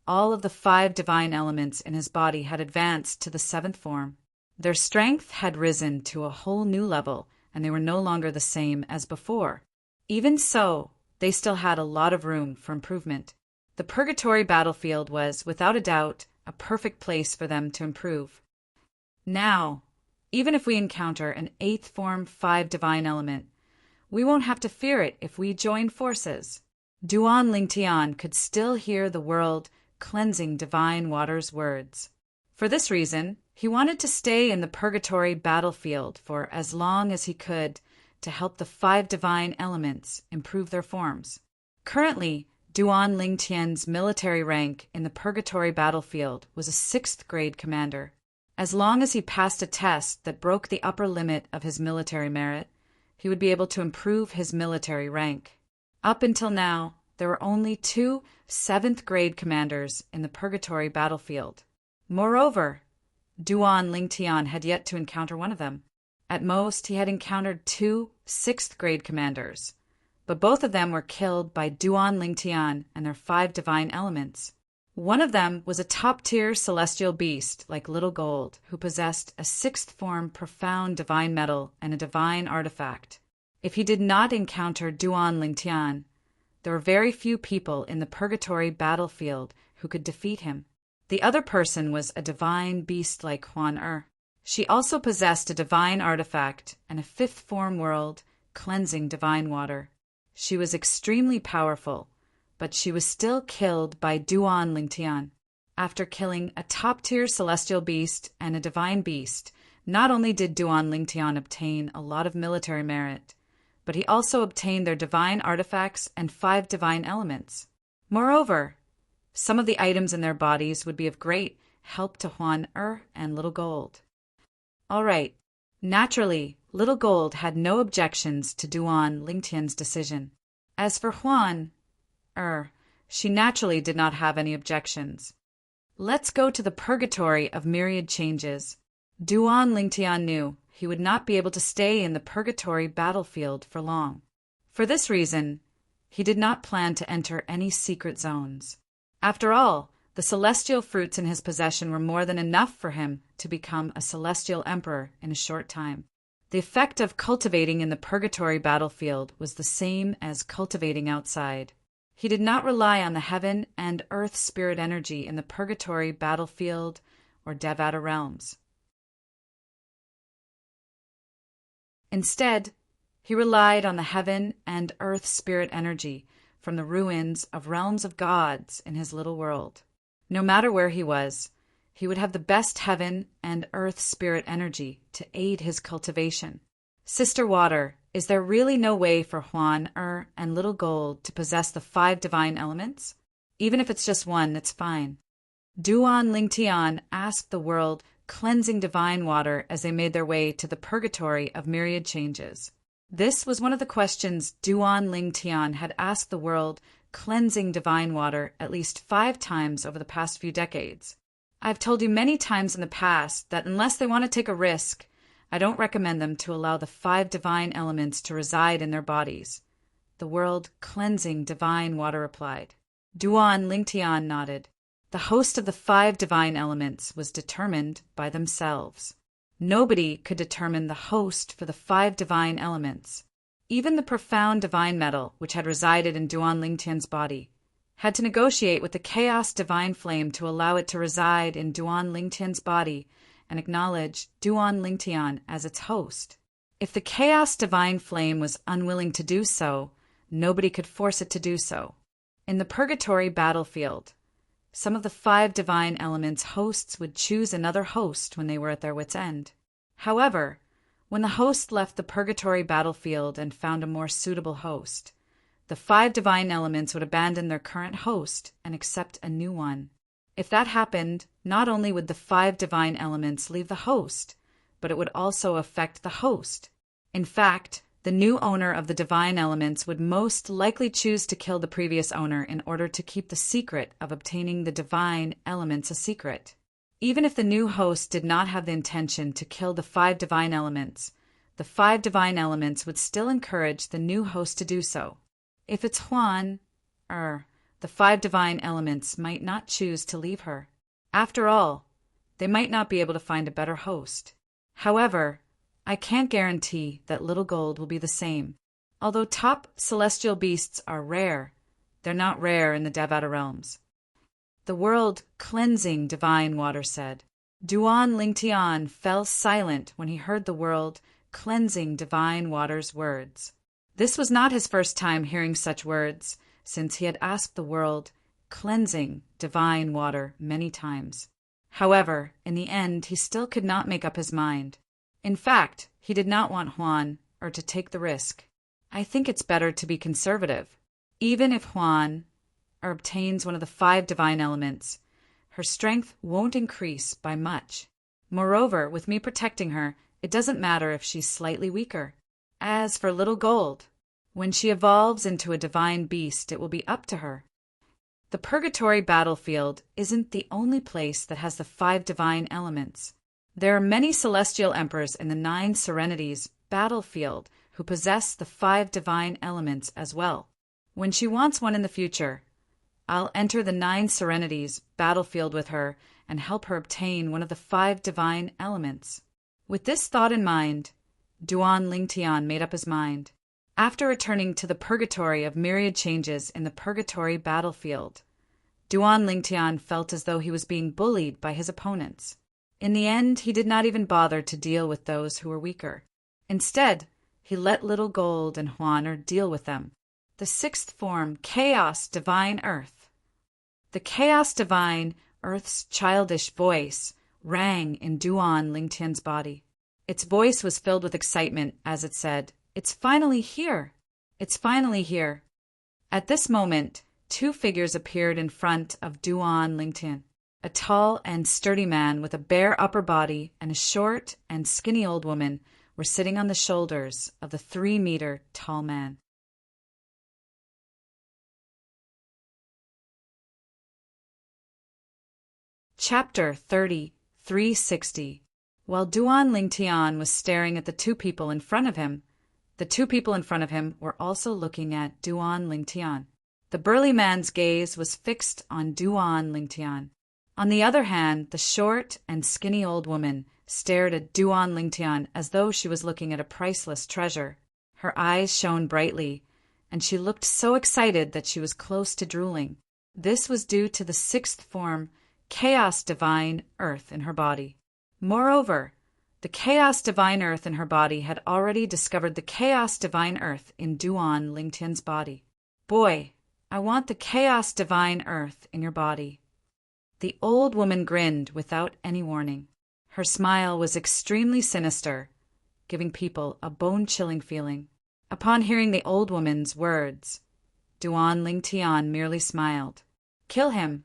all of the 5 divine elements in his body had advanced to the 7th form. Their strength had risen to a whole new level, and they were no longer the same as before. Even so, they still had a lot of room for improvement. The purgatory battlefield was, without a doubt, a perfect place for them to improve. Now, even if we encounter an 8th form 5 divine element, we won't have to fear it if we join forces. Duan Lingtian could still hear the world cleansing divine water's words. For this reason, he wanted to stay in the purgatory battlefield for as long as he could to help the 5 divine elements improve their forms. Currently, Duan Lingtian's military rank in the purgatory battlefield was a 6th grade commander. As long as he passed a test that broke the upper limit of his military merit, he would be able to improve his military rank. Up until now, there were only 2 7th grade commanders in the purgatory battlefield. Moreover, Duan Lingtian had yet to encounter one of them. At most, he had encountered 2 6th grade commanders, but both of them were killed by Duan Lingtian and their 5 divine elements. One of them was a top-tier celestial beast like Little Gold, who possessed a 6th form profound divine metal and a divine artifact. If he did not encounter Duan Lingtian, there were very few people in the purgatory battlefield who could defeat him. The other person was a divine beast like Huan. She also possessed a divine artifact and a 5th form world, cleansing divine water. She was extremely powerful, but she was still killed by Duan Lingtian. After killing a top-tier celestial beast and a divine beast, not only did Duan Lingtian obtain a lot of military merit, but he also obtained their divine artifacts and 5 divine elements. Moreover, some of the items in their bodies would be of great help to Huan and Little Gold. All right, naturally, Little Gold had no objections to Duan Lingtian's decision. As for Huan, she naturally did not have any objections. Let's go to the purgatory of myriad changes. Duan Lingtian knew he would not be able to stay in the purgatory battlefield for long. For this reason, he did not plan to enter any secret zones. After all, the celestial fruits in his possession were more than enough for him to become a celestial emperor in a short time. The effect of cultivating in the purgatory battlefield was the same as cultivating outside. He did not rely on the heaven and earth spirit energy in the purgatory battlefield or Devata realms. Instead, he relied on the heaven and earth spirit energy from the ruins of realms of gods in his little world. No matter where he was, he would have the best heaven and earth spirit energy to aid his cultivation. Sister Water, is there really no way for Huan and Little Gold to possess the 5 divine elements? Even if it's just one, it's fine. Duan Lingtian asked the world cleansing divine water as they made their way to the purgatory of myriad changes. This was one of the questions Duan Lingtian had asked the world cleansing divine water at least 5 times over the past few decades. I've told you many times in the past that unless they want to take a risk, I don't recommend them to allow the 5 divine elements to reside in their bodies. The world cleansing divine water replied. Duan Lingtian nodded. The host of the 5 divine elements was determined by themselves. Nobody could determine the host for the 5 divine elements. Even the profound divine metal, which had resided in Duan Lingtian's body, had to negotiate with the chaos divine flame to allow it to reside in Duan Lingtian's body and acknowledge Duan Lingtian as its host. If the chaos divine flame was unwilling to do so, nobody could force it to do so. In the purgatory battlefield, some of the 5 divine elements hosts would choose another host when they were at their wits' end. However, when the host left the purgatory battlefield and found a more suitable host, the 5 divine elements would abandon their current host and accept a new one. If that happened, not only would the 5 divine elements leave the host, but it would also affect the host. In fact, the new owner of the divine elements would most likely choose to kill the previous owner in order to keep the secret of obtaining the divine elements a secret. Even if the new host did not have the intention to kill the 5 divine elements, the 5 divine elements would still encourage the new host to do so. If it's Huan, the 5 divine elements might not choose to leave her. After all, they might not be able to find a better host. However, I can't guarantee that Little Gold will be the same. Although top celestial beasts are rare, they're not rare in the Devata realms. The world cleansing divine water said. Duan Lingtian fell silent when he heard the world cleansing divine water's words. This was not his first time hearing such words, since he had asked the world cleansing divine water many times. However, in the end, he still could not make up his mind. In fact, he did not want Huan to take the risk. I think it's better to be conservative. Even if Huan obtains one of the 5 divine elements, her strength won't increase by much. Moreover, with me protecting her, it doesn't matter if she's slightly weaker. As for Little Gold, when she evolves into a divine beast, it will be up to her. The purgatory battlefield isn't the only place that has the 5 divine elements. There are many celestial emperors in the 9 serenities battlefield who possess the 5 divine elements as well. When she wants one in the future, I'll enter the 9 serenities battlefield with her and help her obtain one of the 5 divine elements. With this thought in mind, Duan Lingtian made up his mind. After returning to the purgatory of myriad changes in the purgatory battlefield, Duan Lingtian felt as though he was being bullied by his opponents. In the end, he did not even bother to deal with those who were weaker. Instead, he let Little Gold and Huan deal with them. The 6th form, Chaos Divine Earth. The Chaos Divine Earth's childish voice rang in Duan Lingtian's body. Its voice was filled with excitement as it said, "It's finally here! It's finally here!" At this moment, 2 figures appeared in front of Duan Lingtian. A tall and sturdy man with a bare upper body and a short and skinny old woman were sitting on the shoulders of the 3-meter tall man. Chapter 30, 360. While Duan Lingtian was staring at the 2 people in front of him, the 2 people in front of him were also looking at Duan Lingtian. The burly man's gaze was fixed on Duan Lingtian. On the other hand, the short and skinny old woman stared at Duan Lingtian as though she was looking at a priceless treasure. Her eyes shone brightly, and she looked so excited that she was close to drooling. This was due to the 6th form, Chaos Divine Earth in her body. Moreover, the Chaos Divine Earth in her body had already discovered the Chaos Divine Earth in Duan Lingtian's body. "Boy, I want the Chaos Divine Earth in your body." The old woman grinned without any warning. Her smile was extremely sinister, giving people a bone-chilling feeling. Upon hearing the old woman's words, Duan Lingtian merely smiled. "Kill him."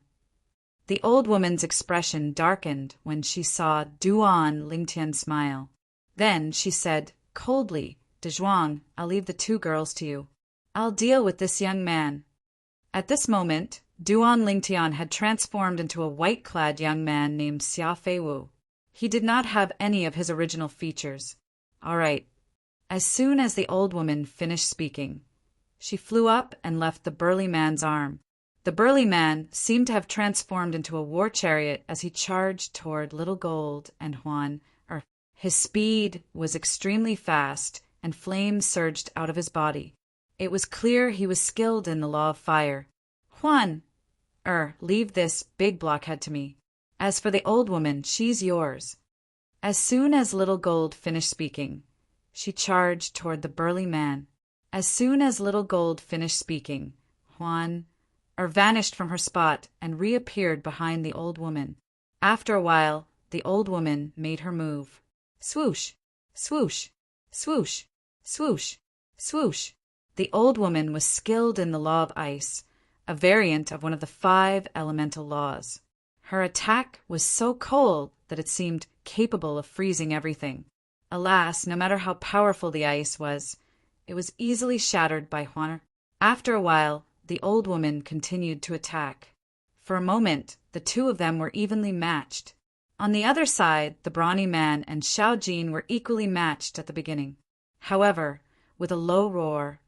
The old woman's expression darkened when she saw Duan Lingtian smile. Then she said coldly, "Dezhuang, I'll leave the 2 girls to you. I'll deal with this young man." At this moment, Duan Lingtian had transformed into a white-clad young man named Xia Feiwu. He did not have any of his original features. All right. As soon as the old woman finished speaking, she flew up and left the burly man's arm. The burly man seemed to have transformed into a war chariot as he charged toward Little Gold and Huan. His speed was extremely fast, and flames surged out of his body. It was clear he was skilled in the law of fire. Juan, leave this big blockhead to me. As for the old woman, she's yours. As soon as Little Gold finished speaking, she charged toward the burly man. As soon as Little Gold finished speaking, Juan vanished from her spot and reappeared behind the old woman. After a while, the old woman made her move. Swoosh, swoosh, swoosh, swoosh, swoosh. The old woman was skilled in the law of ice, a variant of one of the 5 elemental laws. Her attack was so cold that it seemed capable of freezing everything. Alas, no matter how powerful the ice was, it was easily shattered by Juan. After a while, the old woman continued to attack. For a moment, the two of them were evenly matched. On the other side, the brawny man and Xiao Jin were equally matched at the beginning. However, with a low roar,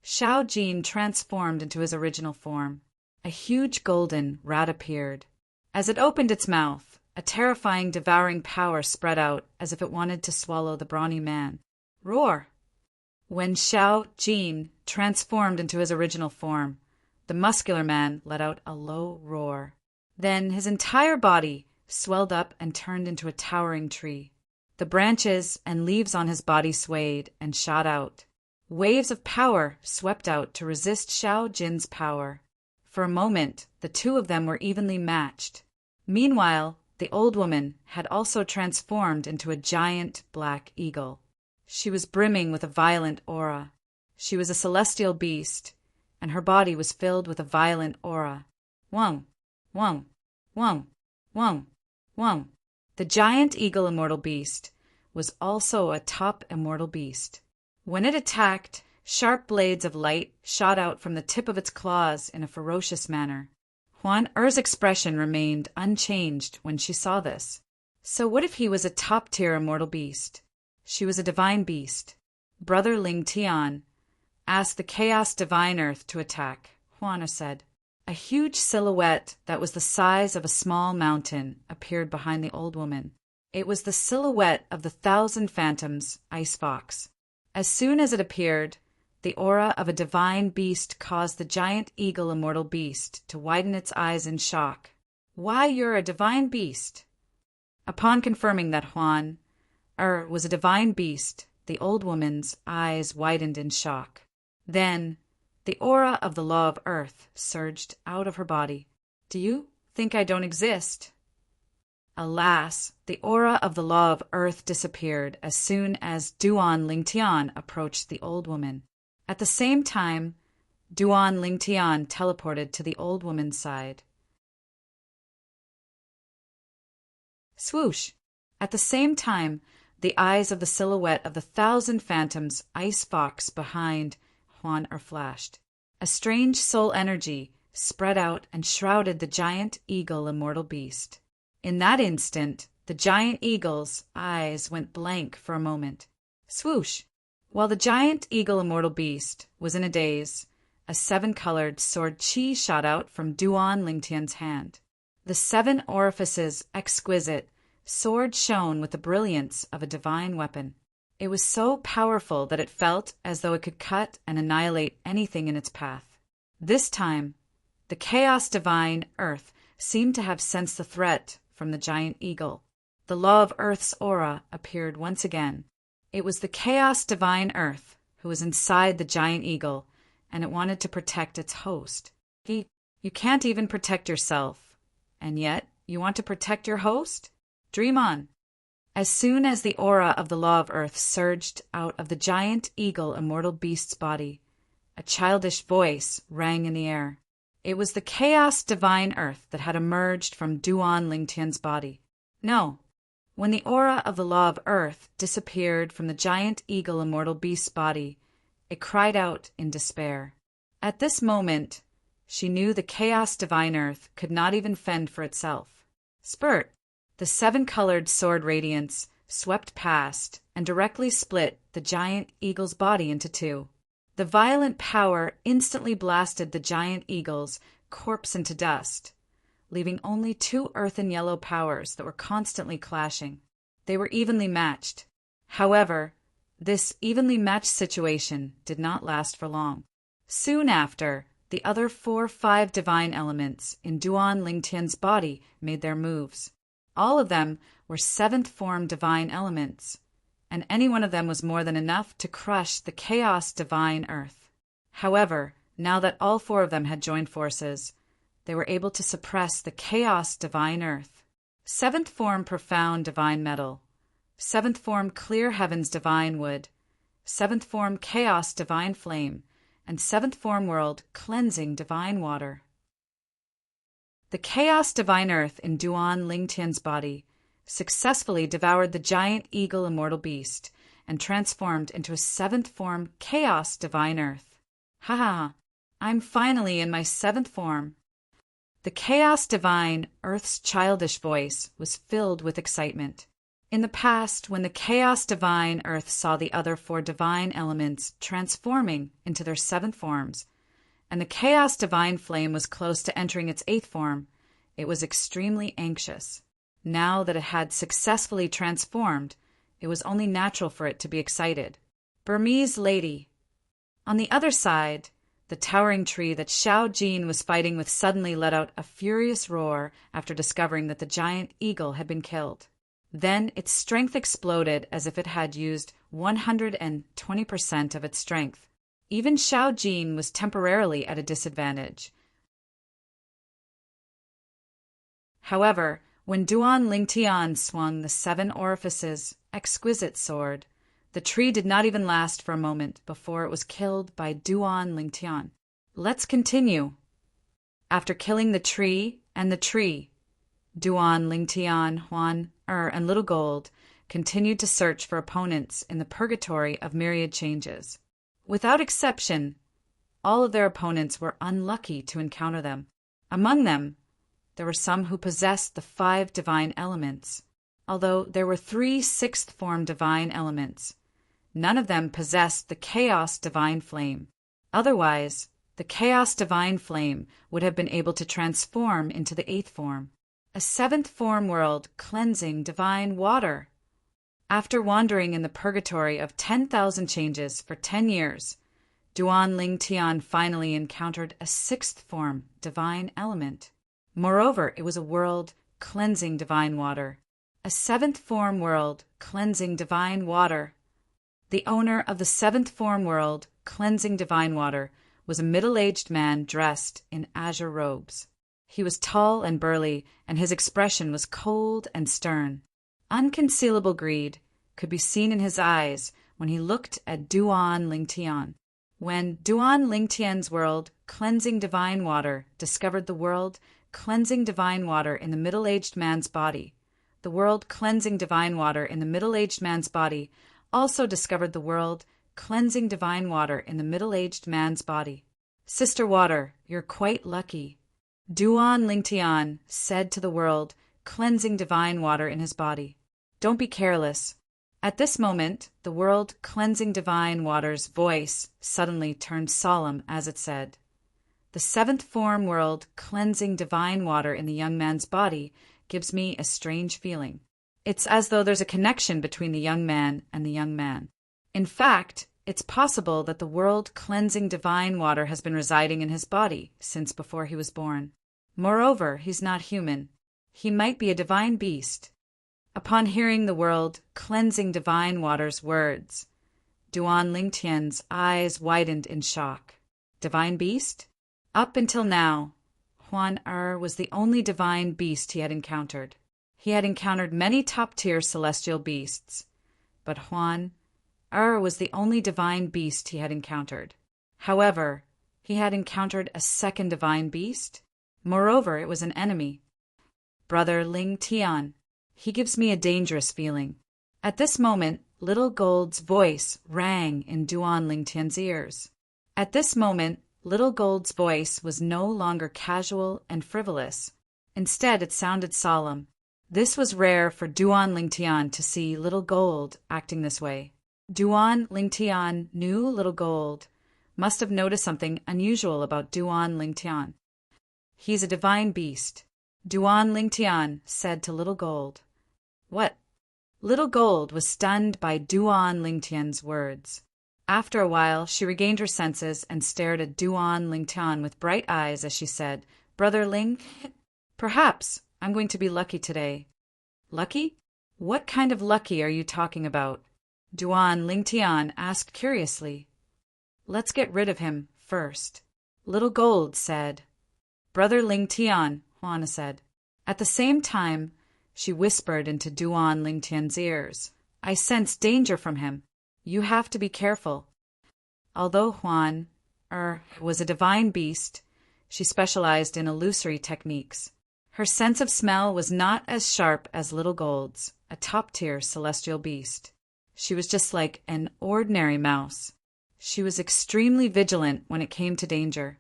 Xiao Jin transformed into his original form. A huge golden rat appeared. As it opened its mouth, a terrifying devouring power spread out as if it wanted to swallow the brawny man. Roar! When Xiao Jin transformed into his original form, the muscular man let out a low roar. Then his entire body swelled up and turned into a towering tree. The branches and leaves on his body swayed and shot out. Waves of power swept out to resist Xiao Jin's power. For a moment, the two of them were evenly matched. Meanwhile, the old woman had also transformed into a giant black eagle. She was brimming with a violent aura. She was a celestial beast, and her body was filled with a violent aura. Wong, wong, wong, wong, wong. The giant eagle immortal beast was also a top immortal beast. When it attacked, sharp blades of light shot out from the tip of its claws in a ferocious manner. Juan Er's expression remained unchanged when she saw this. So what if he was a top-tier immortal beast? She was a divine beast. Brother Ling Tian asked the Chaos Divine Earth to attack. Juan Er said. A huge silhouette that was the size of a small mountain appeared behind the old woman. It was the silhouette of the 1,000 Phantoms, Ice Fox. As soon as it appeared, the aura of a divine beast caused the giant eagle immortal beast to widen its eyes in shock. Why, you're a divine beast? Upon confirming that Juan was a divine beast, the old woman's eyes widened in shock. Then, the aura of the law of earth surged out of her body. Do you think I don't exist? Alas, the aura of the law of earth disappeared as soon as Duan Lingtian approached the old woman. At the same time, Duan Lingtian teleported to the old woman's side. Swoosh! At the same time, the eyes of the silhouette of the 1,000 Phantoms, Ice Fox behind Juan flashed. A strange soul energy spread out and shrouded the giant eagle immortal beast. In that instant, the giant eagle's eyes went blank for a moment. Swoosh! While the giant eagle immortal beast was in a daze, a 7-colored sword chi shot out from Duan Lingtian's hand. The 7 orifices exquisite sword shone with the brilliance of a divine weapon. It was so powerful that it felt as though it could cut and annihilate anything in its path. This time, the Chaos Divine Earth seemed to have sensed the threat from the giant eagle. The law of Earth's aura appeared once again. It was the Chaos Divine Earth who was inside the giant eagle, and it wanted to protect its host. You can't even protect yourself, and yet you want to protect your host? Dream on. As soon as the aura of the law of earth surged out of the giant eagle immortal beast's body, a childish voice rang in the air. It was the Chaos Divine Earth that had emerged from Duan Lingtian's body. No. When the aura of the law of earth disappeared from the giant eagle immortal beast's body, it cried out in despair. At this moment, she knew the Chaos Divine Earth could not even fend for itself. Spurt! The 7-colored sword radiance swept past and directly split the giant eagle's body into 2. The violent power instantly blasted the giant eagle's corpse into dust, leaving only 2 earth and yellow powers that were constantly clashing. They were evenly matched. However, this evenly matched situation did not last for long. Soon after, the other 5 divine elements in Duan Lingtian's body made their moves. All of them were 7th form divine elements, and any one of them was more than enough to crush the chaos divine earth. However, now that all 4 of them had joined forces, they were able to suppress the chaos divine earth. 7th form profound divine metal, 7th form clear heavens divine wood, 7th form chaos divine flame, and 7th form world cleansing divine water. The chaos divine earth in Duan Lingtian's body successfully devoured the giant eagle immortal beast and transformed into a 7th form chaos divine earth. Ha ha ha, I'm finally in my 7th form. The chaos divine earth's childish voice was filled with excitement. In the past, when the chaos divine earth saw the other 4 divine elements transforming into their 7th forms, and the chaos divine flame was close to entering its 8th form, it was extremely anxious. Now that it had successfully transformed, it was only natural for it to be excited. Burmese lady. On the other side, the towering tree that Xiao Jin was fighting with suddenly let out a furious roar after discovering that the giant eagle had been killed. Then its strength exploded as if it had used 120% of its strength. Even Xiao Jin was temporarily at a disadvantage. However, when Duan Lingtian swung the 7 orifices exquisite sword, the tree did not even last for a moment before it was killed by Duan Lingtian. Let's continue. After killing the tree, Duan Lingtian, Huan, and Little Gold continued to search for opponents in the purgatory of myriad changes. Without exception, all of their opponents were unlucky to encounter them. Among them, there were some who possessed the 5 divine elements, although there were 3 6th form divine elements. None of them possessed the chaos divine flame. Otherwise, the chaos divine flame would have been able to transform into the 8th form, a 7th form world cleansing divine water. After wandering in the purgatory of 10,000 changes for 10 years, Duan Lingtian finally encountered a 6th form divine element. Moreover, it was a world cleansing divine water, a 7th form world cleansing divine water. The owner of the 7th form world cleansing divine water was a middle-aged man dressed in azure robes. He was tall and burly, and his expression was cold and stern. Unconcealable greed could be seen in his eyes when he looked at Duan Lingtian. When Duan Lingtian's world cleansing divine water discovered the world cleansing divine water in the middle-aged man's body, the world cleansing divine water in the middle-aged man's body also discovered the world cleansing divine water in the middle-aged man's body. Sister Water, you're quite lucky, Duan Lingtian said to the world cleansing divine water in his body. Don't be careless. At this moment, the world cleansing divine water's voice suddenly turned solemn as it said, "The 7th form world cleansing divine water in the young man's body gives me a strange feeling. It's as though there's a connection between the young man and the young man. In fact, it's possible that the world cleansing divine water has been residing in his body since before he was born. Moreover, he's not human. He might be a divine beast." Upon hearing the world cleansing divine water's words, Duan Lingtian's eyes widened in shock. Divine beast? Up until now, Huan was the only divine beast he had encountered. He had encountered many top-tier celestial beasts, but Huan was the only divine beast he had encountered. However, he had encountered a second divine beast. Moreover, it was an enemy. Brother Ling Tian. He gives me a dangerous feeling. At this moment, Little Gold's voice rang in Duan Lingtian's ears. At this moment, Little Gold's voice was no longer casual and frivolous. Instead, it sounded solemn. This was rare for Duan Lingtian to see Little Gold acting this way. Duan Lingtian knew Little Gold must have noticed something unusual about Duan Lingtian. He's a divine beast, Duan Lingtian said to Little Gold. What? Little Gold was stunned by Duan Lingtian's words. After a while, she regained her senses and stared at Duan Lingtian with bright eyes as she said, "Brother Ling, perhaps I'm going to be lucky today." "Lucky? What kind of lucky are you talking about?" Duan Lingtian asked curiously. "Let's get rid of him first," Little Gold said. "Brother Lingtian," Juana said. At the same time, she whispered into Duan Lingtian's ears, "I sense danger from him. You have to be careful." Although Huan was a divine beast, she specialized in illusory techniques. Her sense of smell was not as sharp as Little Gold's, a top-tier celestial beast. She was just like an ordinary mouse. She was extremely vigilant when it came to danger.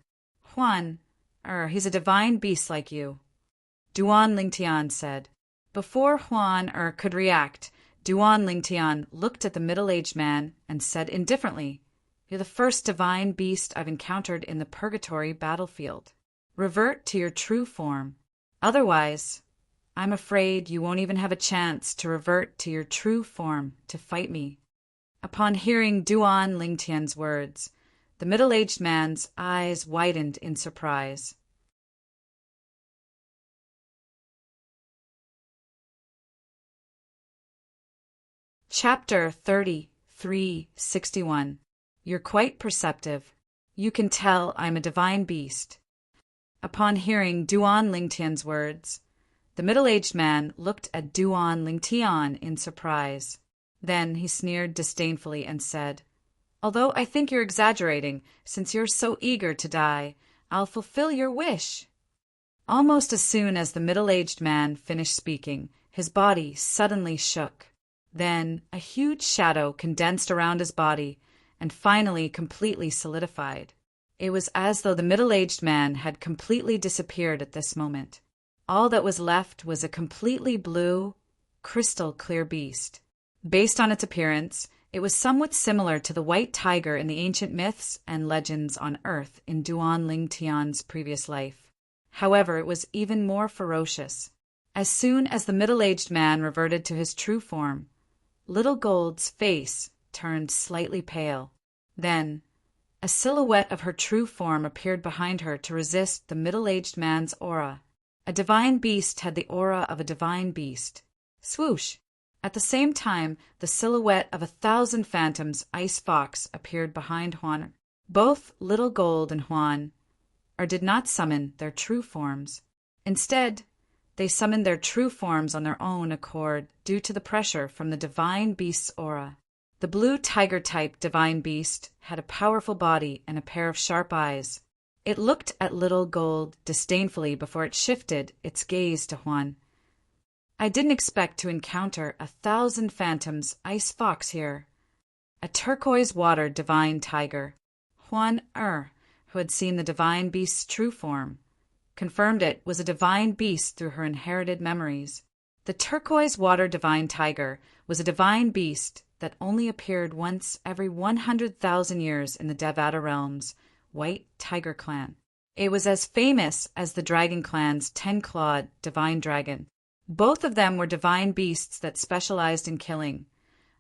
"Huan, he's a divine beast like you," Duan Lingtian said. Before Huan could react, Duan Lingtian looked at the middle-aged man and said indifferently, "You're the first divine beast I've encountered in the purgatory battlefield. Revert to your true form. Otherwise, I'm afraid you won't even have a chance to revert to your true form to fight me." Upon hearing Duan Lingtian's words, the middle-aged man's eyes widened in surprise. Chapter 3361. You're quite perceptive. You can tell I'm a divine beast. Upon hearing Duan Lingtian's words, the middle-aged man looked at Duan Lingtian in surprise. Then he sneered disdainfully and said, "Although I think you're exaggerating, since you're so eager to die, I'll fulfill your wish." Almost as soon as the middle-aged man finished speaking, his body suddenly shook. Then a huge shadow condensed around his body and finally completely solidified. It was as though the middle-aged man had completely disappeared at this moment. All that was left was a completely blue, crystal-clear beast. Based on its appearance, it was somewhat similar to the white tiger in the ancient myths and legends on Earth in Duan Lingtian's previous life. However, it was even more ferocious. As soon as the middle-aged man reverted to his true form, Little Gold's face turned slightly pale. Then, a silhouette of her true form appeared behind her to resist the middle-aged man's aura. A divine beast had the aura of a divine beast. Swoosh! At the same time, the silhouette of 1,000 phantoms ice fox appeared behind Huan. Both Little Gold and Huan did not summon their true forms. Instead, they summoned their true forms on their own accord due to the pressure from the divine beast's aura. The blue tiger-type divine beast had a powerful body and a pair of sharp eyes. It looked at Little Gold disdainfully before it shifted its gaze to Huan. "I didn't expect to encounter 1,000 phantoms ice fox here." A turquoise-water divine tiger, Huan who had seen the divine beast's true form, confirmed it was a divine beast through her inherited memories. The turquoise-water divine tiger was a divine beast that only appeared once every 100,000 years in the Devata realm's White Tiger Clan. It was as famous as the Dragon Clan's 10-clawed divine dragon. Both of them were divine beasts that specialized in killing,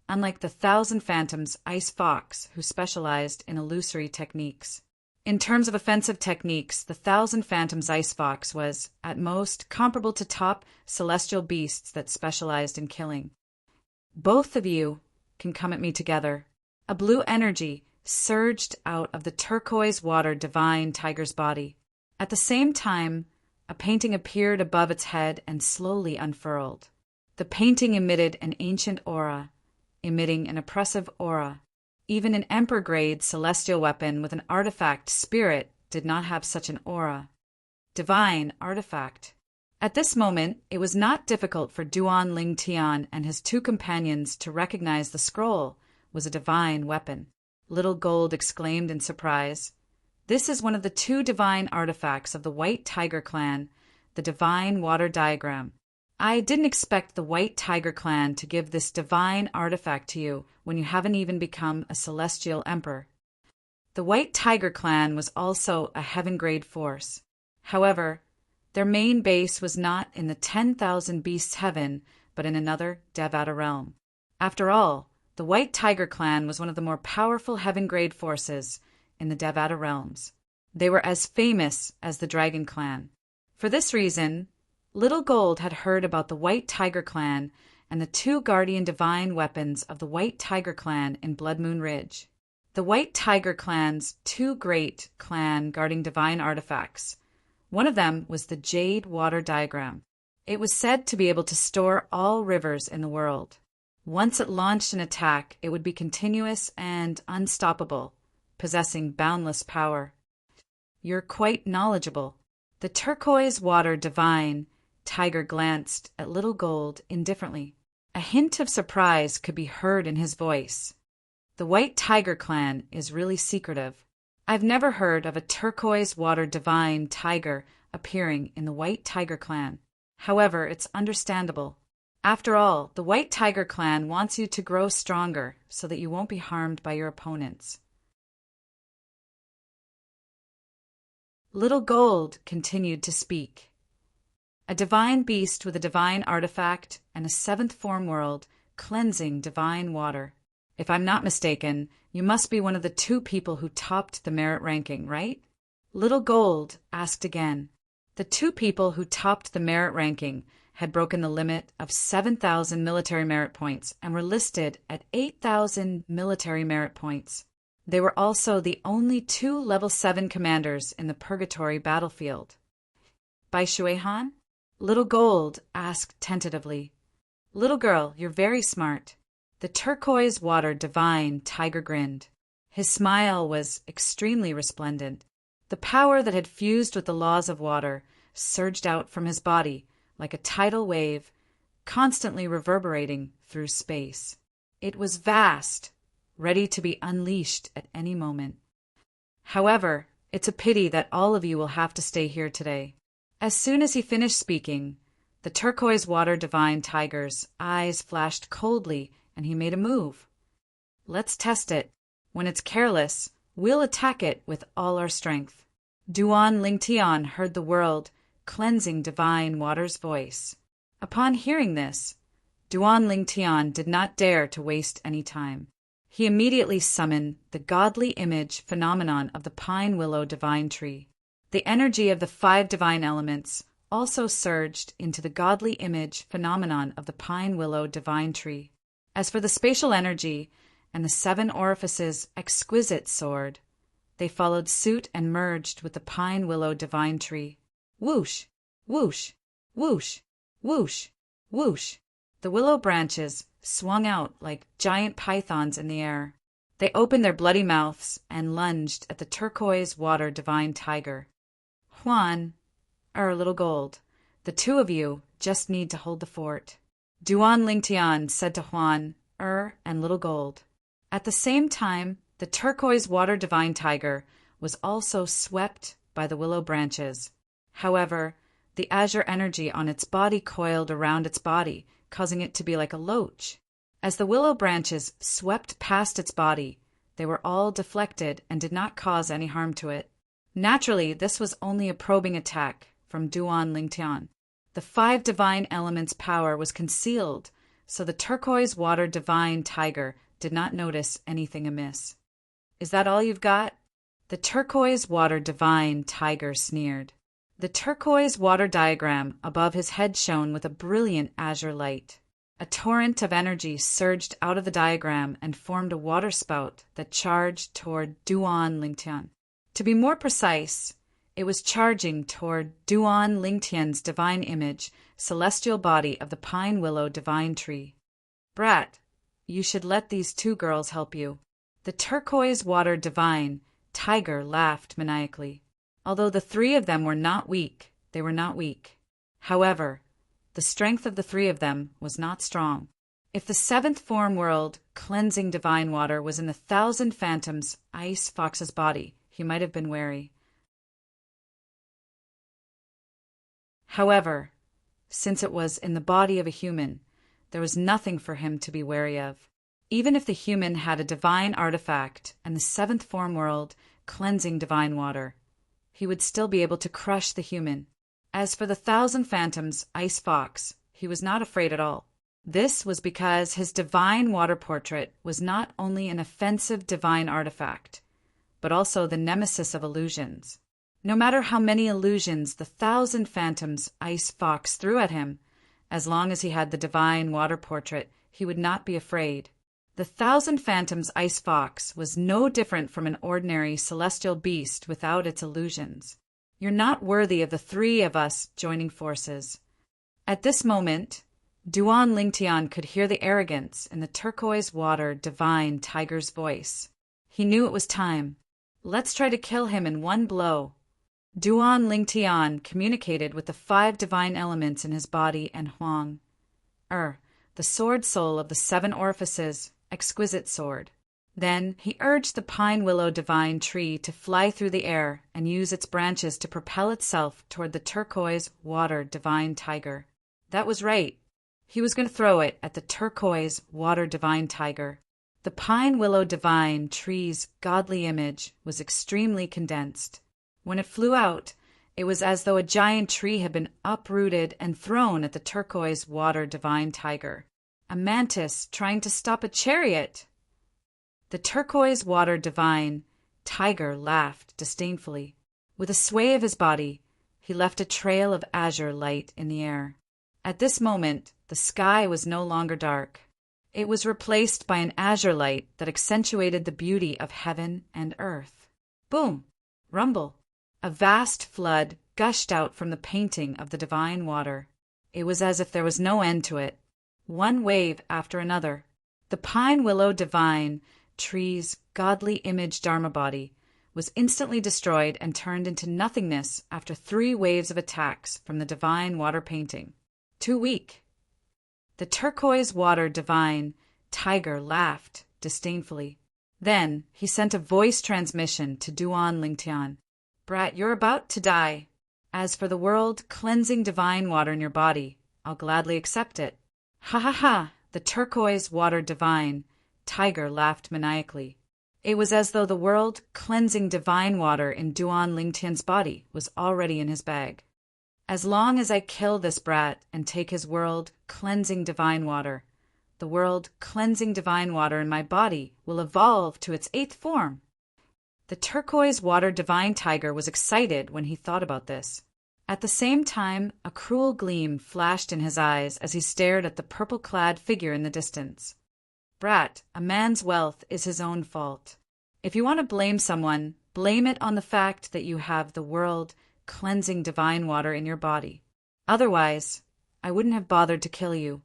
unlike the 1,000 phantoms ice fox who specialized in illusory techniques. In terms of offensive techniques, the 1,000 phantoms ice fox was, at most, comparable to top celestial beasts that specialized in killing. "Both of you can come at me together." A blue energy surged out of the turquoise-water divine tiger's body. At the same time, a painting appeared above its head and slowly unfurled. The painting emitted an ancient aura, emitting an oppressive aura. Even an emperor-grade celestial weapon with an artifact spirit did not have such an aura. Divine artifact. At this moment, it was not difficult for Duan Lingtian and his two companions to recognize the scroll was a divine weapon. Little Gold exclaimed in surprise. "This is one of the 2 divine artifacts of the White Tiger Clan, the Divine Water Diagram. I didn't expect the White Tiger Clan to give this divine artifact to you when you haven't even become a celestial emperor." The White Tiger Clan was also a heaven-grade force. However, their main base was not in the 10,000 Beasts Heaven, but in another Devata realm. After all, The White Tiger clan was one of the more powerful heaven-grade forces in the Devata realms. They were as famous as the Dragon clan. For this reason, Little Gold had heard about the White Tiger clan and the two guardian divine weapons of the White Tiger clan in Blood Moon Ridge. The White Tiger clan's two great clan guarding divine artifacts. One of them was the Jade Water Diagram. It was said to be able to store all rivers in the world. Once it launched an attack, it would be continuous and unstoppable, possessing boundless power. You're quite knowledgeable. The turquoise water divine Tiger glanced at Little Gold indifferently. A hint of surprise could be heard in his voice. The White Tiger clan is really secretive. I've never heard of a turquoise water divine tiger appearing in the White Tiger clan. However, it's understandable. After all, the White Tiger clan wants you to grow stronger so that you won't be harmed by your opponents. Little Gold continued to speak. A divine beast with a divine artifact and a seventh form world cleansing divine water. If I'm not mistaken, you must be one of the two people who topped the merit ranking, right? Little Gold asked again. The two people who topped the merit ranking had broken the limit of 7,000 military merit points and were listed at 8,000 military merit points. They were also the only two level 7 commanders in the Purgatory battlefield. Bai Shuihan? Little Gold asked tentatively. Little girl, you're very smart. The turquoise water divine Tiger grinned. His smile was extremely resplendent. The power that had fused with the laws of water surged out from his body like a tidal wave, constantly reverberating through space. It was vast, ready to be unleashed at any moment. However, it's a pity that all of you will have to stay here today. As soon as he finished speaking, the turquoise water divine tiger's eyes flashed coldly and he made a move. Let's test it. When it's careless, we'll attack it with all our strength. Duan Lingtian heard the world cleansing divine water's voice. Upon hearing this, Duan Lingtian did not dare to waste any time. He immediately summoned the godly image phenomenon of the pine willow divine tree. The energy of the 5 divine elements also surged into the godly image phenomenon of the pine willow divine tree. As for the spatial energy and the 7 orifices exquisite sword, they followed suit and merged with the pine willow divine tree. Whoosh, whoosh, whoosh, whoosh, whoosh. The willow branches swung out like giant pythons in the air. They opened their bloody mouths and lunged at the turquoise water divine tiger. Huan, Little Gold, the two of you just need to hold the fort. Duan Lingtian said to Huan, and Little Gold. At the same time, the turquoise water divine tiger was also swept by the willow branches. However, the azure energy on its body coiled around its body, causing it to be like a loach. As the willow branches swept past its body, they were all deflected and did not cause any harm to it. Naturally, this was only a probing attack from Duan Lingtian. The 5 divine elements' power was concealed, so the turquoise water divine tiger did not notice anything amiss. Is that all you've got? The turquoise water divine tiger sneered. The turquoise water diagram above his head shone with a brilliant azure light. A torrent of energy surged out of the diagram and formed a water spout that charged toward Duan Lingtian. To be more precise, it was charging toward Duan Lingtian's divine image, celestial body of the pine willow divine tree. Brat, you should let these 2 girls help you. The turquoise water divine tiger laughed maniacally. Although the 3 of them were not weak, they were not weak. However, the strength of the 3 of them was not strong. If the 7th form world cleansing divine water was in the 1,000 phantoms ice fox's body, he might have been wary. However, since it was in the body of a human, there was nothing for him to be wary of. Even if the human had a divine artifact and the 7th form world cleansing divine water, he would still be able to crush the human. As for the 1,000 phantoms ice fox, he was not afraid at all. This was because his divine water portrait was not only an offensive divine artifact, but also the nemesis of illusions. No matter how many illusions the 1,000 phantoms Ice Fox threw at him, as long as he had the divine water portrait, he would not be afraid. The 1,000 phantoms Ice Fox was no different from an ordinary celestial beast without its illusions. You're not worthy of the three of us joining forces. At this moment, Duan Lingtian could hear the arrogance in the turquoise water divine tiger's voice. He knew it was time. Let's try to kill him in one blow. Duan Lingtian communicated with the 5 divine elements in his body and Huang. The sword soul of the 7 orifices, exquisite sword. Then he urged the pine willow divine tree to fly through the air and use its branches to propel itself toward the turquoise water divine tiger. That was right. He was going to throw it at the turquoise water divine tiger. The pine willow divine tree's godly image was extremely condensed. When it flew out, it was as though a giant tree had been uprooted and thrown at the turquoise water divine tiger. A mantis trying to stop a chariot. The turquoise water divine tiger laughed disdainfully. With a sway of his body, he left a trail of azure light in the air. At this moment, the sky was no longer dark. It was replaced by an azure light that accentuated the beauty of heaven and earth. Boom! Rumble! A vast flood gushed out from the painting of the divine water. It was as if there was no end to it. One wave after another. The pine willow divine tree's godly image dharma body was instantly destroyed and turned into nothingness after 3 waves of attacks from the divine water painting. Too weak. The turquoise water divine tiger laughed disdainfully. Then he sent a voice transmission to Duan Lingtian. Brat, you're about to die. As for the world-cleansing divine water in your body, I'll gladly accept it. Ha ha ha! The turquoise water divine tiger laughed maniacally. It was as though the world-cleansing divine water in Duan Lingtian's body was already in his bag. As long as I kill this brat and take his world-cleansing divine water, the world-cleansing divine water in my body will evolve to its 8th form. The turquoise water divine tiger was excited when he thought about this. At the same time, a cruel gleam flashed in his eyes as he stared at the purple-clad figure in the distance. Brat, a man's wealth is his own fault. If you want to blame someone, blame it on the fact that you have the world-cleansing divine water in your body. Otherwise, I wouldn't have bothered to kill you.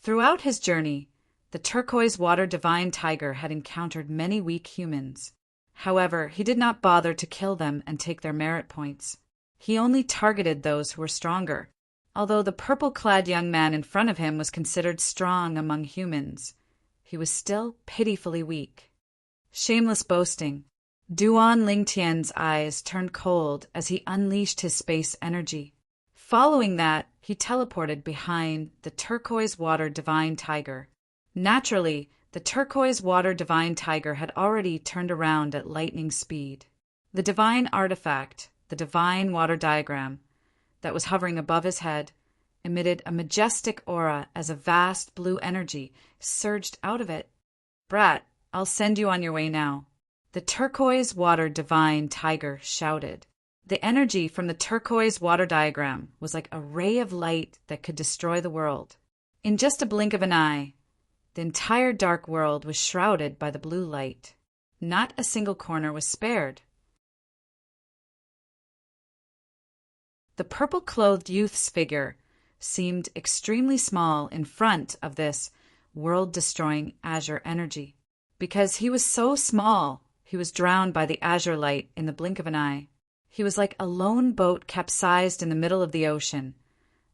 Throughout his journey, the turquoise water divine tiger had encountered many weak humans. However, he did not bother to kill them and take their merit points. He only targeted those who were stronger. Although the purple-clad young man in front of him was considered strong among humans, he was still pitifully weak. Shameless boasting. Duan Lingtian's eyes turned cold as he unleashed his space energy. Following that, he teleported behind the turquoise water divine tiger. Naturally, the turquoise water divine tiger had already turned around at lightning speed. The divine artifact, the divine water diagram, that was hovering above his head, emitted a majestic aura as a vast blue energy surged out of it. Brat, I'll send you on your way now. The turquoise water divine tiger shouted. The energy from the turquoise water diagram was like a ray of light that could destroy the world. In just a blink of an eye, the entire dark world was shrouded by the blue light. Not a single corner was spared. The purple-clothed youth's figure seemed extremely small in front of this world-destroying azure energy. Because he was so small, he was drowned by the azure light in the blink of an eye. He was like a lone boat capsized in the middle of the ocean,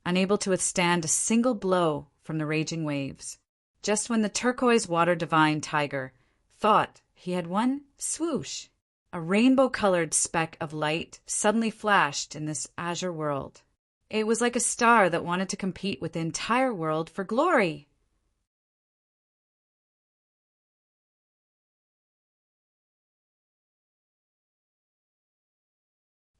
unable to withstand a single blow from the raging waves. Just when the turquoise water divine tiger thought he had one swoosh, a rainbow-colored speck of light suddenly flashed in this azure world. It was like a star that wanted to compete with the entire world for glory.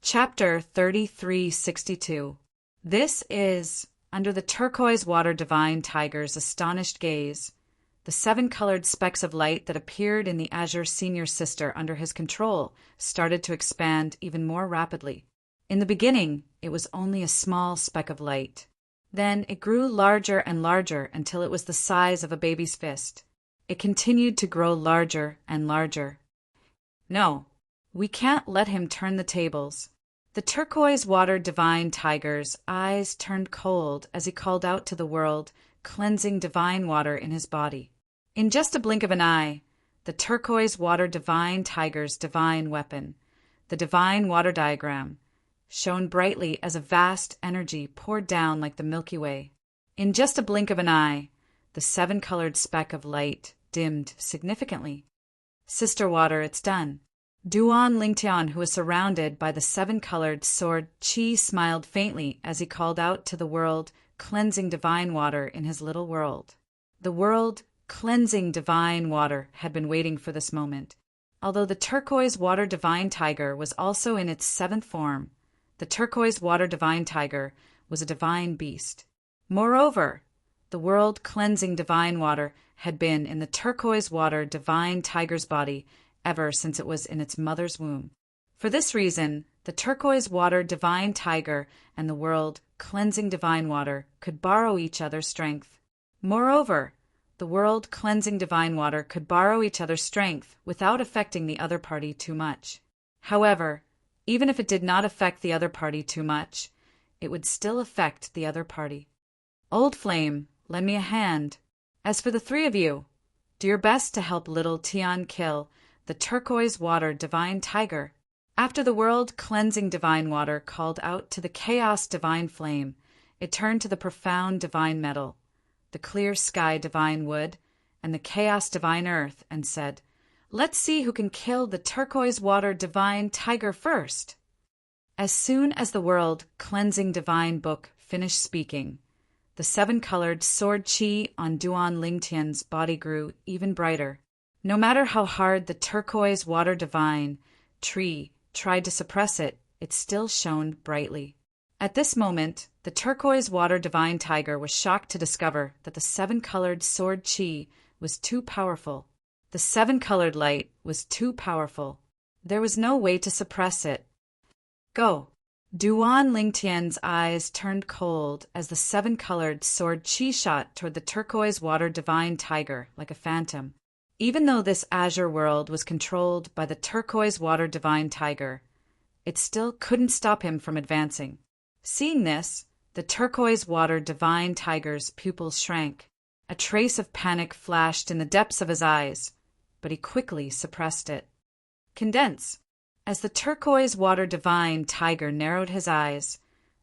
Chapter 3362. This is Under the turquoise water divine tiger's astonished gaze, the 7-colored specks of light that appeared in the azure senior sister under his control started to expand even more rapidly. In the beginning, it was only a small speck of light. Then it grew larger and larger until it was the size of a baby's fist. It continued to grow larger and larger. No, we can't let him turn the tables. The turquoise water divine tiger's eyes turned cold as he called out to the world, cleansing divine water in his body. In just a blink of an eye, the turquoise water divine tiger's divine weapon, the divine water diagram, shone brightly as a vast energy poured down like the Milky Way. In just a blink of an eye, the 7-colored speck of light dimmed significantly. Sister water, it's done. Duan Lingtian, who was surrounded by the 7-colored sword Qi, smiled faintly as he called out to the world, cleansing divine water in his little world. The world, cleansing divine water, had been waiting for this moment. Although the turquoise water divine tiger was also in its 7th form, the turquoise water divine tiger was a divine beast. Moreover, the world cleansing divine water had been in the turquoise water divine tiger's body ever since it was in its mother's womb. For this reason, the turquoise water divine tiger and the world cleansing divine water could borrow each other's strength. Moreover, the world cleansing divine water could borrow each other's strength without affecting the other party too much. However, even if it did not affect the other party too much, it would still affect the other party. Old Flame, lend me a hand. As for the 3 of you, do your best to help little Tian kill the turquoise water divine tiger. After the world cleansing divine water called out to the chaos divine flame, it turned to the profound divine metal, the clear sky divine wood, and the chaos divine earth, and said, "Let's see who can kill the turquoise water divine tiger first." As soon as the world cleansing divine book finished speaking, the 7-colored sword Qi on Duan Lingtian's body grew even brighter. No matter how hard the turquoise water divine tree tried to suppress it, it still shone brightly. At this moment, the turquoise water divine tiger was shocked to discover that the 7-colored sword Qi was too powerful. The 7-colored light was too powerful. There was no way to suppress it. Go! Duan Lingtian's eyes turned cold as the 7-colored sword Qi shot toward the turquoise water divine tiger like a phantom. Even though this azure world was controlled by the turquoise water divine tiger, it still couldn't stop him from advancing. Seeing this, the turquoise water divine tiger's pupils shrank. A trace of panic flashed in the depths of his eyes, but he quickly suppressed it. Condense. As the turquoise water divine tiger narrowed his eyes,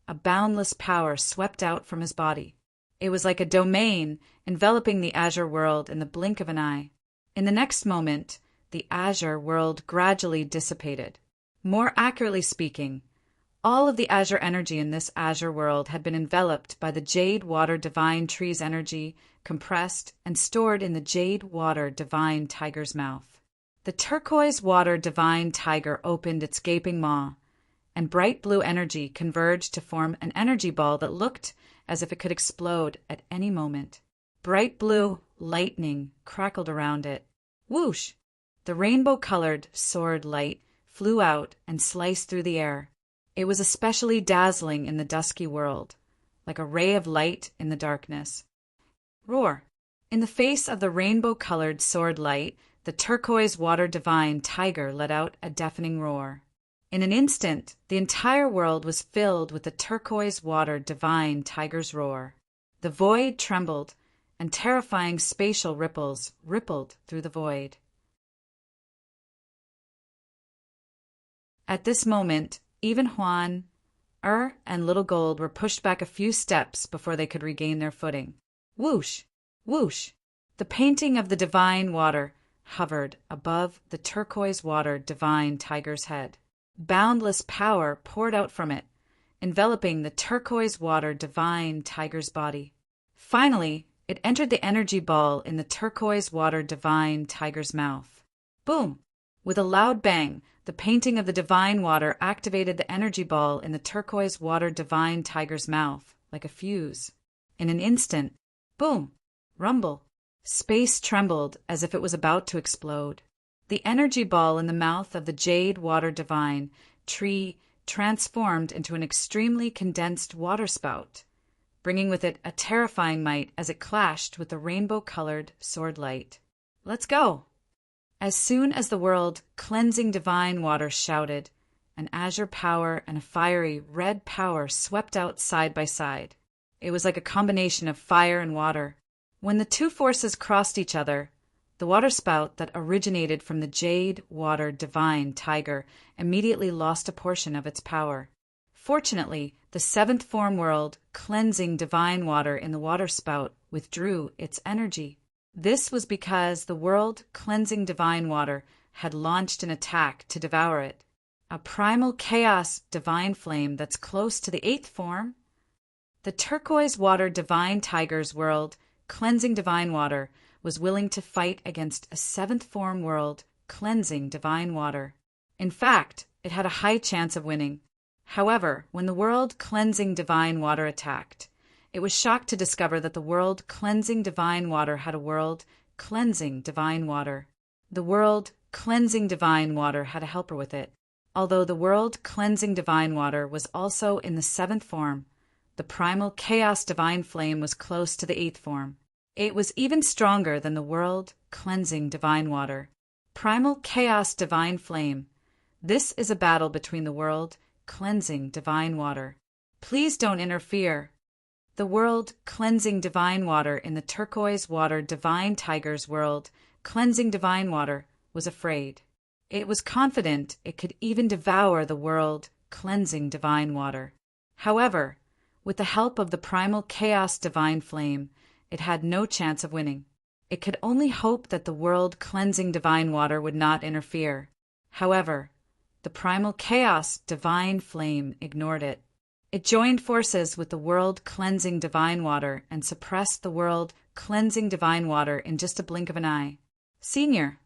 a boundless power swept out from his body. It was like a domain enveloping the azure world in the blink of an eye. In the next moment, the azure world gradually dissipated. More accurately speaking, all of the azure energy in this azure world had been enveloped by the jade water divine tree's energy, compressed and stored in the jade water divine tiger's mouth. The turquoise water divine tiger opened its gaping maw, and bright blue energy converged to form an energy ball that looked as if it could explode at any moment. Bright blue lightning crackled around it. Whoosh! The rainbow-colored sword light flew out and sliced through the air. It was especially dazzling in the dusky world, like a ray of light in the darkness. Roar! In the face of the rainbow-colored sword light, the turquoise water divine tiger let out a deafening roar. In an instant, the entire world was filled with the turquoise water divine tiger's roar. The void trembled, and terrifying spatial ripples rippled through the void. At this moment, even Huan, and Little Gold were pushed back a few steps before they could regain their footing. Whoosh! Whoosh! The painting of the divine water hovered above the turquoise water divine tiger's head. Boundless power poured out from it, enveloping the turquoise water divine tiger's body. Finally, it entered the energy ball in the turquoise water divine tiger's mouth. Boom! With a loud bang, the painting of the divine water activated the energy ball in the turquoise water divine tiger's mouth like a fuse. In an instant, boom, rumble. Space trembled as if it was about to explode. The energy ball in the mouth of the jade water divine tree transformed into an extremely condensed waterspout, bringing with it a terrifying might as it clashed with the rainbow-colored sword light. Let's go! As soon as the world cleansing divine water shouted, an azure power and a fiery red power swept out side by side. It was like a combination of fire and water. When the two forces crossed each other, the waterspout that originated from the jade water divine tiger immediately lost a portion of its power. Fortunately, the seventh form world cleansing divine water in the waterspout withdrew its energy. This was because the world cleansing divine water had launched an attack to devour it. A primal chaos divine flame that's close to the eighth form. The turquoise water divine tiger's world cleansing divine water was willing to fight against a seventh form world cleansing divine water. In fact, it had a high chance of winning. However, when the world cleansing divine water attacked, it was shocked to discover that the world cleansing divine water had a world cleansing divine water. The world cleansing divine water had a helper with it. Although the world cleansing divine water was also in the seventh form, the primal chaos divine flame was close to the eighth form. It was even stronger than the world cleansing divine water. Primal chaos divine flame. This is a battle between the world cleansing divine water. Please don't interfere. The world cleansing divine water in the turquoise water divine tiger's world cleansing divine water was afraid. It was confident it could even devour the world cleansing divine water. However, with the help of the primal chaos divine flame, it had no chance of winning. It could only hope that the world cleansing divine water would not interfere. However, the primal chaos divine flame ignored it. It joined forces with the world cleansing divine water and suppressed the world cleansing divine water in just a blink of an eye. Senior.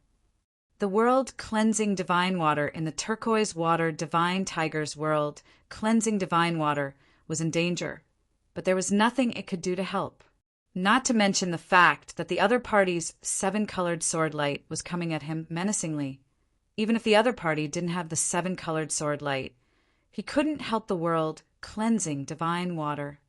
The world cleansing divine water in the turquoise water divine tiger's world cleansing divine water was in danger, but there was nothing it could do to help. Not to mention the fact that the other party's seven-colored sword light was coming at him menacingly. Even if the other party didn't have the seven-colored sword light, he couldn't help the world cleansing divine water.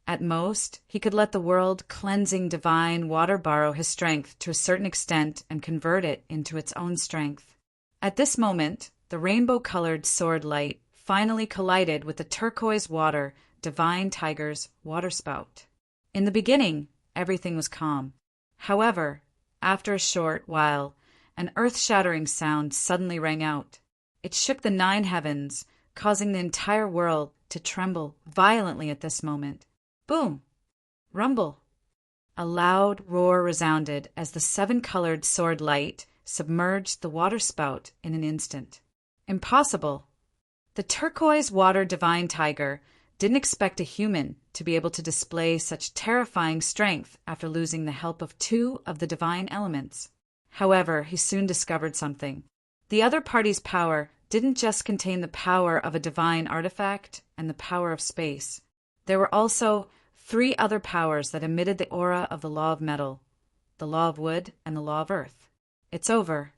At most, he could let the world cleansing divine water borrow his strength to a certain extent and convert it into its own strength. At this moment, the rainbow-colored sword light finally collided with the turquoise water divine tiger's waterspout. In the beginning, everything was calm. However, after a short while, an earth-shattering sound suddenly rang out. It shook the 9 heavens, causing the entire world to tremble violently at this moment. Boom! Rumble! A loud roar resounded as the 7-colored sword light submerged the waterspout in an instant. Impossible! The turquoise water divine tiger didn't expect a human to be able to display such terrifying strength after losing the help of 2 of the divine elements. However, he soon discovered something. The other party's power didn't just contain the power of a divine artifact and the power of space. There were also 3 other powers that emitted the aura of the law of metal, the law of wood, and the law of earth. It's over.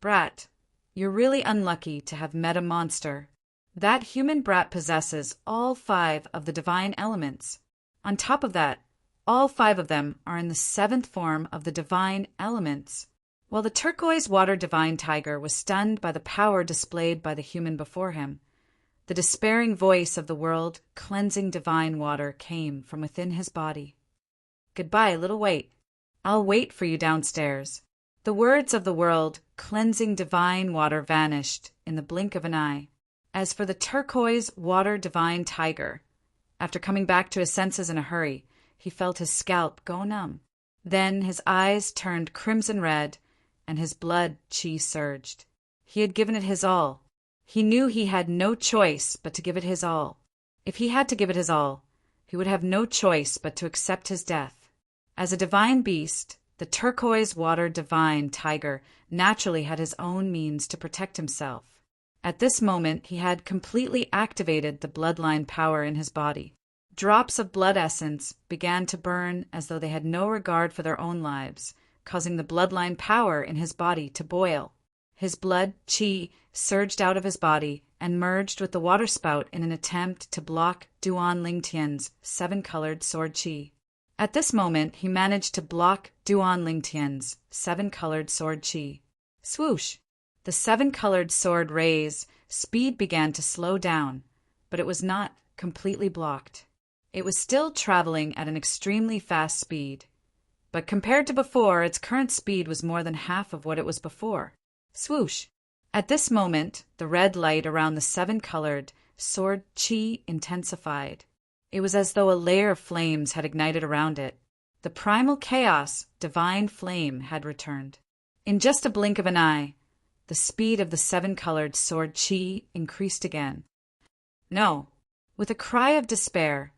Brat, you're really unlucky to have met a monster. That human brat possesses all 5 of the divine elements. On top of that, all 5 of them are in the 7th form of the divine elements. While the turquoise water divine tiger was stunned by the power displayed by the human before him, the despairing voice of the world cleansing divine water came from within his body. Goodbye, little wait. I'll wait for you downstairs. The words of the world cleansing divine water vanished in the blink of an eye. As for the turquoise water divine tiger, after coming back to his senses in a hurry, he felt his scalp go numb. Then his eyes turned crimson red, and his blood chi surged. He had given it his all. He knew he had no choice but to give it his all. If he had to give it his all, he would have no choice but to accept his death. As a divine beast, the turquoise water divine tiger naturally had his own means to protect himself. At this moment, he had completely activated the bloodline power in his body. Drops of blood essence began to burn as though they had no regard for their own lives, causing the bloodline power in his body to boil. His blood, chi, surged out of his body and merged with the water spout in an attempt to block Duan Lingtian's seven-colored sword chi. At this moment, he managed to block Duan Lingtian's seven-colored sword chi. Swoosh! The seven-colored sword ray's speed began to slow down, but it was not completely blocked. It was still traveling at an extremely fast speed, but compared to before, its current speed was more than half of what it was before. Swoosh! At this moment, the red light around the seven-colored sword chi intensified. It was as though a layer of flames had ignited around it. The primal chaos, divine flame, had returned. In just a blink of an eye, the speed of the seven-colored sword chi increased again. No! With a cry of despair,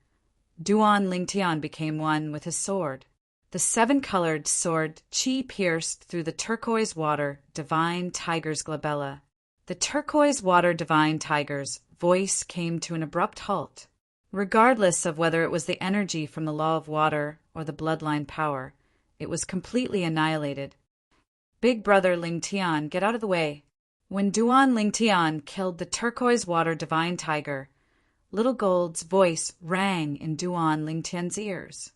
Duan Lingtian became one with his sword. The seven-colored sword chi pierced through the turquoise water divine tiger's glabella. The turquoise water divine tiger's voice came to an abrupt halt. Regardless of whether it was the energy from the law of water or the bloodline power, it was completely annihilated. Big brother Lingtian, get out of the way. When Duan Lingtian killed the turquoise water divine tiger, Little Gold's voice rang in Duan Lingtian's ears.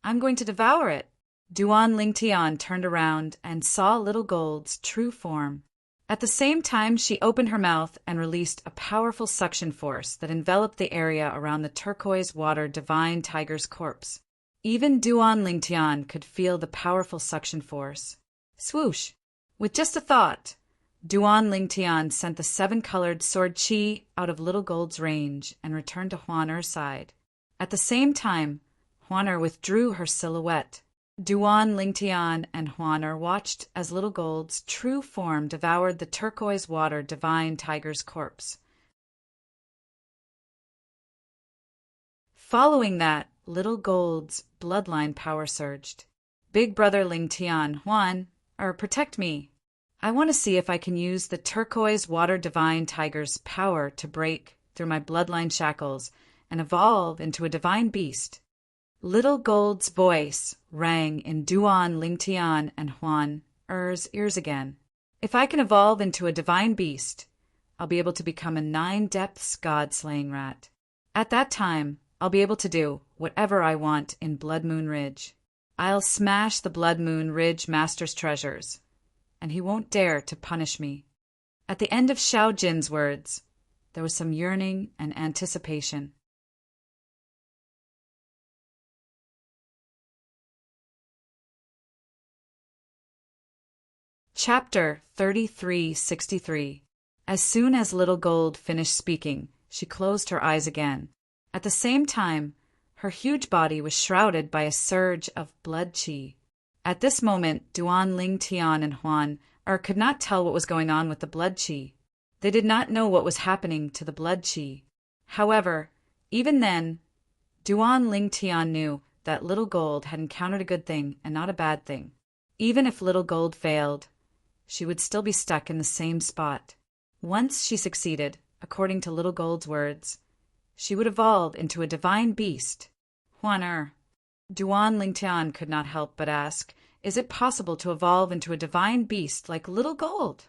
I'm going to devour it. Duan Lingtian turned around and saw Little Gold's true form. At the same time, she opened her mouth and released a powerful suction force that enveloped the area around the turquoise water divine tiger's corpse. Even Duan Lingtian could feel the powerful suction force. Swoosh! With just a thought, Duan Lingtian sent the seven-colored sword chi out of Little Gold's range and returned to Huaner's side. At the same time, Huaner withdrew her silhouette. Duan Lingtian and Huaner watched as Little Gold's true form devoured the turquoise water divine tiger's corpse. Following that, Little Gold's bloodline power surged. Big brother Lingtian, protect me. I want to see if I can use the turquoise water divine tiger's power to break through my bloodline shackles and evolve into a divine beast. Little Gold's voice rang in Duan Lingtian and Huaner's ears again. If I can evolve into a divine beast, I'll be able to become a 9-depths god-slaying rat. At that time, I'll be able to do whatever I want in Blood Moon Ridge. I'll smash the Blood Moon Ridge Master's treasures, and he won't dare to punish me. At the end of Xiao Jin's words, there was some yearning and anticipation. Chapter 3363. As soon as Little Gold finished speaking, she closed her eyes again. At the same time, her huge body was shrouded by a surge of blood chi. At this moment, Duan Lingtian and Huaner could not tell what was going on with the blood chi. They did not know what was happening to the blood chi. However, even then, Duan Lingtian knew that Little Gold had encountered a good thing and not a bad thing. Even if Little Gold failed, she would still be stuck in the same spot. Once she succeeded, according to Little Gold's words, she would evolve into a divine beast. Huaner. Duan Lingtian could not help but ask, is it possible to evolve into a divine beast like Little Gold?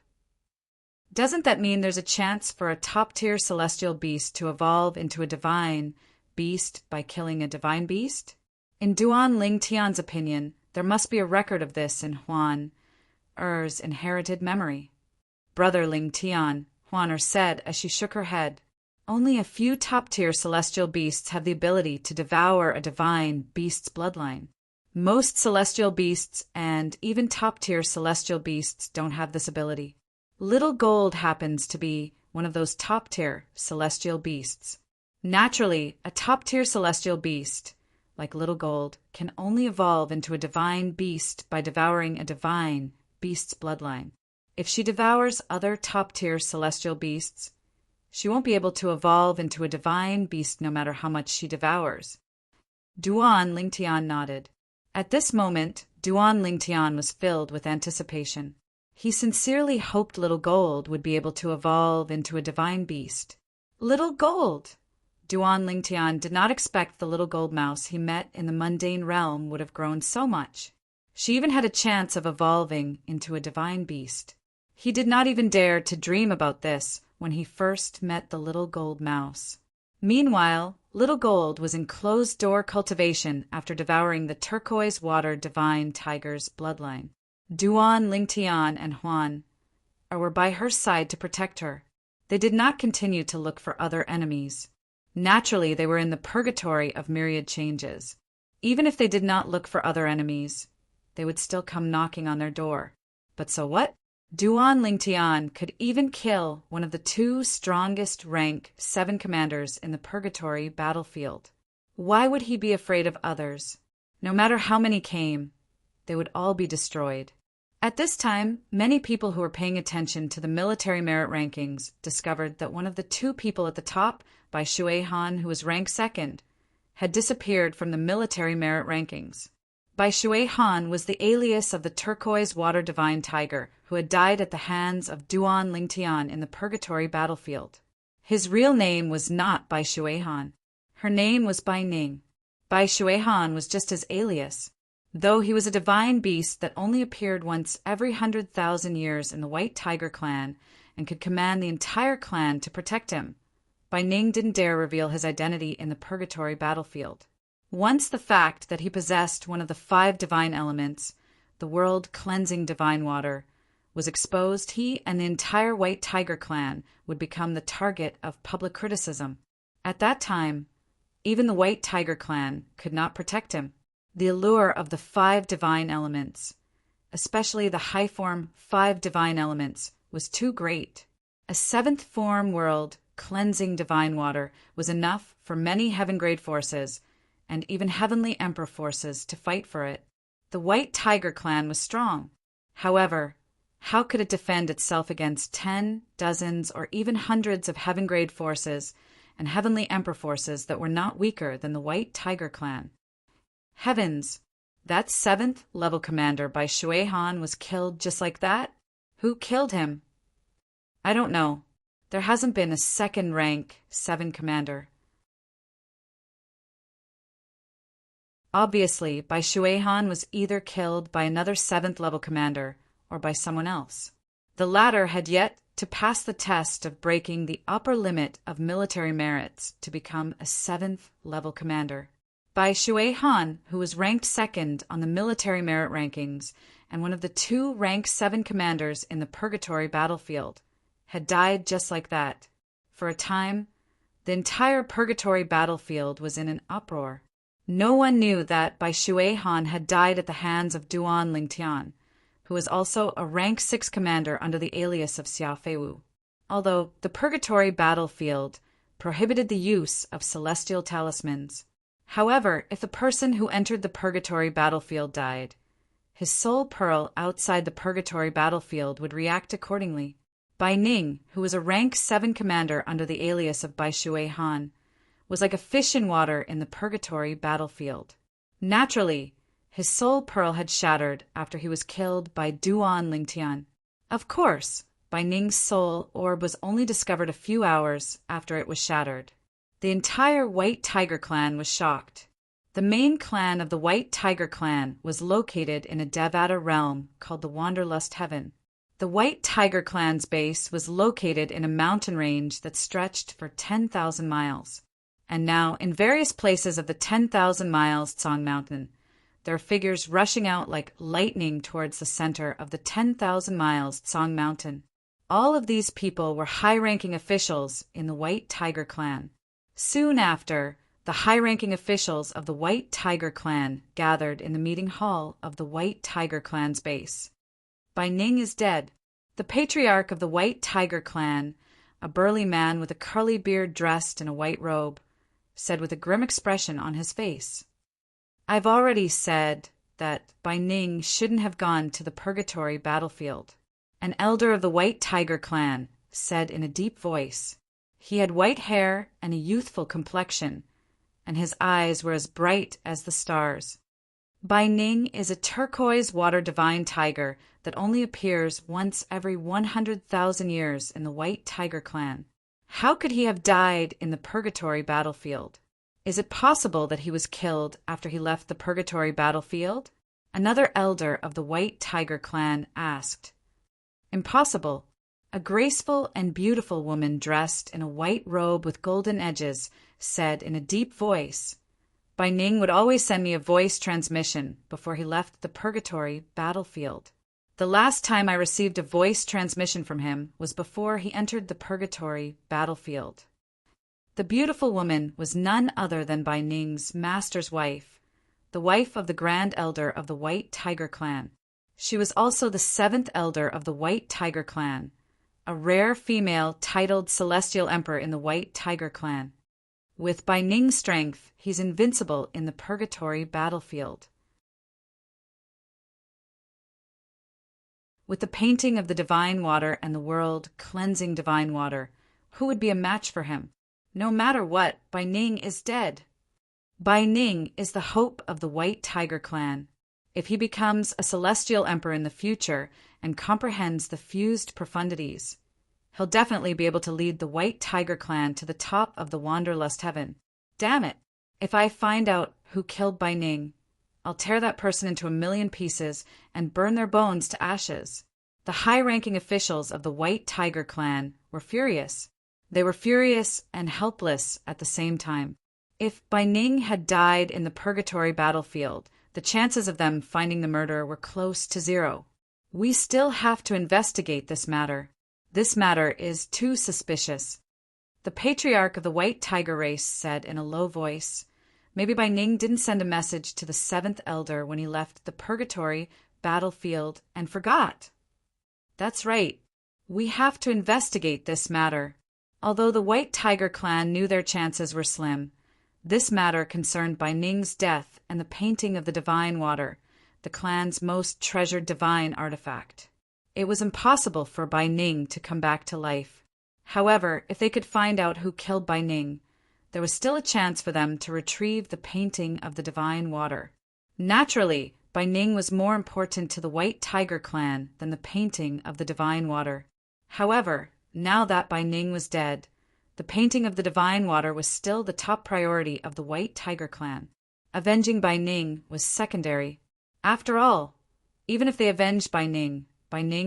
Doesn't that mean there's a chance for a top-tier celestial beast to evolve into a divine beast by killing a divine beast? In Duan Lingtian's opinion, there must be a record of this in Huaner's inherited memory. Brother Lingtian, Huaner said as she shook her head, only a few top-tier celestial beasts have the ability to devour a divine beast's bloodline. Most celestial beasts and even top-tier celestial beasts don't have this ability. Little Gold happens to be one of those top-tier celestial beasts. Naturally, a top-tier celestial beast, like Little Gold, can only evolve into a divine beast by devouring a divine beast's bloodline. If she devours other top-tier celestial beasts, she won't be able to evolve into a divine beast no matter how much she devours. Duan Lingtian nodded. At this moment, Duan Lingtian was filled with anticipation. He sincerely hoped Little Gold would be able to evolve into a divine beast. Little Gold! Duan Lingtian did not expect the little gold mouse he met in the mundane realm would have grown so much. She even had a chance of evolving into a divine beast. He did not even dare to dream about this when he first met the little gold mouse. Meanwhile, Little Gold was in closed-door cultivation after devouring the turquoise water divine tiger's bloodline. Duan, Lingtian, and Huan were by her side to protect her. They did not continue to look for other enemies. Naturally, they were in the purgatory of myriad changes. Even if they did not look for other enemies, they would still come knocking on their door. But so what? Duan Lingtian could even kill one of the 2 strongest rank 7 commanders in the purgatory battlefield. Why would he be afraid of others? No matter how many came, they would all be destroyed. At this time, many people who were paying attention to the military merit rankings discovered that one of the 2 people at the top, Bai Shui Han, who was ranked 2nd, had disappeared from the military merit rankings. Bai Shui Han was the alias of the turquoise water divine tiger who had died at the hands of Duan Lingtian in the purgatory battlefield. His real name was not Bai Shui Han. Her name was Bai Ning. Bai Shui Han was just his alias, though he was a divine beast that only appeared once every 100,000 years in the White Tiger clan and could command the entire clan to protect him. Bai Ning didn't dare reveal his identity in the purgatory battlefield. Once the fact that he possessed one of the 5 divine elements, the world-cleansing divine water, was exposed, he and the entire White Tiger clan would become the target of public criticism. At that time, even the White Tiger clan could not protect him. The allure of the 5 divine elements, especially the high form 5 divine elements, was too great. A 7th form world cleansing divine water was enough for many heaven-grade forces and even heavenly emperor forces to fight for it. The White Tiger clan was strong. However, how could it defend itself against 10, dozens, or even hundreds of heaven-grade forces and heavenly emperor forces that were not weaker than the White Tiger clan? Heavens! That 7th level commander Bai Shui Han was killed just like that? Who killed him? I don't know. There hasn't been a 2nd rank 7 commander. Obviously, Bai Shui Han was either killed by another 7th level commander or by someone else. The latter had yet to pass the test of breaking the upper limit of military merits to become a 7th level commander. Bai Shui Han, who was ranked 2nd on the military merit rankings and one of the 2 rank 7 commanders in the purgatory battlefield, had died just like that. For a time, the entire purgatory battlefield was in an uproar. No one knew that Bai Shui Han had died at the hands of Duan Lingtian, who was also a rank 6 commander under the alias of Xiao Feiwu. Although the purgatory battlefield prohibited the use of celestial talismans. However, if the person who entered the purgatory battlefield died, his soul pearl outside the purgatory battlefield would react accordingly. Bai Ning, who was a rank 7 commander under the alias of Bai Shui Han, was like a fish in water in the purgatory battlefield. Naturally, his soul pearl had shattered after he was killed by Duan Lingtian. Of course, Bai Ning's soul orb was only discovered a few hours after it was shattered. The entire White Tiger clan was shocked. The main clan of the White Tiger clan was located in a Devata realm called the Wanderlust Heaven. The White Tiger clan's base was located in a mountain range that stretched for 10,000 miles. And now, in various places of the 10,000 miles Tsang Mountain, there are figures rushing out like lightning towards the center of the 10,000 miles Tsang Mountain. All of these people were high-ranking officials in the White Tiger clan. Soon after, the high-ranking officials of the White Tiger clan gathered in the meeting hall of the White Tiger clan's base. Bai Ning is dead. The patriarch of the White Tiger clan, a burly man with a curly beard dressed in a white robe, said with a grim expression on his face, "I've already said that Bai Ning shouldn't have gone to the purgatory battlefield." An elder of the White Tiger clan said in a deep voice. He had white hair and a youthful complexion, and his eyes were as bright as the stars. Bai Ning is a turquoise water divine tiger that only appears once every 100,000 years in the White Tiger clan. How could he have died in the Purgatory battlefield? Is it possible that he was killed after he left the Purgatory battlefield? Another elder of the White Tiger clan asked. Impossible. A graceful and beautiful woman dressed in a white robe with golden edges said in a deep voice, Bai Ning would always send me a voice transmission before he left the Purgatory battlefield. The last time I received a voice transmission from him was before he entered the Purgatory battlefield. The beautiful woman was none other than Bai Ning's master's wife, the wife of the Grand Elder of the White Tiger clan. She was also the 7th elder of the White Tiger clan, a rare female titled Celestial Emperor in the White Tiger clan. With Bai Ning's strength, he's invincible in the Purgatory battlefield. With the painting of the divine water and the world cleansing divine water, who would be a match for him? No matter what, Bai Ning is dead. Bai Ning is the hope of the White Tiger clan. If he becomes a celestial emperor in the future and comprehends the fused profundities, he'll definitely be able to lead the White Tiger clan to the top of the Wanderlust heaven. Damn it! If I find out who killed Bai Ning, I'll tear that person into a million pieces and burn their bones to ashes. The high-ranking officials of the White Tiger clan were furious. They were furious and helpless at the same time. If Bai Ning had died in the Purgatory battlefield, the chances of them finding the murderer were close to zero. We still have to investigate this matter. This matter is too suspicious. The patriarch of the White Tiger race said in a low voice, maybe Bai Ning didn't send a message to the 7th elder when he left the Purgatory battlefield and forgot. That's right. We have to investigate this matter. Although the White Tiger clan knew their chances were slim, this matter concerned Bai Ning's death and the painting of the divine water, the clan's most treasured divine artifact. It was impossible for Bai Ning to come back to life. However, if they could find out who killed Bai Ning, there was still a chance for them to retrieve the painting of the divine water. Naturally, Bai Ning was more important to the White Tiger clan than the painting of the divine water. However, now that Bai Ning was dead, the painting of the divine water was still the top priority of the White Tiger clan. Avenging Bai Ning was secondary. After all, even if they avenged Bai Ning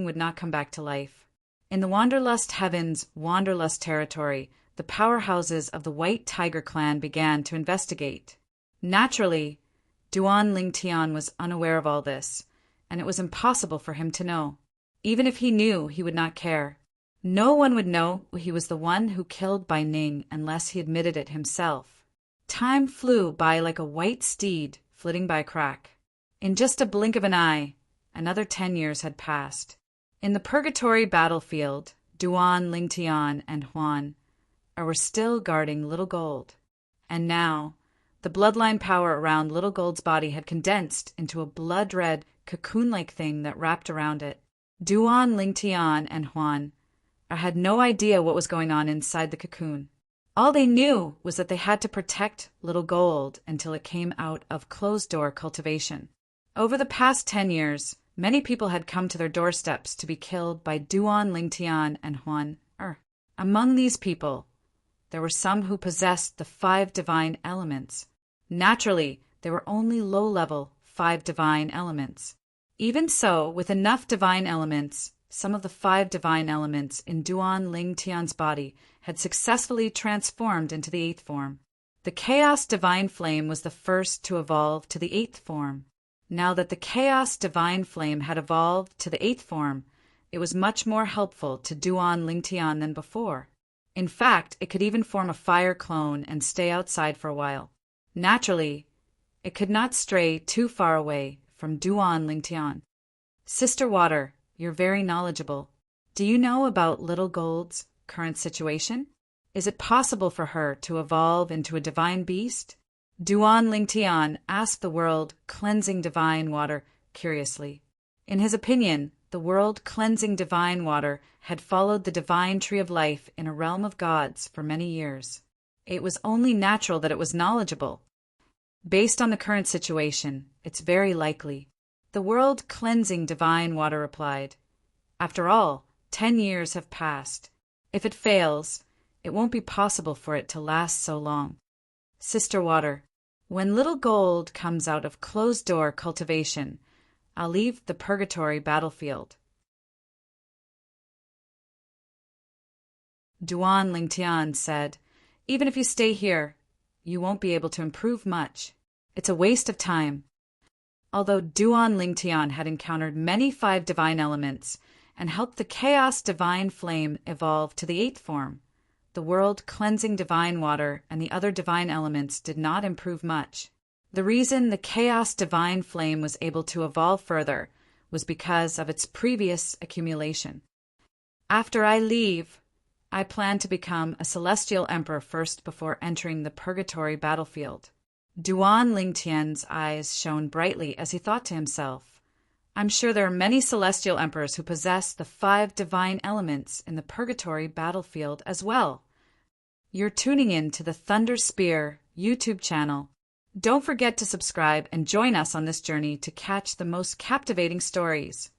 would not come back to life. In the Wanderlust Heaven's Wanderlust territory, the powerhouses of the White Tiger clan began to investigate. Naturally, Duan Lingtian was unaware of all this, and it was impossible for him to know. Even if he knew, he would not care. No one would know he was the one who killed Bai Ning unless he admitted it himself. Time flew by like a white steed flitting by a crack. In just a blink of an eye, another 10 years had passed. In the Purgatory battlefield, Duan, Lingtian, and Huan were still guarding Little Gold. And now, the bloodline power around Little Gold's body had condensed into a blood-red, cocoon-like thing that wrapped around it. Duan, Lingtian, and Huan had no idea what was going on inside the cocoon. All they knew was that they had to protect Little Gold until it came out of closed-door cultivation. Over the past 10 years, many people had come to their doorsteps to be killed by Duan, Lingtian, and Huan. Among these people, there were some who possessed the 5 divine elements. Naturally, they were only low-level 5 divine elements. Even so, with enough divine elements, some of the 5 divine elements in Duan Lingtian's body had successfully transformed into the 8th form. The Chaos Divine Flame was the first to evolve to the 8th form. Now that the Chaos Divine Flame had evolved to the 8th form, it was much more helpful to Duan Lingtian than before. In fact, it could even form a fire clone and stay outside for a while. Naturally, it could not stray too far away from Duan Lingtian. Sister Water, you're very knowledgeable. Do you know about Little Gold's current situation? Is it possible for her to evolve into a divine beast? Duan Lingtian asked the world cleansing divine water curiously. In his opinion, the world cleansing divine water had followed the divine tree of life in a realm of gods for many years. It was only natural that it was knowledgeable. Based on the current situation, it's very likely. The world-cleansing divine water replied. After all, 10 years have passed. If it fails, it won't be possible for it to last so long. Sister Water, when little gold comes out of closed-door cultivation, I'll leave the purgatory battlefield. Duan Lingtian said, even if you stay here, you won't be able to improve much. It's a waste of time. Although Duan Lingtian had encountered many 5 divine elements and helped the chaos divine flame evolve to the 8th form, the world-cleansing divine water and the other divine elements did not improve much. The reason the chaos divine flame was able to evolve further was because of its previous accumulation. After I leave, I plan to become a celestial emperor first before entering the purgatory battlefield. Duan Lingtian's eyes shone brightly as he thought to himself, I'm sure there are many celestial emperors who possess the 5 divine elements in the purgatory battlefield as well. You're tuning in to the Thunder Spear YouTube channel. Don't forget to subscribe and join us on this journey to catch the most captivating stories.